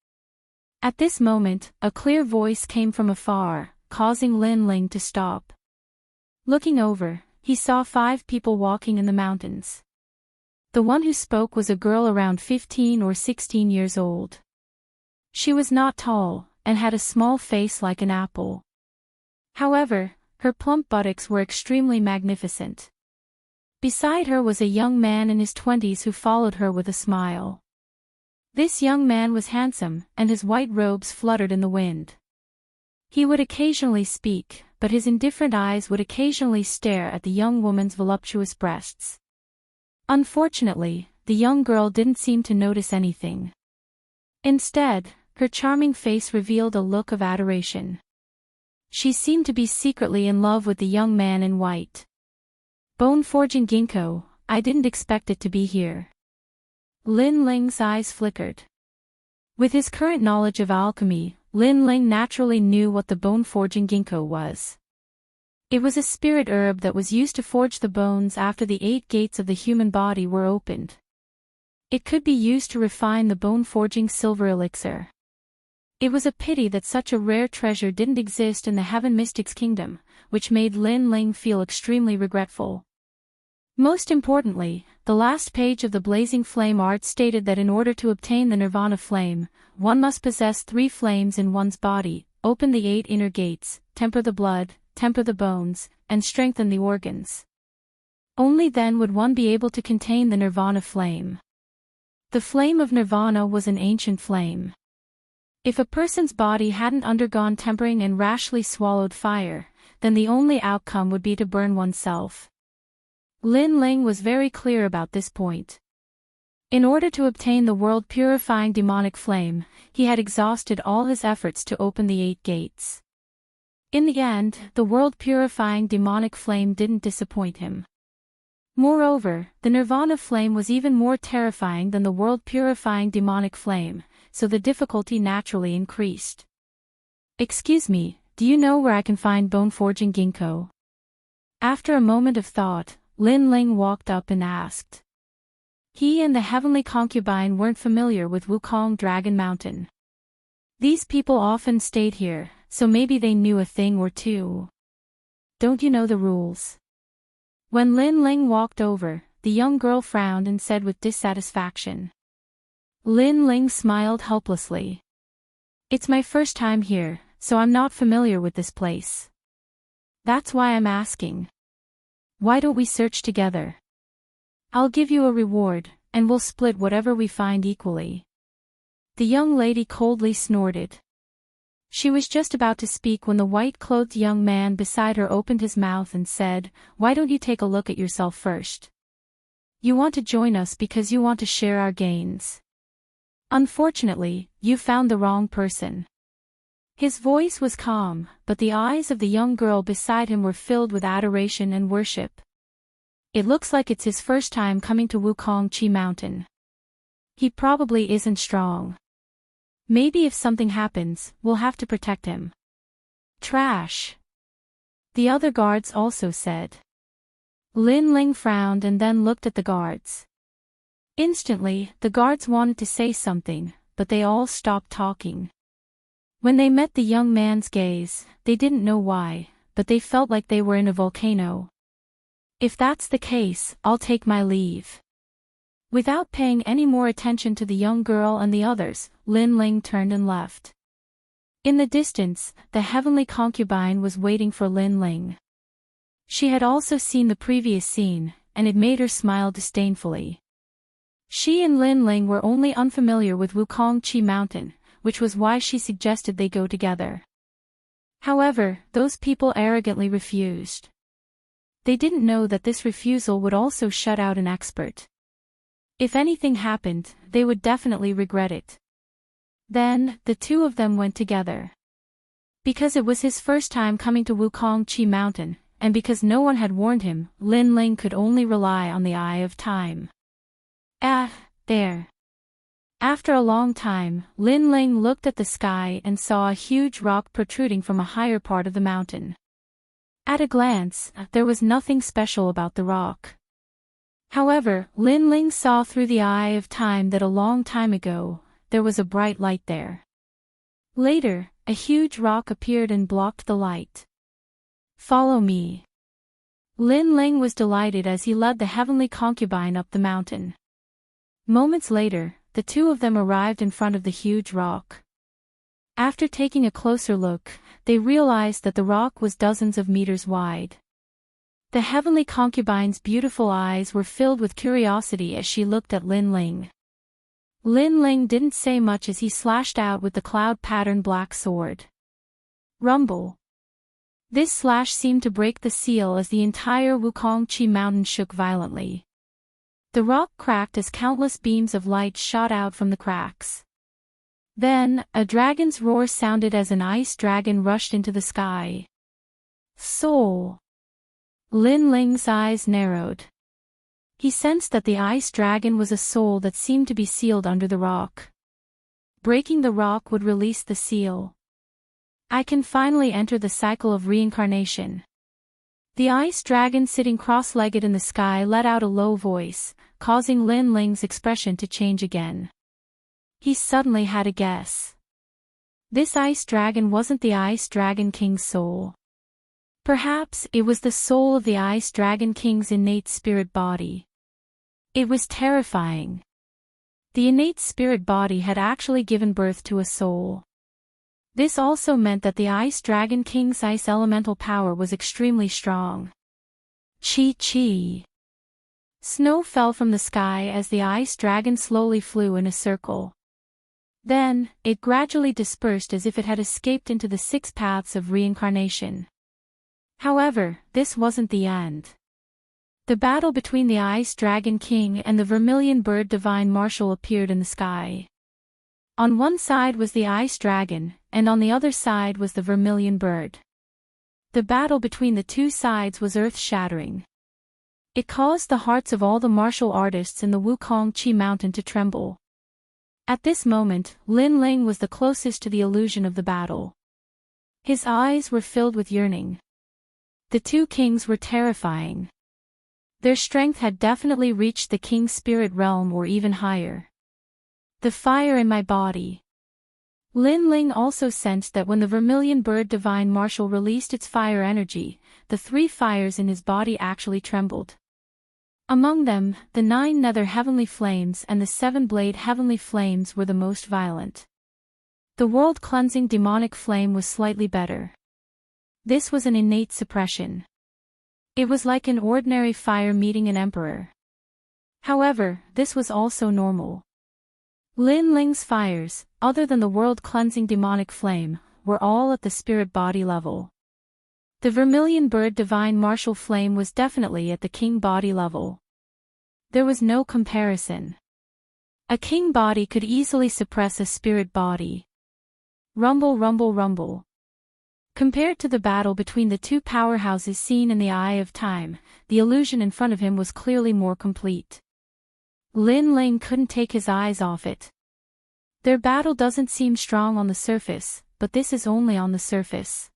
At this moment, a clear voice came from afar, causing Lin Ling to stop. Looking over, he saw 5 people walking in the mountains. The one who spoke was a girl around 15 or 16 years old. She was not tall, and had a small face like an apple. However, her plump buttocks were extremely magnificent. Beside her was a young man in his 20s who followed her with a smile. This young man was handsome, and his white robes fluttered in the wind. He would occasionally speak, but his indifferent eyes would occasionally stare at the young woman's voluptuous breasts. Unfortunately, the young girl didn't seem to notice anything. Instead, her charming face revealed a look of adoration. She seemed to be secretly in love with the young man in white. Bone-forging ginkgo, I didn't expect it to be here. Lin Ling's eyes flickered. With his current knowledge of alchemy, Lin Ling naturally knew what the bone-forging ginkgo was. It was a spirit herb that was used to forge the bones after the 8 gates of the human body were opened. It could be used to refine the bone-forging silver elixir. It was a pity that such a rare treasure didn't exist in the Heaven Mystics Kingdom, which made Lin Ling feel extremely regretful. Most importantly, the last page of the Blazing Flame art stated that in order to obtain the Nirvana flame, one must possess 3 flames in one's body, open the 8 inner gates, temper the blood, temper the bones, and strengthen the organs. Only then would one be able to contain the Nirvana flame. The flame of Nirvana was an ancient flame. If a person's body hadn't undergone tempering and rashly swallowed fire, then the only outcome would be to burn oneself. Lin Ling was very clear about this point. In order to obtain the world-purifying demonic flame, he had exhausted all his efforts to open the 8 gates. In the end, the world-purifying demonic flame didn't disappoint him. Moreover, the Nirvana flame was even more terrifying than the world-purifying demonic flame, so the difficulty naturally increased. "Excuse me, do you know where I can find bone-forging ginkgo?" After a moment of thought, Lin Ling walked up and asked. He and the heavenly concubine weren't familiar with Wukong Dragon Mountain. These people often stayed here, so maybe they knew a thing or two. "Don't you know the rules?" When Lin Ling walked over, the young girl frowned and said with dissatisfaction. Lin Ling smiled helplessly. "It's my first time here, so I'm not familiar with this place. That's why I'm asking. Why don't we search together? I'll give you a reward, and we'll split whatever we find equally." The young lady coldly snorted. She was just about to speak when the white-clothed young man beside her opened his mouth and said, "Why don't you take a look at yourself first?" You want to join us because you want to share our gains. Unfortunately, you found the wrong person. His voice was calm, but the eyes of the young girl beside him were filled with adoration and worship. It looks like it's his first time coming to Wukong Chi Mountain. He probably isn't strong. Maybe if something happens, we'll have to protect him. Trash. The other guards also said. Lin Ling frowned and then looked at the guards. Instantly, the guards wanted to say something, but they all stopped talking. When they met the young man's gaze, they didn't know why, but they felt like they were in a volcano. If that's the case, I'll take my leave. Without paying any more attention to the young girl and the others, Lin Ling turned and left. In the distance, the heavenly concubine was waiting for Lin Ling. She had also seen the previous scene, and it made her smile disdainfully. She and Lin Ling were only unfamiliar with Wukong Chi Mountain, which was why she suggested they go together. However, those people arrogantly refused. They didn't know that this refusal would also shut out an expert. If anything happened, they would definitely regret it. Then, the two of them went together. Because it was his first time coming to Wukong Chi Mountain, and because no one had warned him, Lin Ling could only rely on the eye of time. There. After a long time, Lin Ling looked at the sky and saw a huge rock protruding from a higher part of the mountain. At a glance, there was nothing special about the rock. However, Lin Ling saw through the eye of time that a long time ago, there was a bright light there. Later, a huge rock appeared and blocked the light. Follow me. Lin Ling was delighted as he led the heavenly concubine up the mountain. Moments later, the two of them arrived in front of the huge rock. After taking a closer look, they realized that the rock was dozens of meters wide. The heavenly concubine's beautiful eyes were filled with curiosity as she looked at Lin Ling. Lin Ling didn't say much as he slashed out with the cloud-patterned black sword. Rumble. This slash seemed to break the seal as the entire Wukong Chi Mountain shook violently. The rock cracked as countless beams of light shot out from the cracks. Then, a dragon's roar sounded as an ice dragon rushed into the sky. Soul. Lin Ling's eyes narrowed. He sensed that the ice dragon was a soul that seemed to be sealed under the rock. Breaking the rock would release the seal. I can finally enter the cycle of reincarnation. The ice dragon sitting cross-legged in the sky let out a low voice, causing Lin Ling's expression to change again. He suddenly had a guess. This ice dragon wasn't the ice dragon king's soul. Perhaps it was the soul of the ice dragon king's innate spirit body. It was terrifying. The innate spirit body had actually given birth to a soul. This also meant that the Ice Dragon King's ice elemental power was extremely strong. Chi. Snow fell from the sky as the ice dragon slowly flew in a circle. Then, it gradually dispersed as if it had escaped into the 6 paths of reincarnation. However, this wasn't the end. The battle between the Ice Dragon King and the Vermilion Bird Divine Marshal appeared in the sky. On one side was the Ice Dragon, and on the other side was the Vermilion Bird. The battle between the two sides was earth-shattering. It caused the hearts of all the martial artists in the Wukong Chi Mountain to tremble. At this moment, Lin Ling was the closest to the illusion of the battle. His eyes were filled with yearning. The two kings were terrifying. Their strength had definitely reached the king's spirit realm or even higher. The fire in my body. Lin Ling also sensed that when the Vermilion Bird Divine Marshal released its fire energy, the 3 fires in his body actually trembled. Among them, the 9 nether heavenly flames and the 7-blade heavenly flames were the most violent. The world-cleansing demonic flame was slightly better. This was an innate suppression. It was like an ordinary fire meeting an emperor. However, this was also normal. Lin Ling's fires, other than the world-cleansing demonic flame, were all at the spirit body level. The Vermilion Bird Divine Martial Flame was definitely at the king body level. There was no comparison. A king body could easily suppress a spirit body. Rumble, rumble, rumble. Compared to the battle between the two powerhouses seen in the eye of time, the illusion in front of him was clearly more complete. Lin Ling couldn't take his eyes off it. Their battle doesn't seem strong on the surface, but this is only on the surface.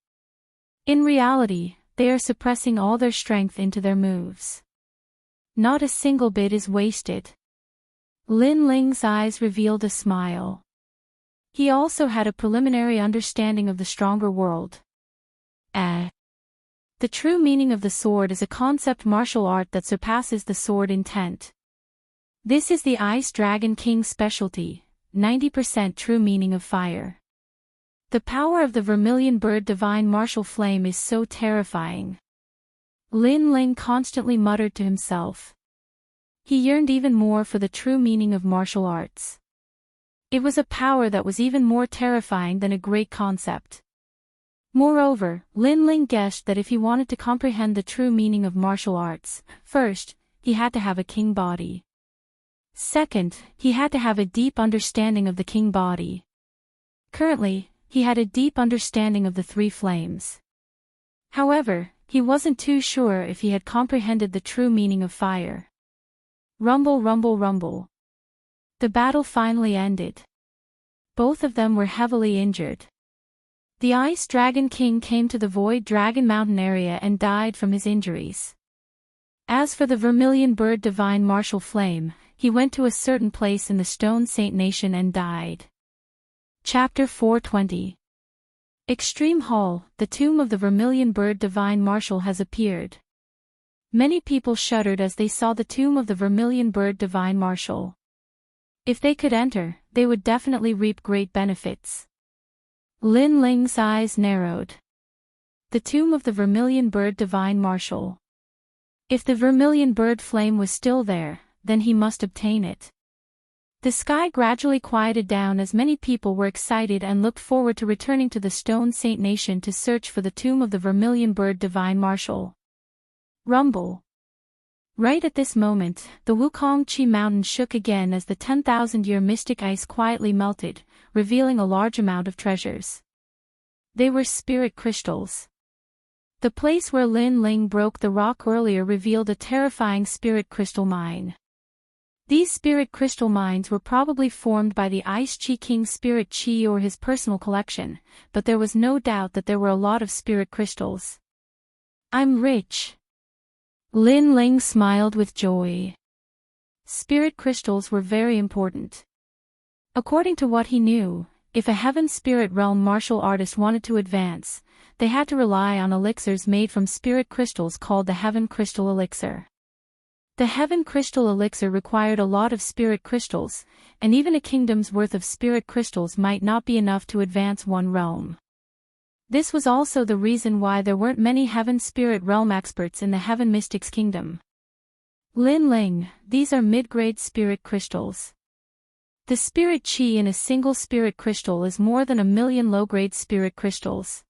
In reality, they are suppressing all their strength into their moves. Not a single bit is wasted. Lin Ling's eyes revealed a smile. He also had a preliminary understanding of the stronger world. The true meaning of the sword is a concept martial art that surpasses the sword intent. This is the Ice Dragon King's specialty, 90% true meaning of fire. The power of the vermilion bird divine martial flame is so terrifying. Lin Ling constantly muttered to himself. He yearned even more for the true meaning of martial arts. It was a power that was even more terrifying than a great concept. Moreover, Lin Ling guessed that if he wanted to comprehend the true meaning of martial arts, first, he had to have a king body. Second, he had to have a deep understanding of the king body. Currently, he had a deep understanding of the three flames. However, he wasn't too sure if he had comprehended the true meaning of fire. Rumble, rumble, rumble. The battle finally ended. Both of them were heavily injured. The Ice Dragon King came to the Void Dragon Mountain area and died from his injuries. As for the Vermilion Bird Divine Martial Flame, he went to a certain place in the Stone Saint Nation and died. Chapter 420. Extreme Hall, the tomb of the Vermilion Bird Divine Martial has appeared. Many people shuddered as they saw the tomb of the Vermilion Bird Divine Martial. If they could enter, they would definitely reap great benefits. Lin Ling's eyes narrowed. The tomb of the Vermilion Bird Divine Martial. If the Vermilion Bird Flame was still there, then he must obtain it. The sky gradually quieted down as many people were excited and looked forward to returning to the Stone Saint Nation to search for the tomb of the Vermilion Bird Divine Martial. Rumble. Right at this moment, the Wukong Chi mountain shook again as the 10,000-year mystic ice quietly melted, revealing a large amount of treasures. They were spirit crystals. The place where Lin Ling broke the rock earlier revealed a terrifying spirit crystal mine. These spirit crystal mines were probably formed by the Ice Chi King's spirit chi or his personal collection, but there was no doubt that there were a lot of spirit crystals. I'm rich. Lin Ling smiled with joy. Spirit crystals were very important. According to what he knew, if a heaven spirit realm martial artist wanted to advance, they had to rely on elixirs made from spirit crystals called the Heaven Crystal Elixir. The Heaven Crystal Elixir required a lot of spirit crystals, and even a kingdom's worth of spirit crystals might not be enough to advance one realm. This was also the reason why there weren't many Heaven Spirit Realm experts in the Heaven Mystics Kingdom. Lin Ling, these are mid-grade spirit crystals. The spirit chi in a single spirit crystal is more than 1,000,000 low-grade spirit crystals.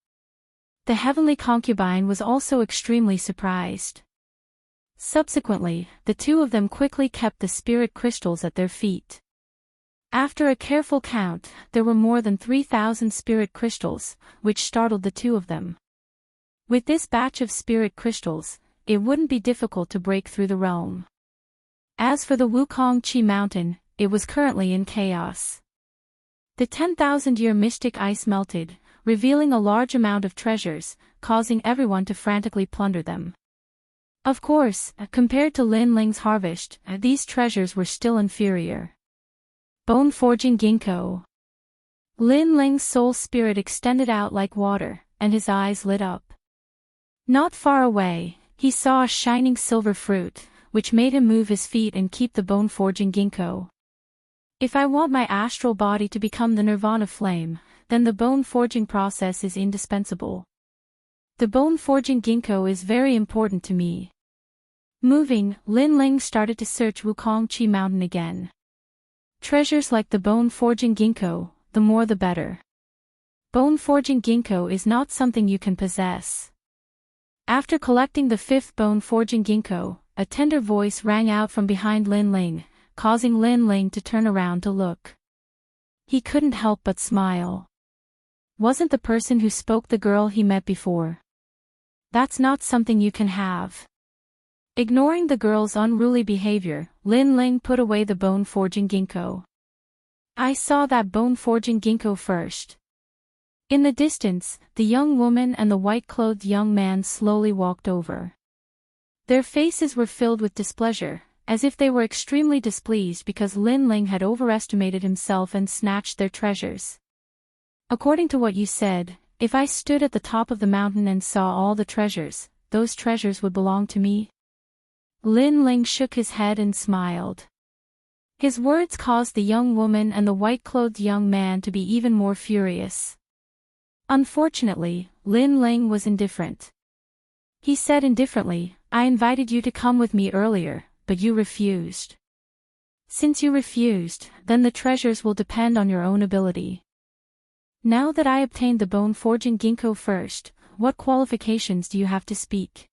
The heavenly concubine was also extremely surprised. Subsequently, the two of them quickly kept the spirit crystals at their feet. After a careful count, there were more than 3,000 spirit crystals, which startled the two of them. With this batch of spirit crystals, it wouldn't be difficult to break through the realm. As for the Wukong Chi mountain, it was currently in chaos. The 10,000-year mystic ice melted, revealing a large amount of treasures, causing everyone to frantically plunder them. Of course, compared to Lin Ling's harvest, these treasures were still inferior. Bone-forging ginkgo. Lin Ling's soul spirit extended out like water, and his eyes lit up. Not far away, he saw a shining silver fruit, which made him move his feet and keep the bone-forging ginkgo. If I want my astral body to become the nirvana flame, then the bone-forging process is indispensable. The bone-forging ginkgo is very important to me. Moving, Lin Ling started to search Wukong Chi Mountain again. Treasures like the bone-forging ginkgo, the more the better. Bone-forging ginkgo is not something you can possess. After collecting the 5th bone-forging ginkgo, a tender voice rang out from behind Lin Ling, causing Lin Ling to turn around to look. He couldn't help but smile. Wasn't the person who spoke the girl he met before? That's not something you can have. Ignoring the girl's unruly behavior, Lin Ling put away the bone-forging ginkgo. I saw that bone-forging ginkgo first. In the distance, the young woman and the white-clothed young man slowly walked over. Their faces were filled with displeasure, as if they were extremely displeased because Lin Ling had overestimated himself and snatched their treasures. According to what you said, if I stood at the top of the mountain and saw all the treasures, those treasures would belong to me? Lin Ling shook his head and smiled. His words caused the young woman and the white-clothed young man to be even more furious. Unfortunately, Lin Ling was indifferent. He said indifferently, I invited you to come with me earlier, but you refused. Since you refused, then the treasures will depend on your own ability. Now that I obtained the bone-forging ginkgo first, what qualifications do you have to speak?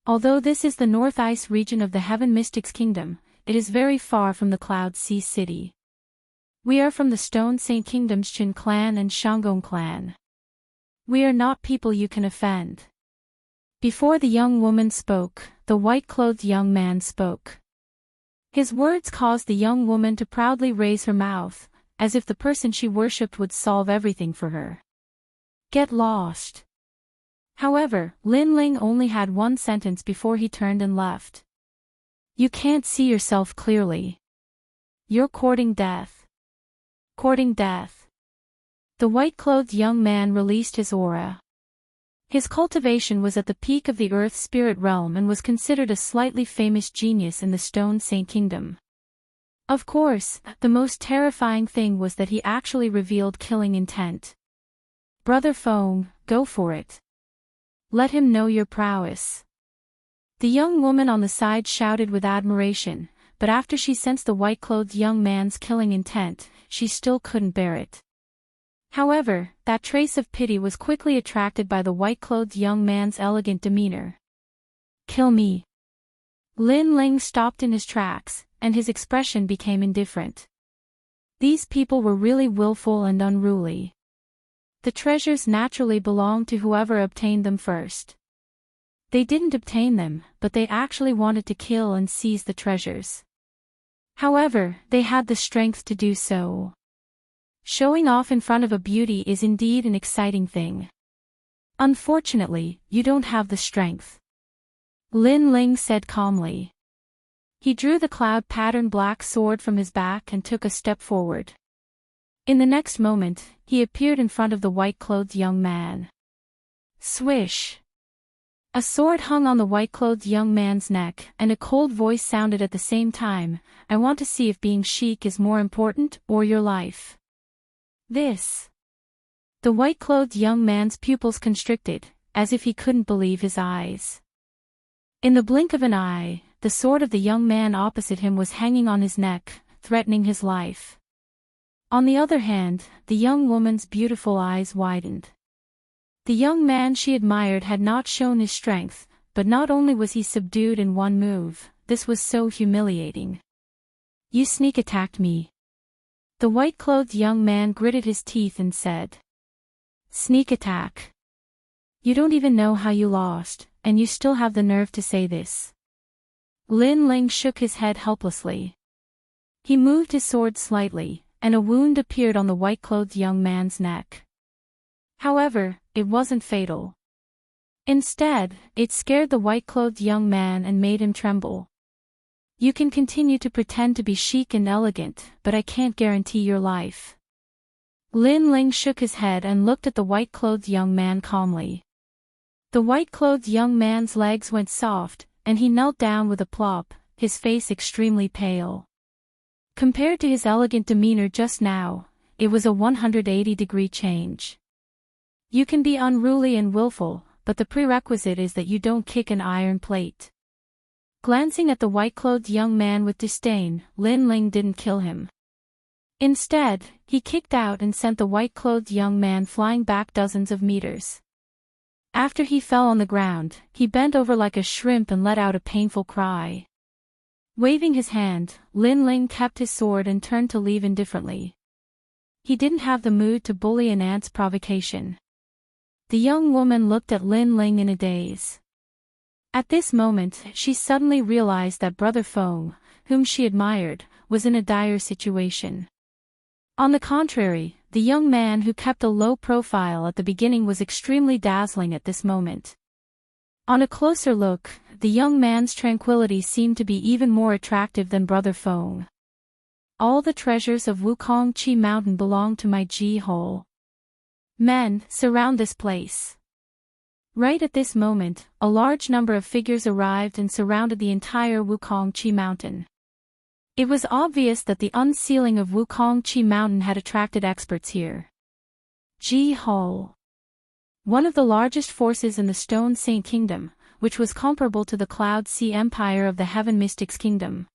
Although this is the North Ice region of the Heaven Mystics Kingdom, it is very far from the Cloud Sea City. We are from the Stone Saint Kingdom's Qin clan and Shanggong clan. We are not people you can offend. Before the young woman spoke, the white-clothed young man spoke. His words caused the young woman to proudly raise her mouth, as if the person she worshipped would solve everything for her. Get lost. However, Lin Ling only had one sentence before he turned and left. You can't see yourself clearly. You're courting death. Courting death. The white-clothed young man released his aura. His cultivation was at the peak of the Earth Spirit realm and was considered a slightly famous genius in the Stone Saint Kingdom. Of course, the most terrifying thing was that he actually revealed killing intent. Brother Feng, go for it. Let him know your prowess. The young woman on the side shouted with admiration, but after she sensed the white-clothed young man's killing intent, she still couldn't bear it. However, that trace of pity was quickly attracted by the white-clothed young man's elegant demeanor. Kill me. Lin Ling stopped in his tracks, and his expression became indifferent. These people were really willful and unruly. The treasures naturally belonged to whoever obtained them first. They didn't obtain them, but they actually wanted to kill and seize the treasures. However, they had the strength to do so. Showing off in front of a beauty is indeed an exciting thing. Unfortunately, you don't have the strength. Lin Ling said calmly. He drew the cloud-patterned black sword from his back and took a step forward. In the next moment, he appeared in front of the white-clothed young man. Swish! A sword hung on the white-clothed young man's neck, and a cold voice sounded at the same time, I want to see if being chic is more important, or your life. This. The white-clothed young man's pupils constricted, as if he couldn't believe his eyes. In the blink of an eye, the sword of the young man opposite him was hanging on his neck, threatening his life. On the other hand, the young woman's beautiful eyes widened. The young man she admired had not shown his strength, but not only was he subdued in one move, this was so humiliating. You sneak attacked me. The white-clothed young man gritted his teeth and said. Sneak attack. You don't even know how you lost, and you still have the nerve to say this. Lin Ling shook his head helplessly. He moved his sword slightly, and a wound appeared on the white-clothed young man's neck. However, it wasn't fatal. Instead, it scared the white-clothed young man and made him tremble. You can continue to pretend to be chic and elegant, but I can't guarantee your life. Lin Ling shook his head and looked at the white-clothed young man calmly. The white-clothed young man's legs went soft, and he knelt down with a plop, his face extremely pale. Compared to his elegant demeanor just now, it was a 180-degree change. You can be unruly and willful, but the prerequisite is that you don't kick an iron plate. Glancing at the white-clothed young man with disdain, Lin Ling didn't kill him. Instead, he kicked out and sent the white-clothed young man flying back dozens of meters. After he fell on the ground, he bent over like a shrimp and let out a painful cry. Waving his hand, Lin Ling kept his sword and turned to leave indifferently. He didn't have the mood to bully an ant's provocation. The young woman looked at Lin Ling in a daze. At this moment, she suddenly realized that Brother Feng, whom she admired, was in a dire situation. On the contrary, the young man who kept a low profile at the beginning was extremely dazzling at this moment. On a closer look, the young man's tranquility seemed to be even more attractive than Brother Feng. All the treasures of Wukong Chi Mountain belong to my Ji Hole. Men, surround this place. Right at this moment, a large number of figures arrived and surrounded the entire Wukong Chi Mountain. It was obvious that the unsealing of Wukong Chi Mountain had attracted experts here. Ji Hole, one of the largest forces in the Stone Saint Kingdom, which was comparable to the Cloud Sea Empire of the Heaven Mystics Kingdom.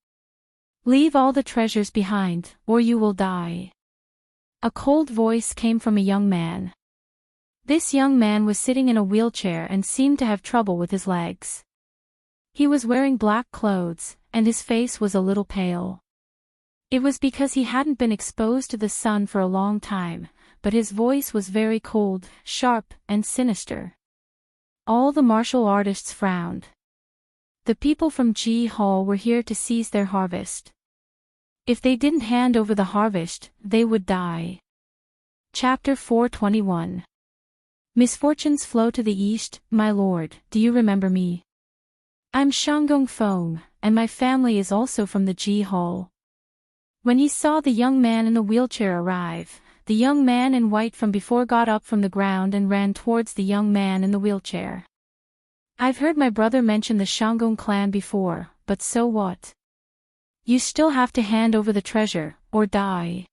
Leave all the treasures behind, or you will die. A cold voice came from a young man. This young man was sitting in a wheelchair and seemed to have trouble with his legs. He was wearing black clothes, and his face was a little pale. It was because he hadn't been exposed to the sun for a long time, but his voice was very cold, sharp, and sinister. All the martial artists frowned. The people from Ji Hall were here to seize their harvest. If they didn't hand over the harvest, they would die. Chapter 421. Misfortunes flow to the east, my lord, do you remember me? I'm Shanggong Feng, and my family is also from the Ji Hall. When he saw the young man in the wheelchair arrive, the young man in white from before got up from the ground and ran towards the young man in the wheelchair. I've heard my brother mention the Shanggong clan before, but so what? You still have to hand over the treasure, or die.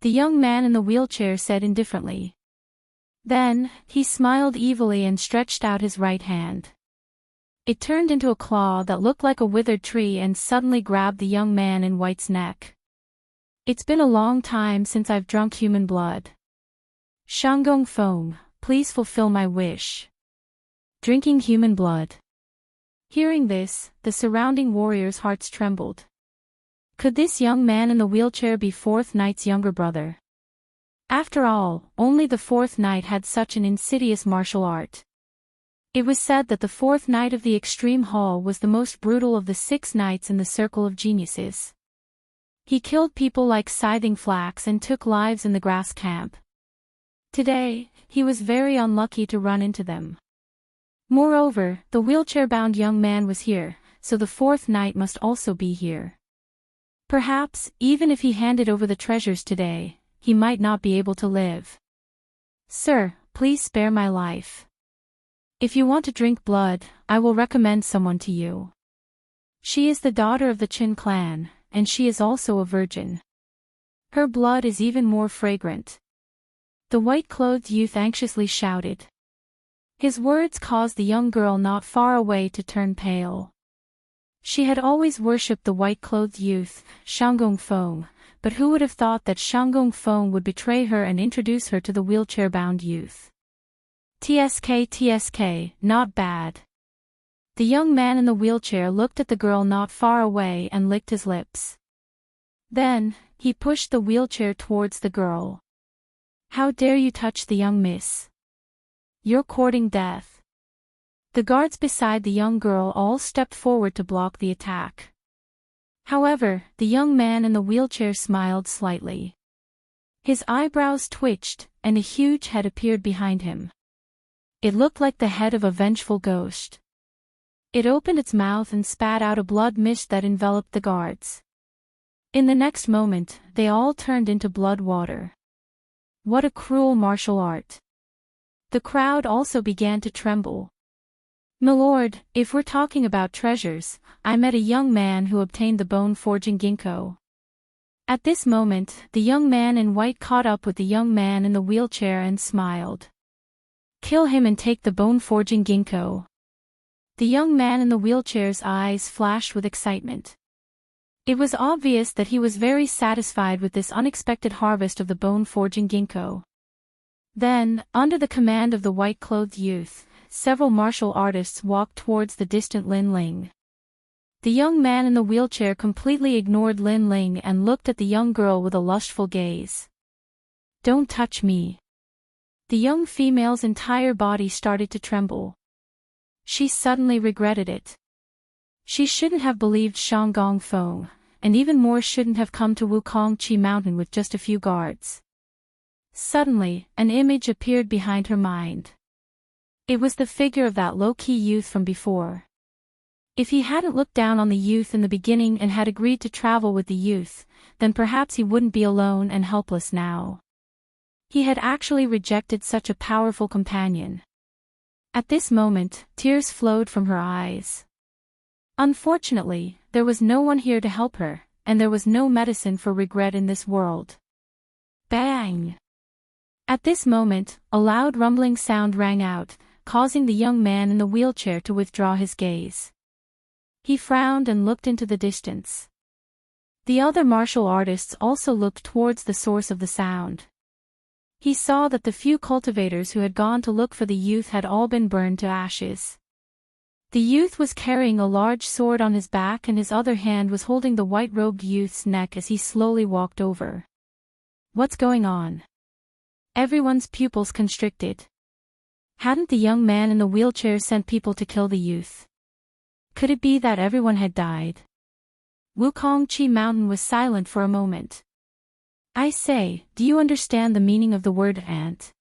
The young man in the wheelchair said indifferently. Then, he smiled evilly and stretched out his right hand. It turned into a claw that looked like a withered tree and suddenly grabbed the young man in white's neck. It's been a long time since I've drunk human blood. Shanggong Feng, please fulfill my wish. Drinking human blood. Hearing this, the surrounding warriors' hearts trembled. Could this young man in the wheelchair be Fourth Knight's younger brother? After all, only the Fourth Knight had such an insidious martial art. It was said that the Fourth Knight of the Extreme Hall was the most brutal of the 6 knights in the Circle of Geniuses. He killed people like Scything Flax and took lives in the grass camp. Today, he was very unlucky to run into them. Moreover, the wheelchair-bound young man was here, so the Fourth Knight must also be here. Perhaps, even if he handed over the treasures today, he might not be able to live. Sir, please spare my life. If you want to drink blood, I will recommend someone to you. She is the daughter of the Qin clan, and she is also a virgin. Her blood is even more fragrant. The white-clothed youth anxiously shouted. His words caused the young girl not far away to turn pale. She had always worshipped the white-clothed youth, Shanggong Feng, but who would have thought that Shanggong Feng would betray her and introduce her to the wheelchair-bound youth? TSK, not bad. The young man in the wheelchair looked at the girl not far away and licked his lips. Then, he pushed the wheelchair towards the girl. How dare you touch the young miss? You're courting death. The guards beside the young girl all stepped forward to block the attack. However, the young man in the wheelchair smiled slightly. His eyebrows twitched, and a huge head appeared behind him. It looked like the head of a vengeful ghost. It opened its mouth and spat out a blood mist that enveloped the guards. In the next moment, they all turned into blood water. What a cruel martial art. The crowd also began to tremble. Milord, if we're talking about treasures, I met a young man who obtained the bone-forging ginkgo. At this moment, the young man in white caught up with the young man in the wheelchair and smiled. Kill him and take the bone-forging ginkgo. The young man in the wheelchair's eyes flashed with excitement. It was obvious that he was very satisfied with this unexpected harvest of the bone-forging ginkgo. Then, under the command of the white-clothed youth, several martial artists walked towards the distant Lin Ling. The young man in the wheelchair completely ignored Lin Ling and looked at the young girl with a lustful gaze. "Don't touch me." The young female's entire body started to tremble. She suddenly regretted it. She shouldn't have believed Shang Feng, and even more shouldn't have come to Wukongqi Mountain with just a few guards. Suddenly, an image appeared behind her mind. It was the figure of that low-key youth from before. If he hadn't looked down on the youth in the beginning and had agreed to travel with the youth, then perhaps he wouldn't be alone and helpless now. He had actually rejected such a powerful companion. At this moment, tears flowed from her eyes. Unfortunately, there was no one here to help her, and there was no medicine for regret in this world. Bang! At this moment, a loud rumbling sound rang out, causing the young man in the wheelchair to withdraw his gaze. He frowned and looked into the distance. The other martial artists also looked towards the source of the sound. He saw that the few cultivators who had gone to look for the youth had all been burned to ashes. The youth was carrying a large sword on his back and his other hand was holding the white-robed youth's neck as he slowly walked over. What's going on? Everyone's pupils constricted. Hadn't the young man in the wheelchair sent people to kill the youth? Could it be that everyone had died? Wukongqi Mountain was silent for a moment. "I say, do you understand the meaning of the word ant?"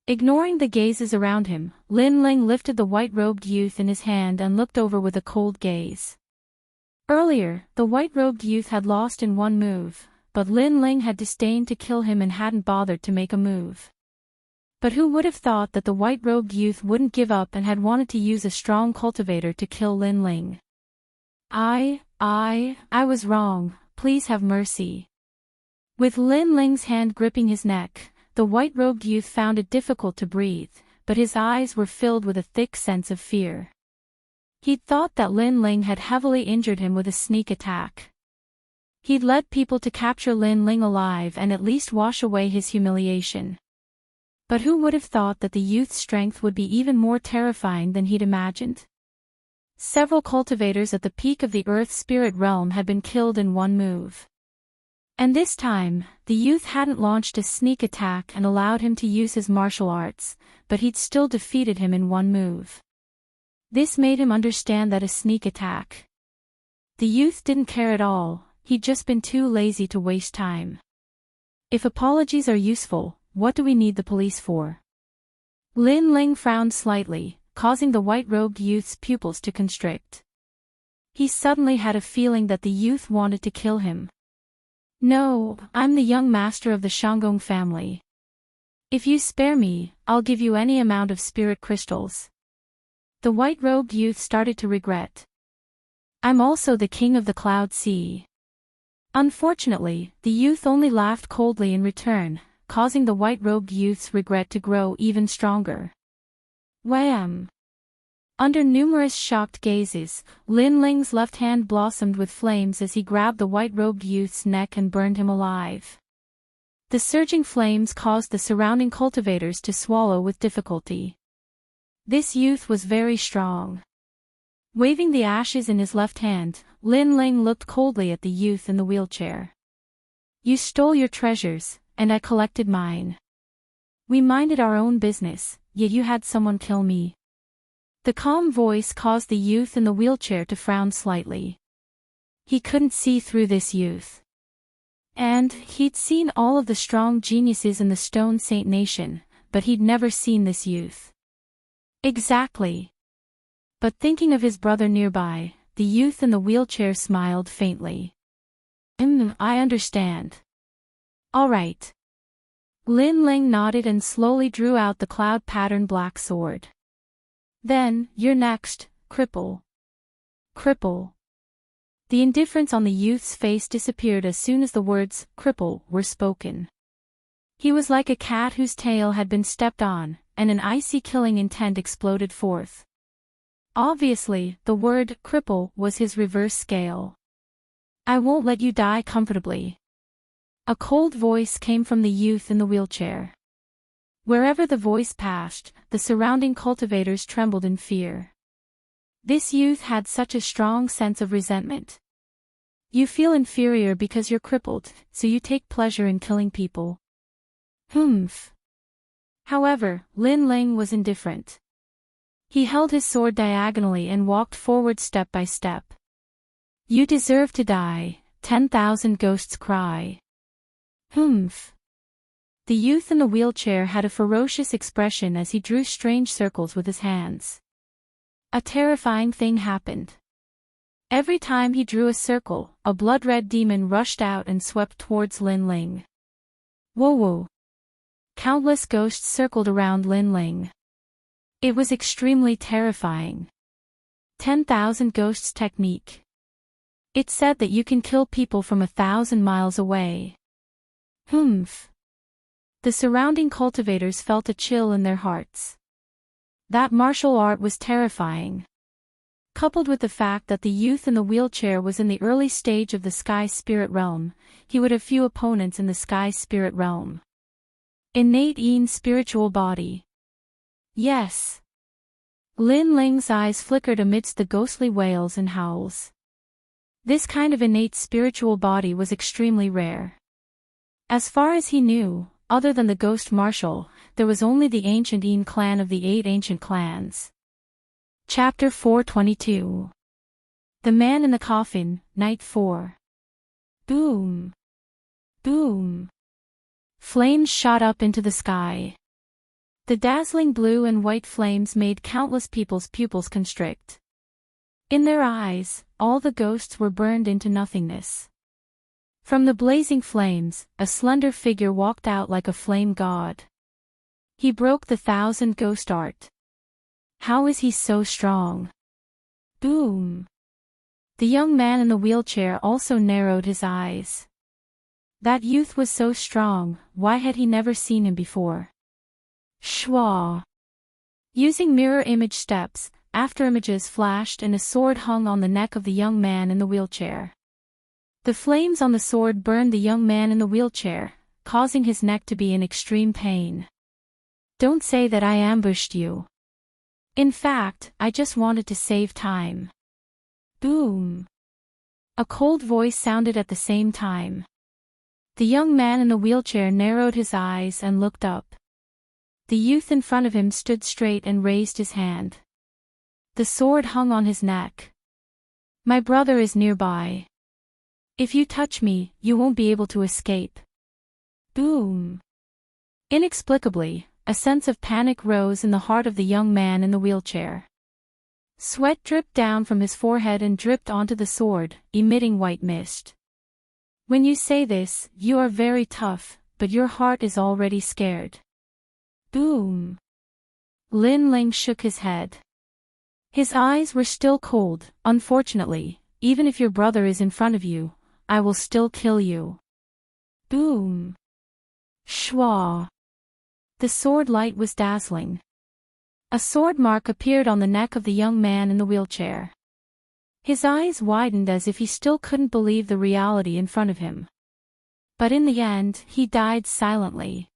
Ignoring the gazes around him, Lin Ling lifted the white-robed youth in his hand and looked over with a cold gaze. Earlier, the white-robed youth had lost in one move, but Lin Ling had disdained to kill him and hadn't bothered to make a move. But who would have thought that the white-robed youth wouldn't give up and had wanted to use a strong cultivator to kill Lin Ling? I was wrong, please have mercy." With Lin Ling's hand gripping his neck, the white-robed youth found it difficult to breathe, but his eyes were filled with a thick sense of fear. He'd thought that Lin Ling had heavily injured him with a sneak attack. He'd led people to capture Lin Ling alive and at least wash away his humiliation. But who would have thought that the youth's strength would be even more terrifying than he'd imagined? Several cultivators at the peak of the Earth Spirit Realm had been killed in one move. And this time, the youth hadn't launched a sneak attack and allowed him to use his martial arts, but he'd still defeated him in one move. This made him understand that a sneak attack. The youth didn't care at all, he'd just been too lazy to waste time. If apologies are useful, what do we need the police for? Lin Ling frowned slightly, causing the white-robed youth's pupils to constrict. He suddenly had a feeling that the youth wanted to kill him. "No, I'm the young master of the Shanggong family. If you spare me, I'll give you any amount of spirit crystals." The white-robed youth started to regret. "I'm also the king of the Cloud Sea." Unfortunately, the youth only laughed coldly in return, causing the white-robed youth's regret to grow even stronger. Wham! Under numerous shocked gazes, Lin Ling's left hand blossomed with flames as he grabbed the white-robed youth's neck and burned him alive. The surging flames caused the surrounding cultivators to swallow with difficulty. This youth was very strong. Waving the ashes in his left hand, Lin Ling looked coldly at the youth in the wheelchair. "You stole your treasures, and I collected mine. We minded our own business, yet you had someone kill me." The calm voice caused the youth in the wheelchair to frown slightly. He couldn't see through this youth. And he'd seen all of the strong geniuses in the Stone Saint Nation, but he'd never seen this youth. Exactly. But thinking of his brother nearby, the youth in the wheelchair smiled faintly. I understand. All right." Lin Ling nodded and slowly drew out the cloud-patterned black sword. "Then, you're next, cripple." Cripple. The indifference on the youth's face disappeared as soon as the words, cripple, were spoken. He was like a cat whose tail had been stepped on, and an icy killing intent exploded forth. Obviously, the word, cripple, was his reverse scale. "I won't let you die comfortably." A cold voice came from the youth in the wheelchair. Wherever the voice passed, the surrounding cultivators trembled in fear. This youth had such a strong sense of resentment. You feel inferior because you're crippled, so you take pleasure in killing people. Humph. However, Lin Ling was indifferent. He held his sword diagonally and walked forward step by step. You deserve to die, 10,000 ghosts cry. Humph. The youth in the wheelchair had a ferocious expression as he drew strange circles with his hands. A terrifying thing happened. Every time he drew a circle, a blood-red demon rushed out and swept towards Lin Ling. Whoa! Countless ghosts circled around Lin Ling. It was extremely terrifying. 10,000 ghosts technique. It said that you can kill people from 1,000 miles away. Humph. The surrounding cultivators felt a chill in their hearts. That martial art was terrifying. Coupled with the fact that the youth in the wheelchair was in the early stage of the sky spirit realm, he would have few opponents in the sky spirit realm. Innate spiritual body. Yes. Lin Ling's eyes flickered amidst the ghostly wails and howls. This kind of innate spiritual body was extremely rare. As far as he knew, other than the ghost marshal, there was only the ancient clan of the 8 ancient clans. Chapter 422. The Man in the Coffin, Night 4. Boom. Boom. Flames shot up into the sky. The dazzling blue and white flames made countless people's pupils constrict. In their eyes, all the ghosts were burned into nothingness. From the blazing flames, a slender figure walked out like a flame god. He broke the 1,000 ghost art. How is he so strong? Boom. The young man in the wheelchair also narrowed his eyes. That youth was so strong, why had he never seen him before? Shwa. Using mirror image steps, afterimages flashed and a sword hung on the neck of the young man in the wheelchair. The flames on the sword burned the young man in the wheelchair, causing his neck to be in extreme pain. Don't say that I ambushed you. In fact, I just wanted to save time. Boom. A cold voice sounded at the same time. The young man in the wheelchair narrowed his eyes and looked up. The youth in front of him stood straight and raised his hand. The sword hung on his neck. My brother is nearby. If you touch me, you won't be able to escape. Boom. Inexplicably, a sense of panic rose in the heart of the young man in the wheelchair. Sweat dripped down from his forehead and dripped onto the sword, emitting white mist. When you say this, you are very tough, but your heart is already scared. Boom. Lin Ling shook his head. His eyes were still cold. Unfortunately, even if your brother is in front of you, I will still kill you. Boom. Shwa. The sword light was dazzling. A sword mark appeared on the neck of the young man in the wheelchair. His eyes widened as if he still couldn't believe the reality in front of him. But in the end, he died silently.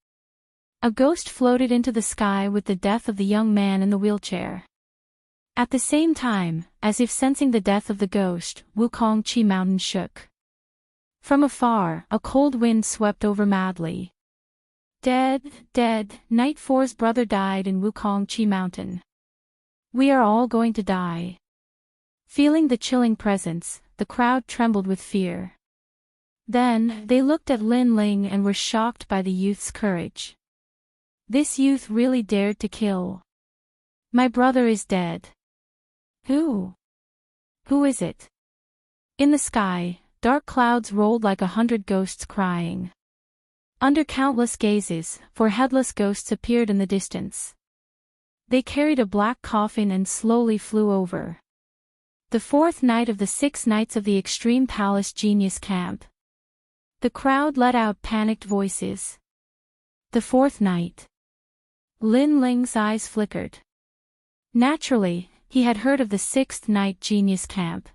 A ghost floated into the sky with the death of the young man in the wheelchair. At the same time, as if sensing the death of the ghost, Wukong Chi Mountain shook. From afar, a cold wind swept over madly. Dead, Night 4's brother died in Wukong Chi Mountain. We are all going to die. Feeling the chilling presence, the crowd trembled with fear. Then, they looked at Lin Ling and were shocked by the youth's courage. This youth really dared to kill. My brother is dead. Who? Who is it? In the sky, dark clouds rolled like 100 ghosts crying. Under countless gazes, 4 headless ghosts appeared in the distance. They carried a black coffin and slowly flew over. The 4th night of the 6 nights of the Extreme Palace Genius Camp. The crowd let out panicked voices. The 4th night. Lin Ling's eyes flickered. Naturally, he had heard of the 6th night Genius Camp.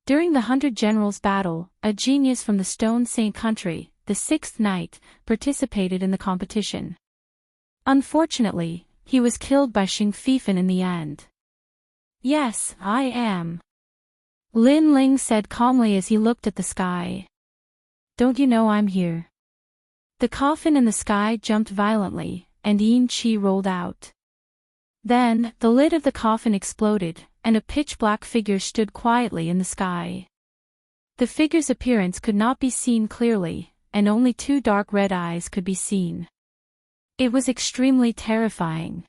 During the 100 Generals battle, a genius from the Stone Saint country, the 6th night, participated in the competition. Unfortunately, he was killed by Xing Fifan in the end. Yes, I am. Lin Ling said calmly as he looked at the sky. Don't you know I'm here? The coffin in the sky jumped violently, and Yin Qi rolled out. Then, the lid of the coffin exploded, and a pitch-black figure stood quietly in the sky. The figure's appearance could not be seen clearly, and only two dark red eyes could be seen. It was extremely terrifying.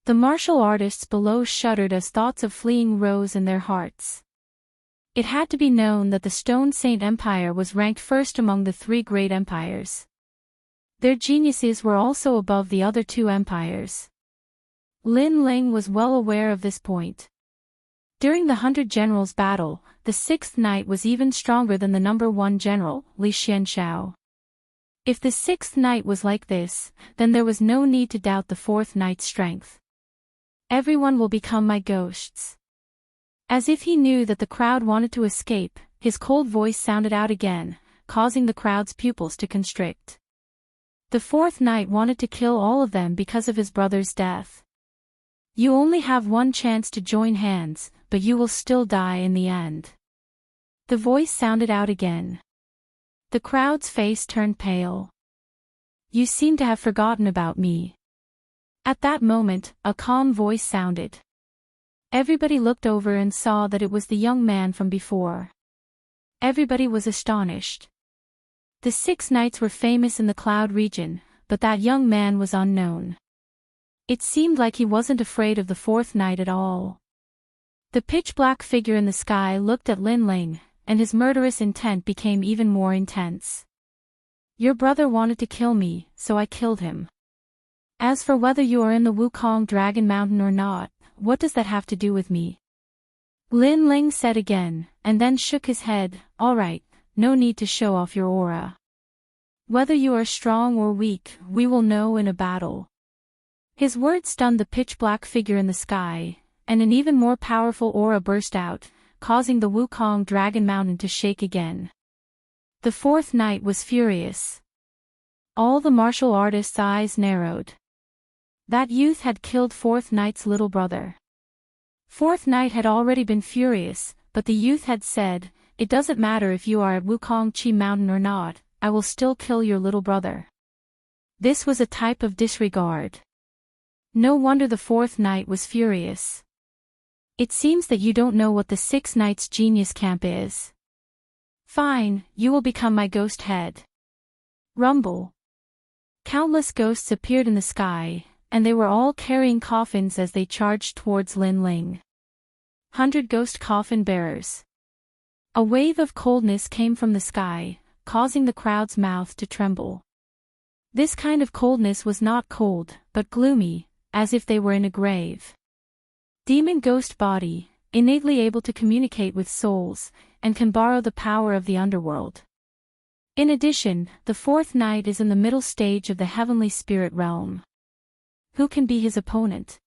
The martial artists below shuddered as thoughts of fleeing rose in their hearts. It had to be known that the Stone Saint Empire was ranked first among the three great empires. Their geniuses were also above the other two empires. Lin Ling was well aware of this point. During the 100 Generals battle, the sixth knight was even stronger than the number 1 general, Li Xianshao. If the sixth knight was like this, then there was no need to doubt the fourth knight's strength. Everyone will become my ghosts. As if he knew that the crowd wanted to escape, his cold voice sounded out again, causing the crowd's pupils to constrict. The fourth knight wanted to kill all of them because of his brother's death. You only have one chance to join hands, but you will still die in the end. The voice sounded out again. The crowd's face turned pale. You seem to have forgotten about me. At that moment, a calm voice sounded. Everybody looked over and saw that it was the young man from before. Everybody was astonished. The 6 knights were famous in the Cloud region, but that young man was unknown. It seemed like he wasn't afraid of the fourth knight at all. The pitch-black figure in the sky looked at Lin Ling, and his murderous intent became even more intense. Your brother wanted to kill me, so I killed him. As for whether you are in the Wukong Dragon Mountain or not, what does that have to do with me? Lin Ling said again, and then shook his head. All right, no need to show off your aura. Whether you are strong or weak, we will know in a battle. His words stunned the pitch-black figure in the sky, and an even more powerful aura burst out, causing the Wukong Dragon Mountain to shake again. The fourth knight was furious. All the martial artists' eyes narrowed. That youth had killed fourth knight's little brother. Fourth knight had already been furious, but the youth had said, "It doesn't matter if you are at Wukong Chi Mountain or not, I will still kill your little brother." This was a type of disregard. No wonder the fourth knight was furious. It seems that you don't know what the 6 knights genius camp is. Fine, you will become my ghost head. Rumble. Countless ghosts appeared in the sky, and they were all carrying coffins as they charged towards Lin Ling. 100 ghost coffin bearers. A wave of coldness came from the sky, causing the crowd's mouth to tremble. This kind of coldness was not cold, but gloomy, as if they were in a grave. Demon ghost body, innately able to communicate with souls, and can borrow the power of the underworld. In addition, the fourth knight is in the middle stage of the heavenly spirit realm. Who can be his opponent?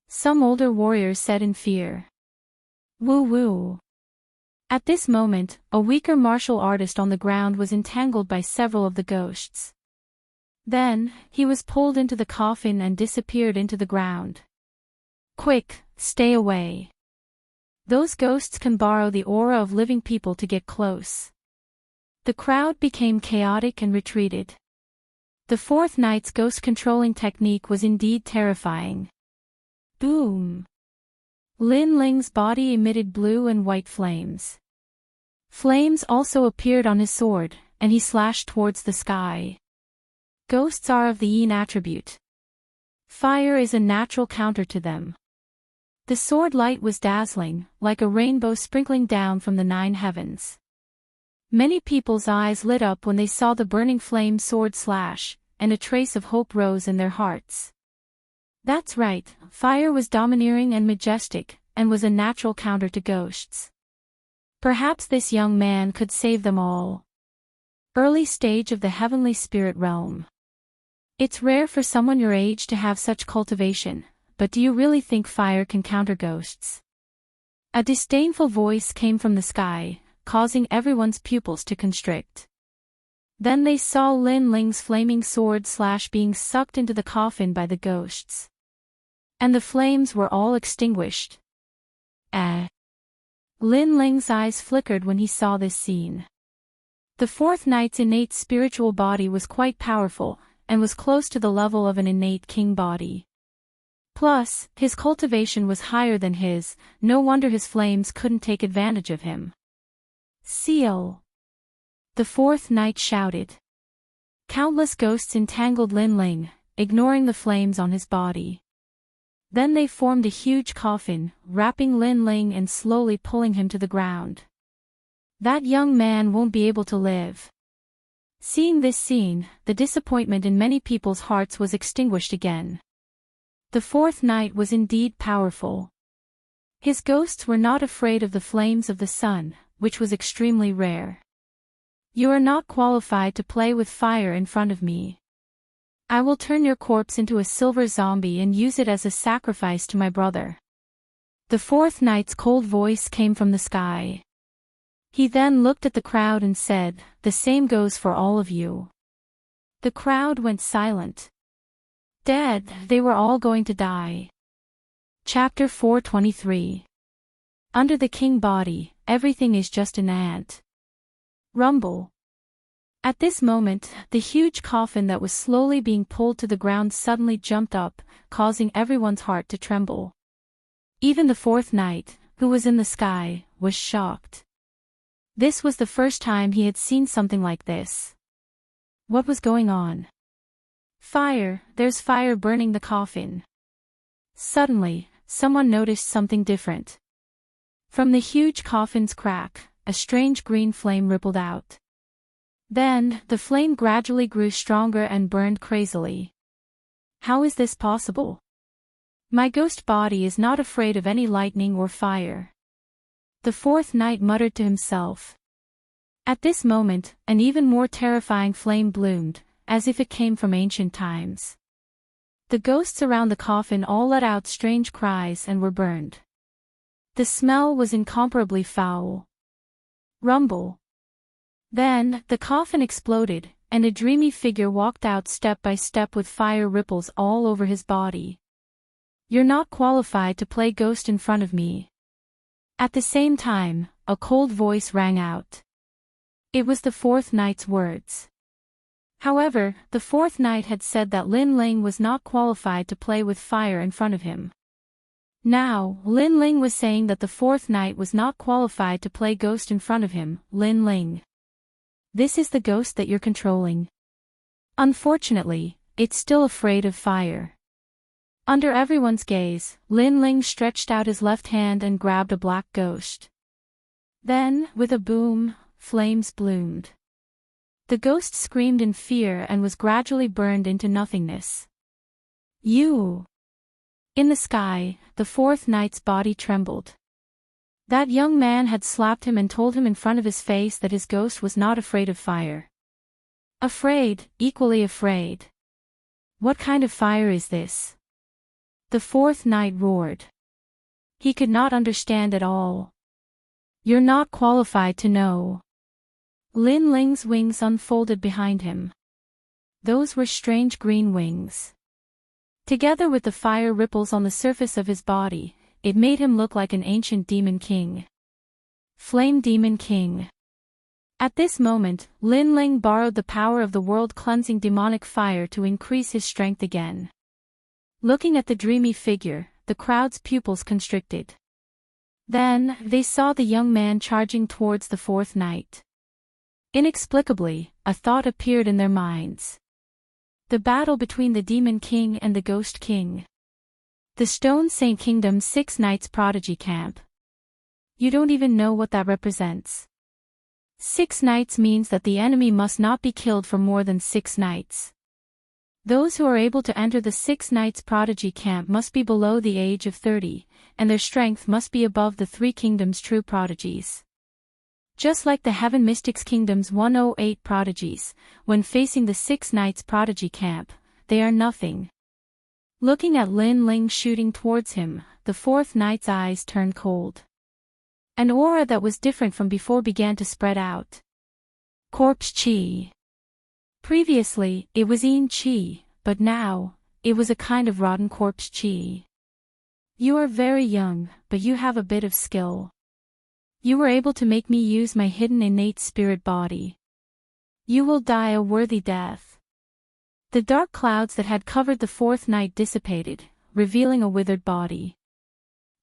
Some older warriors said in fear. Woo woo. At this moment, a weaker martial artist on the ground was entangled by several of the ghosts. Then, he was pulled into the coffin and disappeared into the ground. Quick, stay away. Those ghosts can borrow the aura of living people to get close. The crowd became chaotic and retreated. The fourth knight's ghost-controlling technique was indeed terrifying. Boom! Lin Ling's body emitted blue and white flames. Flames also appeared on his sword, and he slashed towards the sky. Ghosts are of the yin attribute. Fire is a natural counter to them. The sword light was dazzling, like a rainbow sprinkling down from the 9 heavens. Many people's eyes lit up when they saw the burning flame sword slash, and a trace of hope rose in their hearts. That's right, fire was domineering and majestic, and was a natural counter to ghosts. Perhaps this young man could save them all. Early stage of the heavenly spirit realm. It's rare for someone your age to have such cultivation, but do you really think fire can counter ghosts? A disdainful voice came from the sky, causing everyone's pupils to constrict. Then they saw Lin Ling's flaming sword slash being sucked into the coffin by the ghosts. And the flames were all extinguished. Lin Ling's eyes flickered when he saw this scene. The fourth knight's innate spiritual body was quite powerful, and was close to the level of an innate king body. Plus, his cultivation was higher than his, no wonder his flames couldn't take advantage of him. Seal! The fourth knight shouted. Countless ghosts entangled Lin Ling, ignoring the flames on his body. Then they formed a huge coffin, wrapping Lin Ling and slowly pulling him to the ground. That young man won't be able to live. Seeing this scene, the disappointment in many people's hearts was extinguished again. The fourth knight was indeed powerful. His ghosts were not afraid of the flames of the sun, which was extremely rare. You are not qualified to play with fire in front of me. I will turn your corpse into a silver zombie and use it as a sacrifice to my brother. The fourth knight's cold voice came from the sky. He then looked at the crowd and said, "The same goes for all of you." The crowd went silent. Dead, they were all going to die. Chapter 423. Under the king body, everything is just an ant. Rumble. At this moment, the huge coffin that was slowly being pulled to the ground suddenly jumped up, causing everyone's heart to tremble. Even the fourth knight, who was in the sky, was shocked. This was the first time he had seen something like this. What was going on? Fire, there's fire burning the coffin. Suddenly, someone noticed something different. From the huge coffin's crack, a strange green flame rippled out. Then, the flame gradually grew stronger and burned crazily. How is this possible? My ghost body is not afraid of any lightning or fire. The fourth knight muttered to himself. At this moment, an even more terrifying flame bloomed, as if it came from ancient times. The ghosts around the coffin all let out strange cries and were burned. The smell was incomparably foul. Rumble. Then, the coffin exploded, and a dreamy figure walked out step by step with fire ripples all over his body. You're not qualified to play ghost in front of me. At the same time, a cold voice rang out. It was the fourth knight's words. However, the fourth knight had said that Lin Ling was not qualified to play with fire in front of him. Now, Lin Ling was saying that the fourth knight was not qualified to play ghost in front of him. Lin Ling. This is the ghost that you're controlling. Unfortunately, it's still afraid of fire. Under everyone's gaze, Lin Ling stretched out his left hand and grabbed a black ghost. Then, with a boom, flames bloomed. The ghost screamed in fear and was gradually burned into nothingness. You! In the sky, the fourth knight's body trembled. That young man had slapped him and told him in front of his face that his ghost was not afraid of fire. Afraid, equally afraid. What kind of fire is this? The fourth knight roared. He could not understand at all. You're not qualified to know. Lin Ling's wings unfolded behind him. Those were strange green wings. Together with the fire ripples on the surface of his body, it made him look like an ancient demon king. Flame Demon King. At this moment, Lin Ling borrowed the power of the world-cleansing demonic fire to increase his strength again. Looking at the dreamy figure, the crowd's pupils constricted. Then, they saw the young man charging towards the fourth knight. Inexplicably, a thought appeared in their minds. The battle between the Demon King and the Ghost King. The Stone Saint Kingdom's 6 Knights Prodigy Camp. You don't even know what that represents. 6 knights means that the enemy must not be killed for more than 6 nights. Those who are able to enter the 6 Knights Prodigy Camp must be below the age of 30, and their strength must be above the 3 kingdoms' true prodigies. Just like the Heaven Mystics Kingdom's 108 prodigies, when facing the 6 Knights Prodigy Camp, they are nothing. Looking at Lin Ling shooting towards him, the fourth knight's eyes turned cold. An aura that was different from before began to spread out. Corpse Chi. Previously, it was Yin Qi, but now, it was a kind of rotten corpse Qi. You are very young, but you have a bit of skill. You were able to make me use my hidden innate spirit body. You will die a worthy death. The dark clouds that had covered the fourth night dissipated, revealing a withered body.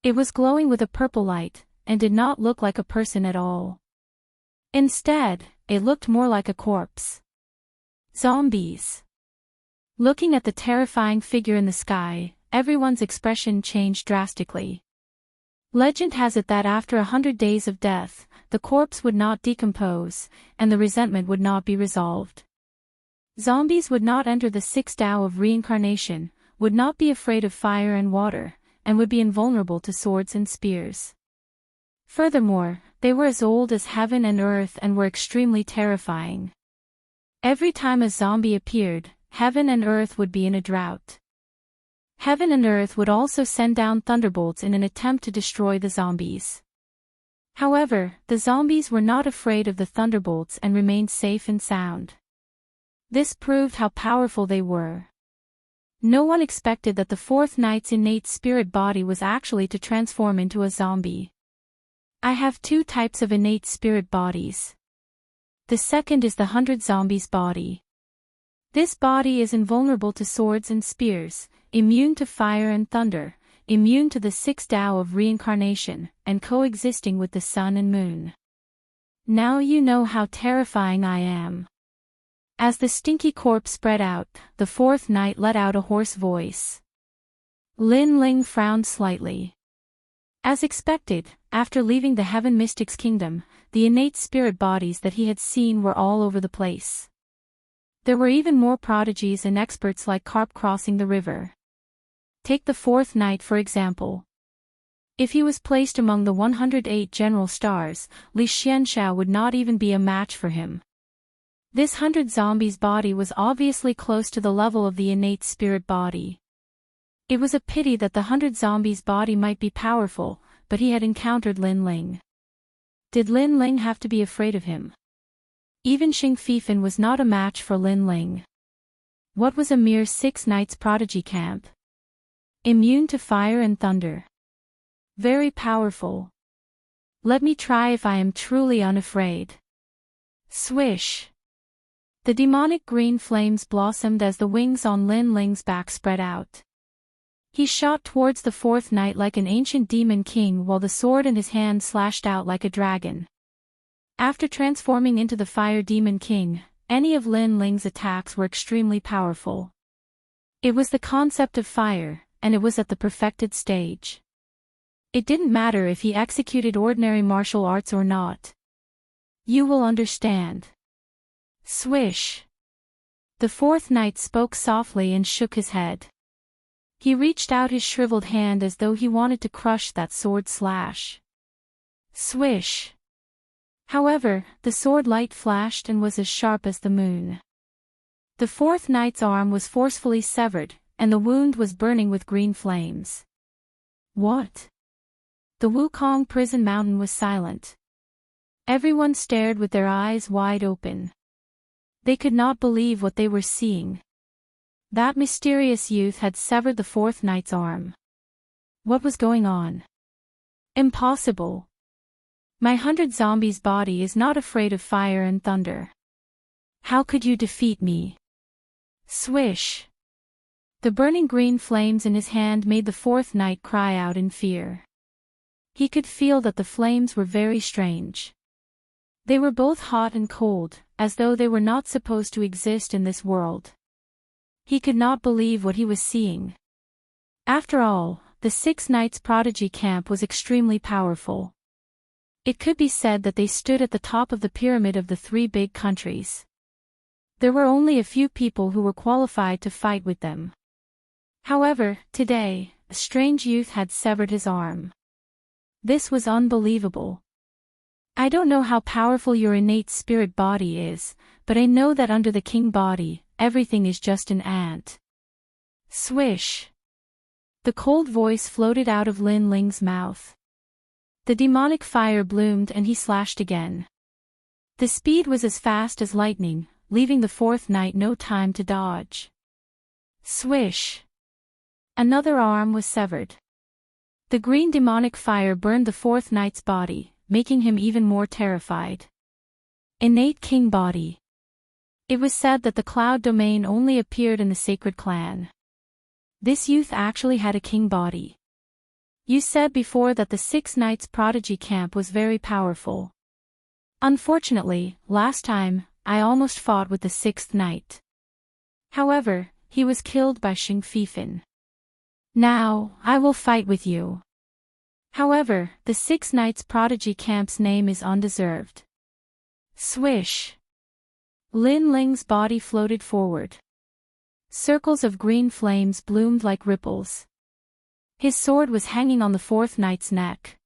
It was glowing with a purple light, and did not look like a person at all. Instead, it looked more like a corpse. Zombies. Looking at the terrifying figure in the sky, everyone's expression changed drastically. Legend has it that after 100 days of death, the corpse would not decompose, and the resentment would not be resolved. Zombies would not enter the sixth Tao of reincarnation, would not be afraid of fire and water, and would be invulnerable to swords and spears. Furthermore, they were as old as heaven and earth and were extremely terrifying. Every time a zombie appeared, heaven and earth would be in a drought. Heaven and earth would also send down thunderbolts in an attempt to destroy the zombies. However, the zombies were not afraid of the thunderbolts and remained safe and sound. This proved how powerful they were. No one expected that the fourth night's innate spirit body was actually to transform into a zombie. I have two types of innate spirit bodies. The second is the 100 zombies body. This body is invulnerable to swords and spears, immune to fire and thunder, immune to the sixth Tao of reincarnation, and coexisting with the sun and moon. Now you know how terrifying I am. As the stinky corpse spread out, the fourth night let out a hoarse voice. Lin Ling frowned slightly. As expected, after leaving the Heaven Mystics Kingdom, the innate spirit bodies that he had seen were all over the place. There were even more prodigies and experts like carp crossing the river. Take the fourth night for example. If he was placed among the 108 general stars, Li Xianxiao would not even be a match for him. This 100 zombies body was obviously close to the level of the innate spirit body. It was a pity that the 100 zombies body might be powerful, but he had encountered Lin Ling. Did Lin Ling have to be afraid of him? Even Xing Fifan was not a match for Lin Ling. What was a mere 6 nights prodigy camp? Immune to fire and thunder. Very powerful. Let me try if I am truly unafraid. Swish. The demonic green flames blossomed as the wings on Lin Ling's back spread out. He shot towards the fourth night like an ancient demon king while the sword in his hand slashed out like a dragon. After transforming into the fire demon king, any of Lin Ling's attacks were extremely powerful. It was the concept of fire, and it was at the perfected stage. It didn't matter if he executed ordinary martial arts or not. You will understand. Swish. The fourth knight spoke softly and shook his head. He reached out his shriveled hand as though he wanted to crush that sword slash. Swish. However, the sword light flashed and was as sharp as the moon. The fourth knight's arm was forcefully severed, and the wound was burning with green flames. What? The Wukong prison mountain was silent. Everyone stared with their eyes wide open. They could not believe what they were seeing. That mysterious youth had severed the fourth knight's arm. What was going on? Impossible. My 100 zombies body is not afraid of fire and thunder. How could you defeat me? Swish. The burning green flames in his hand made the fourth knight cry out in fear. He could feel that the flames were very strange. They were both hot and cold, as though they were not supposed to exist in this world. He could not believe what he was seeing. After all, the 6 Knights Prodigy camp was extremely powerful. It could be said that they stood at the top of the pyramid of the 3 big countries. There were only a few people who were qualified to fight with them. However, today, a strange youth had severed his arm. This was unbelievable. I don't know how powerful your innate spirit body is, but I know that under the king body, everything is just an ant. Swish. The cold voice floated out of Lin Ling's mouth. The demonic fire bloomed and he slashed again. The speed was as fast as lightning. leaving the fourth knight no time to dodge. Swish! Another arm was severed. The green demonic fire burned the fourth knight's body, making him even more terrified. Innate king body. It was said that the cloud domain only appeared in the sacred clan. This youth actually had a king body. You said before that the 6 Knights Prodigy camp was very powerful. Unfortunately, last time, I almost fought with the 6th Knight. However, he was killed by Xing Fifan. Now, I will fight with you. However, the 6 Knights Prodigy camp's name is undeserved. Swish! Lin Ling's body floated forward. Circles of green flames bloomed like ripples. His sword was hanging on the 4th knight's neck.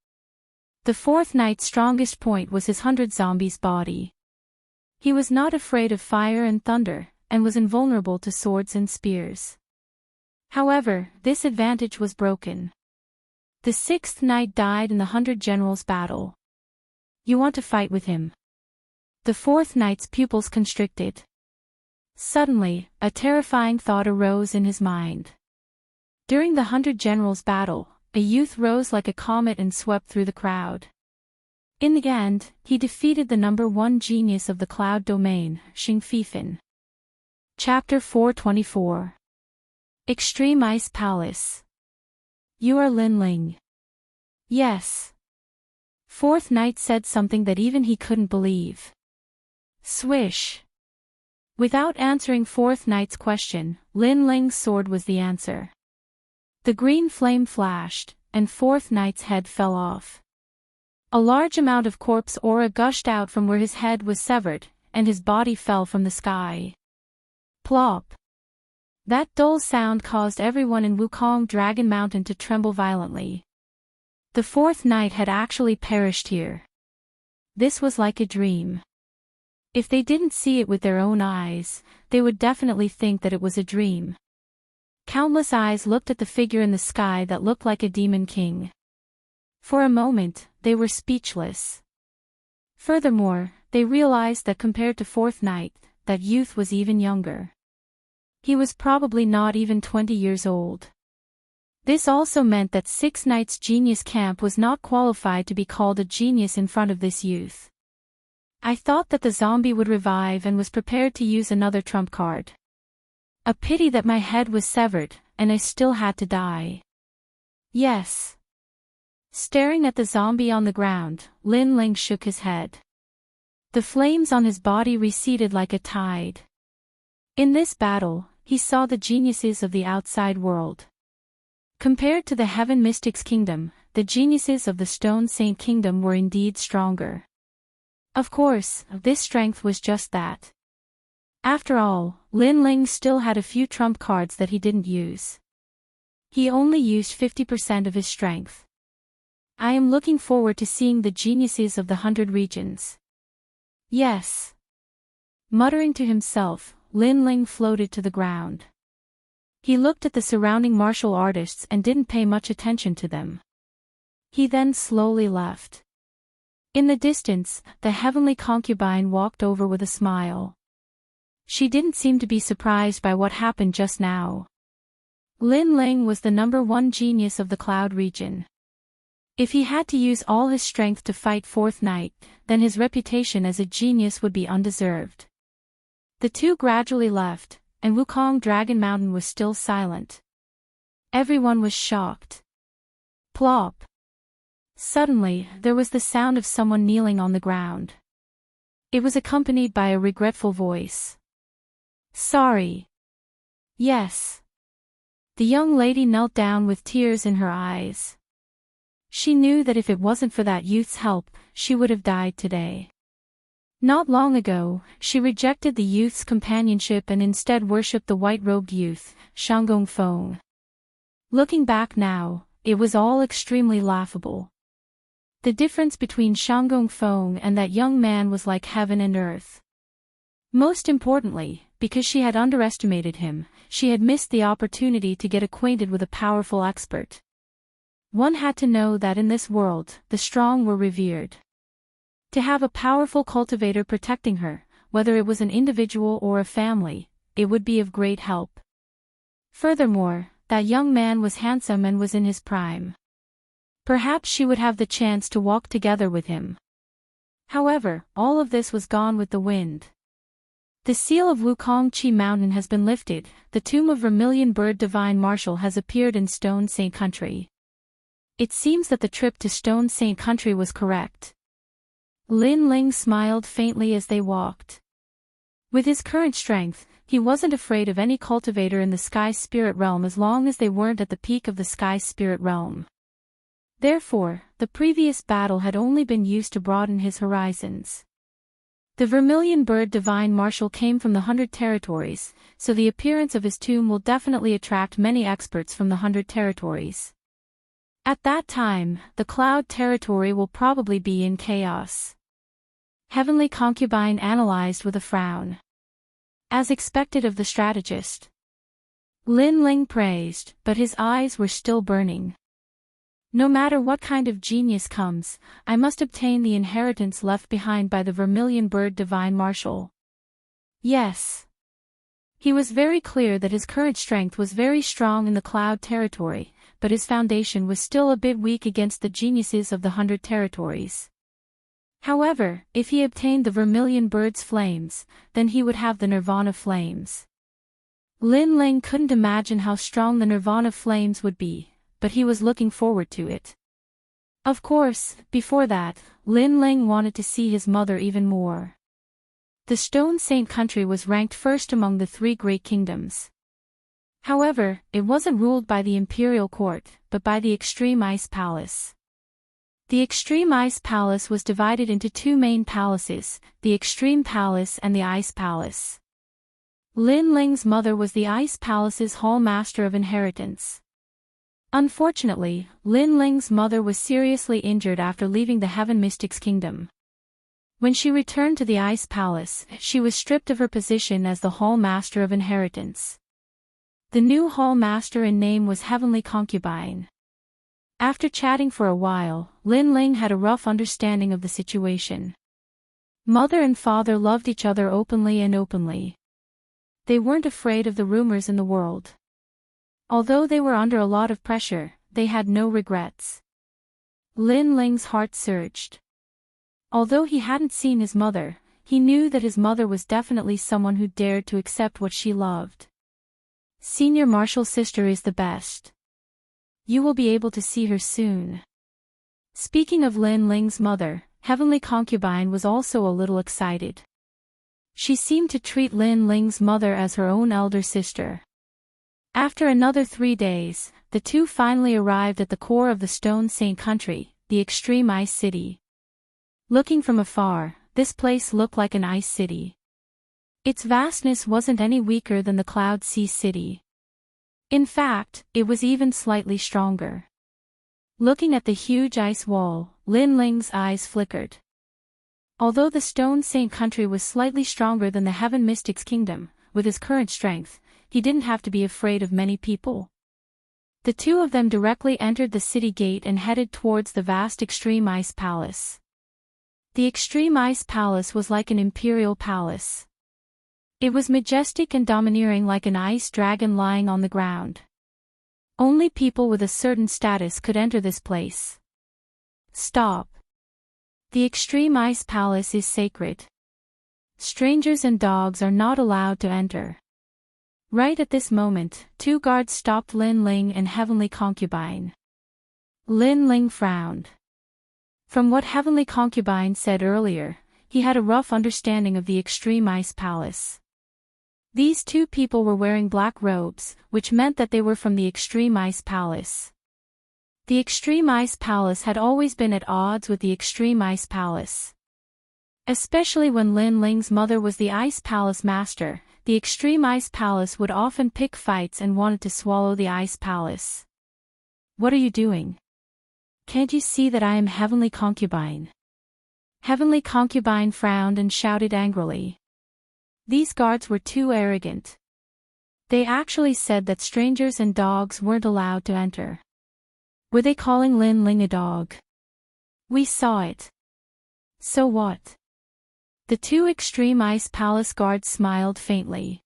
The 4th knight's strongest point was his 100 zombies' body. He was not afraid of fire and thunder, and was invulnerable to swords and spears. However, this advantage was broken. The 6th knight died in the 100 generals battle. You want to fight with him? The 4th knight's pupils constricted. Suddenly, a terrifying thought arose in his mind. During the 100 generals battle, a youth rose like a comet and swept through the crowd. In the end, he defeated the number 1 genius of the cloud domain, Xing Fifan. Chapter 424. Extreme Ice Palace. You are Lin Ling. Yes. 4th knight said something that even he couldn't believe. Swish. Without answering 4th knight's question, Lin Ling's sword was the answer. The green flame flashed, and 4th knight's head fell off. A large amount of corpse aura gushed out from where his head was severed, and his body fell from the sky. Plop! That dull sound caused everyone in Wukong Dragon Mountain to tremble violently. The 4th knight had actually perished here. This was like a dream. If they didn't see it with their own eyes, they would definitely think that it was a dream. Countless eyes looked at the figure in the sky that looked like a demon king. For a moment, they were speechless. Furthermore, they realized that compared to 4th knight, that youth was even younger. He was probably not even 20 years old. This also meant that 6 Knights Genius Camp was not qualified to be called a genius in front of this youth. I thought that the zombie would revive and was prepared to use another trump card. A pity that my head was severed, and I still had to die. Yes. Staring at the zombie on the ground, Lin Ling shook his head. The flames on his body receded like a tide. In this battle, he saw the geniuses of the outside world. Compared to the Heaven Mystics Kingdom, the geniuses of the Stone Saint Kingdom were indeed stronger. Of course, this strength was just that. After all, Lin Ling still had a few trump cards that he didn't use. He only used 50% of his strength. I am looking forward to seeing the geniuses of the 100 regions. Yes. Muttering to himself, Lin Ling floated to the ground. He looked at the surrounding martial artists and didn't pay much attention to them. He then slowly left. In the distance, the heavenly concubine walked over with a smile. She didn't seem to be surprised by what happened just now. Lin Ling was the number 1 genius of the Cloud region. If he had to use all his strength to fight 4th Knight, then his reputation as a genius would be undeserved. The two gradually left, and Wukong Dragon Mountain was still silent. Everyone was shocked. Plop! Suddenly, there was the sound of someone kneeling on the ground. It was accompanied by a regretful voice. Sorry. Yes. The young lady knelt down with tears in her eyes. She knew that if it wasn't for that youth's help, she would have died today. Not long ago, she rejected the youth's companionship and instead worshipped the white-robed youth, Shanggong Feng. Looking back now, it was all extremely laughable. The difference between Shanggong Feng and that young man was like heaven and earth. Most importantly, because she had underestimated him, she had missed the opportunity to get acquainted with a powerful expert. One had to know that in this world, the strong were revered. To have a powerful cultivator protecting her, whether it was an individual or a family, it would be of great help. Furthermore, that young man was handsome and was in his prime. Perhaps she would have the chance to walk together with him. However, all of this was gone with the wind. The seal of Wukongqi Mountain has been lifted, the tomb of Vermilion Bird Divine Marshal has appeared in Stone Saint Country. It seems that the trip to Stone Saint Country was correct. Lin Ling smiled faintly as they walked. With his current strength, he wasn't afraid of any cultivator in the Sky Spirit Realm as long as they weren't at the peak of the Sky Spirit Realm. Therefore, the previous battle had only been used to broaden his horizons. The Vermilion Bird Divine Marshal came from the 100 Territories, so the appearance of his tomb will definitely attract many experts from the 100 Territories. At that time, the Cloud Territory will probably be in chaos. Heavenly Concubine analyzed with a frown. As expected of the strategist. Lin Ling praised, but his eyes were still burning. No matter what kind of genius comes, I must obtain the inheritance left behind by the Vermilion Bird Divine Marshal. Yes. He was very clear that his current strength was very strong in the Cloud Territory, but his foundation was still a bit weak against the geniuses of the 100 Territories. However, if he obtained the Vermilion Bird's flames, then he would have the Nirvana flames. Lin Ling couldn't imagine how strong the Nirvana flames would be, but he was looking forward to it. Of course, before that, Lin Ling wanted to see his mother even more. The Stone Saint Country was ranked first among the 3 great kingdoms. However, it wasn't ruled by the Imperial Court, but by the Extreme Ice Palace. The Extreme Ice Palace was divided into 2 main palaces, the Extreme Palace and the Ice Palace. Lin Ling's mother was the Ice Palace's Hall Master of Inheritance. Unfortunately, Lin Ling's mother was seriously injured after leaving the Heaven Mystics Kingdom. When she returned to the Ice Palace, she was stripped of her position as the Hall Master of Inheritance. The new Hall Master in name was Heavenly Concubine. After chatting for a while, Lin Ling had a rough understanding of the situation. Mother and father loved each other openly. They weren't afraid of the rumors in the world. Although they were under a lot of pressure, they had no regrets. Lin Ling's heart surged. Although he hadn't seen his mother, he knew that his mother was definitely someone who dared to accept what she loved. Senior Marshal's sister is the best. You will be able to see her soon. Speaking of Lin Ling's mother, Heavenly Concubine was also a little excited. She seemed to treat Lin Ling's mother as her own elder sister. After another 3 days, the two finally arrived at the core of the Stone Saint Country, the Extreme Ice City. Looking from afar, this place looked like an ice city. Its vastness wasn't any weaker than the Cloud Sea City. In fact, it was even slightly stronger. Looking at the huge ice wall, Lin Ling's eyes flickered. Although the Stone Saint Country was slightly stronger than the Heaven Mystics Kingdom, with his current strength, he didn't have to be afraid of many people. The two of them directly entered the city gate and headed towards the vast Extreme Ice Palace. The Extreme Ice Palace was like an imperial palace. It was majestic and domineering like an ice dragon lying on the ground. Only people with a certain status could enter this place. Stop. The Extreme Ice Palace is sacred. Strangers and dogs are not allowed to enter. Right at this moment, 2 guards stopped Lin Ling and Heavenly Concubine. Lin Ling frowned. From what Heavenly Concubine said earlier, he had a rough understanding of the Extreme Ice Palace. These 2 people were wearing black robes, which meant that they were from the Extreme Ice Palace. The Extreme Ice Palace had always been at odds with the Extreme Ice Palace. Especially when Lin Ling's mother was the Ice Palace Master, the Extreme Ice Palace would often pick fights and wanted to swallow the Ice Palace. What are you doing? Can't you see that I am Heavenly Concubine? Heavenly Concubine frowned and shouted angrily. These guards were too arrogant. They actually said that strangers and dogs weren't allowed to enter. Were they calling Lin Ling a dog? We saw it. So what? The two extreme ice palace guards smiled faintly.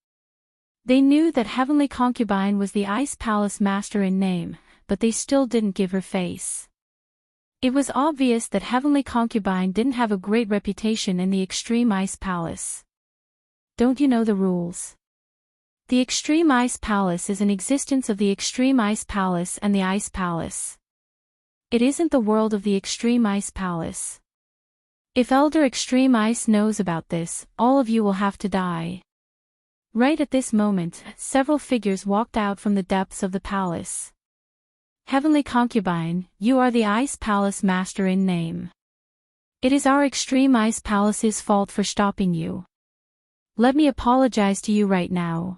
They knew that Heavenly Concubine was the ice palace master in name, but they still didn't give her face. It was obvious that Heavenly Concubine didn't have a great reputation in the extreme ice palace. Don't you know the rules? The extreme ice palace is an existence of the extreme ice palace and the ice palace. It isn't the world of the extreme ice palace. If Elder Extreme Ice knows about this, all of you will have to die. Right at this moment, several figures walked out from the depths of the palace. Heavenly Concubine, you are the Ice Palace Master in name. It is our Extreme Ice Palace's fault for stopping you. Let me apologize to you right now.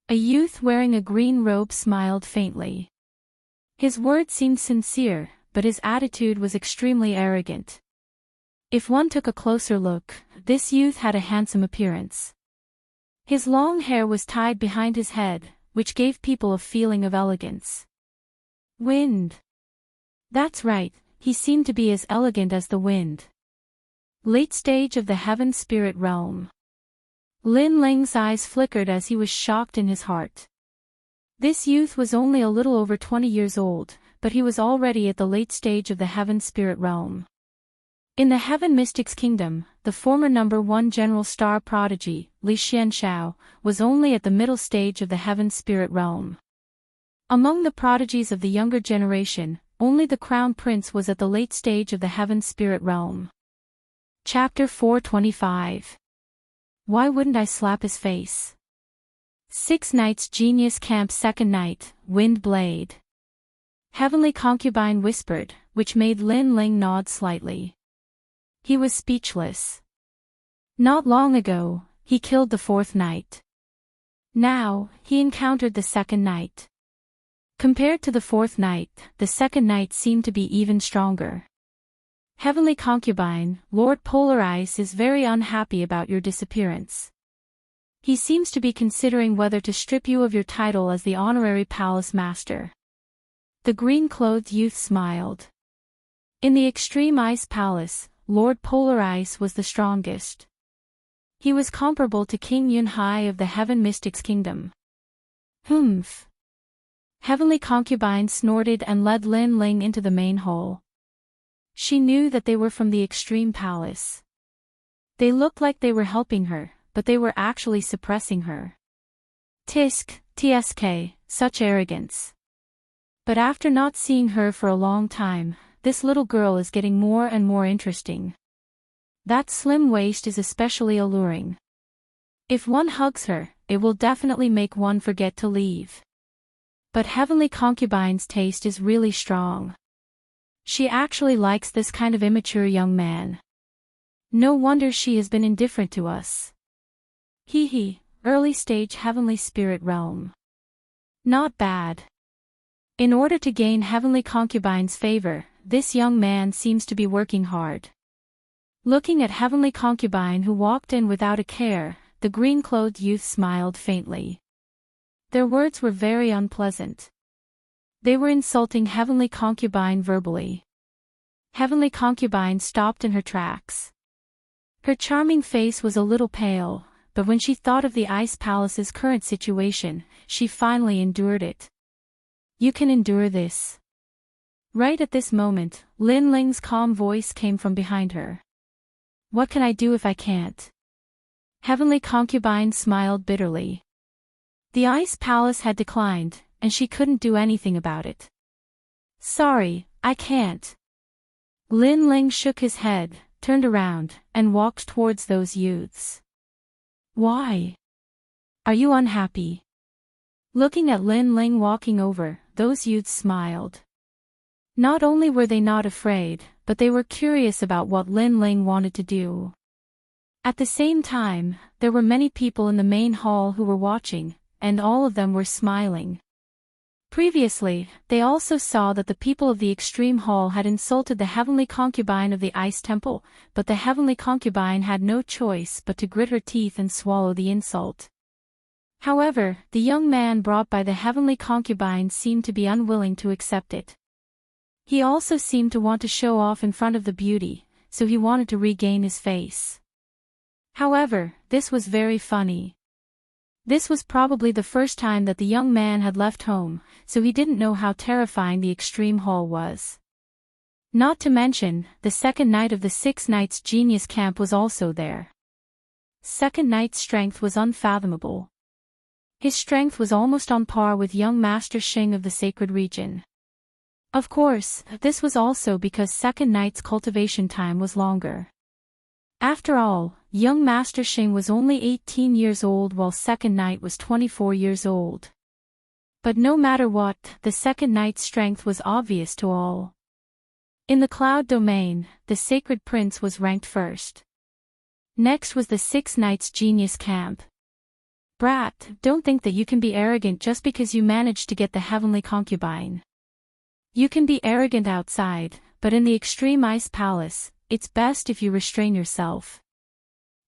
A youth wearing a green robe smiled faintly. His words seemed sincere, but his attitude was extremely arrogant. If one took a closer look, this youth had a handsome appearance. His long hair was tied behind his head, which gave people a feeling of elegance. Wind. That's right, he seemed to be as elegant as the wind. Late stage of the Heaven Spirit Realm. Lin Ling's eyes flickered as he was shocked in his heart. This youth was only a little over 20 years old, but he was already at the late stage of the Heaven Spirit Realm. In the Heaven Mystics Kingdom, the former #1 General Star Prodigy, Li Xianshao, was only at the middle stage of the Heaven Spirit Realm. Among the prodigies of the younger generation, only the Crown Prince was at the late stage of the Heaven Spirit Realm. Chapter 425. Why wouldn't I slap his face? 6 Nights Genius Camp. Second night, Wind Blade. Heavenly Concubine whispered, which made Lin Ling nod slightly. He was speechless. Not long ago, he killed the 4th night. Now, he encountered the 2nd night. Compared to the 4th night, the 2nd night seemed to be even stronger. Heavenly Concubine, Lord Polar Ice is very unhappy about your disappearance. He seems to be considering whether to strip you of your title as the honorary palace master. The green-clothed youth smiled. In the extreme ice palace, Lord Polar Ice was the strongest. He was comparable to King Yunhai of the Heaven Mystics Kingdom. Humph. Heavenly Concubine snorted and led Lin Ling into the main hall. She knew that they were from the extreme palace. They looked like they were helping her, but they were actually suppressing her. Tsk, such arrogance. But after not seeing her for a long time, this little girl is getting more and more interesting. That slim waist is especially alluring. If one hugs her, it will definitely make one forget to leave. But Heavenly Concubine's taste is really strong. She actually likes this kind of immature young man. No wonder she has been indifferent to us. Early stage Heavenly Spirit Realm. Not bad. In order to gain Heavenly Concubine's favor, this young man seems to be working hard. Looking at Heavenly Concubine who walked in without a care, the green-clothed youth smiled faintly. Their words were very unpleasant. They were insulting Heavenly Concubine verbally. Heavenly Concubine stopped in her tracks. Her charming face was a little pale, but when she thought of the Ice Palace's current situation, she finally endured it. You can endure this. Right at this moment, Lin Ling's calm voice came from behind her. What can I do if I can't? Heavenly Concubine smiled bitterly. The Ice Palace had declined, and she couldn't do anything about it. Sorry, I can't. Lin Ling shook his head, turned around, and walked towards those youths. Why? Are you unhappy? Looking at Lin Ling walking over, those youths smiled. Not only were they not afraid, but they were curious about what Lin Ling wanted to do. At the same time, there were many people in the main hall who were watching, and all of them were smiling. Previously, they also saw that the people of the Extreme Hall had insulted the Heavenly Concubine of the Ice Temple, but the Heavenly Concubine had no choice but to grit her teeth and swallow the insult. However, the young man brought by the Heavenly Concubine seemed to be unwilling to accept it. He also seemed to want to show off in front of the beauty, so he wanted to regain his face. However, this was very funny. This was probably the first time that the young man had left home, so he didn't know how terrifying the extreme hall was. Not to mention, the second knight of the 6 Knights Genius camp was also there. Second knight's strength was unfathomable. His strength was almost on par with young Master Xing of the Sacred Region. Of course, this was also because second knight's cultivation time was longer. After all, young Master Xing was only 18 years old while second knight was 24 years old. But no matter what, the second knight's strength was obvious to all. In the cloud domain, the Sacred Prince was ranked first. Next was the 6 Knights Genius camp. Brat, don't think that you can be arrogant just because you managed to get the heavenly concubine. You can be arrogant outside, but in the extreme ice palace, it's best if you restrain yourself.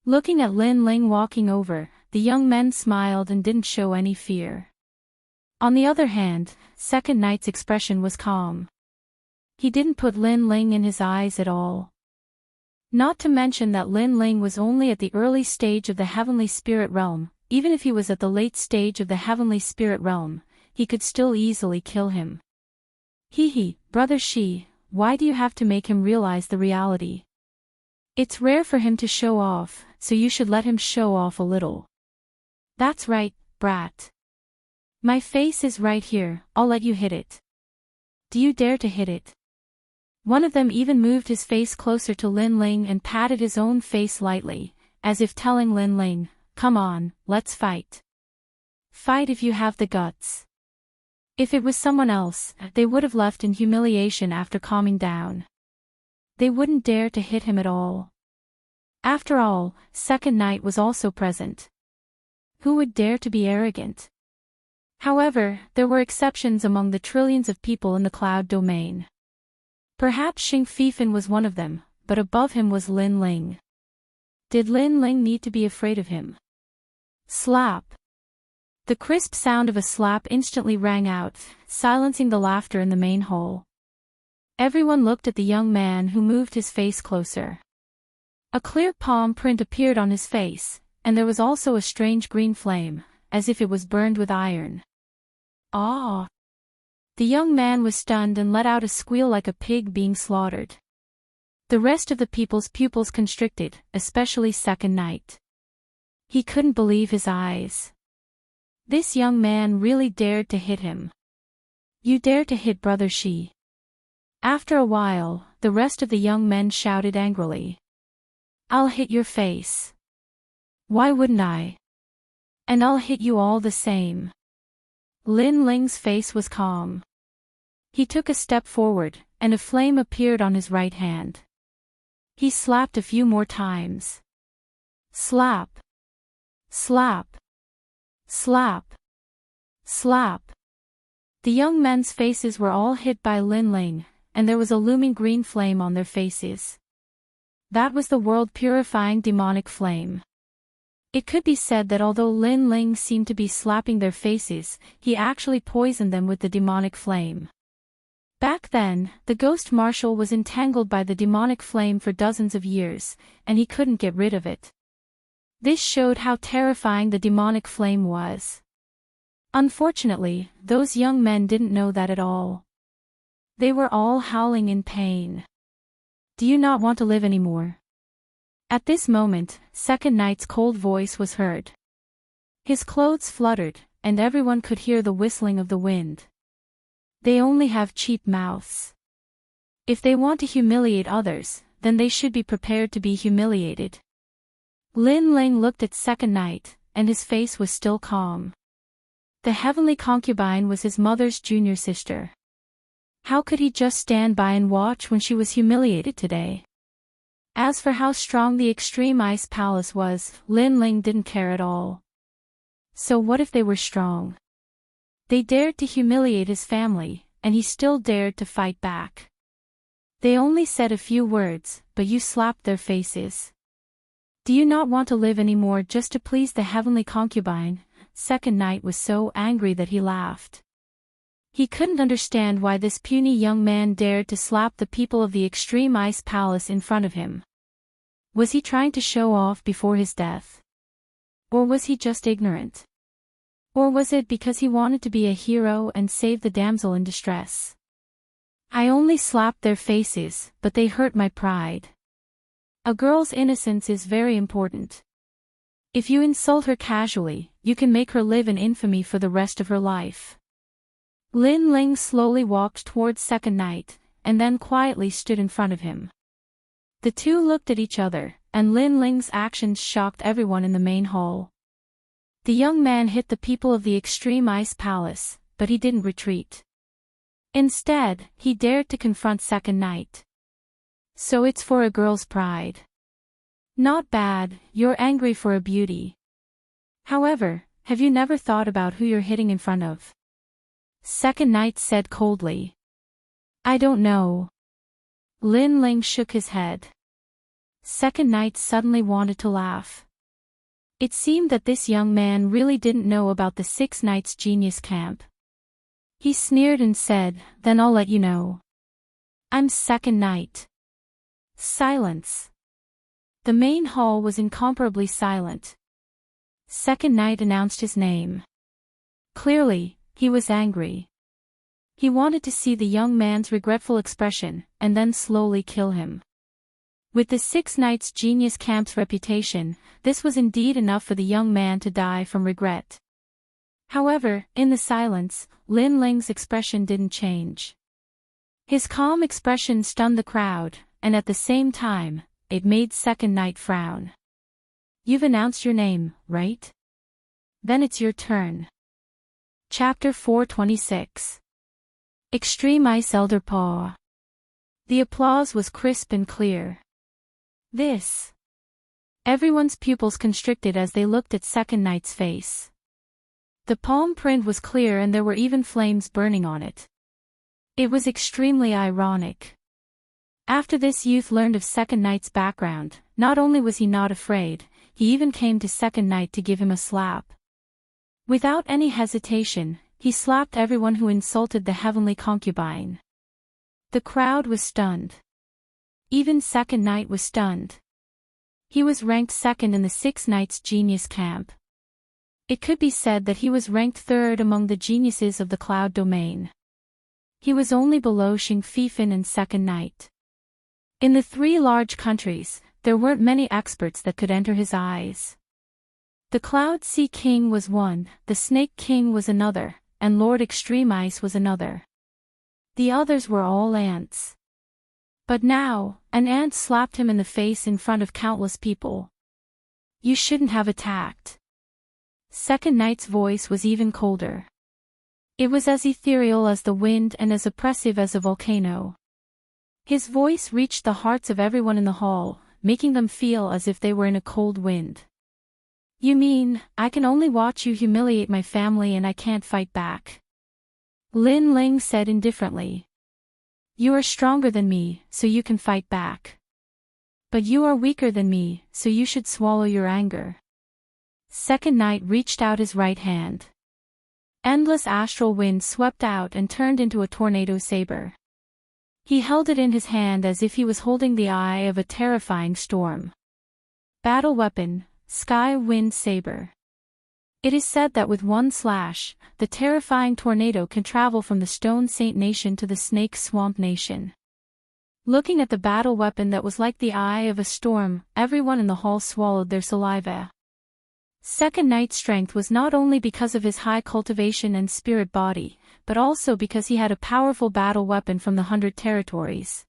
Looking at Lin Ling walking over, the young men smiled and didn't show any fear. On the other hand, second knight's expression was calm. He didn't put Lin Ling in his eyes at all. Not to mention that Lin Ling was only at the early stage of the heavenly spirit realm. Even if he was at the late stage of the heavenly spirit realm, he could still easily kill him. Brother Shi, why do you have to make him realize the reality? It's rare for him to show off, so you should let him show off a little. That's right, brat. My face is right here, I'll let you hit it. Do you dare to hit it? One of them even moved his face closer to Lin Ling and patted his own face lightly, as if telling Lin Ling, come on, let's fight. Fight if you have the guts. If it was someone else, they would have left in humiliation after calming down. They wouldn't dare to hit him at all. After all, second knight was also present. Who would dare to be arrogant? However, there were exceptions among the trillions of people in the cloud domain. Perhaps Xing Fifan was one of them, but above him was Lin Ling. Did Lin Ling need to be afraid of him? Slap. The crisp sound of a slap instantly rang out, silencing the laughter in the main hall. Everyone looked at the young man who moved his face closer. A clear palm print appeared on his face, and there was also a strange green flame, as if it was burned with iron. Ah! The young man was stunned and let out a squeal like a pig being slaughtered. The rest of the people's pupils constricted, especially second knight. He couldn't believe his eyes. This young man really dared to hit him. You dare to hit Brother Shi. After a while, the rest of the young men shouted angrily. I'll hit your face. Why wouldn't I? And I'll hit you all the same. Lin Ling's face was calm. He took a step forward, and a flame appeared on his right hand. He slapped a few more times. Slap. Slap. Slap. Slap. The young men's faces were all hit by Lin Ling, and there was a looming green flame on their faces. That was the world-purifying demonic flame. It could be said that although Lin Ling seemed to be slapping their faces, he actually poisoned them with the demonic flame. Back then, the ghost marshal was entangled by the demonic flame for dozens of years, and he couldn't get rid of it. This showed how terrifying the demonic flame was. Unfortunately, those young men didn't know that at all. They were all howling in pain. Do you not want to live anymore? At this moment, second knight's cold voice was heard. His clothes fluttered, and everyone could hear the whistling of the wind. They only have cheap mouths. If they want to humiliate others, then they should be prepared to be humiliated. Lin Ling looked at second knight, and his face was still calm. The heavenly concubine was his mother's junior sister. How could he just stand by and watch when she was humiliated today? As for how strong the extreme ice palace was, Lin Ling didn't care at all. So what if they were strong? They dared to humiliate his family, and he still dared to fight back. They only said a few words, but you slapped their faces. Do you not want to live anymore just to please the heavenly concubine? Second knight was so angry that he laughed. He couldn't understand why this puny young man dared to slap the people of the extreme ice palace in front of him. Was he trying to show off before his death? Or was he just ignorant? Or was it because he wanted to be a hero and save the damsel in distress? I only slapped their faces, but they hurt my pride. A girl's innocence is very important. If you insult her casually, you can make her live in infamy for the rest of her life. Lin Ling slowly walked towards Second Knight, and then quietly stood in front of him. The two looked at each other, and Lin Ling's actions shocked everyone in the main hall. The young man hit the people of the Extreme Ice Palace, but he didn't retreat. Instead, he dared to confront Second Knight. So it's for a girl's pride. Not bad, you're angry for a beauty. However, have you never thought about who you're hitting in front of? Second Knight said coldly. I don't know. Lin Ling shook his head. Second Knight suddenly wanted to laugh. It seemed that this young man really didn't know about the Six Knights Genius Camp. He sneered and said, then I'll let you know. I'm Second Knight. Silence. The main hall was incomparably silent. Second Knight announced his name. Clearly, he was angry. He wanted to see the young man's regretful expression, and then slowly kill him. With the Six Knights Genius Camp's reputation, this was indeed enough for the young man to die from regret. However, in the silence, Lin Ling's expression didn't change. His calm expression stunned the crowd, and at the same time, it made Second Knight frown. You've announced your name, right? Then it's your turn. Chapter 426. Extreme Ice Elder Paw. The applause was crisp and clear. This. Everyone's pupils constricted as they looked at Second Knight's face. The palm print was clear and there were even flames burning on it. It was extremely ironic. After this youth learned of Second Knight's background, not only was he not afraid, he even came to Second Knight to give him a slap. Without any hesitation, he slapped everyone who insulted the heavenly concubine. The crowd was stunned. Even Second Knight was stunned. He was ranked second in the Six Knights Genius Camp. It could be said that he was ranked third among the geniuses of the Cloud Domain. He was only below Xing Fifan and Second Knight. In the three large countries, there weren't many experts that could enter his eyes. The Cloud Sea King was one, the Snake King was another, and Lord Extreme Ice was another. The others were all ants. But now, an ant slapped him in the face in front of countless people. You shouldn't have attacked. Second Knight's voice was even colder. It was as ethereal as the wind and as oppressive as a volcano. His voice reached the hearts of everyone in the hall, making them feel as if they were in a cold wind. You mean, I can only watch you humiliate my family and I can't fight back? Lin Ling said indifferently. You are stronger than me, so you can fight back. But you are weaker than me, so you should swallow your anger. Second Knight reached out his right hand. Endless astral wind swept out and turned into a tornado saber. He held it in his hand as if he was holding the eye of a terrifying storm. Battle weapon, Sky Wind Saber. It is said that with one slash, the terrifying tornado can travel from the Stone Saint Nation to the Snake Swamp Nation. Looking at the battle weapon that was like the eye of a storm, everyone in the hall swallowed their saliva. Second Knight's strength was not only because of his high cultivation and spirit body, but also because he had a powerful battle weapon from the 100 territories.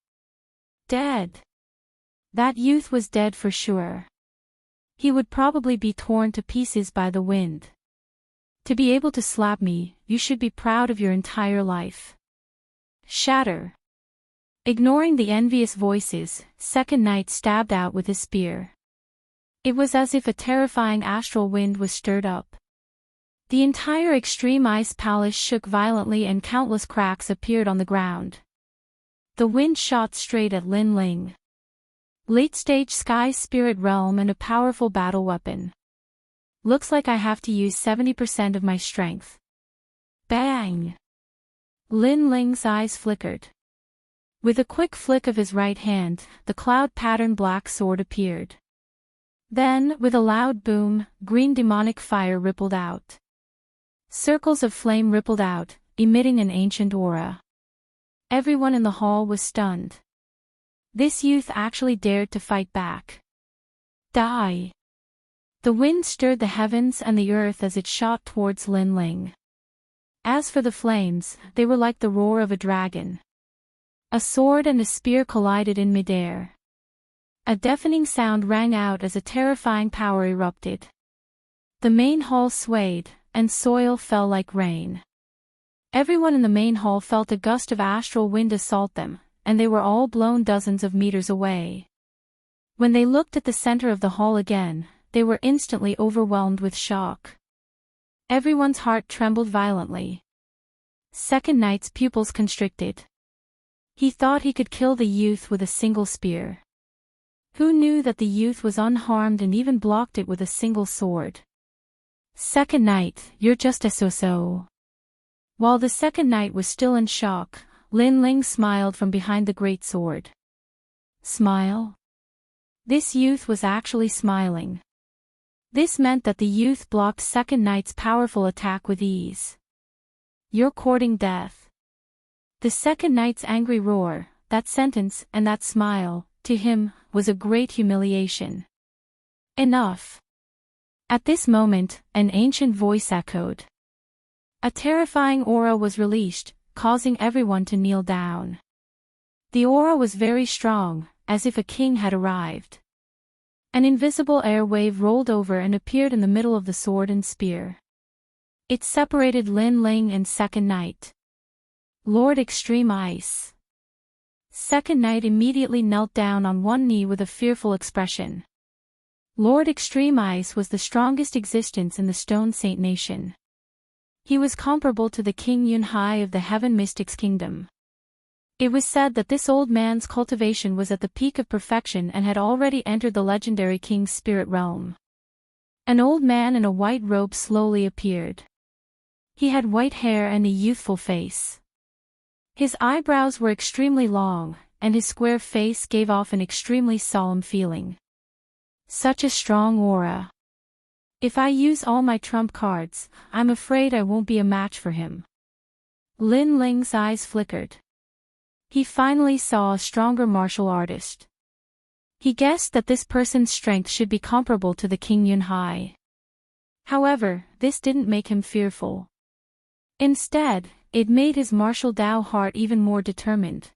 Dead. That youth was dead for sure. He would probably be torn to pieces by the wind. To be able to slap me, you should be proud of your entire life. Shatter. Ignoring the envious voices, Second Knight stabbed out with his spear. It was as if a terrifying astral wind was stirred up. The entire Extreme Ice Palace shook violently and countless cracks appeared on the ground. The wind shot straight at Lin Ling. Late-stage Sky Spirit Realm and a powerful battle weapon. Looks like I have to use 70% of my strength. Bang! Lin Ling's eyes flickered. With a quick flick of his right hand, the cloud-patterned black sword appeared. Then, with a loud boom, green demonic fire rippled out. Circles of flame rippled out, emitting an ancient aura. Everyone in the hall was stunned. This youth actually dared to fight back. Die! The wind stirred the heavens and the earth as it shot towards Lin Ling. As for the flames, they were like the roar of a dragon. A sword and a spear collided in midair. A deafening sound rang out as a terrifying power erupted. The main hall swayed, and soil fell like rain. Everyone in the main hall felt a gust of astral wind assault them, and they were all blown dozens of meters away. When they looked at the center of the hall again, they were instantly overwhelmed with shock. Everyone's heart trembled violently. Second Knight's pupils constricted. He thought he could kill the youth with a single spear. Who knew that the youth was unharmed and even blocked it with a single sword? Second Knight, you're just a so-so. While the Second Knight was still in shock, Lin Ling smiled from behind the great sword. Smile? This youth was actually smiling. This meant that the youth blocked Second Knight's powerful attack with ease. You're courting death. The Second Knight's angry roar, that sentence and that smile, to him, was a great humiliation. Enough. At this moment, an ancient voice echoed. A terrifying aura was released, causing everyone to kneel down. The aura was very strong, as if a king had arrived. An invisible air wave rolled over and appeared in the middle of the sword and spear. It separated Lin Ling and Second Knight. Lord Extreme Ice. Second Knight immediately knelt down on one knee with a fearful expression. Lord Extreme Ice was the strongest existence in the Stone Saint Nation. He was comparable to the King Yun Hai of the Heaven Mystics Kingdom. It was said that this old man's cultivation was at the peak of perfection and had already entered the legendary king's spirit realm. An old man in a white robe slowly appeared. He had white hair and a youthful face. His eyebrows were extremely long, and his square face gave off an extremely solemn feeling. Such a strong aura. If I use all my trump cards, I'm afraid I won't be a match for him. Lin Ling's eyes flickered. He finally saw a stronger martial artist. He guessed that this person's strength should be comparable to the King Yun Hai. However, this didn't make him fearful. Instead, it made his martial Dao heart even more determined.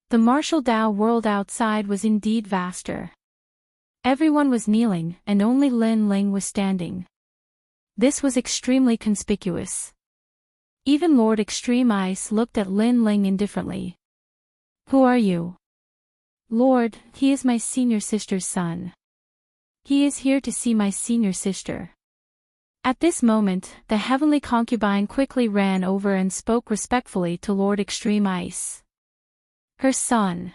The martial Dao world outside was indeed vaster. Everyone was kneeling, and only Lin Ling was standing. This was extremely conspicuous. Even Lord Extreme Ice looked at Lin Ling indifferently. Who are you? Lord, he is my senior sister's son. He is here to see my senior sister. At this moment, the heavenly concubine quickly ran over and spoke respectfully to Lord Extreme Ice. Her son.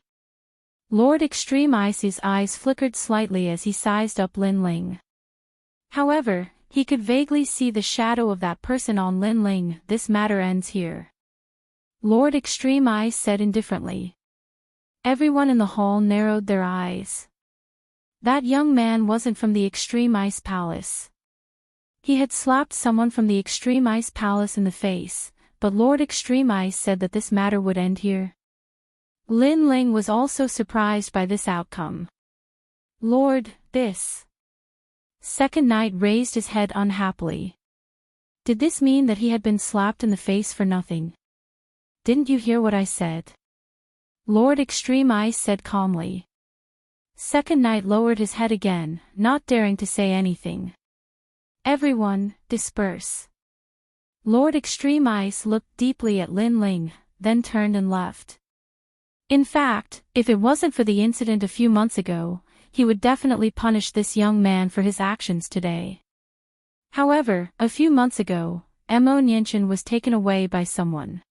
Lord Extreme Ice's eyes flickered slightly as he sized up Lin Ling. However, he could vaguely see the shadow of that person on Lin Ling. This matter ends here. Lord Extreme Ice said indifferently. Everyone in the hall narrowed their eyes. That young man wasn't from the Extreme Ice Palace. He had slapped someone from the Extreme Ice Palace in the face, but Lord Extreme Ice said that this matter would end here. Lin Ling was also surprised by this outcome. Lord, this. Second Knight raised his head unhappily. Did this mean that he had been slapped in the face for nothing? Didn't you hear what I said? Lord Extreme Ice said calmly. Second Knight lowered his head again, not daring to say anything. Everyone, disperse. Lord Extreme Ice looked deeply at Lin Ling, then turned and left. In fact, if it wasn't for the incident a few months ago, he would definitely punish this young man for his actions today. However, a few months ago, Mo Nianchen was taken away by someone.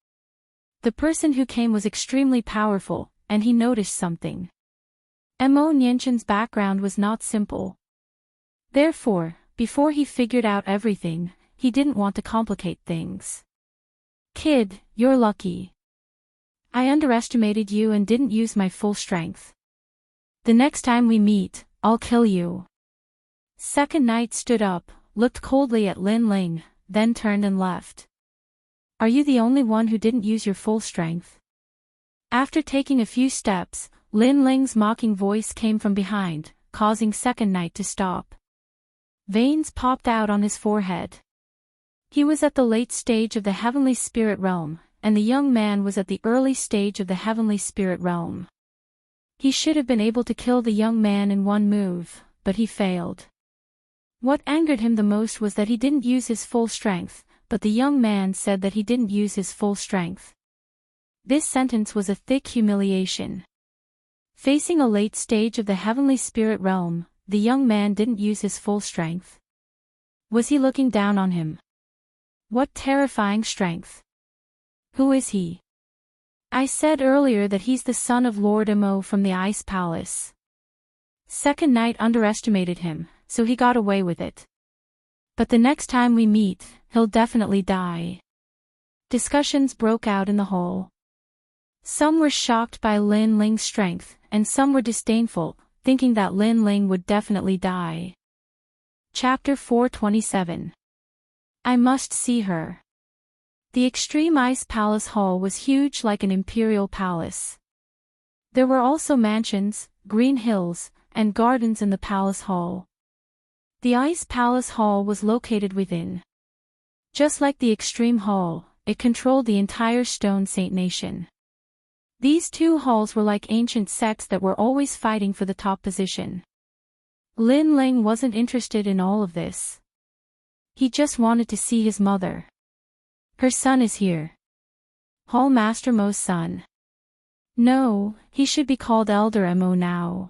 The person who came was extremely powerful, and he noticed something. Mo Nianchen's background was not simple. Therefore, before he figured out everything, he didn't want to complicate things. Kid, you're lucky. I underestimated you and didn't use my full strength. The next time we meet, I'll kill you. Second knight stood up, looked coldly at Lin Ling, then turned and left. Are you the only one who didn't use your full strength? After taking a few steps, Lin Ling's mocking voice came from behind, causing second knight to stop. Veins popped out on his forehead. He was at the late stage of the heavenly spirit realm, and the young man was at the early stage of the heavenly spirit realm. He should have been able to kill the young man in one move, but he failed. What angered him the most was that he didn't use his full strength, but the young man said that he didn't use his full strength. This sentence was a thick humiliation. Facing a late stage of the heavenly spirit realm, the young man didn't use his full strength. Was he looking down on him? What terrifying strength! Who is he? I said earlier that he's the son of Lord Mo from the Ice Palace. Second knight underestimated him, so he got away with it. But the next time we meet, he'll definitely die. Discussions broke out in the hall. Some were shocked by Lin Ling's strength, and some were disdainful, thinking that Lin Ling would definitely die. Chapter 427. I must see her. The Extreme Ice Palace Hall was huge like an imperial palace. There were also mansions, green hills, and gardens in the palace hall. The Ice Palace Hall was located within. Just like the Extreme Hall, it controlled the entire Stone Saint Nation. These two halls were like ancient sects that were always fighting for the top position. Lin Ling wasn't interested in all of this. He just wanted to see his mother. Her son is here. Hall Master Mo's son. No, he should be called Elder Mo now.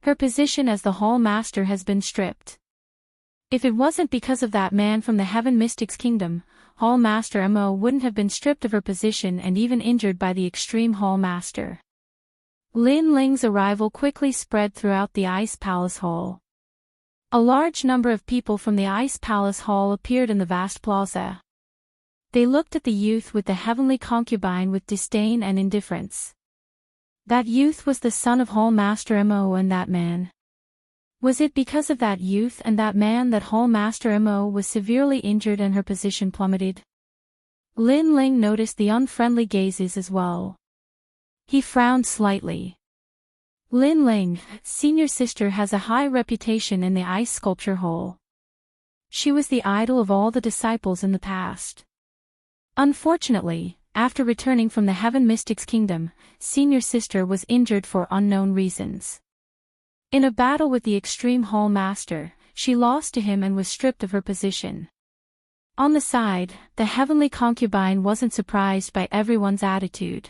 Her position as the Hall Master has been stripped. If it wasn't because of that man from the Heaven Mystics Kingdom, Hall Master Mo wouldn't have been stripped of her position and even injured by the Extreme Hall Master. Lin Ling's arrival quickly spread throughout the Ice Palace Hall. A large number of people from the Ice Palace Hall appeared in the vast plaza. They looked at the youth with the heavenly concubine with disdain and indifference. That youth was the son of Hall Master Mo and that man. Was it because of that youth and that man that Hall Master Mo was severely injured and her position plummeted? Lin Ling noticed the unfriendly gazes as well. He frowned slightly. Lin Ling, senior sister, has a high reputation in the Ice Sculpture Hall. She was the idol of all the disciples in the past. Unfortunately, after returning from the Heaven Mystics Kingdom, senior sister was injured for unknown reasons. In a battle with the Extreme Hall Master, she lost to him and was stripped of her position. On the side, the heavenly concubine wasn't surprised by everyone's attitude.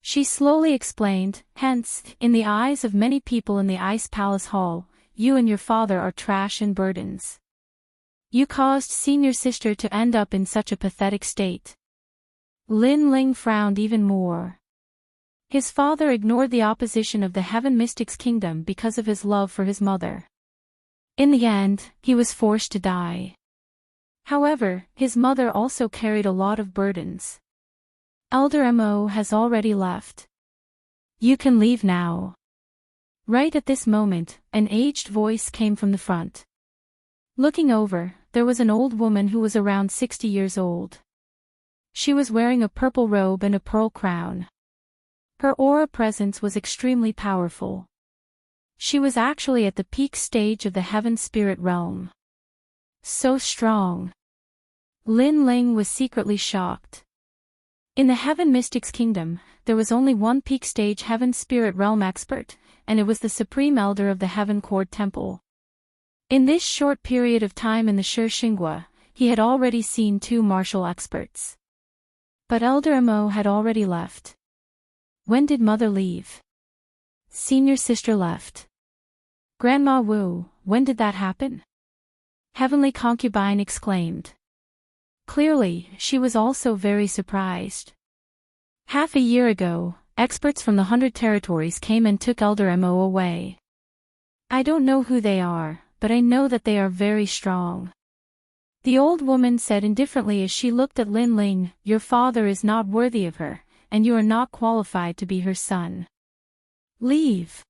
She slowly explained, hence, in the eyes of many people in the Ice Palace Hall, you and your father are trash and burdens. You caused senior sister to end up in such a pathetic state. Lin Ling frowned even more. His father ignored the opposition of the Heaven Mystics Kingdom because of his love for his mother. In the end, he was forced to die. However, his mother also carried a lot of burdens. Elder Mo has already left. You can leave now. Right at this moment, an aged voice came from the front. Looking over, there was an old woman who was around 60 years old. She was wearing a purple robe and a pearl crown. Her aura presence was extremely powerful. She was actually at the peak stage of the Heaven Spirit Realm. So strong. Lin Ling was secretly shocked. In the Heaven Mystics Kingdom, there was only one peak stage Heaven Spirit Realm expert, and it was the Supreme Elder of the Heaven Cord Temple. In this short period of time in the Shi Xinghua, he had already seen 2 martial experts. But Elder Mo had already left. When did mother leave? Senior sister left. Grandma Wu, when did that happen? Heavenly concubine exclaimed. Clearly, she was also very surprised. Half a year ago, experts from the 100 territories came and took Elder Mo away. I don't know who they are, but I know that they are very strong. The old woman said indifferently as she looked at Lin Ling, your father is not worthy of her, and you are not qualified to be her son. Leave.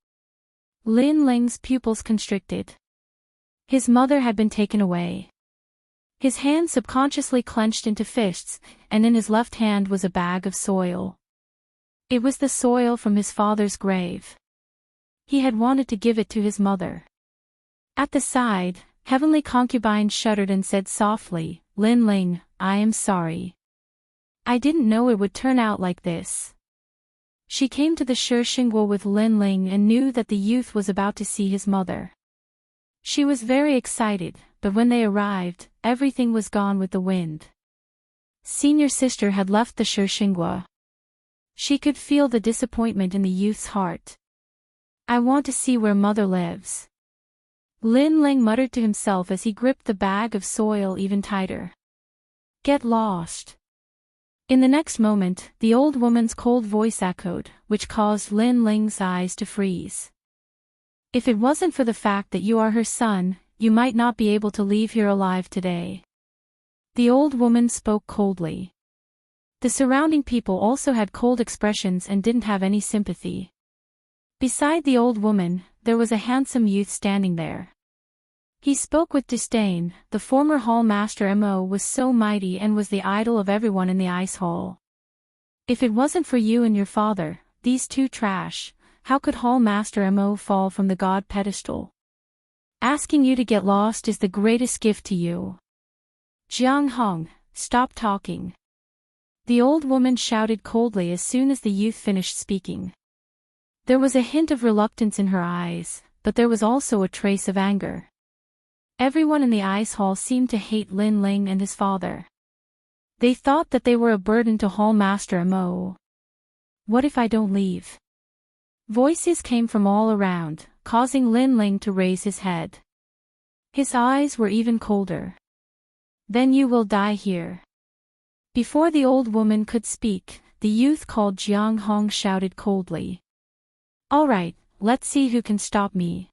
Lin Ling's pupils constricted. His mother had been taken away. His hand subconsciously clenched into fists, and in his left hand was a bag of soil. It was the soil from his father's grave. He had wanted to give it to his mother. At the side, Heavenly Concubine shuddered and said softly, "Lin Ling, I am sorry. I didn't know it would turn out like this." She came to the Shishingguo with Lin Ling and knew that the youth was about to see his mother. She was very excited, but when they arrived, everything was gone with the wind. Senior sister had left the Shishingguo. She could feel the disappointment in the youth's heart. "I want to see where mother lives." Lin Ling muttered to himself as he gripped the bag of soil even tighter. "Get lost." In the next moment, the old woman's cold voice echoed, which caused Lin Ling's eyes to freeze. "If it wasn't for the fact that you are her son, you might not be able to leave here alive today." The old woman spoke coldly. The surrounding people also had cold expressions and didn't have any sympathy. Beside the old woman, there was a handsome youth standing there. He spoke with disdain. The former hall master Mo was so mighty and was the idol of everyone in the ice hall. "If it wasn't for you and your father, these two trash, how could hall master Mo fall from the god pedestal? Asking you to get lost is the greatest gift to you." "Jiang Hong, stop talking." The old woman shouted coldly as soon as the youth finished speaking. There was a hint of reluctance in her eyes, but there was also a trace of anger. Everyone in the ice hall seemed to hate Lin Ling and his father. They thought that they were a burden to Hall Master Mo. "What if I don't leave?" Voices came from all around, causing Lin Ling to raise his head. His eyes were even colder. "Then you will die here." Before the old woman could speak, the youth called Jiang Hong shouted coldly. "All right, let's see who can stop me."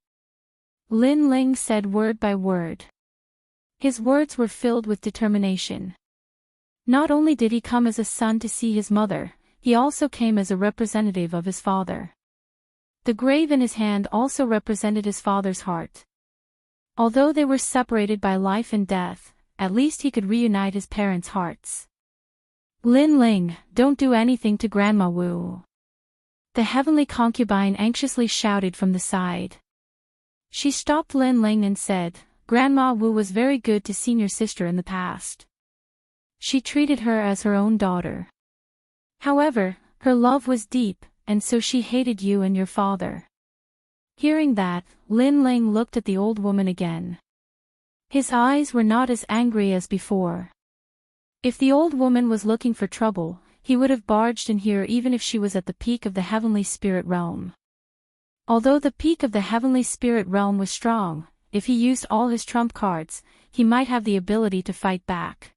Lin Ling said word by word. His words were filled with determination. Not only did he come as a son to see his mother, he also came as a representative of his father. The grave in his hand also represented his father's heart. Although they were separated by life and death, at least he could reunite his parents' hearts. "Lin Ling, don't do anything to Grandma Wu." The heavenly concubine anxiously shouted from the side. She stopped Lin Ling and said, "Grandma Wu was very good to senior sister in the past. She treated her as her own daughter. However, her love was deep, and so she hated you and your father." Hearing that, Lin Ling looked at the old woman again. His eyes were not as angry as before. If the old woman was looking for trouble, he would have barged in here even if she was at the peak of the heavenly spirit realm. Although the peak of the heavenly spirit realm was strong, if he used all his trump cards, he might have the ability to fight back.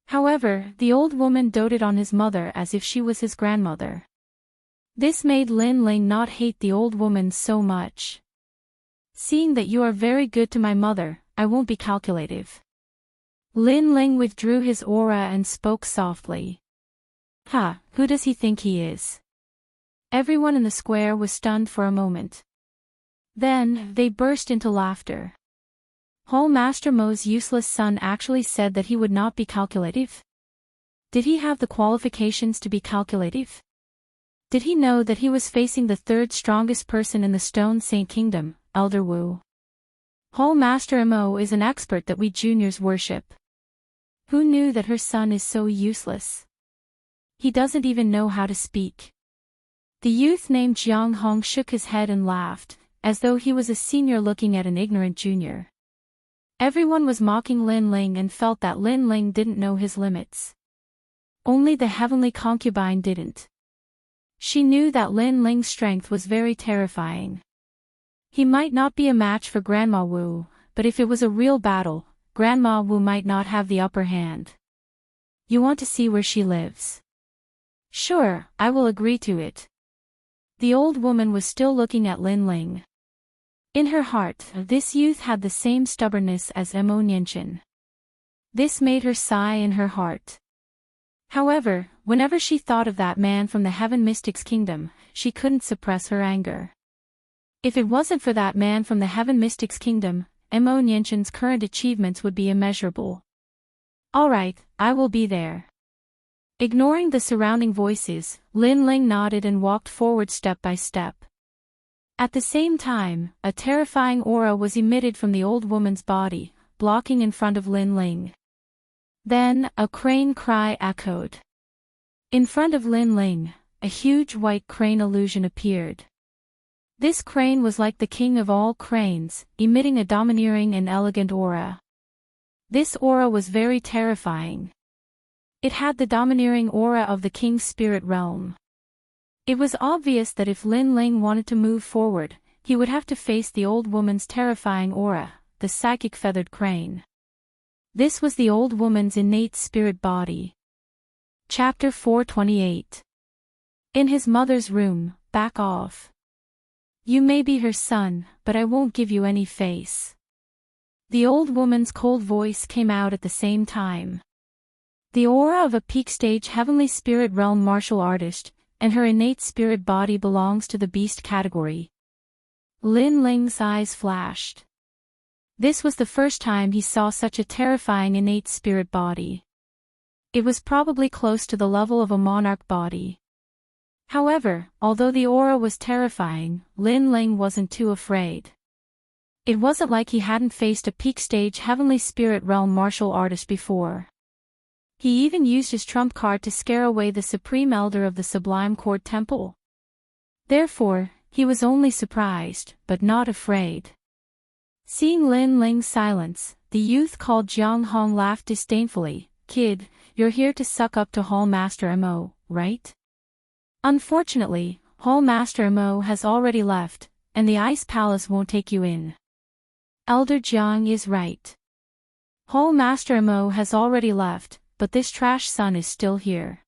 However, the old woman doted on his mother as if she was his grandmother. This made Lin Ling not hate the old woman so much. "Seeing that you are very good to my mother, I won't be calculative." Lin Ling withdrew his aura and spoke softly. "Ha, who does he think he is?" Everyone in the square was stunned for a moment. Then, they burst into laughter. Hall Master Mo's useless son actually said that he would not be calculative? Did he have the qualifications to be calculative? Did he know that he was facing the third strongest person in the Stone Saint Kingdom, Elder Wu? Hall Master Mo is an expert that we juniors worship. Who knew that her son is so useless? He doesn't even know how to speak. The youth named Jiang Hong shook his head and laughed, as though he was a senior looking at an ignorant junior. Everyone was mocking Lin Ling and felt that Lin Ling didn't know his limits. Only the heavenly concubine didn't. She knew that Lin Ling's strength was very terrifying. He might not be a match for Grandma Wu, but if it was a real battle, Grandma Wu might not have the upper hand. "You want to see where she lives?" "Sure, I will agree to it." The old woman was still looking at Lin Ling. In her heart, this youth had the same stubbornness as Mo Nianchen. This made her sigh in her heart. However, whenever she thought of that man from the Heaven Mystics Kingdom, she couldn't suppress her anger. If it wasn't for that man from the Heaven Mystics Kingdom, Mo Nianshan's current achievements would be immeasurable. Alright, I will be there. Ignoring the surrounding voices, Lin Ling nodded and walked forward step by step. At the same time, a terrifying aura was emitted from the old woman's body, blocking in front of Lin Ling. Then, a crane cry echoed. In front of Lin Ling, a huge white crane illusion appeared. This crane was like the king of all cranes, emitting a domineering and elegant aura. This aura was very terrifying. It had the domineering aura of the king's spirit realm. It was obvious that if Lin Ling wanted to move forward, he would have to face the old woman's terrifying aura, the psychic feathered crane. This was the old woman's innate spirit body. Chapter 428. In his mother's room, back off. You may be her son, but I won't give you any face. The old woman's cold voice came out at the same time. The aura of a peak stage heavenly spirit realm martial artist, and her innate spirit body belongs to the beast category. Lin Ling's eyes flashed. This was the first time he saw such a terrifying innate spirit body. It was probably close to the level of a monarch body. However, although the aura was terrifying, Lin Ling wasn't too afraid. It wasn't like he hadn't faced a peak stage heavenly spirit realm martial artist before. He even used his trump card to scare away the supreme elder of the Sublime Court Temple. Therefore, he was only surprised, but not afraid. Seeing Lin Ling's silence, the youth called Jiang Hong laughed disdainfully. Kid, you're here to suck up to Hall Master Mo, right? Unfortunately, Hall Master Mo has already left, and the Ice Palace won't take you in. Elder Jiang is right. Hall Master Mo has already left, but this trash son is still here.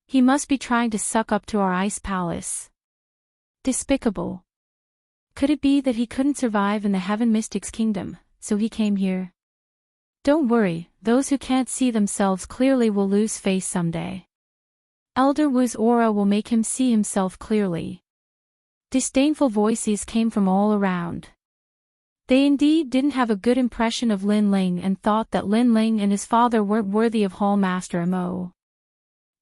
He must be trying to suck up to our Ice Palace. Despicable. Could it be that he couldn't survive in the Heaven Mystics Kingdom, so he came here? Don't worry, those who can't see themselves clearly will lose face someday. Elder Wu's aura will make him see himself clearly. Disdainful voices came from all around. They indeed didn't have a good impression of Lin Ling and thought that Lin Ling and his father weren't worthy of Hall Master Mo.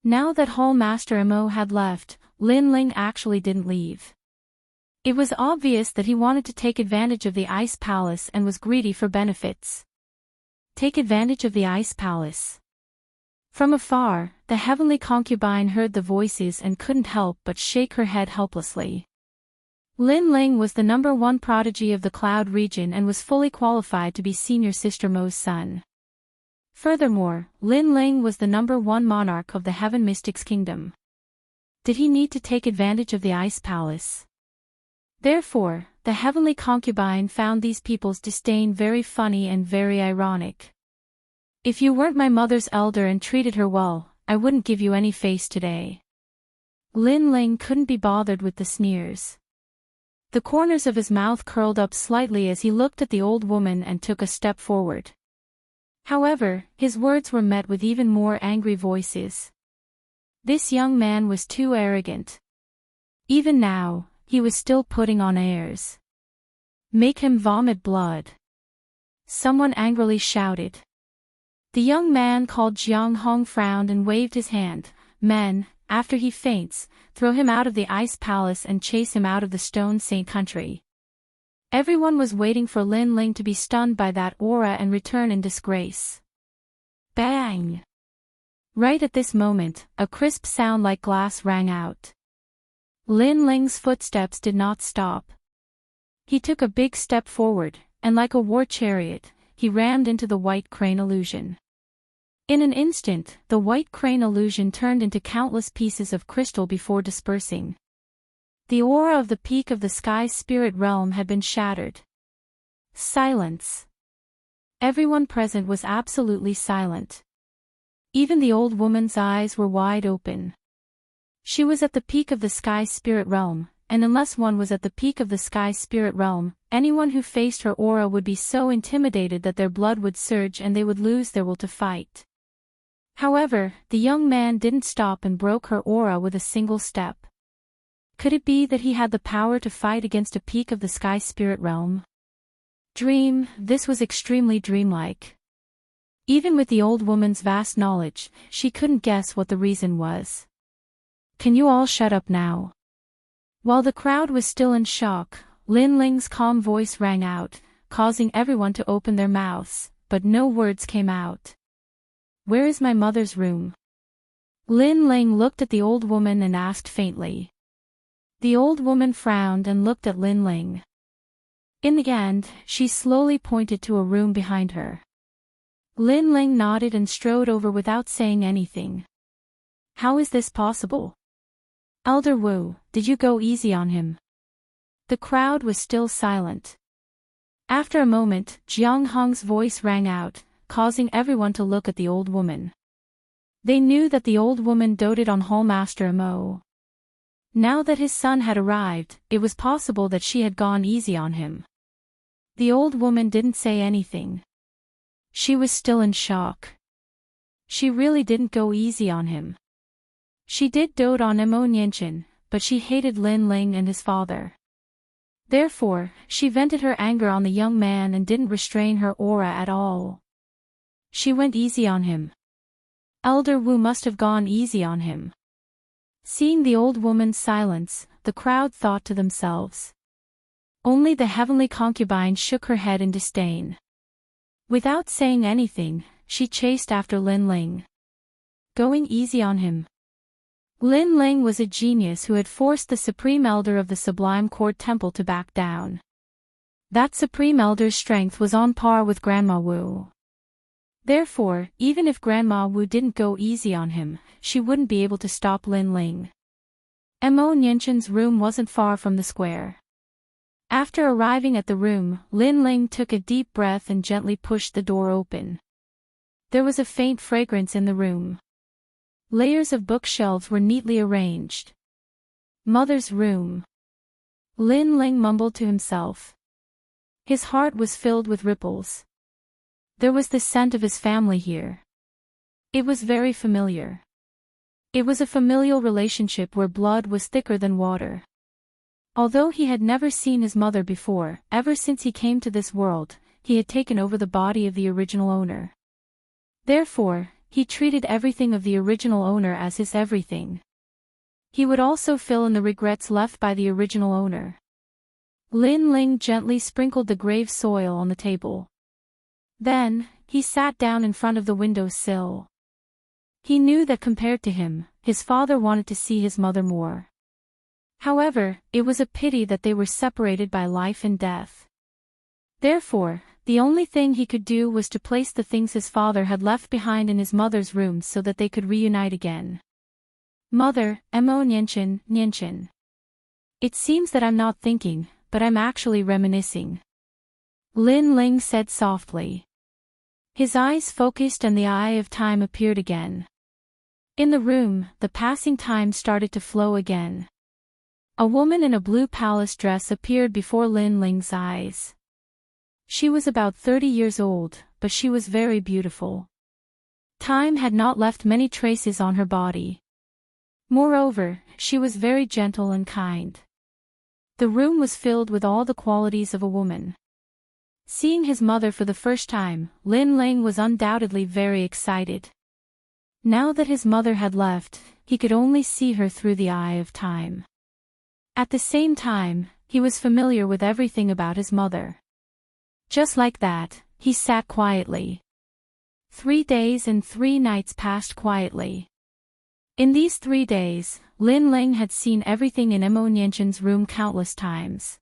Now that Hall Master Mo had left, Lin Ling actually didn't leave. It was obvious that he wanted to take advantage of the Ice Palace and was greedy for benefits. Take advantage of the Ice Palace. From afar, the heavenly concubine heard the voices and couldn't help but shake her head helplessly. Lin Ling was the #1 prodigy of the Cloud region and was fully qualified to be Senior Sister Mo's son. Furthermore, Lin Ling was the #1 monarch of the Heaven Mystics Kingdom. Did he need to take advantage of the Ice Palace? Therefore, the heavenly concubine found these people's disdain very funny and very ironic. If you weren't my mother's elder and treated her well, I wouldn't give you any face today. Lin Ling couldn't be bothered with the sneers. The corners of his mouth curled up slightly as he looked at the old woman and took a step forward. However, his words were met with even more angry voices. This young man was too arrogant. Even now, he was still putting on airs. Make him vomit blood. Someone angrily shouted. The young man called Jiang Hong frowned and waved his hand. Men, after he faints, throw him out of the Ice Palace and chase him out of the Stone Saint country. Everyone was waiting for Lin Ling to be stunned by that aura and return in disgrace. Bang! Right at this moment, a crisp sound like glass rang out. Lin Ling's footsteps did not stop. He took a big step forward, and like a war chariot, he rammed into the white crane illusion. In an instant, the white crane illusion turned into countless pieces of crystal before dispersing. The aura of the peak of the sky spirit realm had been shattered. Silence. Everyone present was absolutely silent. Even the old woman's eyes were wide open. She was at the peak of the sky spirit realm, and unless one was at the peak of the sky spirit realm, anyone who faced her aura would be so intimidated that their blood would surge and they would lose their will to fight. However, the young man didn't stop and broke her aura with a single step. Could it be that he had the power to fight against a peak of the sky spirit realm? This was extremely dreamlike. Even with the old woman's vast knowledge, she couldn't guess what the reason was. Can you all shut up now? While the crowd was still in shock, Lin Ling's calm voice rang out, causing everyone to open their mouths, but no words came out. Where is my mother's room? Lin Ling looked at the old woman and asked faintly. The old woman frowned and looked at Lin Ling. In the end, she slowly pointed to a room behind her. Lin Ling nodded and strode over without saying anything. How is this possible? Elder Wu, did you go easy on him? The crowd was still silent. After a moment, Jiang Hong's voice rang out, causing everyone to look at the old woman. They knew that the old woman doted on Hallmaster Mo. Now that his son had arrived, it was possible that she had gone easy on him. The old woman didn't say anything. She was still in shock. She really didn't go easy on him. She did dote on Mo Nianchen, but she hated Lin Ling and his father. Therefore, she vented her anger on the young man and didn't restrain her aura at all. She went easy on him. Elder Wu must have gone easy on him. Seeing the old woman's silence, the crowd thought to themselves. Only the heavenly concubine shook her head in disdain. Without saying anything, she chased after Lin Ling. Going easy on him. Lin Ling was a genius who had forced the Supreme Elder of the Sublime Court Temple to back down. That Supreme Elder's strength was on par with Grandma Wu. Therefore, even if Grandma Wu didn't go easy on him, she wouldn't be able to stop Lin Ling. Mo Nianchen's room wasn't far from the square. After arriving at the room, Lin Ling took a deep breath and gently pushed the door open. There was a faint fragrance in the room. Layers of bookshelves were neatly arranged. Mother's room. Lin Ling mumbled to himself. His heart was filled with ripples. There was the scent of his family here. It was very familiar. It was a familial relationship where blood was thicker than water. Although he had never seen his mother before, ever since he came to this world, he had taken over the body of the original owner. Therefore, he treated everything of the original owner as his everything. He would also fill in the regrets left by the original owner. Lin Ling gently sprinkled the grave soil on the table. Then, he sat down in front of the window sill. He knew that compared to him, his father wanted to see his mother more. However, it was a pity that they were separated by life and death. Therefore, the only thing he could do was to place the things his father had left behind in his mother's room so that they could reunite again. Mother, Mo Nianchen. It seems that I'm not thinking, but I'm actually reminiscing. Lin Ling said softly. His eyes focused and the eye of time appeared again. In the room, the passing time started to flow again. A woman in a blue palace dress appeared before Lin Ling's eyes. She was about 30 years old, but she was very beautiful. Time had not left many traces on her body. Moreover, she was very gentle and kind. The room was filled with all the qualities of a woman. Seeing his mother for the first time, Lin Ling was undoubtedly very excited. Now that his mother had left, he could only see her through the eye of time. At the same time, he was familiar with everything about his mother. Just like that, he sat quietly. 3 days and 3 nights passed quietly. In these 3 days, Lin Ling had seen everything in Mo Nianchen's room countless times.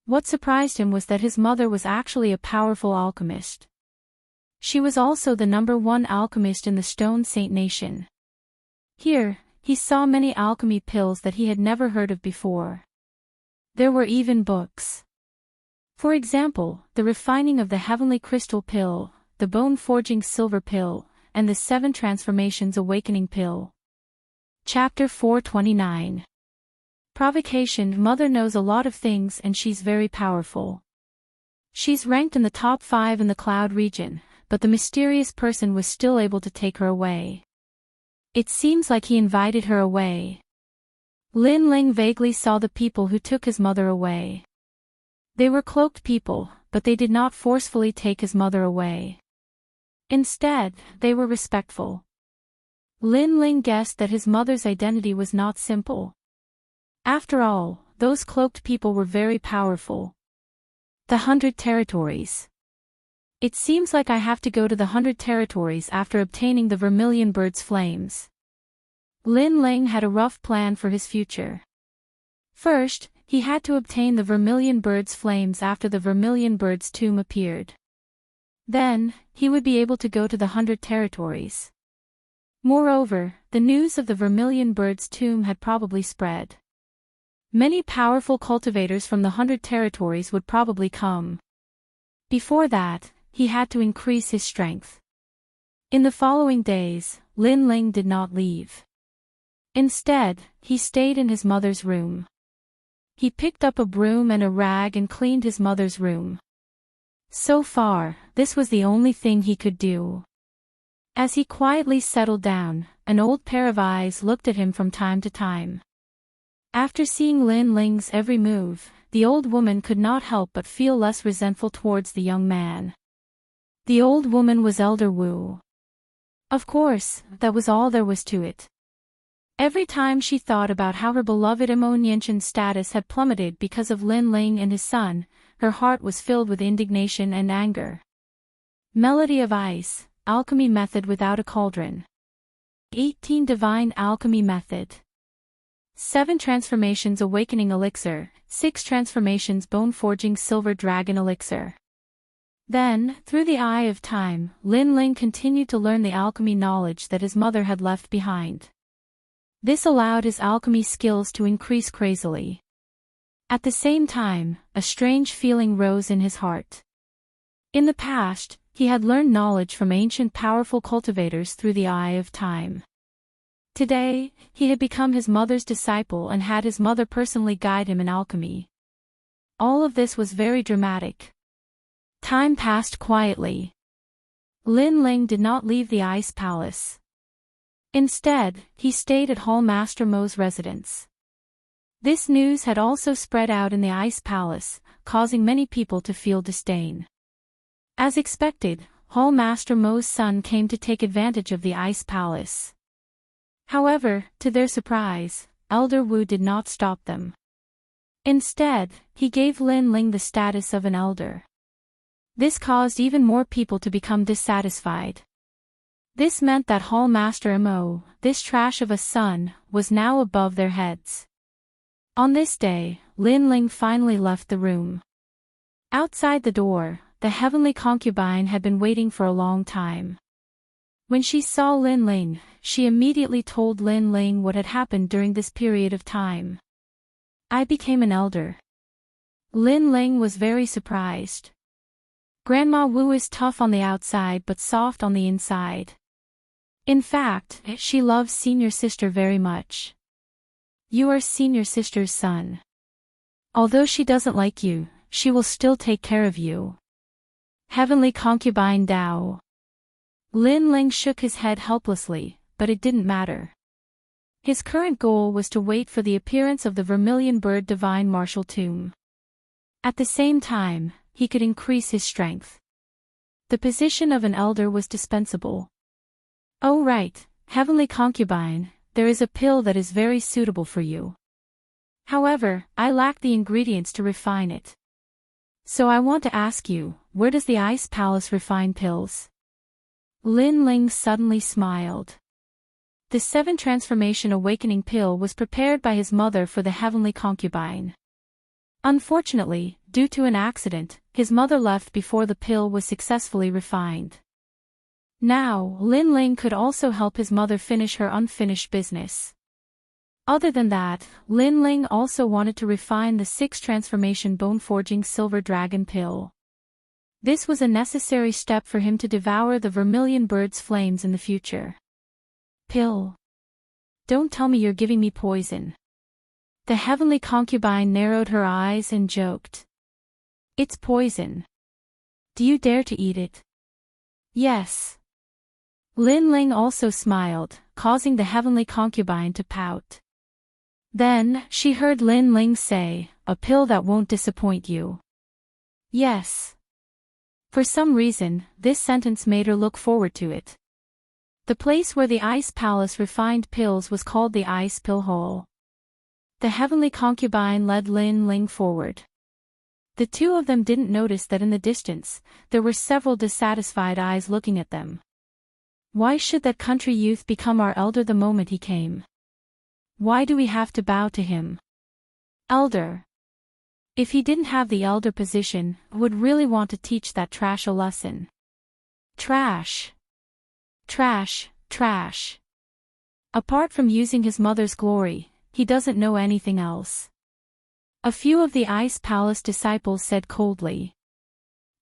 What surprised him was that his mother was actually a powerful alchemist. She was also the #1 alchemist in the Stone Saint Nation. Here, he saw many alchemy pills that he had never heard of before. There were even books. For example, the refining of the heavenly crystal pill, the bone-forging silver pill, and the 7 transformations awakening pill. Chapter 429. Provocation. Mother knows a lot of things and she's very powerful. She's ranked in the top 5 in the cloud region, but the mysterious person was still able to take her away. It seems like he invited her away. Lin Ling vaguely saw the people who took his mother away. They were cloaked people, but they did not forcefully take his mother away. Instead, they were respectful. Lin Ling guessed that his mother's identity was not simple. After all, those cloaked people were very powerful. The 100 Territories. It seems like I have to go to the 100 Territories after obtaining the Vermilion Bird's flames. Lin Ling had a rough plan for his future. First, he had to obtain the Vermilion Bird's flames after the Vermilion Bird's tomb appeared. Then, he would be able to go to the 100 Territories. Moreover, the news of the Vermilion Bird's tomb had probably spread. Many powerful cultivators from the 100 Territories would probably come. Before that, he had to increase his strength. In the following days, Lin Ling did not leave. Instead, he stayed in his mother's room. He picked up a broom and a rag and cleaned his mother's room. So far, this was the only thing he could do. As he quietly settled down, an old pair of eyes looked at him from time to time. After seeing Lin Ling's every move, the old woman could not help but feel less resentful towards the young man. The old woman was Elder Wu. Of course, that was all there was to it. Every time she thought about how her beloved Immortal's status had plummeted because of Lin Ling and his son, her heart was filled with indignation and anger. Melody of Ice, Alchemy Method without a cauldron. 18 Divine Alchemy Method. 7 Transformations Awakening Elixir, 6 Transformations Bone Forging Silver Dragon Elixir. Then, through the eye of time, Lin Ling continued to learn the alchemy knowledge that his mother had left behind. This allowed his alchemy skills to increase crazily. At the same time, a strange feeling rose in his heart. In the past, he had learned knowledge from ancient powerful cultivators through the eye of time. Today, he had become his mother's disciple and had his mother personally guide him in alchemy. All of this was very dramatic. Time passed quietly. Lin Ling did not leave the Ice Palace. Instead, he stayed at Hall Master Mo's residence. This news had also spread out in the Ice Palace, causing many people to feel disdain. As expected, Hall Master Mo's son came to take advantage of the Ice Palace. However, to their surprise, Elder Wu did not stop them. Instead, he gave Lin Ling the status of an elder. This caused even more people to become dissatisfied. This meant that Hall Master Mo, this trash of a son, was now above their heads. On this day, Lin Ling finally left the room. Outside the door, the heavenly concubine had been waiting for a long time. When she saw Lin Ling, she immediately told Lin Ling what had happened during this period of time. I became an elder. Lin Ling was very surprised. Grandma Wu is tough on the outside but soft on the inside. In fact, she loves senior sister very much. You are senior sister's son. Although she doesn't like you, she will still take care of you. Heavenly concubine Dao. Lin Ling shook his head helplessly, but it didn't matter. His current goal was to wait for the appearance of the Vermilion Bird Divine Martial Tomb. At the same time, he could increase his strength. The position of an elder was dispensable. Oh right, Heavenly Concubine, there is a pill that is very suitable for you. However, I lack the ingredients to refine it. So I want to ask you, where does the Ice Palace refine pills? Lin Ling suddenly smiled. The 7 Transformation Awakening pill was prepared by his mother for the Heavenly Concubine. Unfortunately, due to an accident, his mother left before the pill was successfully refined. Now, Lin Ling could also help his mother finish her unfinished business. Other than that, Lin Ling also wanted to refine the 6 Transformation Bone Forging Silver Dragon pill. This was a necessary step for him to devour the Vermilion Bird's flames in the future. Pill. Don't tell me you're giving me poison. The Heavenly Concubine narrowed her eyes and joked. It's poison. Do you dare to eat it? Yes. Lin Ling also smiled, causing the heavenly concubine to pout. Then, she heard Lin Ling say, "A pill that won't disappoint you." Yes. For some reason, this sentence made her look forward to it. The place where the Ice Palace refined pills was called the Ice Pill Hole. The heavenly concubine led Lin Ling forward. The two of them didn't notice that in the distance, there were several dissatisfied eyes looking at them. Why should that country youth become our elder the moment he came? Why do we have to bow to him? Elder. If he didn't have the elder position, would really want to teach that trash a lesson. Trash. Trash, trash. Apart from using his mother's glory, he doesn't know anything else. A few of the Ice Palace disciples said coldly.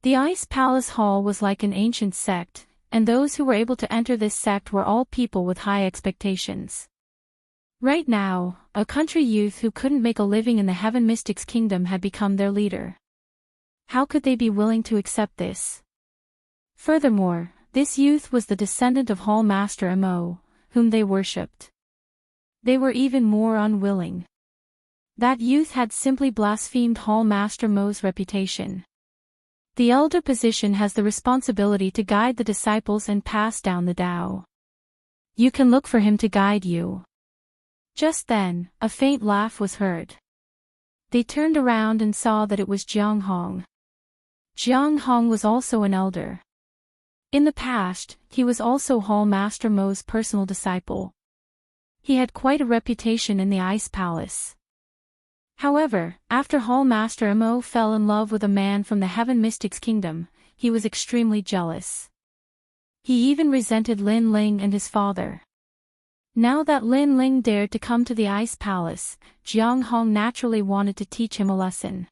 The Ice Palace Hall was like an ancient sect, and those who were able to enter this sect were all people with high expectations. Right now, a country youth who couldn't make a living in the Heaven Mystics Kingdom had become their leader. How could they be willing to accept this? Furthermore, this youth was the descendant of Hall Master Mo, whom they worshipped. They were even more unwilling. That youth had simply blasphemed Hall Master Mo's reputation. The elder position has the responsibility to guide the disciples and pass down the Tao. You can look for him to guide you. Just then, a faint laugh was heard. They turned around and saw that it was Jiang Hong. Jiang Hong was also an elder. In the past, he was also Hall Master Mo's personal disciple. He had quite a reputation in the Ice Palace. However, after Hall Master Mo fell in love with a man from the Heaven Mystics Kingdom, he was extremely jealous. He even resented Lin Ling and his father. Now that Lin Ling dared to come to the Ice Palace, Jiang Hong naturally wanted to teach him a lesson.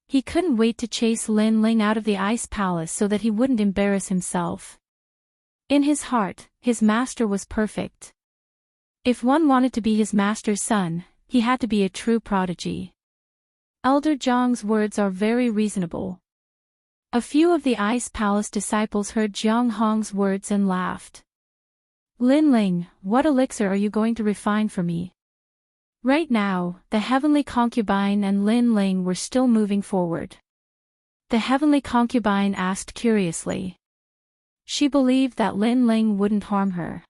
He couldn't wait to chase Lin Ling out of the Ice Palace so that he wouldn't embarrass himself. In his heart, his master was perfect. If one wanted to be his master's son, he had to be a true prodigy. Elder Jiang's words are very reasonable. A few of the Ice Palace disciples heard Jiang Hong's words and laughed. Lin Ling, what elixir are you going to refine for me? Right now, the heavenly concubine and Lin Ling were still moving forward. The heavenly concubine asked curiously. She believed that Lin Ling wouldn't harm her.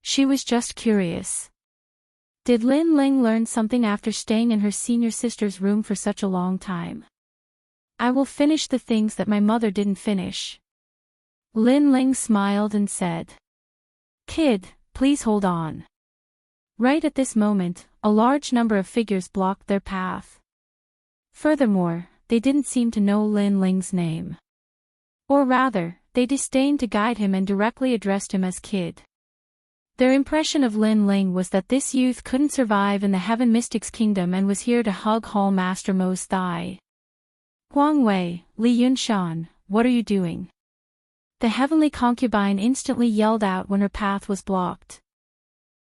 She was just curious. Did Lin Ling learn something after staying in her senior sister's room for such a long time? I will finish the things that my mother didn't finish. Lin Ling smiled and said. Kid, please hold on. Right at this moment, a large number of figures blocked their path. Furthermore, they didn't seem to know Lin Ling's name. Or rather, they disdained to guide him and directly addressed him as Kid. Their impression of Lin Ling was that this youth couldn't survive in the Heaven Mystics Kingdom and was here to hug Hall Master Mo's thigh. Huang Wei, Li Yunshan, what are you doing? The heavenly concubine instantly yelled out when her path was blocked.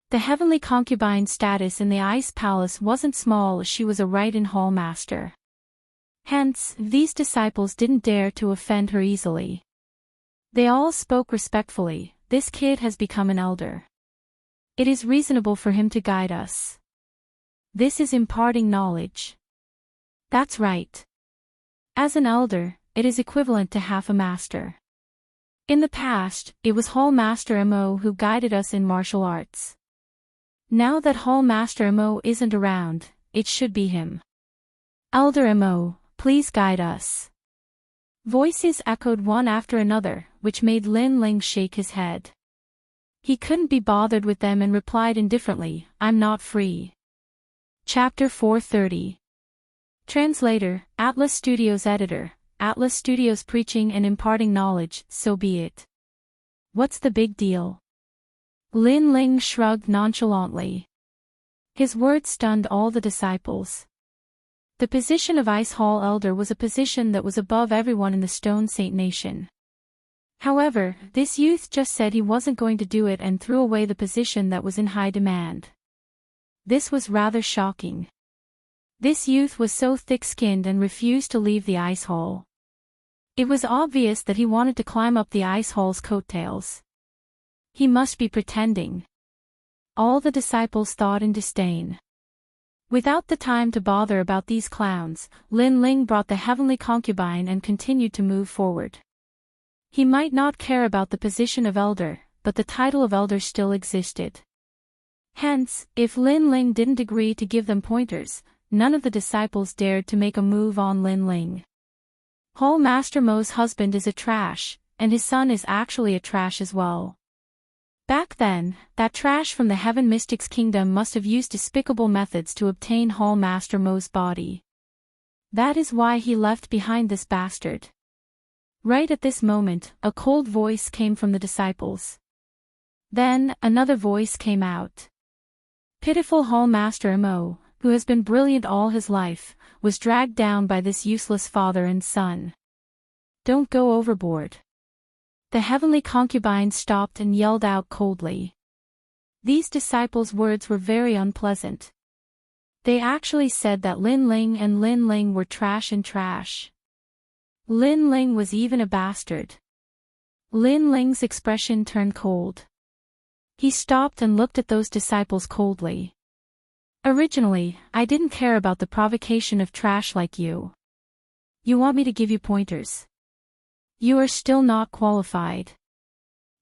The heavenly concubine's status in the Ice Palace wasn't small as she was a right-in Hall Master. Hence, these disciples didn't dare to offend her easily. They all spoke respectfully. This kid has become an elder. It is reasonable for him to guide us. This is imparting knowledge. That's right. As an elder, it is equivalent to half a master. In the past, it was Hall Master Mo who guided us in martial arts. Now that Hall Master Mo isn't around, it should be him. Elder Mo, please guide us. Voices echoed one after another, which made Lin Ling shake his head. He couldn't be bothered with them and replied indifferently, I'm not free. Chapter 430. Translator, Atlas Studios Editor, Atlas Studios preaching and imparting knowledge, so be it. What's the big deal? Lin Ling shrugged nonchalantly. His words stunned all the disciples. The position of Ice Hall Elder was a position that was above everyone in the Stone Saint Nation. However, this youth just said he wasn't going to do it and threw away the position that was in high demand. This was rather shocking. This youth was so thick-skinned and refused to leave the ice hall. It was obvious that he wanted to climb up the ice hall's coattails. He must be pretending. All the disciples thought in disdain. Without the time to bother about these clowns, Lin Ling brought the heavenly concubine and continued to move forward. He might not care about the position of elder, but the title of elder still existed. Hence, if Lin Ling didn't agree to give them pointers, none of the disciples dared to make a move on Lin Ling. Hall Master Mo's husband is a trash, and his son is actually a trash as well. Back then, that trash from the Heaven Mystics Kingdom must have used despicable methods to obtain Hall Master Mo's body. That is why he left behind this bastard. Right at this moment, a cold voice came from the disciples. Then, another voice came out. Pitiful Hall Master Mo, who has been brilliant all his life, was dragged down by this useless father and son. Don't go overboard. The heavenly concubine stopped and yelled out coldly. These disciples' words were very unpleasant. They actually said that Lin Ling and Lin Ling were trash and trash. Lin Ling was even a bastard. Lin Ling's expression turned cold. He stopped and looked at those disciples coldly. Originally, I didn't care about the provocation of trash like you. You want me to give you pointers. You are still not qualified.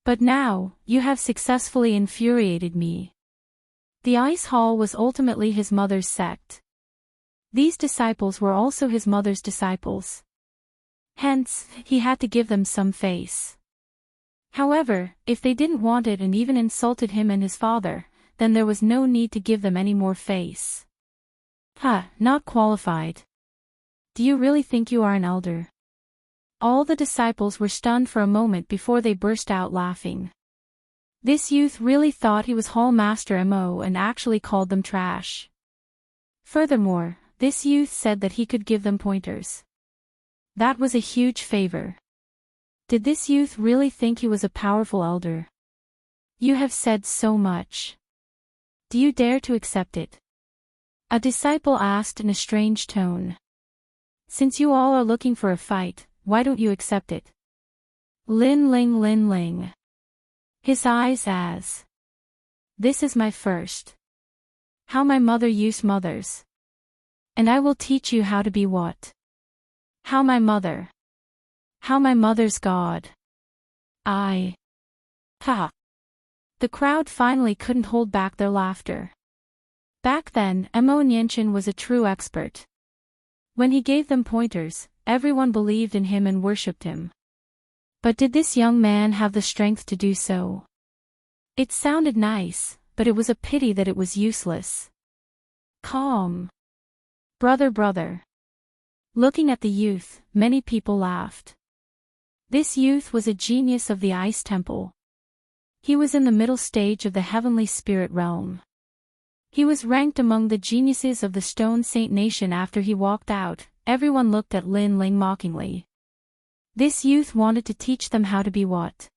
But now, you have successfully infuriated me. The ice hall was ultimately his mother's sect. These disciples were also his mother's disciples. Hence, he had to give them some face. However, if they didn't want it and even insulted him and his father, then there was no need to give them any more face. Not qualified. Do you really think you are an elder? All the disciples were stunned for a moment before they burst out laughing. This youth really thought he was Hall Master Mo and actually called them trash. Furthermore, this youth said that he could give them pointers. That was a huge favor. Did this youth really think he was a powerful elder? You have said so much. Do you dare to accept it? A disciple asked in a strange tone. Since you all are looking for a fight, why don't you accept it? Lin Ling. His eyes as. This is my first. How my mother used mothers. And I will teach you how to be what? How my mother. How my mother's God. I. Ha. The crowd finally couldn't hold back their laughter. Back then, Mo Nianchen was a true expert. When he gave them pointers, everyone believed in him and worshipped him. But did this young man have the strength to do so? It sounded nice, but it was a pity that it was useless. Calm. Brother. Looking at the youth, many people laughed. This youth was a genius of the Ice Temple. He was in the middle stage of the heavenly spirit realm. He was ranked among the geniuses of the Stone Saint Nation. After he walked out, everyone looked at Lin Ling mockingly. This youth wanted to teach them how to be what?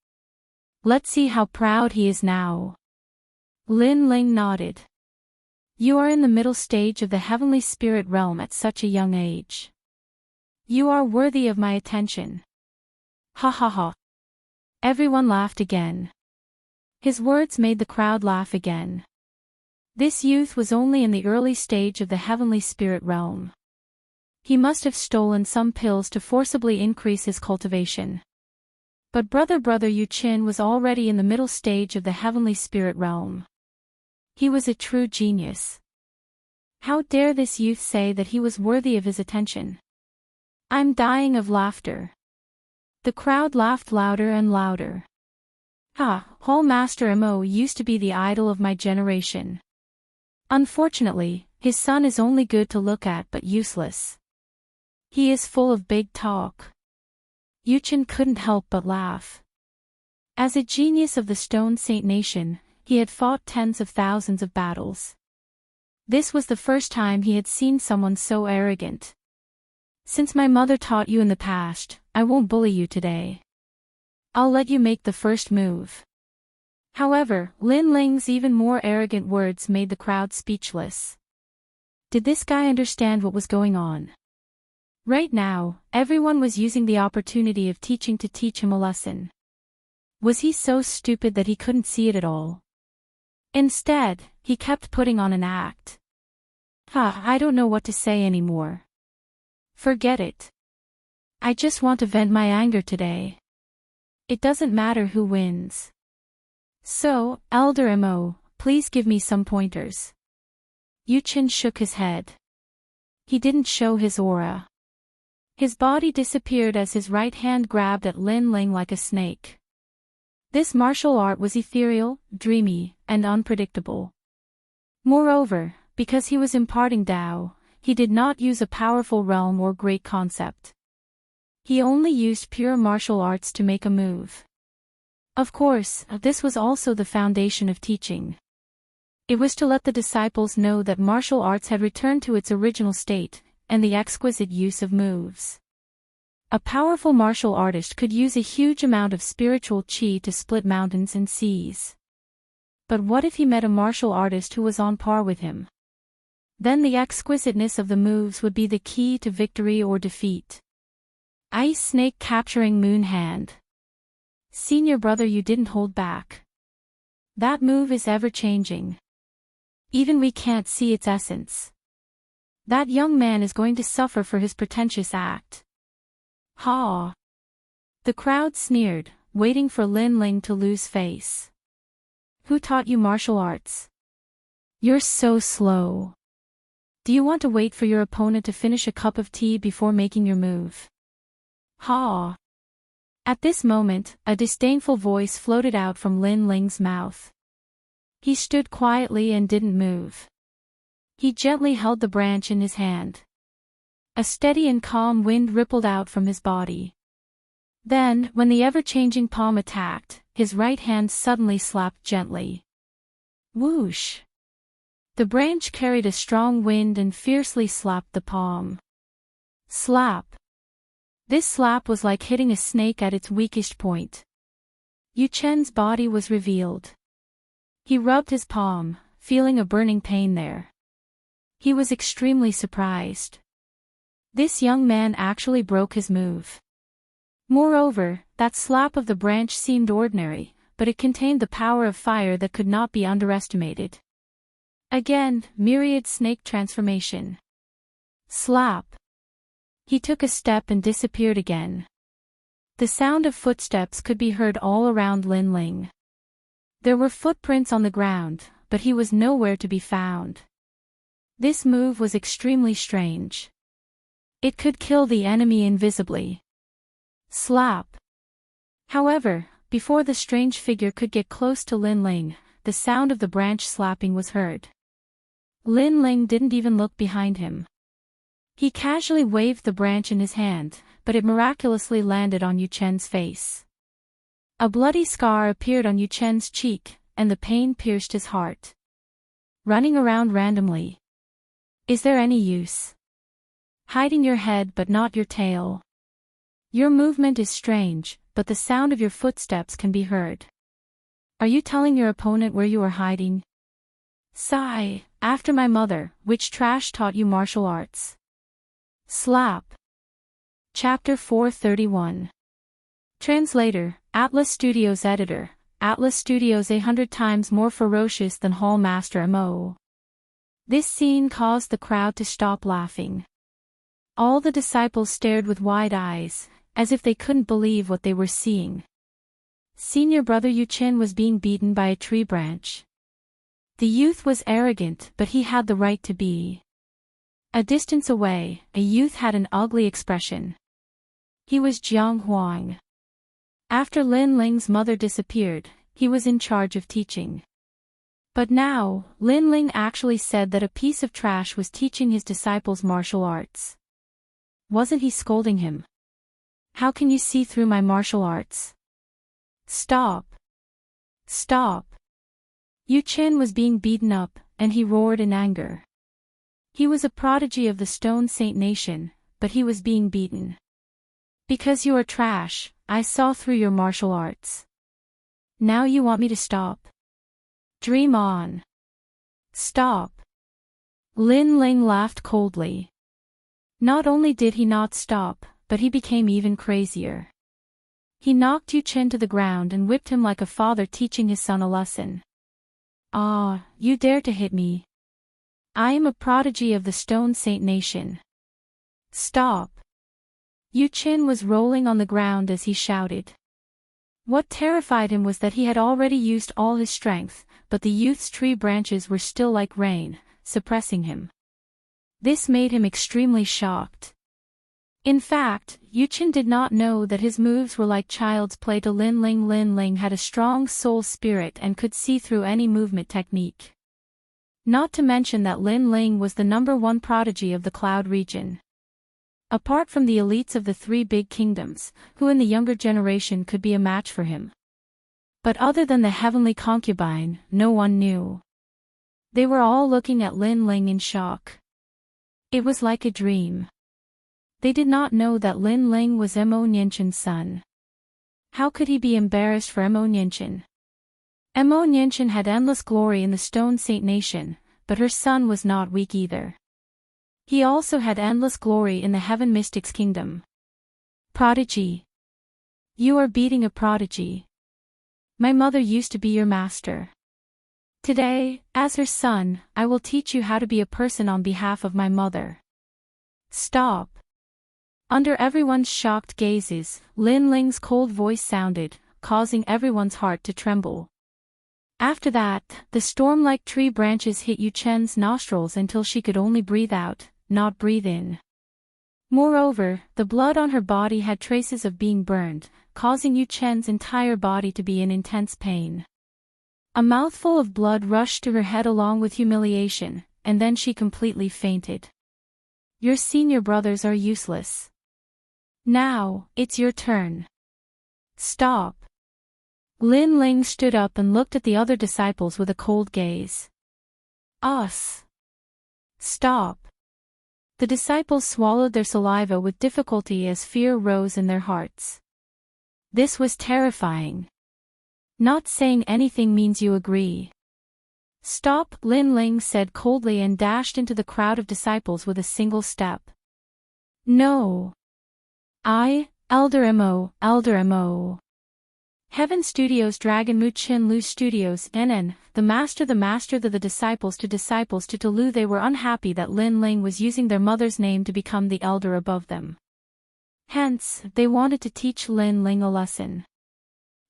Let's see how proud he is now. Lin Ling nodded. You are in the middle stage of the heavenly spirit realm at such a young age. You are worthy of my attention. Ha. Everyone laughed again. His words made the crowd laugh again. This youth was only in the early stage of the heavenly spirit realm. He must have stolen some pills to forcibly increase his cultivation. But brother Yu Qin was already in the middle stage of the heavenly spirit realm. He was a true genius. How dare this youth say that he was worthy of his attention? I'm dying of laughter. The crowd laughed louder and louder. Hall Master Mo used to be the idol of my generation. Unfortunately, his son is only good to look at but useless. He is full of big talk. Yu Qin couldn't help but laugh. As a genius of the Stone Saint Nation, he had fought tens of thousands of battles. This was the first time he had seen someone so arrogant. Since my mother taught you in the past, I won't bully you today. I'll let you make the first move. However, Lin Ling's even more arrogant words made the crowd speechless. Did this guy understand what was going on? Right now, everyone was using the opportunity of teaching to teach him a lesson. Was he so stupid that he couldn't see it at all? Instead, he kept putting on an act. I don't know what to say anymore. Forget it. I just want to vent my anger today. It doesn't matter who wins. So, Elder Mo, please give me some pointers. Yu-Chin shook his head. He didn't show his aura. His body disappeared as his right hand grabbed at Lin Ling like a snake. This martial art was ethereal, dreamy, and unpredictable. Moreover, because he was imparting Tao, he did not use a powerful realm or great concept. He only used pure martial arts to make a move. Of course, this was also the foundation of teaching. It was to let the disciples know that martial arts had returned to its original state, and the exquisite use of moves. A powerful martial artist could use a huge amount of spiritual qi to split mountains and seas. But what if he met a martial artist who was on par with him? Then the exquisiteness of the moves would be the key to victory or defeat. Ice Snake capturing Moon Hand. Senior brother, you didn't hold back. That move is ever-changing. Even we can't see its essence. That young man is going to suffer for his pretentious act. Ha! The crowd sneered, waiting for Lin Ling to lose face. Who taught you martial arts? You're so slow. Do you want to wait for your opponent to finish a cup of tea before making your move? Ha! At this moment, a disdainful voice floated out from Lin Ling's mouth. He stood quietly and didn't move. He gently held the branch in his hand. A steady and calm wind rippled out from his body. Then, when the ever-changing palm attacked, his right hand suddenly slapped gently. Whoosh! The branch carried a strong wind and fiercely slapped the palm. Slap! This slap was like hitting a snake at its weakest point. Yu-Chen's body was revealed. He rubbed his palm, feeling a burning pain there. He was extremely surprised. This young man actually broke his move. Moreover, that slap of the branch seemed ordinary, but it contained the power of fire that could not be underestimated. Again, myriad snake transformation. Slap! He took a step and disappeared again. The sound of footsteps could be heard all around Lin Ling. There were footprints on the ground, but he was nowhere to be found. This move was extremely strange. It could kill the enemy invisibly. Slap! However, before the strange figure could get close to Lin Ling, the sound of the branch slapping was heard. Lin Ling didn't even look behind him. He casually waved the branch in his hand, but it miraculously landed on Yu-Chen's face. A bloody scar appeared on Yu-Chen's cheek, and the pain pierced his heart. Running around randomly. Is there any use? Hiding your head but not your tail. Your movement is strange, but the sound of your footsteps can be heard. Are you telling your opponent where you are hiding? Sigh, after my mother, which trash taught you martial arts? Slap. Chapter 431. Translator, Atlas Studios Editor, Atlas Studios 100 times more ferocious than Hall Master Mo. This scene caused the crowd to stop laughing. All the disciples stared with wide eyes, as if they couldn't believe what they were seeing. Senior brother Yu-Chin was being beaten by a tree branch. The youth was arrogant, but he had the right to be. A distance away, a youth had an ugly expression. He was Jiang Huang. After Lin Ling's mother disappeared, he was in charge of teaching. But now, Lin Ling actually said that a piece of trash was teaching his disciples martial arts. Wasn't he scolding him? How can you see through my martial arts? Stop! Stop! Yu-Chin was being beaten up, and he roared in anger. He was a prodigy of the Stone Saint Nation, but he was being beaten. Because you are trash, I saw through your martial arts. Now you want me to stop? Dream on. Stop. Lin Ling laughed coldly. Not only did he not stop, but he became even crazier. He knocked Yu Chen to the ground and whipped him like a father teaching his son a lesson. "Ah, you dare to hit me. I am a prodigy of the Stone Saint Nation. Stop." Yu Chen was rolling on the ground as he shouted. What terrified him was that he had already used all his strength, but the youth's tree branches were still like rain, suppressing him. This made him extremely shocked. In fact, Yu Chen did not know that his moves were like child's play to Lin Ling. Lin Ling had a strong soul spirit and could see through any movement technique. Not to mention that Lin Ling was the #1 prodigy of the Cloud region. Apart from the elites of the 3 big kingdoms, who in the younger generation could be a match for him. But other than the heavenly concubine, no one knew. They were all looking at Lin Ling in shock. It was like a dream. They did not know that Lin Ling was Mo Nianchen's son. How could he be embarrassed for Mo Nianchen? Mo Nianchen had endless glory in the Stone Saint Nation, but her son was not weak either. He also had endless glory in the Heaven Mystics Kingdom. Prodigy. You are beating a prodigy. My mother used to be your master. Today, as her son, I will teach you how to be a person on behalf of my mother. Stop. Under everyone's shocked gazes, Lin Ling's cold voice sounded, causing everyone's heart to tremble. After that, the storm-like tree branches hit Yu Chen's nostrils until she could only breathe out, not breathe in. Moreover, the blood on her body had traces of being burned, causing Yu Chen's entire body to be in intense pain. A mouthful of blood rushed to her head along with humiliation, and then she completely fainted. Your senior brothers are useless. Now, it's your turn. Stop. Lin Ling stood up and looked at the other disciples with a cold gaze. Us. Stop. The disciples swallowed their saliva with difficulty as fear rose in their hearts. This was terrifying. Not saying anything means you agree. Stop, Lin Ling said coldly and dashed into the crowd of disciples with a single step. No. Elder Mo. Heaven Studios Dragon Mu Chin Lu Studios NN, the master the disciples to Tulu. They were unhappy that Lin Ling was using their mother's name to become the elder above them. Hence, they wanted to teach Lin Ling a lesson.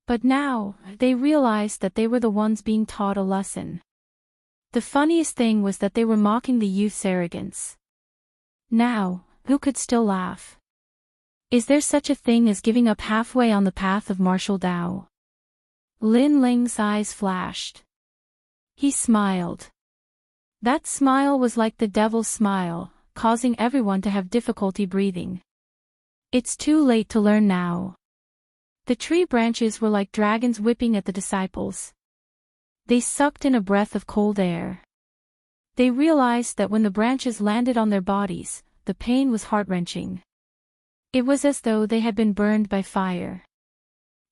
But now, they realized that they were the ones being taught a lesson. The funniest thing was that they were mocking the youth's arrogance. Now, who could still laugh? Is there such a thing as giving up halfway on the path of martial Tao? Lin Ling's eyes flashed. He smiled. That smile was like the devil's smile, causing everyone to have difficulty breathing. It's too late to learn now. The tree branches were like dragons whipping at the disciples. They sucked in a breath of cold air. They realized that when the branches landed on their bodies, the pain was heart-wrenching. It was as though they had been burned by fire.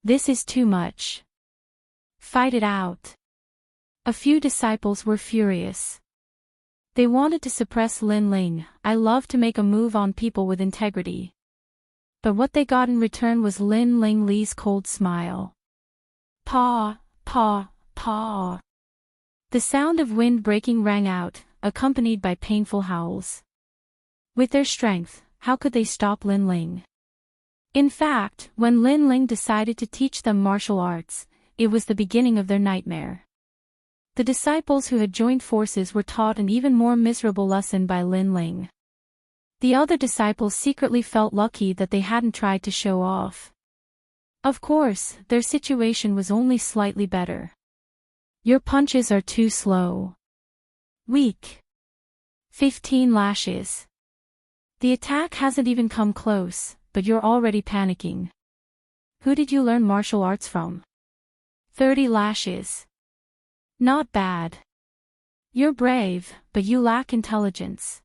This is too much. Fight it out. A few disciples were furious. They wanted to suppress Lin Ling. I love to make a move on people with integrity. But what they got in return was Lin Ling Li's cold smile. Paw, paw, paw. The sound of wind breaking rang out, accompanied by painful howls. With their strength, how could they stop Lin Ling? In fact, when Lin Ling decided to teach them martial arts, it was the beginning of their nightmare. The disciples who had joined forces were taught an even more miserable lesson by Lin Ling. The other disciples secretly felt lucky that they hadn't tried to show off. Of course, their situation was only slightly better. Your punches are too slow. Weak. 15 lashes. The attack hasn't even come close, but you're already panicking. Who did you learn martial arts from? 30 lashes. Not bad. You're brave, but you lack intelligence.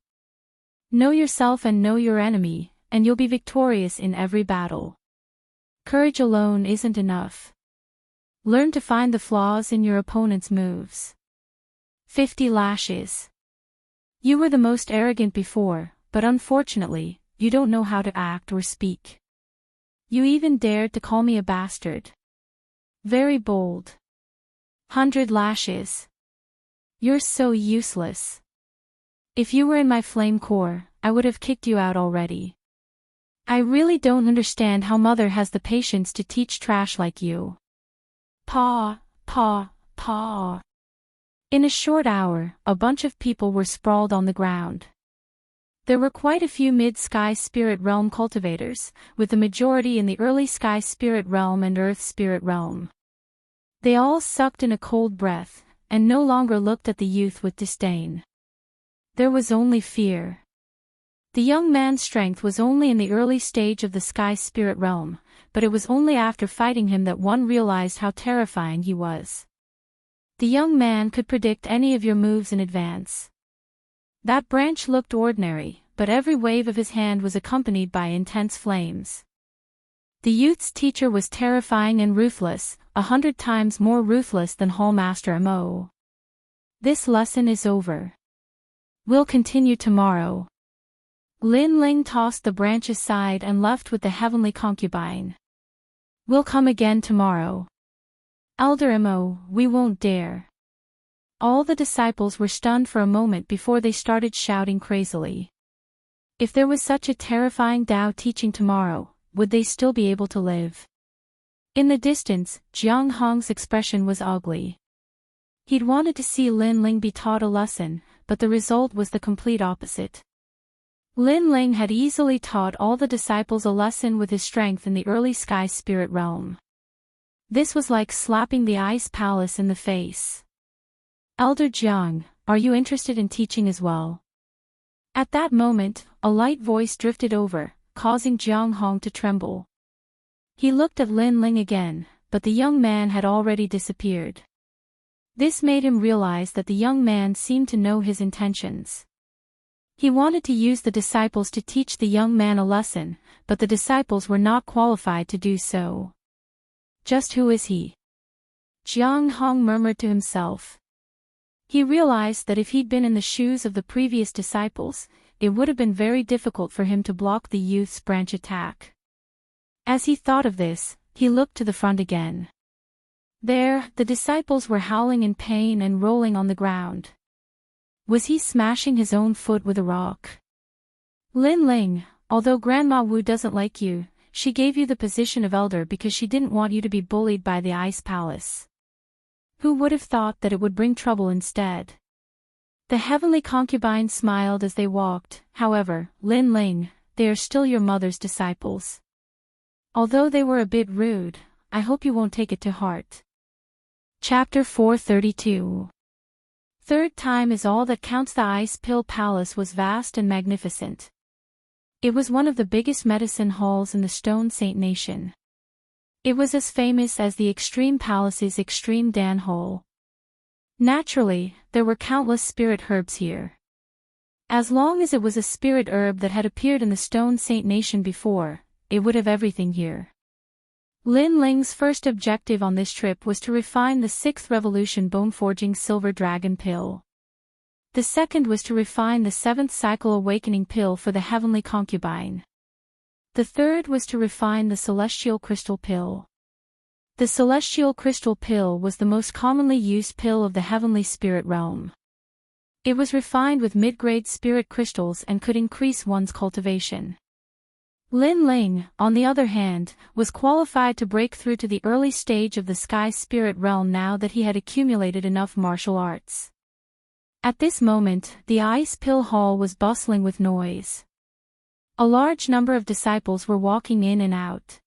Know yourself and know your enemy, and you'll be victorious in every battle. Courage alone isn't enough. Learn to find the flaws in your opponent's moves. 50 lashes. You were the most arrogant before, but unfortunately, you don't know how to act or speak. You even dared to call me a bastard. Very bold. 100 lashes. You're so useless. If you were in my flame core, I would have kicked you out already. I really don't understand how Mother has the patience to teach trash like you. Paw, paw, paw. In a short hour, a bunch of people were sprawled on the ground. There were quite a few mid-sky spirit realm cultivators, with the majority in the early sky spirit realm and earth spirit realm. They all sucked in a cold breath, and no longer looked at the youth with disdain. There was only fear. The young man's strength was only in the early stage of the sky spirit realm, but it was only after fighting him that one realized how terrifying he was. The young man could predict any of your moves in advance. That branch looked ordinary, but every wave of his hand was accompanied by intense flames. The youth's teacher was terrifying and ruthless, 100 times more ruthless than Hallmaster Mo. This lesson is over. We'll continue tomorrow. Lin Ling tossed the branch aside and left with the heavenly concubine. We'll come again tomorrow. Elder Mo, we won't dare. All the disciples were stunned for a moment before they started shouting crazily. If there was such a terrifying Tao teaching tomorrow, would they still be able to live? In the distance, Jiang Hong's expression was ugly. He'd wanted to see Lin Ling be taught a lesson, but the result was the complete opposite. Lin Ling had easily taught all the disciples a lesson with his strength in the early sky spirit realm. This was like slapping the ice palace in the face. Elder Jiang, are you interested in teaching as well? At that moment, a light voice drifted over, causing Jiang Hong to tremble. He looked at Lin Ling again, but the young man had already disappeared. This made him realize that the young man seemed to know his intentions. He wanted to use the disciples to teach the young man a lesson, but the disciples were not qualified to do so. Just who is he? Jiang Hong murmured to himself. He realized that if he'd been in the shoes of the previous disciples, it would have been very difficult for him to block the youth's branch attack. As he thought of this, he looked to the front again. There, the disciples were howling in pain and rolling on the ground. Was he smashing his own foot with a rock? Lin Ling, although Grandma Wu doesn't like you, she gave you the position of elder because she didn't want you to be bullied by the Ice Palace. Who would have thought that it would bring trouble instead? The heavenly concubine smiled as they walked. However, Lin Ling, they are still your mother's disciples. Although they were a bit rude, I hope you won't take it to heart. Chapter 432. Third time is all that counts. The Ice Pill Palace was vast and magnificent. It was one of the biggest medicine halls in the Stone Saint Nation. It was as famous as the Extreme Palace's Extreme Dan Hall. Naturally, there were countless spirit herbs here. As long as it was a spirit herb that had appeared in the Stone Saint Nation before, it would have everything here. Lin Ling's first objective on this trip was to refine the 6th Revolution Bone-Forging Silver Dragon Pill. The second was to refine the 7th Cycle Awakening Pill for the Heavenly Concubine. The third was to refine the Celestial Crystal Pill. The Celestial Crystal Pill was the most commonly used pill of the Heavenly Spirit Realm. It was refined with mid-grade spirit crystals and could increase one's cultivation. Lin Ling, on the other hand, was qualified to break through to the early stage of the Sky Spirit Realm now that he had accumulated enough martial arts. At this moment, the Ice Pill Hall was bustling with noise. A large number of disciples were walking in and out.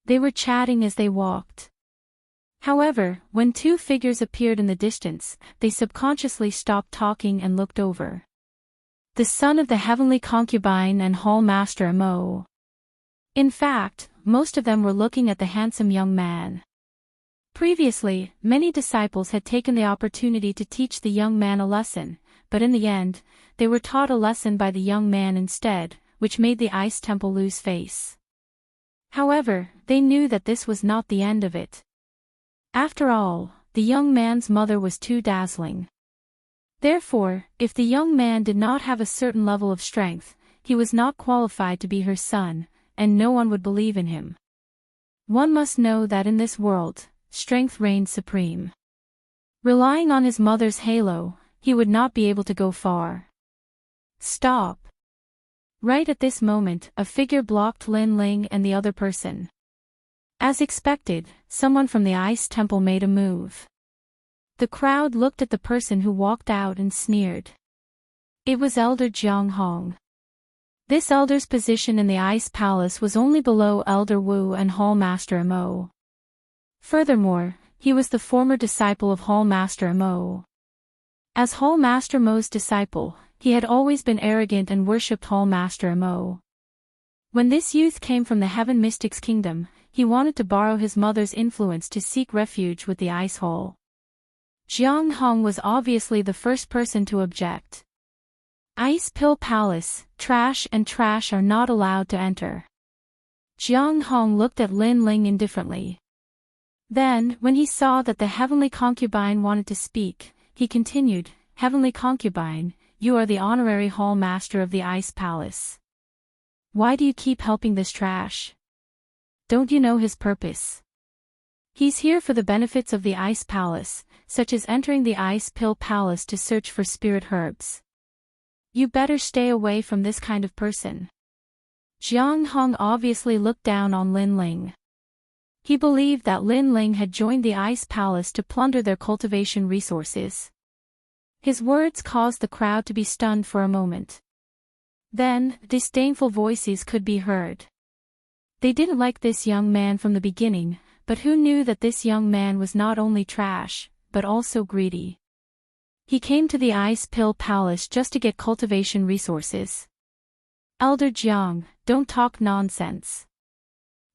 They were chatting as they walked. However, when two figures appeared in the distance, they subconsciously stopped talking and looked over. The son of the heavenly concubine and hall master Mo. In fact, most of them were looking at the handsome young man. Previously, many disciples had taken the opportunity to teach the young man a lesson, but in the end, they were taught a lesson by the young man instead, which made the Ice Temple lose face. However, they knew that this was not the end of it. After all, the young man's mother was too dazzling. Therefore, if the young man did not have a certain level of strength, he was not qualified to be her son, and no one would believe in him. One must know that in this world, strength reigns supreme. Relying on his mother's halo, he would not be able to go far. Stop. Right at this moment, a figure blocked Lin Ling and the other person. As expected, someone from the ice temple made a move. The crowd looked at the person who walked out and sneered. It was Elder Jiang Hong. This elder's position in the ice palace was only below Elder Wu and Hall Master Mo. Furthermore, he was the former disciple of Hall Master Mo. As Hall Master Mo's disciple, he had always been arrogant and worshipped Hall Master Mo. When this youth came from the Heaven Mystics Kingdom, he wanted to borrow his mother's influence to seek refuge with the Ice Hall. Jiang Hong was obviously the first person to object. Ice Pill Palace, trash and trash are not allowed to enter. Jiang Hong looked at Lin Ling indifferently. Then, when he saw that the heavenly concubine wanted to speak, he continued, "Heavenly concubine, you are the honorary hall master of the Ice Palace. Why do you keep helping this trash? Don't you know his purpose? He's here for the benefits of the Ice Palace, such as entering the Ice Pill Palace to search for spirit herbs. You better stay away from this kind of person." Jiang Hong obviously looked down on Lin Ling. He believed that Lin Ling had joined the Ice Palace to plunder their cultivation resources. His words caused the crowd to be stunned for a moment. Then, disdainful voices could be heard. They didn't like this young man from the beginning, but who knew that this young man was not only trash, but also greedy. He came to the Ice Pill Palace just to get cultivation resources. "Elder Jiang, don't talk nonsense,"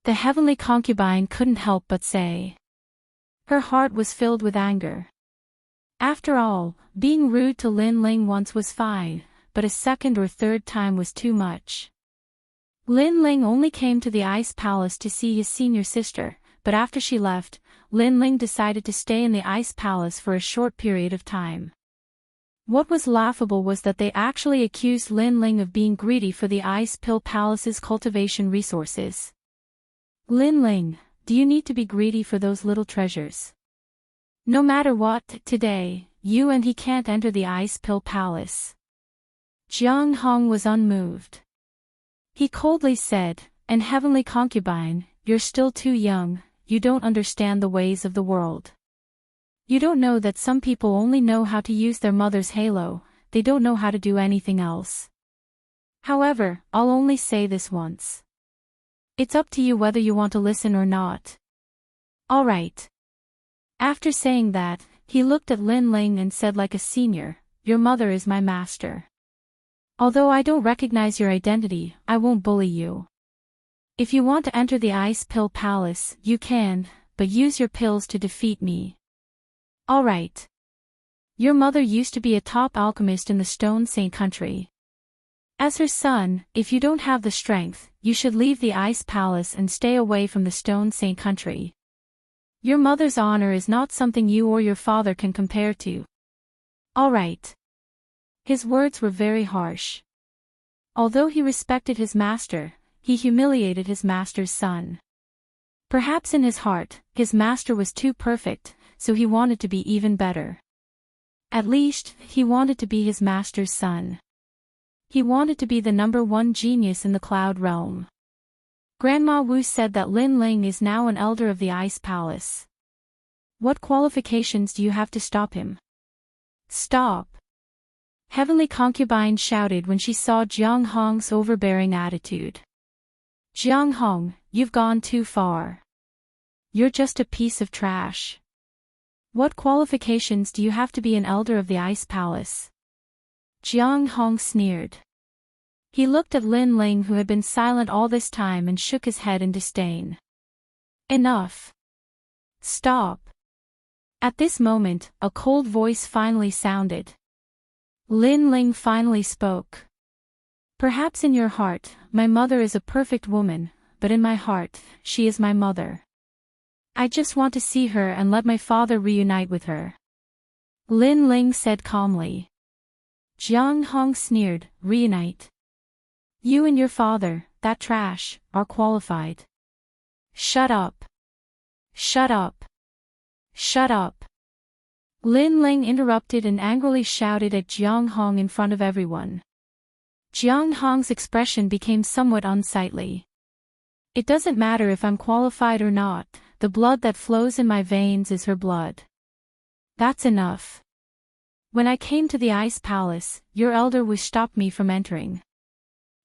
the heavenly concubine couldn't help but say. Her heart was filled with anger. After all, being rude to Lin Ling once was fine, but a second or third time was too much. Lin Ling only came to the Ice Palace to see his senior sister, but after she left, Lin Ling decided to stay in the Ice Palace for a short period of time. What was laughable was that they actually accused Lin Ling of being greedy for the Ice Pill Palace's cultivation resources. "Lin Ling, do you need to be greedy for those little treasures? No matter what, today, you and he can't enter the Ice Pill Palace." Jiang Hong was unmoved. He coldly said, "And heavenly concubine, you're still too young, you don't understand the ways of the world. You don't know that some people only know how to use their mother's halo, they don't know how to do anything else. However, I'll only say this once. It's up to you whether you want to listen or not. All right." After saying that, he looked at Lin Ling and said like a senior, "Your mother is my master. Although I don't recognize your identity, I won't bully you. If you want to enter the Ice Pill Palace, you can, but use your pills to defeat me. All right. Your mother used to be a top alchemist in the Stone Saint country. As her son, if you don't have the strength, you should leave the Ice Palace and stay away from the Stone Saint country. Your mother's honor is not something you or your father can compare to. All right." His words were very harsh. Although he respected his master, he humiliated his master's son. Perhaps in his heart, his master was too perfect, so he wanted to be even better. At least, he wanted to be his master's son. He wanted to be the #1 genius in the Cloud Realm. Grandma Wu said that Lin Ling is now an elder of the Ice Palace. What qualifications do you have to stop him? Stop! Heavenly Concubine shouted when she saw Jiang Hong's overbearing attitude. "Jiang Hong, you've gone too far. You're just a piece of trash. What qualifications do you have to be an elder of the Ice Palace?" Jiang Hong sneered. He looked at Lin Ling, who had been silent all this time, and shook his head in disdain. "Enough. Stop." At this moment, a cold voice finally sounded. Lin Ling finally spoke. "Perhaps in your heart, my mother is a perfect woman, but in my heart, she is my mother. I just want to see her and let my father reunite with her," Lin Ling said calmly. Jiang Hong sneered, reunite. You and your father, that trash, are qualified. Shut up. Shut up. Shut up. Lin Ling interrupted and angrily shouted at Jiang Hong in front of everyone. Jiang Hong's expression became somewhat unsightly. It doesn't matter if I'm qualified or not, the blood that flows in my veins is her blood. That's enough. When I came to the Ice Palace, your elder wish stopped me from entering.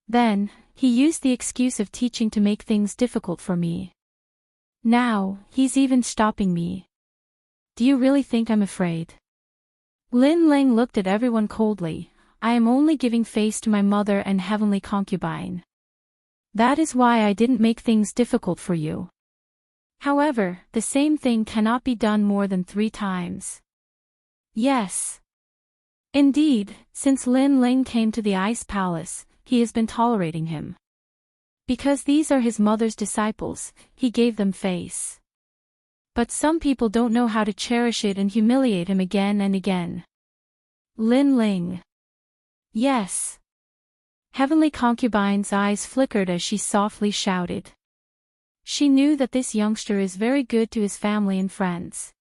Then, he used the excuse of teaching to make things difficult for me. Now, he's even stopping me. Do you really think I'm afraid? Lin Ling looked at everyone coldly. I am only giving face to my mother and heavenly concubine. That is why I didn't make things difficult for you. However, the same thing cannot be done more than 3 times. Yes. Indeed, since Lin Ling came to the Ice Palace, he has been tolerating him. Because these are his mother's disciples, he gave them face. But some people don't know how to cherish it and humiliate him again and again. Lin Ling. Yes. Heavenly Concubine's eyes flickered as she softly shouted. She knew that this youngster is very good to his family and friends.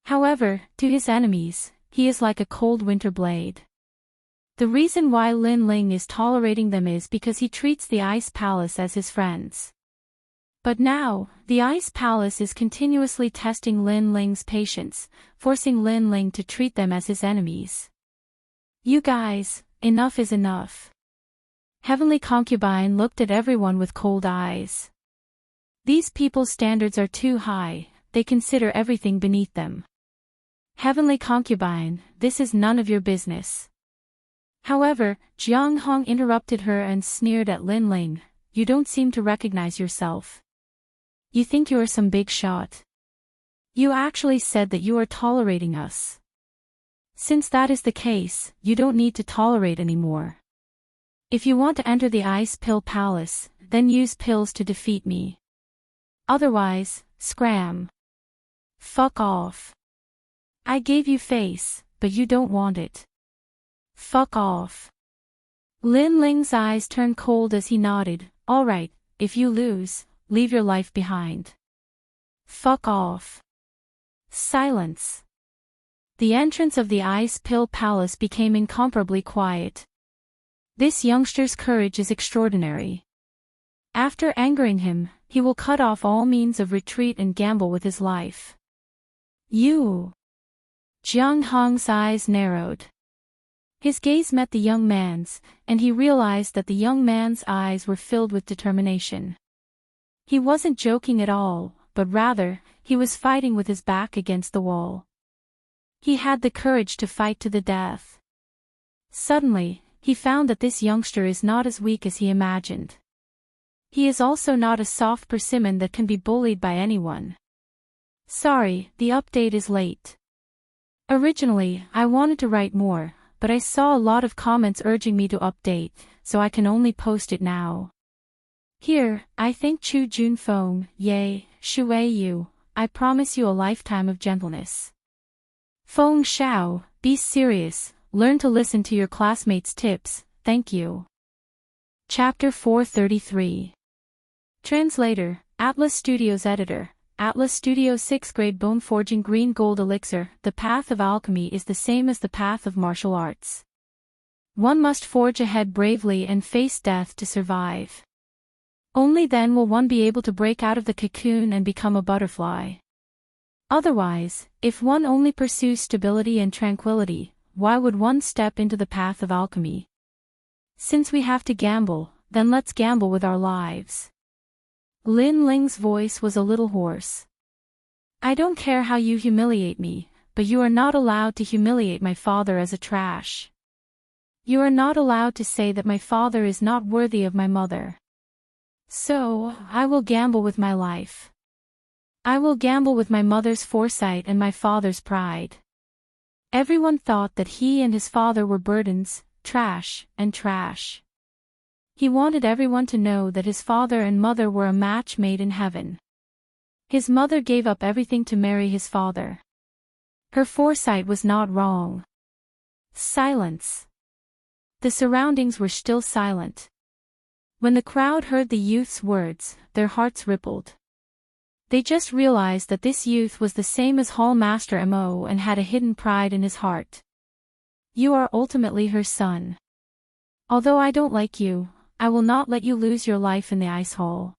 However, to his enemies, he is like a cold winter blade. The reason why Lin Ling is tolerating them is because he treats the Ice Palace as his friends. But now, the Ice Palace is continuously testing Lin Ling's patience, forcing Lin Ling to treat them as his enemies. You guys, enough is enough. Heavenly Concubine looked at everyone with cold eyes. These people's standards are too high, they consider everything beneath them. Heavenly Concubine, this is none of your business. However, Jiang Hong interrupted her and sneered at Lin Ling. You don't seem to recognize yourself. You think you are some big shot. You actually said that you are tolerating us. Since that is the case, you don't need to tolerate anymore. If you want to enter the Ice Pill Palace, then use pills to defeat me. Otherwise, scram. Fuck off. I gave you face, but you don't want it. Fuck off. Lin Ling's eyes turned cold as he nodded. Alright, if you lose, leave your life behind. Fuck off. Silence. The entrance of the Ice Pill Palace became incomparably quiet. This youngster's courage is extraordinary. After angering him, he will cut off all means of retreat and gamble with his life. You. Jiang Hong's eyes narrowed. His gaze met the young man's, and he realized that the young man's eyes were filled with determination. He wasn't joking at all, but rather, he was fighting with his back against the wall. He had the courage to fight to the death. Suddenly, he found that this youngster is not as weak as he imagined. He is also not a soft persimmon that can be bullied by anyone. Sorry, the update is late. Originally, I wanted to write more, but I saw a lot of comments urging me to update, so I can only post it now. Here, I thank Chu Jun Feng, yay, Shui Yu, I promise you a lifetime of gentleness. Feng Shao, be serious, learn to listen to your classmates' tips, thank you. Chapter 433. Translator, Atlas Studios Editor, Atlas Studio 6th Grade Bone Forging Green Gold Elixir. The path of alchemy is the same as the path of martial arts. One must forge ahead bravely and face death to survive. Only then will one be able to break out of the cocoon and become a butterfly. Otherwise, if one only pursues stability and tranquility, why would one step into the path of alchemy? Since we have to gamble, then let's gamble with our lives. Lin Ling's voice was a little hoarse. I don't care how you humiliate me, but you are not allowed to humiliate my father as a trash. You are not allowed to say that my father is not worthy of my mother. So, I will gamble with my life. I will gamble with my mother's foresight and my father's pride. Everyone thought that he and his father were burdens, trash, and trash. He wanted everyone to know that his father and mother were a match made in heaven. His mother gave up everything to marry his father. Her foresight was not wrong. Silence. The surroundings were still silent. When the crowd heard the youth's words, their hearts rippled. They just realized that this youth was the same as Hall Master Mo and had a hidden pride in his heart. You are ultimately her son. Although I don't like you, I will not let you lose your life in the ice hall.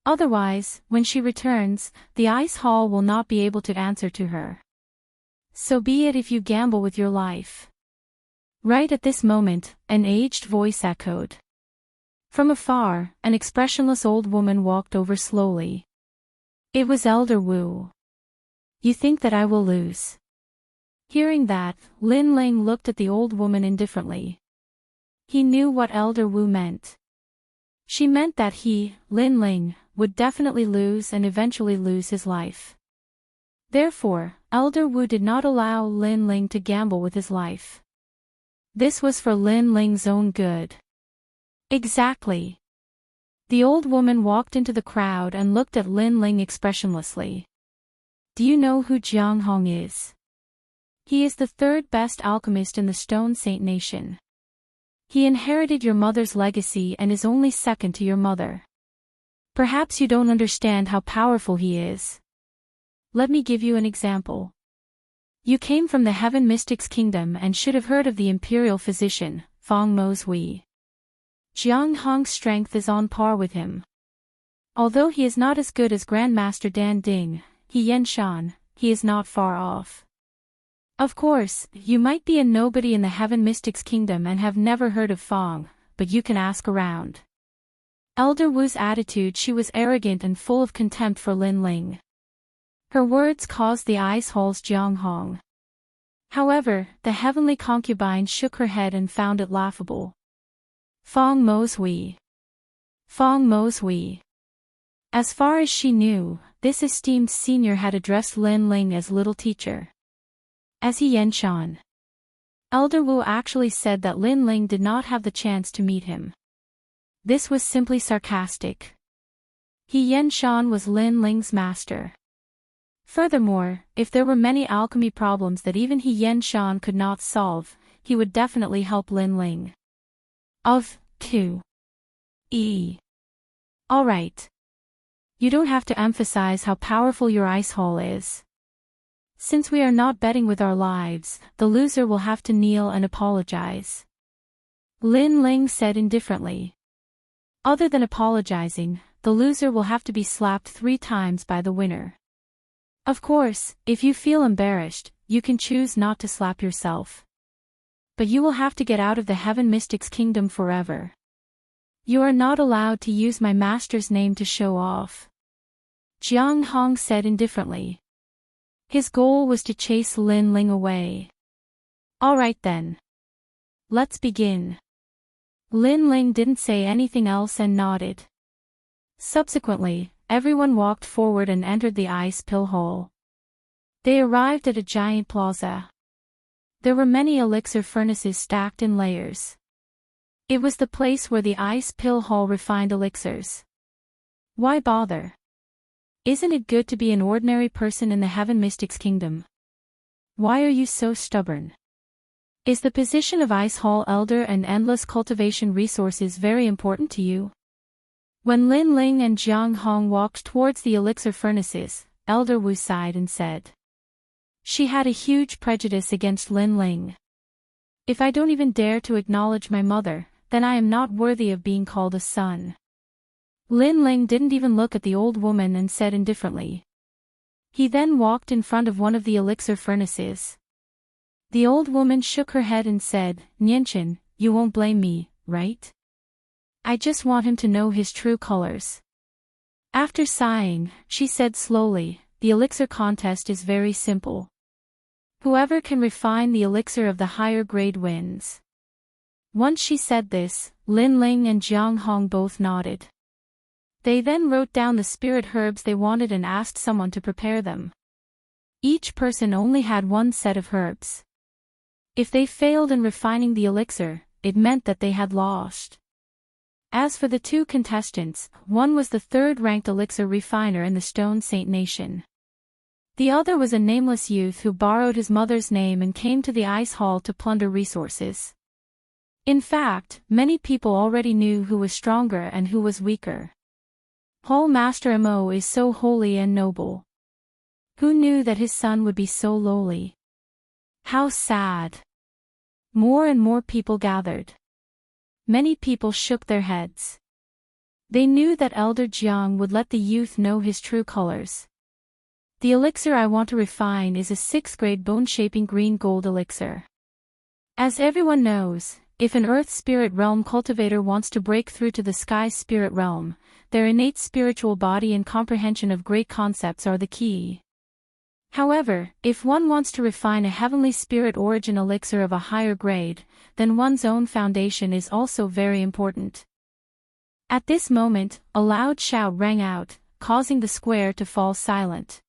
Otherwise, when she returns, the ice hall will not be able to answer to her. So be it if you gamble with your life. Right at this moment, an aged voice echoed. From afar, an expressionless old woman walked over slowly. It was Elder Wu. You think that I will lose? Hearing that, Lin Ling looked at the old woman indifferently. He knew what Elder Wu meant. She meant that he, Lin Ling, would definitely lose and eventually lose his life. Therefore, Elder Wu did not allow Lin Ling to gamble with his life. This was for Lin Ling's own good. Exactly. The old woman walked into the crowd and looked at Lin Ling expressionlessly. Do you know who Jiang Hong is? He is the third best alchemist in the Stone Saint Nation. He inherited your mother's legacy and is only second to your mother. Perhaps you don't understand how powerful he is. Let me give you an example. You came from the Heaven Mystics Kingdom and should have heard of the Imperial Physician, Feng Mo's Wei. Jiang Hong's strength is on par with him. Although he is not as good as Grandmaster Dan Ding, Yan Shan, he is not far off. Of course, you might be a nobody in the Heaven Mystics Kingdom and have never heard of Feng, but you can ask around. Elder Wu's attitude, she was arrogant and full of contempt for Lin Ling. Her words caused the ice hall's Jiang Hong. However, the heavenly concubine shook her head and found it laughable. Feng Mo's Wei. Feng Mo's Wei. As far as she knew, this esteemed senior had addressed Lin Ling as little teacher. As he Yan Shan. Elder Wu actually said that Lin Ling did not have the chance to meet him. This was simply sarcastic. Yan Shan was Lin Ling's master. Furthermore, if there were many alchemy problems that even Yan Shan could not solve, he would definitely help Lin Ling. Of 2. Alright. You don't have to emphasize how powerful your ice hall is. Since we are not betting with our lives, the loser will have to kneel and apologize. Lin Ling said indifferently. Other than apologizing, the loser will have to be slapped 3 times by the winner. Of course, if you feel embarrassed, you can choose not to slap yourself. But you will have to get out of the Heaven Mystics Kingdom forever. You are not allowed to use my master's name to show off. Jiang Hong said indifferently. His goal was to chase Lin Ling away. Alright then. Let's begin. Lin Ling didn't say anything else and nodded. Subsequently, everyone walked forward and entered the ice pill hall. They arrived at a giant plaza. There were many elixir furnaces stacked in layers. It was the place where the ice pill hall refined elixirs. Why bother? Isn't it good to be an ordinary person in the Heaven Mystics Kingdom? Why are you so stubborn? Is the position of Ice Hall Elder and endless cultivation resources very important to you? When Lin Ling and Jiang Hong walked towards the elixir furnaces, Elder Wu sighed and said. She had a huge prejudice against Lin Ling. If I don't even dare to acknowledge my mother, then I am not worthy of being called a son. Lin Ling didn't even look at the old woman and said indifferently. He then walked in front of one of the elixir furnaces. The old woman shook her head and said, Nianchen, you won't blame me, right? I just want him to know his true colors. After sighing, she said slowly, the elixir contest is very simple. Whoever can refine the elixir of the higher grade wins. Once she said this, Lin Ling and Jiang Hong both nodded. They then wrote down the spirit herbs they wanted and asked someone to prepare them. Each person only had 1 set of herbs. If they failed in refining the elixir, it meant that they had lost. As for the 2 contestants, one was the 3rd-ranked elixir refiner in the Stone Saint Nation. The other was a nameless youth who borrowed his mother's name and came to the ice hall to plunder resources. In fact, many people already knew who was stronger and who was weaker. Whole Master Mo is so holy and noble. Who knew that his son would be so lowly? How sad. More and more people gathered. Many people shook their heads. They knew that Elder Jiang would let the youth know his true colors. The elixir I want to refine is a 6th grade bone-shaping green gold elixir. As everyone knows, if an Earth Spirit Realm cultivator wants to break through to the Sky Spirit Realm, their innate spiritual body and comprehension of great concepts are the key. However, if one wants to refine a heavenly spirit origin elixir of a higher grade, then one's own foundation is also very important. At this moment, a loud shout rang out, causing the square to fall silent.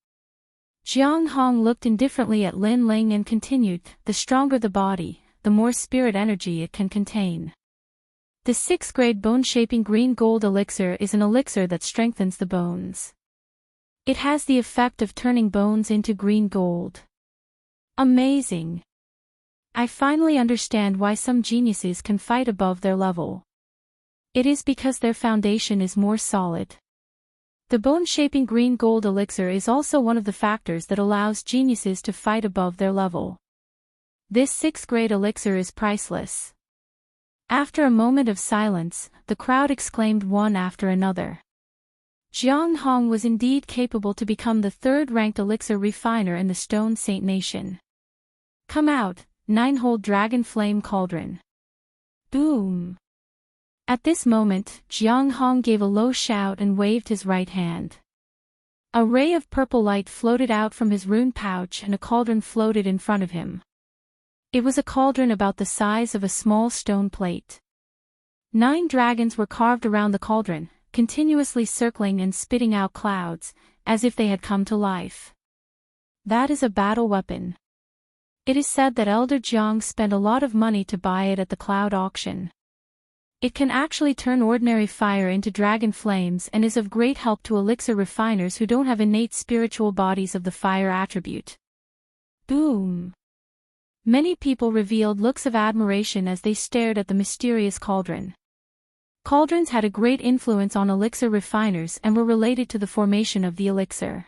Jiang Hong looked indifferently at Lin Ling and continued, "The stronger the body, the more spirit energy it can contain. The 6th grade bone-shaping green gold elixir is an elixir that strengthens the bones. It has the effect of turning bones into green gold." Amazing! I finally understand why some geniuses can fight above their level. It is because their foundation is more solid. The bone-shaping green gold elixir is also one of the factors that allows geniuses to fight above their level. This 6th grade elixir is priceless. After a moment of silence, the crowd exclaimed one after another. Jiang Hong was indeed capable to become the 3rd-ranked elixir refiner in the Stone Saint Nation. "Come out, 9-hole dragon flame cauldron." Boom! At this moment, Jiang Hong gave a low shout and waved his right hand. A ray of purple light floated out from his rune pouch and a cauldron floated in front of him. It was a cauldron about the size of a small stone plate. 9 dragons were carved around the cauldron, continuously circling and spitting out clouds, as if they had come to life. That is a battle weapon. It is said that Elder Jiang spent a lot of money to buy it at the cloud auction. It can actually turn ordinary fire into dragon flames and is of great help to elixir refiners who don't have innate spiritual bodies of the fire attribute. Boom! Many people revealed looks of admiration as they stared at the mysterious cauldron. Cauldrons had a great influence on elixir refiners and were related to the formation of the elixir.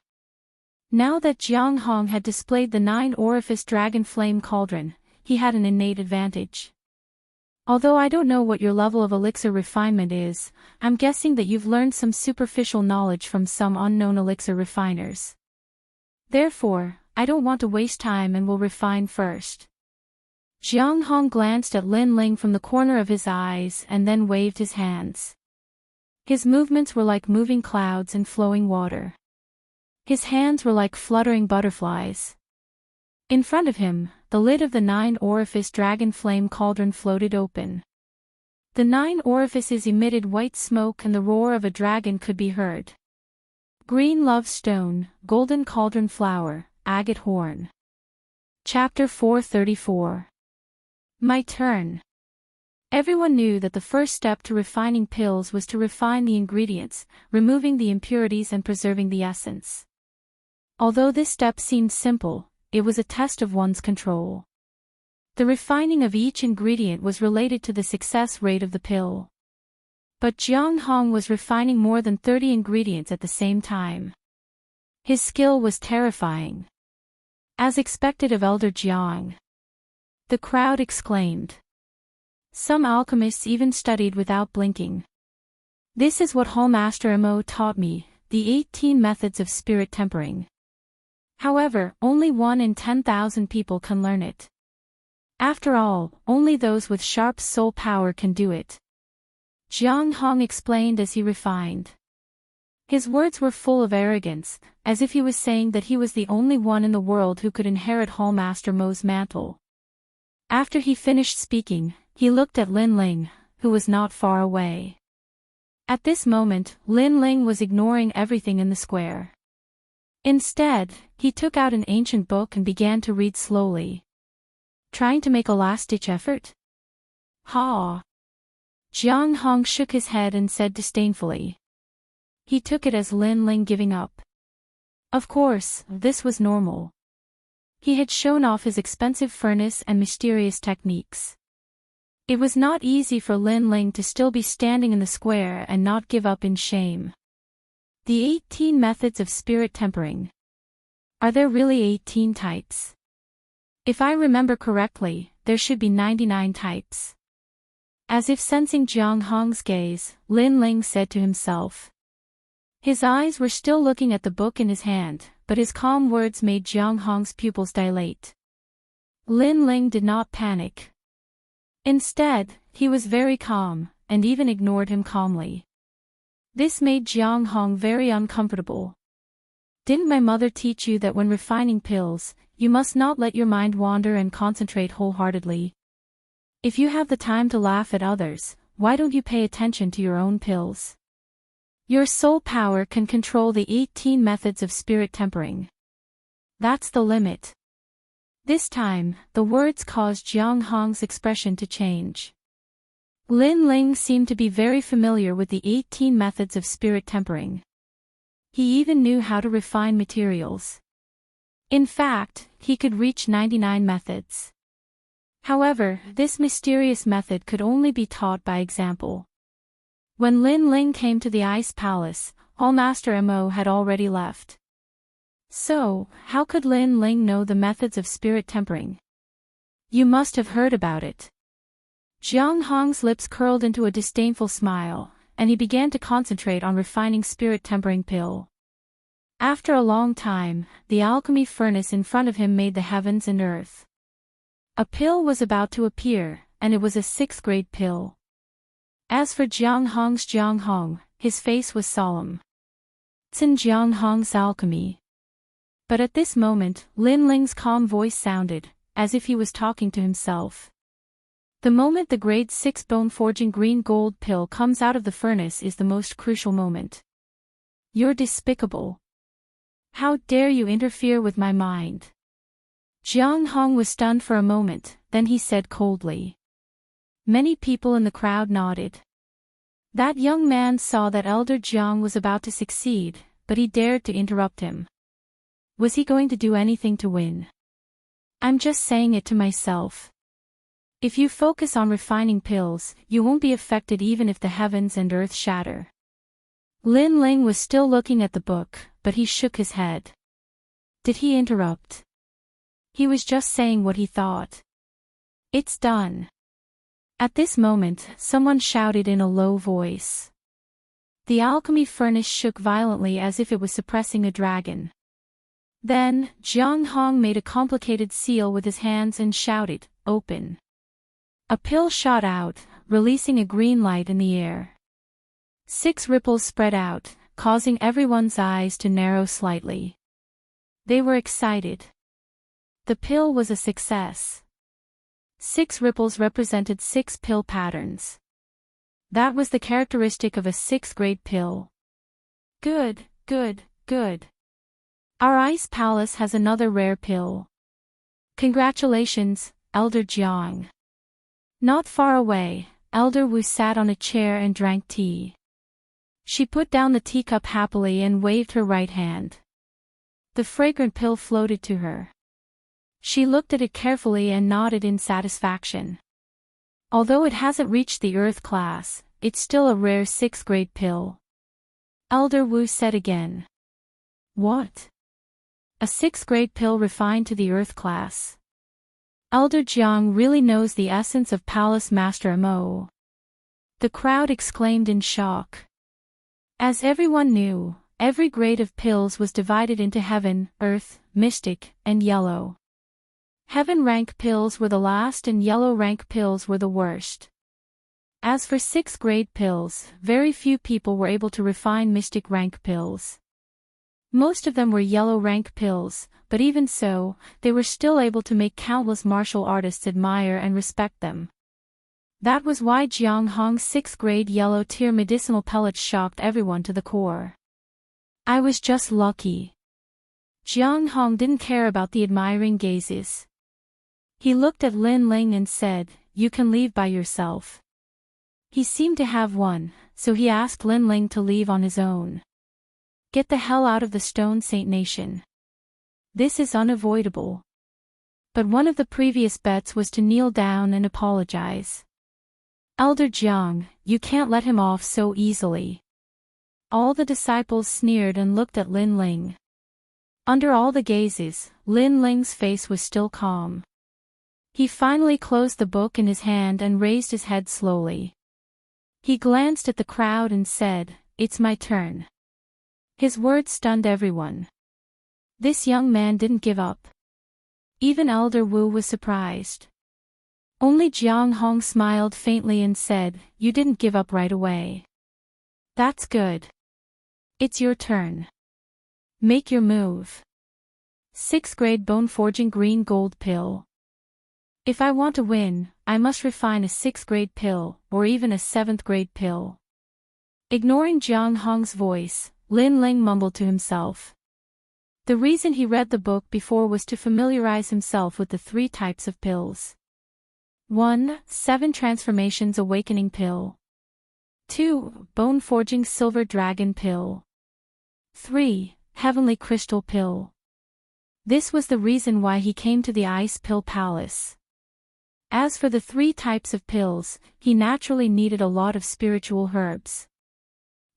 Now that Jiang Hong had displayed the 9-orifice dragon flame cauldron, he had an innate advantage. Although I don't know what your level of elixir refinement is, I'm guessing that you've learned some superficial knowledge from some unknown elixir refiners. Therefore, I don't want to waste time and will refine first. Jiang Hong glanced at Lin Ling from the corner of his eyes and then waved his hands. His movements were like moving clouds and flowing water. His hands were like fluttering butterflies. In front of him, the lid of the 9-orifice dragon flame cauldron floated open. The 9 orifices emitted white smoke and the roar of a dragon could be heard. Green love stone, golden cauldron flower, agate horn. Chapter 434. My turn. Everyone knew that the first step to refining pills was to refine the ingredients, removing the impurities and preserving the essence. Although this step seemed simple, it was a test of one's control. The refining of each ingredient was related to the success rate of the pill. But Jiang Hong was refining more than 30 ingredients at the same time. His skill was terrifying. As expected of Elder Jiang. The crowd exclaimed. Some alchemists even studied without blinking. This is what Hallmaster Mo taught me, the 18 methods of spirit tempering. However, only 1 in 10,000 people can learn it. After all, only those with sharp soul power can do it. Jiang Hong explained as he refined. His words were full of arrogance, as if he was saying that he was the only one in the world who could inherit Hallmaster Mo's mantle. After he finished speaking, he looked at Lin Ling, who was not far away. At this moment, Lin Ling was ignoring everything in the square. Instead, he took out an ancient book and began to read slowly. Trying to make a last-ditch effort? Ha! Jiang Hong shook his head and said disdainfully. He took it as Lin Ling giving up. Of course, this was normal. He had shown off his expensive furnace and mysterious techniques. It was not easy for Lin Ling to still be standing in the square and not give up in shame. The 18 methods of spirit tempering. Are there really 18 types? If I remember correctly, there should be 99 types. As if sensing Jiang Hong's gaze, Lin Ling said to himself. His eyes were still looking at the book in his hand, but his calm words made Jiang Hong's pupils dilate. Lin Ling did not panic. Instead, he was very calm, and even ignored him calmly. This made Jiang Hong very uncomfortable. Didn't my mother teach you that when refining pills, you must not let your mind wander and concentrate wholeheartedly? If you have the time to laugh at others, why don't you pay attention to your own pills? Your soul power can control the 18 methods of spirit tempering. That's the limit. This time, the words caused Jiang Hong's expression to change. Lin Ling seemed to be very familiar with the 18 methods of spirit tempering. He even knew how to refine materials. In fact, he could reach 99 methods. However, this mysterious method could only be taught by example. When Lin Ling came to the Ice Palace, Master Mo had already left. So, how could Lin Ling know the methods of spirit tempering? You must have heard about it. Jiang Hong's lips curled into a disdainful smile, and he began to concentrate on refining spirit tempering pill. After a long time, the alchemy furnace in front of him made the heavens and earth. A pill was about to appear, and it was a 6th grade pill. As for Jiang Hong, his face was solemn. It's in Jiang Hong's alchemy. But at this moment, Lin Ling's calm voice sounded, as if he was talking to himself. The moment the grade 6 bone-forging green gold pill comes out of the furnace is the most crucial moment. You're despicable. How dare you interfere with my mind? Jiang Hong was stunned for a moment, then he said coldly. Many people in the crowd nodded. That young man saw that Elder Jiang was about to succeed, but he dared to interrupt him. Was he going to do anything to win? I'm just saying it to myself. If you focus on refining pills, you won't be affected even if the heavens and earth shatter. Lin Ling was still looking at the book, but he shook his head. Did he interrupt? He was just saying what he thought. It's done. At this moment, someone shouted in a low voice. The alchemy furnace shook violently as if it was suppressing a dragon. Then, Jiang Hong made a complicated seal with his hands and shouted, "Open." A pill shot out, releasing a green light in the air. 6 ripples spread out, causing everyone's eyes to narrow slightly. They were excited. The pill was a success. 6 ripples represented 6 pill patterns. That was the characteristic of a 6th grade pill. Good, good, good. Our Ice Palace has another rare pill. Congratulations, Elder Jiang. Not far away, Elder Wu sat on a chair and drank tea. She put down the teacup happily and waved her right hand. The fragrant pill floated to her. She looked at it carefully and nodded in satisfaction. Although it hasn't reached the Earth class, it's still a rare 6th grade pill. Elder Wu said again. What? A 6th grade pill refined to the Earth class. Elder Jiang really knows the essence of Palace Master Mo. The crowd exclaimed in shock. As everyone knew, every grade of pills was divided into Heaven, Earth, Mystic, and Yellow. Heaven rank pills were the last and Yellow rank pills were the worst. As for 6th grade pills, very few people were able to refine Mystic rank pills. Most of them were Yellow rank pills, but even so, they were still able to make countless martial artists admire and respect them. That was why Jiang Hong's 6th grade Yellow tier medicinal pellets shocked everyone to the core. I was just lucky. Jiang Hong didn't care about the admiring gazes. He looked at Lin Ling and said, "You can leave by yourself." He seemed to have one, so he asked Lin Ling to leave on his own. Get the hell out of the Stone Saint Nation. This is unavoidable. But one of the previous bets was to kneel down and apologize. Elder Jiang, you can't let him off so easily. All the disciples sneered and looked at Lin Ling. Under all the gazes, Lin Ling's face was still calm. He finally closed the book in his hand and raised his head slowly. He glanced at the crowd and said, "It's my turn." His words stunned everyone. This young man didn't give up. Even Elder Wu was surprised. Only Jiang Hong smiled faintly and said, "You didn't give up right away. That's good. It's your turn. Make your move." 6th grade bone forging green gold pill. If I want to win, I must refine a 6th grade pill, or even a 7th grade pill. Ignoring Jiang Hong's voice, Lin Ling mumbled to himself. The reason he read the book before was to familiarize himself with the 3 types of pills. 1. 7 Transformations Awakening Pill. 2. Bone Forging Silver Dragon Pill. 3. Heavenly Crystal Pill. This was the reason why he came to the Ice Pill Palace. As for the 3 types of pills, he naturally needed a lot of spiritual herbs.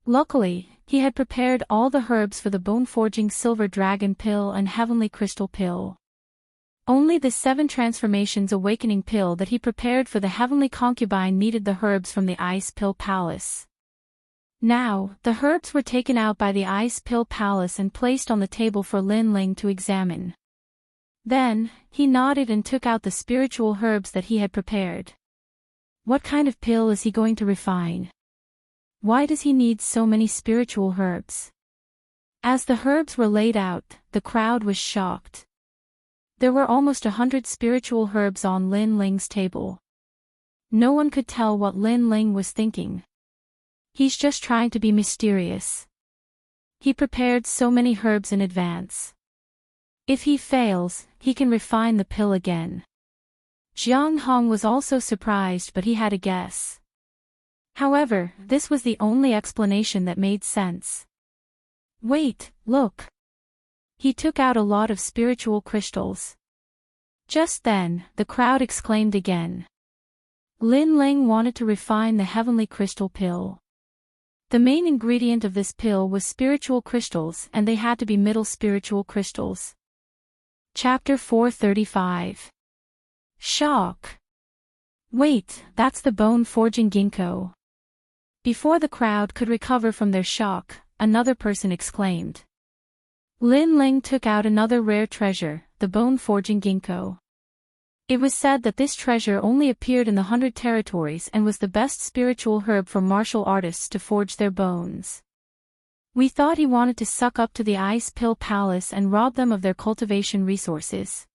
Luckily, he had prepared all the herbs for the Bone Forging Silver Dragon Pill and Heavenly Crystal Pill. Only the 7 Transformations Awakening Pill that he prepared for the Heavenly Concubine needed the herbs from the Ice Pill Palace. Now, the herbs were taken out by the Ice Pill Palace and placed on the table for Lin Ling to examine. Then, he nodded and took out the spiritual herbs that he had prepared. What kind of pill is he going to refine? Why does he need so many spiritual herbs? As the herbs were laid out, the crowd was shocked. There were almost 100 spiritual herbs on Lin Ling's table. No one could tell what Lin Ling was thinking. He's just trying to be mysterious. He prepared so many herbs in advance. If he fails, he can refine the pill again. Jiang Hong was also surprised, but he had a guess. However, this was the only explanation that made sense. Wait, look. He took out a lot of spiritual crystals. Just then, the crowd exclaimed again. Lin Ling wanted to refine the Heavenly Crystal Pill. The main ingredient of this pill was spiritual crystals, and they had to be middle spiritual crystals. Chapter 435. Shock. Wait, that's the bone forging ginkgo. Before the crowd could recover from their shock, another person exclaimed. Lin Ling took out another rare treasure, the bone forging ginkgo. It was said that this treasure only appeared in the 100 territories and was the best spiritual herb for martial artists to forge their bones. We thought he wanted to suck up to the Ice Pill Palace and rob them of their cultivation resources.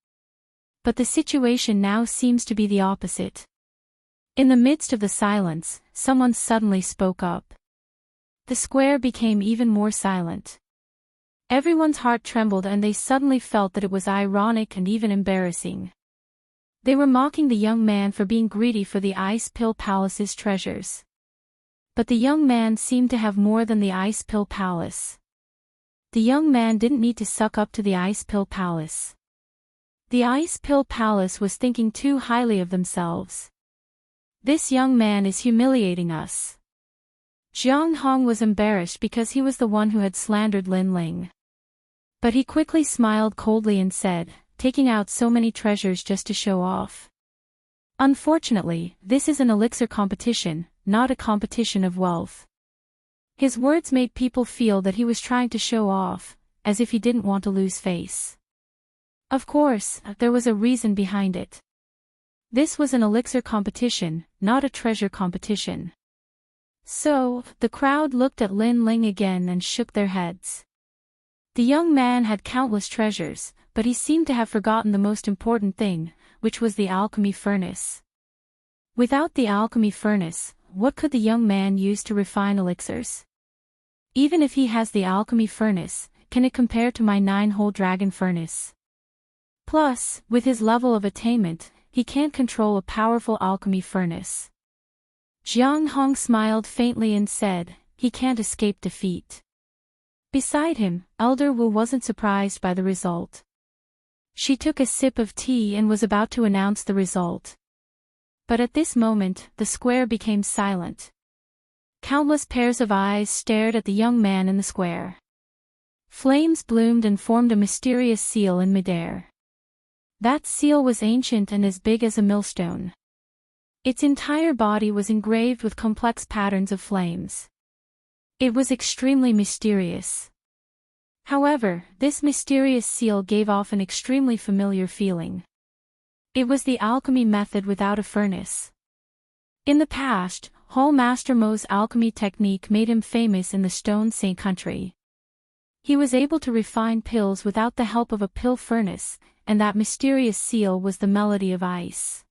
But the situation now seems to be the opposite. In the midst of the silence, someone suddenly spoke up. The square became even more silent. Everyone's heart trembled and they suddenly felt that it was ironic and even embarrassing. They were mocking the young man for being greedy for the Ice Pill Palace's treasures. But the young man seemed to have more than the Ice Pill Palace. The young man didn't need to suck up to the Ice Pill Palace. The Ice Pill Palace was thinking too highly of themselves. This young man is humiliating us. Jiang Hong was embarrassed because he was the one who had slandered Lin Ling. But he quickly smiled coldly and said, taking out so many treasures just to show off. Unfortunately, this is an elixir competition, not a competition of wealth. His words made people feel that he was trying to show off, as if he didn't want to lose face. Of course, there was a reason behind it. This was an elixir competition, not a treasure competition. So, the crowd looked at Lin Ling again and shook their heads. The young man had countless treasures, but he seemed to have forgotten the most important thing, which was the alchemy furnace. Without the alchemy furnace, what could the young man use to refine elixirs? Even if he has the alchemy furnace, can it compare to my 9-hole dragon furnace? Plus, with his level of attainment, he can't control a powerful alchemy furnace. Jiang Hong smiled faintly and said, he can't escape defeat. Beside him, Elder Wu wasn't surprised by the result. She took a sip of tea and was about to announce the result. But at this moment, the square became silent. Countless pairs of eyes stared at the young man in the square. Flames bloomed and formed a mysterious seal in midair. That seal was ancient and as big as a millstone. Its entire body was engraved with complex patterns of flames. It was extremely mysterious. However, this mysterious seal gave off an extremely familiar feeling. It was the alchemy method without a furnace. In the past, Hall Master Mo's alchemy technique made him famous in the Stone Saint country. He was able to refine pills without the help of a pill furnace, and that mysterious seal was the melody of ice.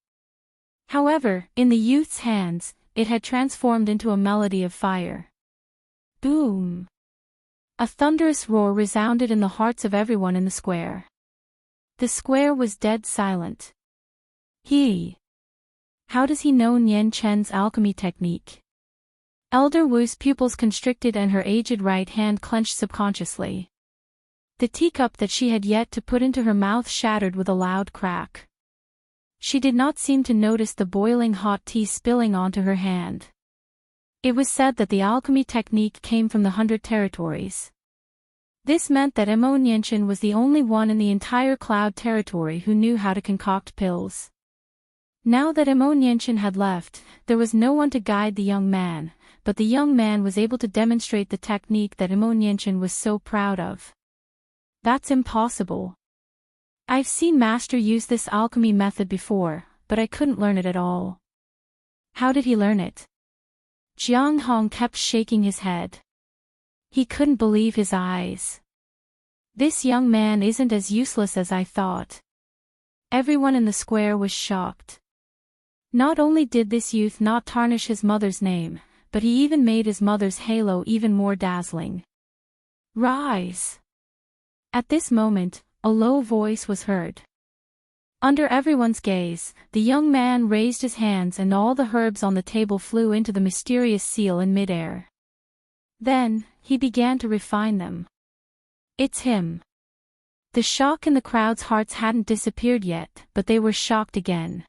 However, in the youth's hands, it had transformed into a melody of fire. Boom! A thunderous roar resounded in the hearts of everyone in the square. The square was dead silent. How does he know Nian Chen's alchemy technique? Elder Wu's pupils constricted and her aged right hand clenched subconsciously. The teacup that she had yet to put into her mouth shattered with a loud crack. She did not seem to notice the boiling hot tea spilling onto her hand. It was said that the alchemy technique came from the 100 territories. This meant that Mo Nianchen was the only one in the entire Cloud territory who knew how to concoct pills. Now that Mo Nianchen had left, there was no one to guide the young man, but the young man was able to demonstrate the technique that Mo Nianchen was so proud of. That's impossible. I've seen Master use this alchemy method before, but I couldn't learn it at all. How did he learn it? Jiang Hong kept shaking his head. He couldn't believe his eyes. This young man isn't as useless as I thought. Everyone in the square was shocked. Not only did this youth not tarnish his mother's name, but he even made his mother's halo even more dazzling. Rise! At this moment, a low voice was heard. Under everyone's gaze, the young man raised his hands and all the herbs on the table flew into the mysterious seal in midair. Then, he began to refine them. It's him. The shock in the crowd's hearts hadn't disappeared yet, but they were shocked again.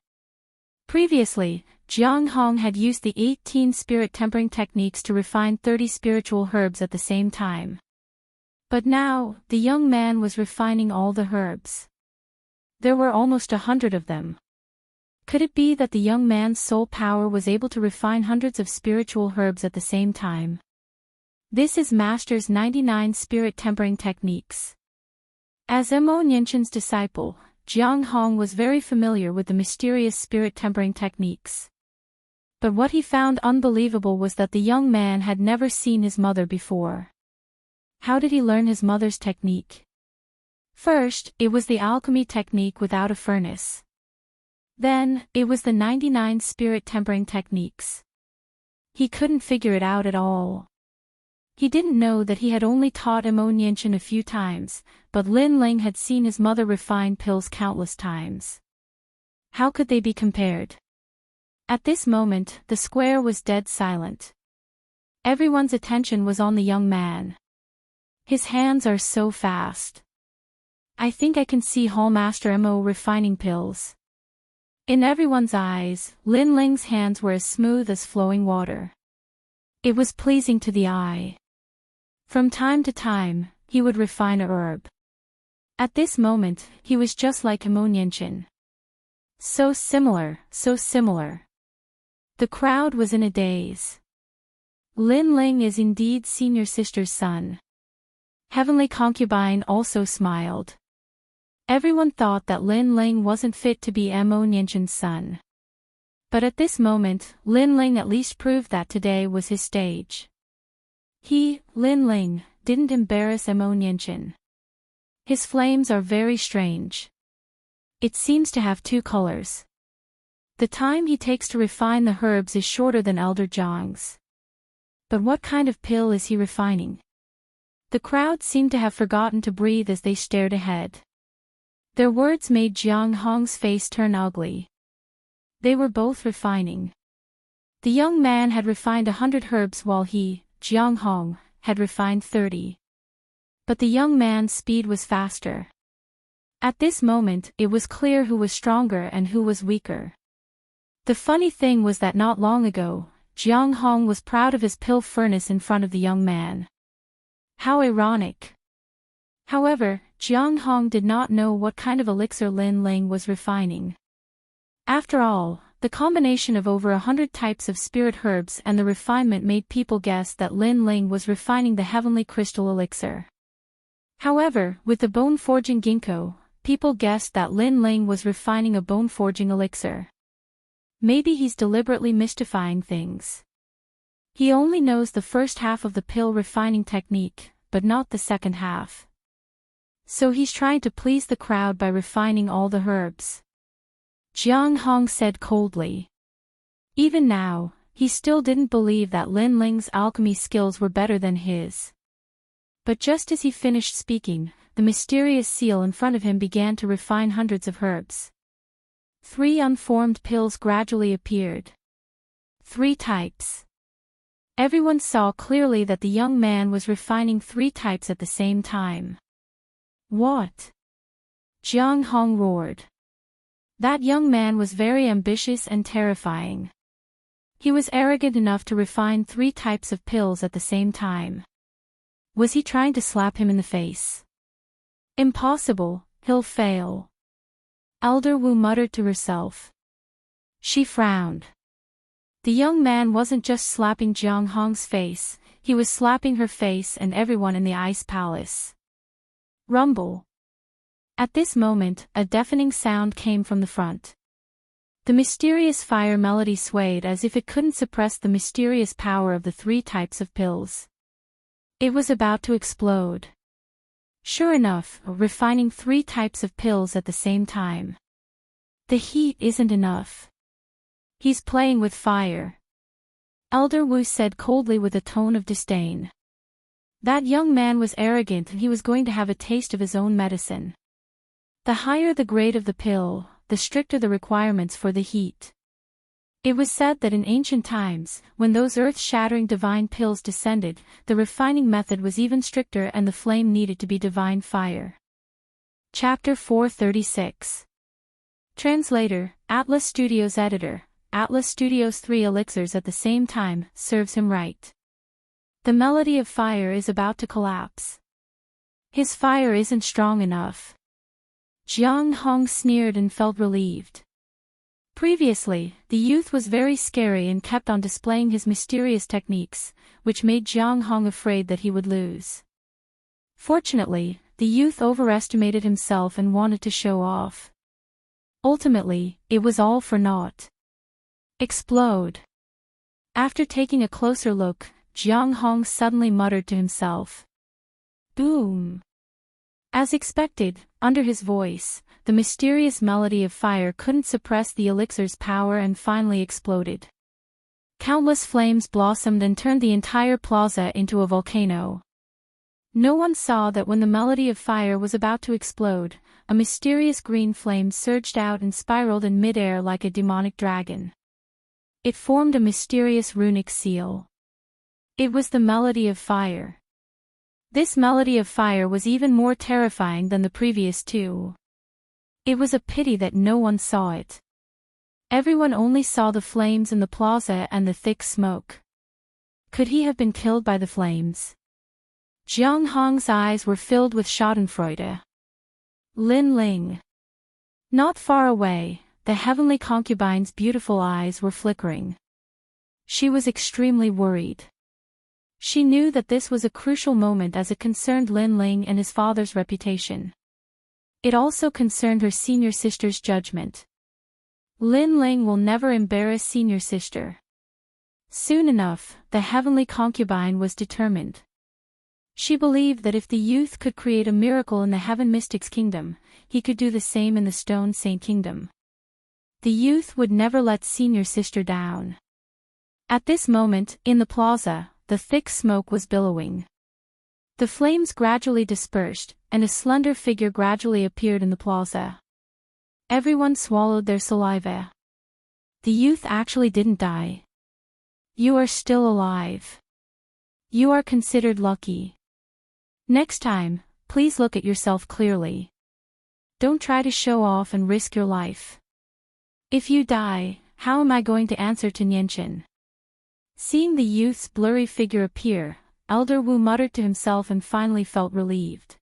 Previously, Jiang Hong had used the 18 spirit tempering techniques to refine 30 spiritual herbs at the same time. But now, the young man was refining all the herbs. There were almost 100 of them. Could it be that the young man's soul power was able to refine hundreds of spiritual herbs at the same time? This is Master's 99 spirit tempering techniques. As Mo Nianchen's disciple, Jiang Hong was very familiar with the mysterious spirit tempering techniques. But what he found unbelievable was that the young man had never seen his mother before. How did he learn his mother's technique? First, it was the alchemy technique without a furnace. Then, it was the 99 spirit tempering techniques. He couldn't figure it out at all. He didn't know that he had only taught Mo Nianchen a few times, but Lin Ling had seen his mother refine pills countless times. How could they be compared? At this moment, the square was dead silent. Everyone's attention was on the young man. His hands are so fast. I think I can see Hallmaster Mo refining pills. In everyone's eyes, Lin Ling's hands were as smooth as flowing water. It was pleasing to the eye. From time to time, he would refine a herb. At this moment, he was just like Mo Nianchen. So similar, so similar. The crowd was in a daze. Lin Ling is indeed senior sister's son. Heavenly Concubine also smiled. Everyone thought that Lin Ling wasn't fit to be Mo Nianchen's son. But at this moment, Lin Ling at least proved that today was his stage. He, Lin Ling, didn't embarrass Mo Nianchen. His flames are very strange. It seems to have two colors. The time he takes to refine the herbs is shorter than Elder Zhang's. But what kind of pill is he refining? The crowd seemed to have forgotten to breathe as they stared ahead. Their words made Jiang Hong's face turn ugly. They were both refining. The young man had refined 100 herbs while he, Jiang Hong, had refined 30. But the young man's speed was faster. At this moment, it was clear who was stronger and who was weaker. The funny thing was that not long ago, Jiang Hong was proud of his pill furnace in front of the young man. How ironic. However, Jiang Hong did not know what kind of elixir Lin Ling was refining. After all, the combination of over 100 types of spirit herbs and the refinement made people guess that Lin Ling was refining the heavenly crystal elixir. However, with the bone-forging ginkgo, people guessed that Lin Ling was refining a bone-forging elixir. Maybe he's deliberately mystifying things. He only knows the first half of the pill refining technique, but not the second half. So he's trying to please the crowd by refining all the herbs. Jiang Hong said coldly. Even now, he still didn't believe that Lin Ling's alchemy skills were better than his. But just as he finished speaking, the mysterious seal in front of him began to refine hundreds of herbs. 3 unformed pills gradually appeared. 3 types. Everyone saw clearly that the young man was refining 3 types at the same time. What? Jiang Hong roared. That young man was very ambitious and terrifying. He was arrogant enough to refine 3 types of pills at the same time. Was he trying to slap him in the face? Impossible, he'll fail. Elder Wu muttered to herself. She frowned. The young man wasn't just slapping Jiang Hong's face, he was slapping her face and everyone in the ice palace. Rumble. At this moment, a deafening sound came from the front. The mysterious fire melody swayed as if it couldn't suppress the mysterious power of the 3 types of pills. It was about to explode. Sure enough, refining 3 types of pills at the same time. The heat isn't enough. He's playing with fire. Elder Wu said coldly with a tone of disdain. That young man was arrogant and he was going to have a taste of his own medicine. The higher the grade of the pill, the stricter the requirements for the heat. It was said that in ancient times, when those earth-shattering divine pills descended, the refining method was even stricter and the flame needed to be divine fire. Chapter 436. Translator, Atlas Studios Editor, Atlas Studios 3 elixirs at the same time, serves him right. The melody of fire is about to collapse. His fire isn't strong enough. Jiang Hong sneered and felt relieved. Previously, the youth was very scary and kept on displaying his mysterious techniques, which made Jiang Hong afraid that he would lose. Fortunately, the youth overestimated himself and wanted to show off. Ultimately, it was all for naught. Explode. After taking a closer look, Jiang Hong suddenly muttered to himself. Boom. As expected, under his voice, the mysterious melody of fire couldn't suppress the elixir's power and finally exploded. Countless flames blossomed and turned the entire plaza into a volcano. No one saw that when the melody of fire was about to explode, a mysterious green flame surged out and spiraled in midair like a demonic dragon. It formed a mysterious runic seal. It was the melody of fire. This melody of fire was even more terrifying than the previous 2. It was a pity that no one saw it. Everyone only saw the flames in the plaza and the thick smoke. Could he have been killed by the flames? Jiang Hong's eyes were filled with schadenfreude. Lin Ling. Not far away, the heavenly concubine's beautiful eyes were flickering. She was extremely worried. She knew that this was a crucial moment as it concerned Lin Ling and his father's reputation. It also concerned her senior sister's judgment. Lin Ling will never embarrass senior sister. Soon enough, the heavenly concubine was determined. She believed that if the youth could create a miracle in the Heaven Mystics Kingdom, he could do the same in the Stone Saint Kingdom. The youth would never let senior sister down. At this moment, in the plaza, the thick smoke was billowing. The flames gradually dispersed, and a slender figure gradually appeared in the plaza. Everyone swallowed their saliva. The youth actually didn't die. You are still alive. You are considered lucky. Next time, please look at yourself clearly. Don't try to show off and risk your life. If you die, how am I going to answer to Nianchen? Seeing the youth's blurry figure appear, Elder Wu muttered to himself and finally felt relieved.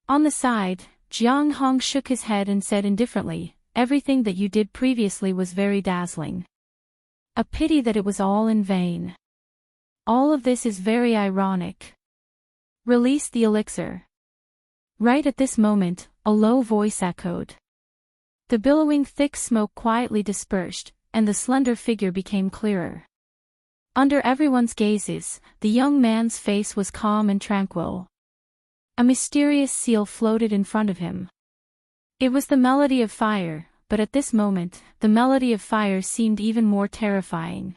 On the side, Jiang Hong shook his head and said indifferently, everything that you did previously was very dazzling. A pity that it was all in vain. All of this is very ironic. Release the elixir. Right at this moment, a low voice echoed. The billowing thick smoke quietly dispersed, and the slender figure became clearer. Under everyone's gazes, the young man's face was calm and tranquil. A mysterious seal floated in front of him. It was the melody of fire, but at this moment, the melody of fire seemed even more terrifying.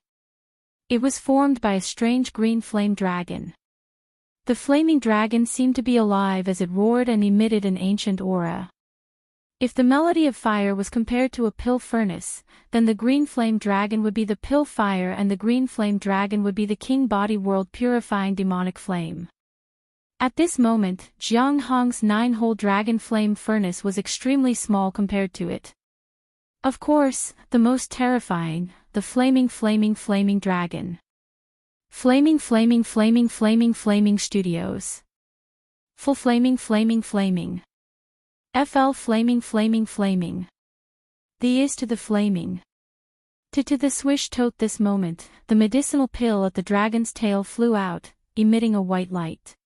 It was formed by a strange green flame dragon. The flaming dragon seemed to be alive as it roared and emitted an ancient aura. If the melody of fire was compared to a pill furnace, then the green flame dragon would be the pill fire and the green flame dragon would be the king body world purifying demonic flame. At this moment, Jiang Hong's 9-hole dragon flame furnace was extremely small compared to it. Of course, the most terrifying, the flaming dragon. Flaming studios. Full flaming. FL flaming. The is to the flaming. To the swish tote this moment, the medicinal pill at the dragon's tail flew out, emitting a white light.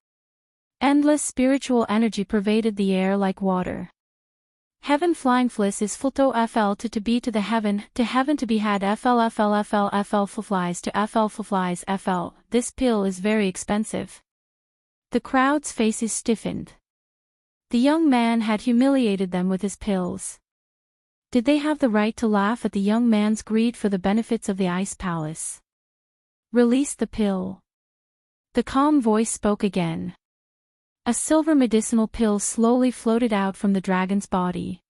Endless spiritual energy pervaded the air like water. Heaven flying flies is fulto FL to be to the heaven to be had FL flies to FL flies FL. This pill is very expensive. The crowd's faces stiffened. The young man had humiliated them with his pills. Did they have the right to laugh at the young man's greed for the benefits of the ice palace? Release the pill. The calm voice spoke again. A silver medicinal pill slowly floated out from the dragon's body.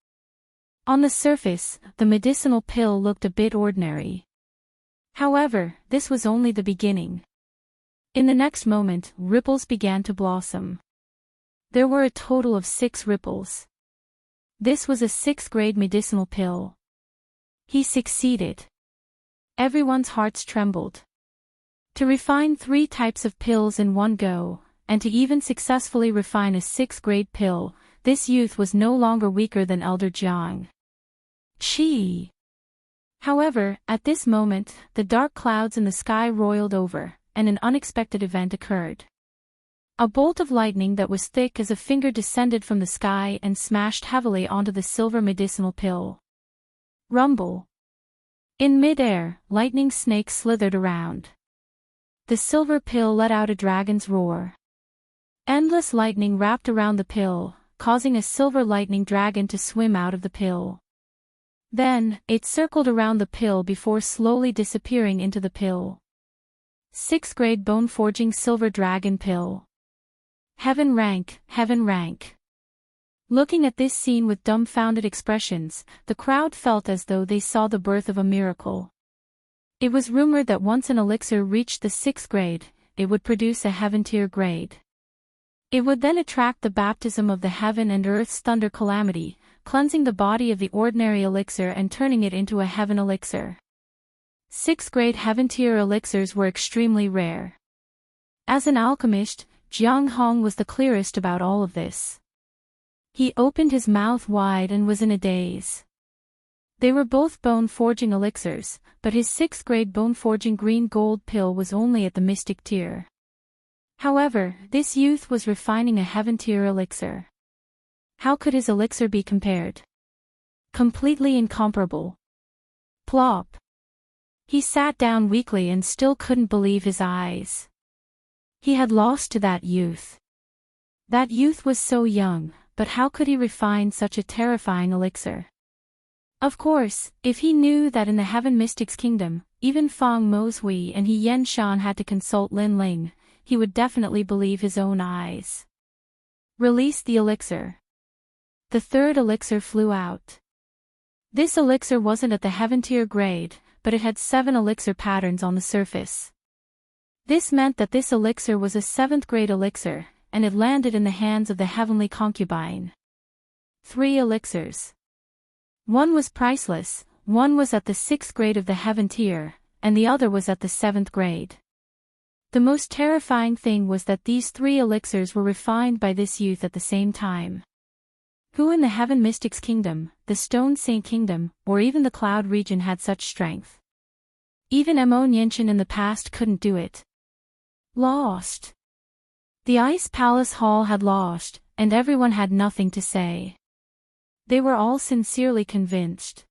On the surface, the medicinal pill looked a bit ordinary. However, this was only the beginning. In the next moment, ripples began to blossom. There were a total of 6 ripples. This was a 6th-grade medicinal pill. He succeeded. Everyone's hearts trembled. To refine 3 types of pills in one go, and to even successfully refine a 6th-grade pill, this youth was no longer weaker than Elder Jiang. Chi. However, at this moment, the dark clouds in the sky roiled over, and an unexpected event occurred. A bolt of lightning that was thick as a finger descended from the sky and smashed heavily onto the silver medicinal pill. Rumble. In mid-air, lightning snakes slithered around. The silver pill let out a dragon's roar. Endless lightning wrapped around the pill, causing a silver lightning dragon to swim out of the pill. Then, it circled around the pill before slowly disappearing into the pill. 6th-grade bone-forging silver dragon pill. Heaven rank. Looking at this scene with dumbfounded expressions, the crowd felt as though they saw the birth of a miracle. It was rumored that once an elixir reached the 6th grade, it would produce a heaven tier grade. It would then attract the baptism of the heaven and earth's thunder calamity, cleansing the body of the ordinary elixir and turning it into a heaven elixir. 6th grade heaven tier elixirs were extremely rare. As an alchemist, Jiang Hong was the clearest about all of this. He opened his mouth wide and was in a daze. They were both bone-forging elixirs, but his 6th grade bone-forging green gold pill was only at the mystic tier. However, this youth was refining a heaven tier elixir. How could his elixir be compared? Completely incomparable. Plop. He sat down weakly and still couldn't believe his eyes. He had lost to that youth. That youth was so young, but how could he refine such a terrifying elixir? Of course, if he knew that in the Heaven Mystics Kingdom, even Fang Mozhui and He Yen Shan had to consult Lin Ling, he would definitely believe his own eyes. Release the elixir. The 3rd elixir flew out. This elixir wasn't at the heaven tier grade, but it had 7 elixir patterns on the surface. This meant that this elixir was a 7th grade elixir, and it landed in the hands of the heavenly concubine. 3 elixirs. One was priceless, one was at the 6th grade of the heaven tier, and the other was at the 7th grade. The most terrifying thing was that these 3 elixirs were refined by this youth at the same time. Who in the Heaven Mystics Kingdom, the Stone Saint Kingdom, or even the Cloud region had such strength? Even Emon in the past couldn't do it. Lost. The Ice Palace Hall had lost, and everyone had nothing to say. They were all sincerely convinced.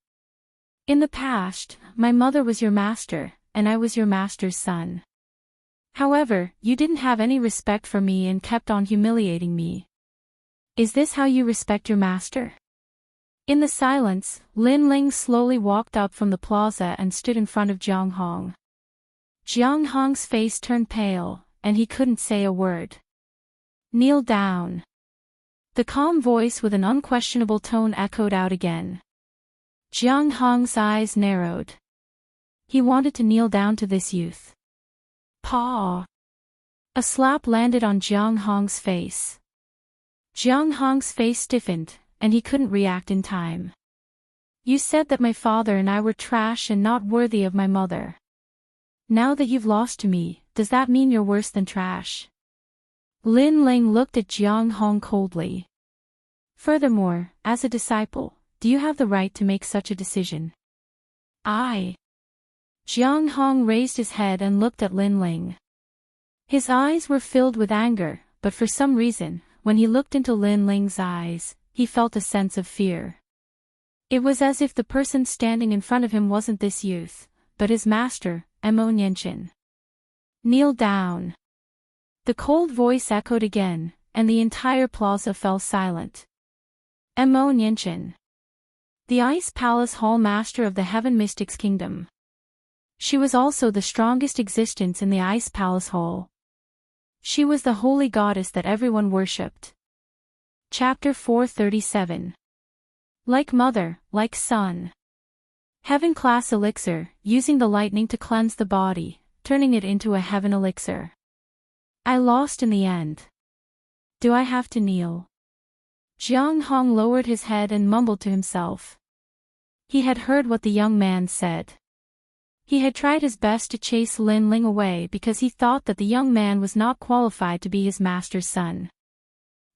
In the past, my mother was your master, and I was your master's son. However, you didn't have any respect for me and kept on humiliating me. Is this how you respect your master? In the silence, Lin Ling slowly walked up from the plaza and stood in front of Jiang Hong. Jiang Hong's face turned pale, and he couldn't say a word. Kneel down. The calm voice with an unquestionable tone echoed out again. Jiang Hong's eyes narrowed. He wanted to kneel down to this youth. Paw! A slap landed on Jiang Hong's face. Jiang Hong's face stiffened, and he couldn't react in time. You said that my father and I were trash and not worthy of my mother. Now that you've lost to me, does that mean you're worse than trash? Lin Ling looked at Jiang Hong coldly. Furthermore, as a disciple, do you have the right to make such a decision? Jiang Hong raised his head and looked at Lin Ling. His eyes were filled with anger, but for some reason, when he looked into Lin Ling's eyes, he felt a sense of fear. It was as if the person standing in front of him wasn't this youth, but his master, Emon Yenchen. Kneel down. The cold voice echoed again, and the entire plaza fell silent. Emon Yenchen. The Ice Palace Hall Master of the Heaven Mystics Kingdom. She was also the strongest existence in the Ice Palace Hall. She was the holy goddess that everyone worshipped. Chapter 437. Like mother, like son. Heaven class elixir, using the lightning to cleanse the body, turning it into a heaven elixir. I lost in the end. Do I have to kneel? Jiang Hong lowered his head and mumbled to himself. He had heard what the young man said. He had tried his best to chase Lin Ling away because he thought that the young man was not qualified to be his master's son.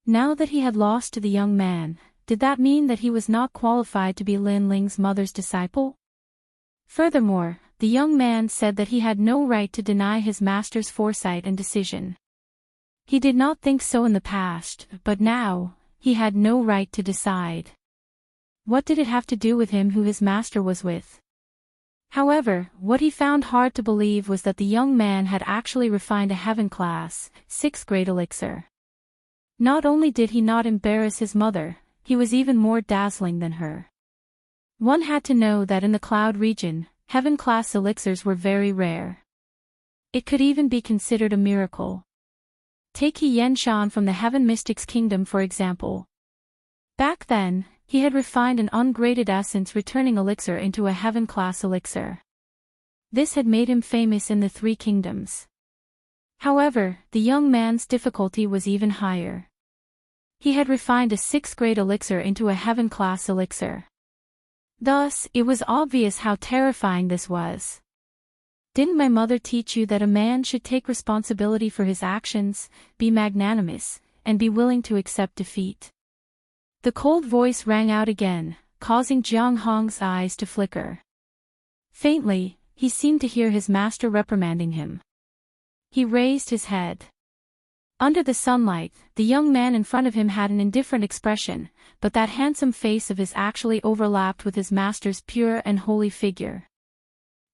Now that he had lost to the young man, did that mean that he was not qualified to be Lin Ling's mother's disciple? Furthermore, the young man said that he had no right to deny his master's foresight and decision. He did not think so in the past, but now, he had no right to decide. What did it have to do with him who his master was with? However, what he found hard to believe was that the young man had actually refined a heaven class, 6th grade elixir. Not only did he not embarrass his mother, he was even more dazzling than her. One had to know that in the Cloud region, heaven class elixirs were very rare. It could even be considered a miracle. Take He Yenshan from the Heaven Mystics Kingdom for example. Back then, he had refined an ungraded essence returning elixir into a heaven class elixir. This had made him famous in the 3 kingdoms. However, the young man's difficulty was even higher. He had refined a 6th grade elixir into a heaven class elixir. Thus, it was obvious how terrifying this was. Didn't my mother teach you that a man should take responsibility for his actions, be magnanimous, and be willing to accept defeat? The cold voice rang out again, causing Jiang Hong's eyes to flicker. Faintly, he seemed to hear his master reprimanding him. He raised his head. Under the sunlight, the young man in front of him had an indifferent expression, but that handsome face of his actually overlapped with his master's pure and holy figure.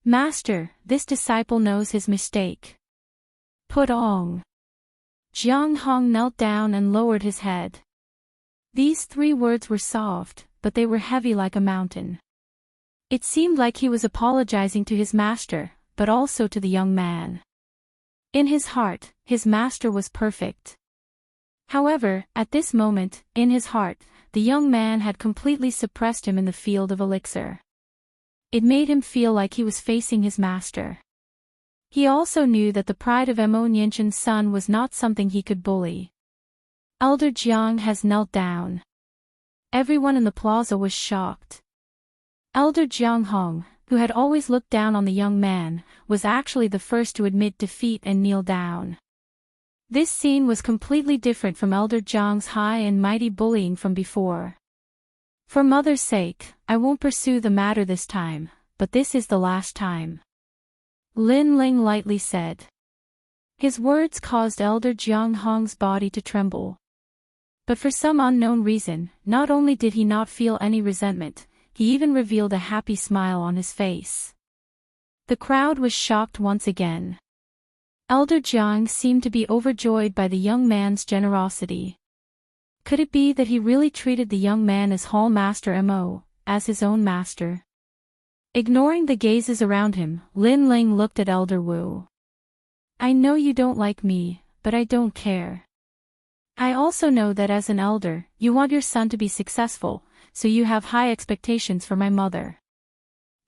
Master, this disciple knows his mistake. Put on. Jiang Hong knelt down and lowered his head. These 3 words were soft, but they were heavy like a mountain. It seemed like he was apologizing to his master, but also to the young man. In his heart, his master was perfect. However, at this moment, in his heart, the young man had completely suppressed him in the field of elixir. It made him feel like he was facing his master. He also knew that the pride of Emon Yenchen's son was not something he could bully. Elder Jiang has knelt down. Everyone in the plaza was shocked. Elder Jiang Hong, who had always looked down on the young man, was actually the first to admit defeat and kneel down. This scene was completely different from Elder Jiang's high and mighty bullying from before. For mother's sake, I won't pursue the matter this time, but this is the last time. Lin Ling lightly said. His words caused Elder Jiang Hong's body to tremble. But for some unknown reason, not only did he not feel any resentment, he even revealed a happy smile on his face. The crowd was shocked once again. Elder Jiang seemed to be overjoyed by the young man's generosity. Could it be that he really treated the young man as Hall Master Mo, as his own master? Ignoring the gazes around him, Lin Ling looked at Elder Wu. I know you don't like me, but I don't care. I also know that as an elder, you want your son to be successful, so you have high expectations for my mother.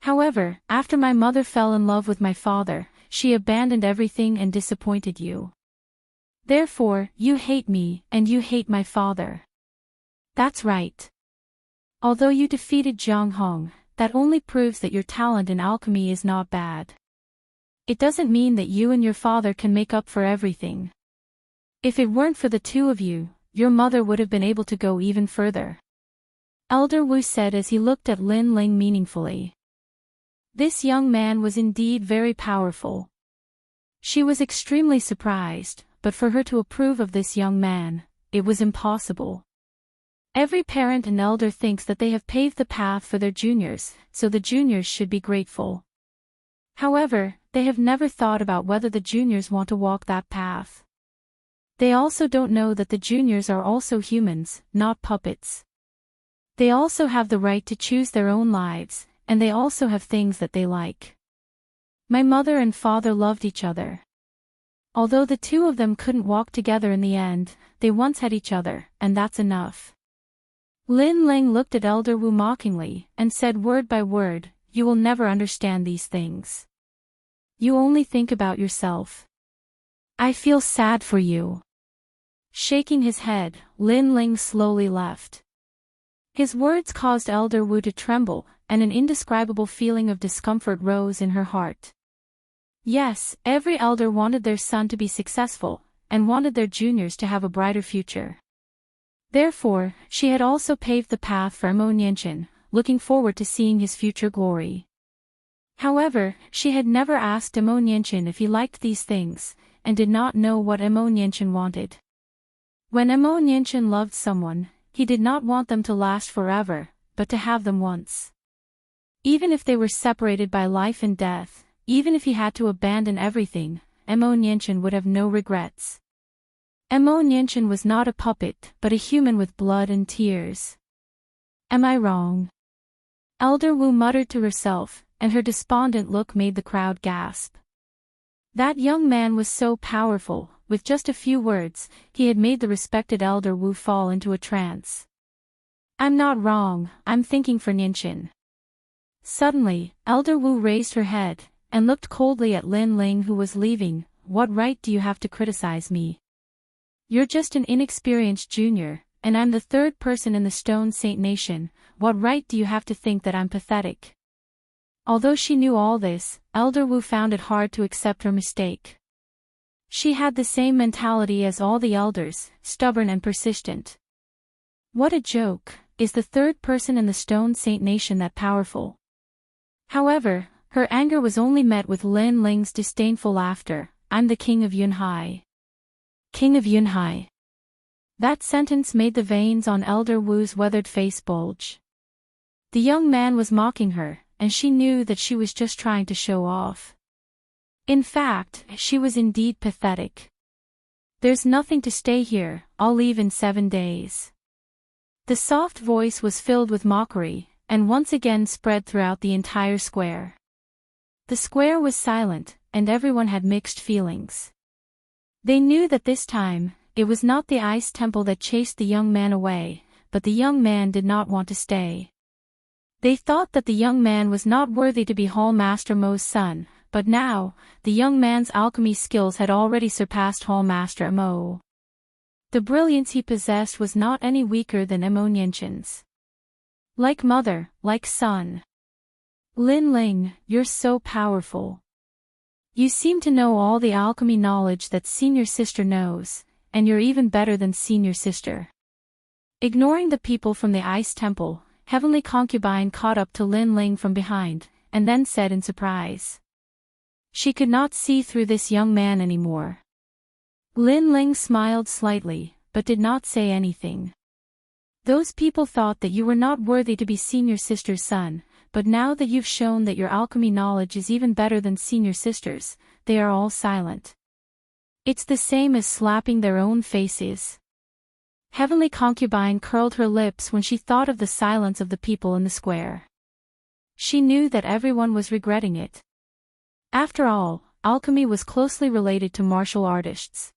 However, after my mother fell in love with my father, she abandoned everything and disappointed you. Therefore, you hate me, and you hate my father. That's right. Although you defeated Jiang Hong, that only proves that your talent in alchemy is not bad. It doesn't mean that you and your father can make up for everything. If it weren't for the two of you, your mother would have been able to go even further. Elder Wu said as he looked at Lin Ling meaningfully. This young man was indeed very powerful. She was extremely surprised, but for her to approve of this young man, it was impossible. Every parent and elder thinks that they have paved the path for their juniors, so the juniors should be grateful. However, they have never thought about whether the juniors want to walk that path. They also don't know that the juniors are also humans, not puppets. They also have the right to choose their own lives, and they also have things that they like. My mother and father loved each other. Although the two of them couldn't walk together in the end, they once had each other, and that's enough. Lin Ling looked at Elder Wu mockingly, and said word by word, you will never understand these things. You only think about yourself. I feel sad for you. Shaking his head, Lin Ling slowly left. His words caused Elder Wu to tremble, and an indescribable feeling of discomfort rose in her heart. Yes, every elder wanted their son to be successful, and wanted their juniors to have a brighter future. Therefore, she had also paved the path for Mo Nianchen, looking forward to seeing his future glory. However, she had never asked Mo Nianchen if he liked these things, and did not know what Mo Nianchen wanted. When Mo Nianchen loved someone, he did not want them to last forever, but to have them once. Even if they were separated by life and death, even if he had to abandon everything, Mo Nianchen would have no regrets. Mo Nianchen was not a puppet, but a human with blood and tears. Am I wrong? Elder Wu muttered to herself, and her despondent look made the crowd gasp. That young man was so powerful, with just a few words, he had made the respected Elder Wu fall into a trance. I'm not wrong, I'm thinking for Nianchen. Suddenly, Elder Wu raised her head, and looked coldly at Lin Ling who was leaving. What right do you have to criticize me? You're just an inexperienced junior, and I'm the third person in the Stone Saint Nation. What right do you have to think that I'm pathetic? Although she knew all this, Elder Wu found it hard to accept her mistake. She had the same mentality as all the elders, stubborn and persistent. What a joke, is the third person in the Stone Saint Nation that powerful? However, her anger was only met with Lin Ling's disdainful laughter. I'm the King of Yunhai. King of Yunhai. That sentence made the veins on Elder Wu's weathered face bulge. The young man was mocking her, and she knew that she was just trying to show off. In fact, she was indeed pathetic. There's nothing to stay here, I'll leave in 7 days. The soft voice was filled with mockery, and once again spread throughout the entire square. The square was silent, and everyone had mixed feelings. They knew that this time, it was not the ice temple that chased the young man away, but the young man did not want to stay. They thought that the young man was not worthy to be Hall Master Mo's son, but now, the young man's alchemy skills had already surpassed Hall Master Mo. The brilliance he possessed was not any weaker than Mo Nianchen's. Like mother, like son. Lin Ling, you're so powerful. You seem to know all the alchemy knowledge that senior sister knows, and you're even better than senior sister. Ignoring the people from the ice temple, Heavenly Concubine caught up to Lin Ling from behind, and then said in surprise. She could not see through this young man anymore. Lin Ling smiled slightly, but did not say anything. Those people thought that you were not worthy to be senior sister's son, but now that you've shown that your alchemy knowledge is even better than senior sister's, they are all silent. It's the same as slapping their own faces. Heavenly Concubine curled her lips when she thought of the silence of the people in the square. She knew that everyone was regretting it. After all, alchemy was closely related to martial artists.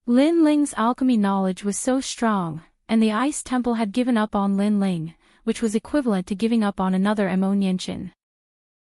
Lin Ling's alchemy knowledge was so strong, and the Ice Temple had given up on Lin Ling, which was equivalent to giving up on another Emo Nianchen.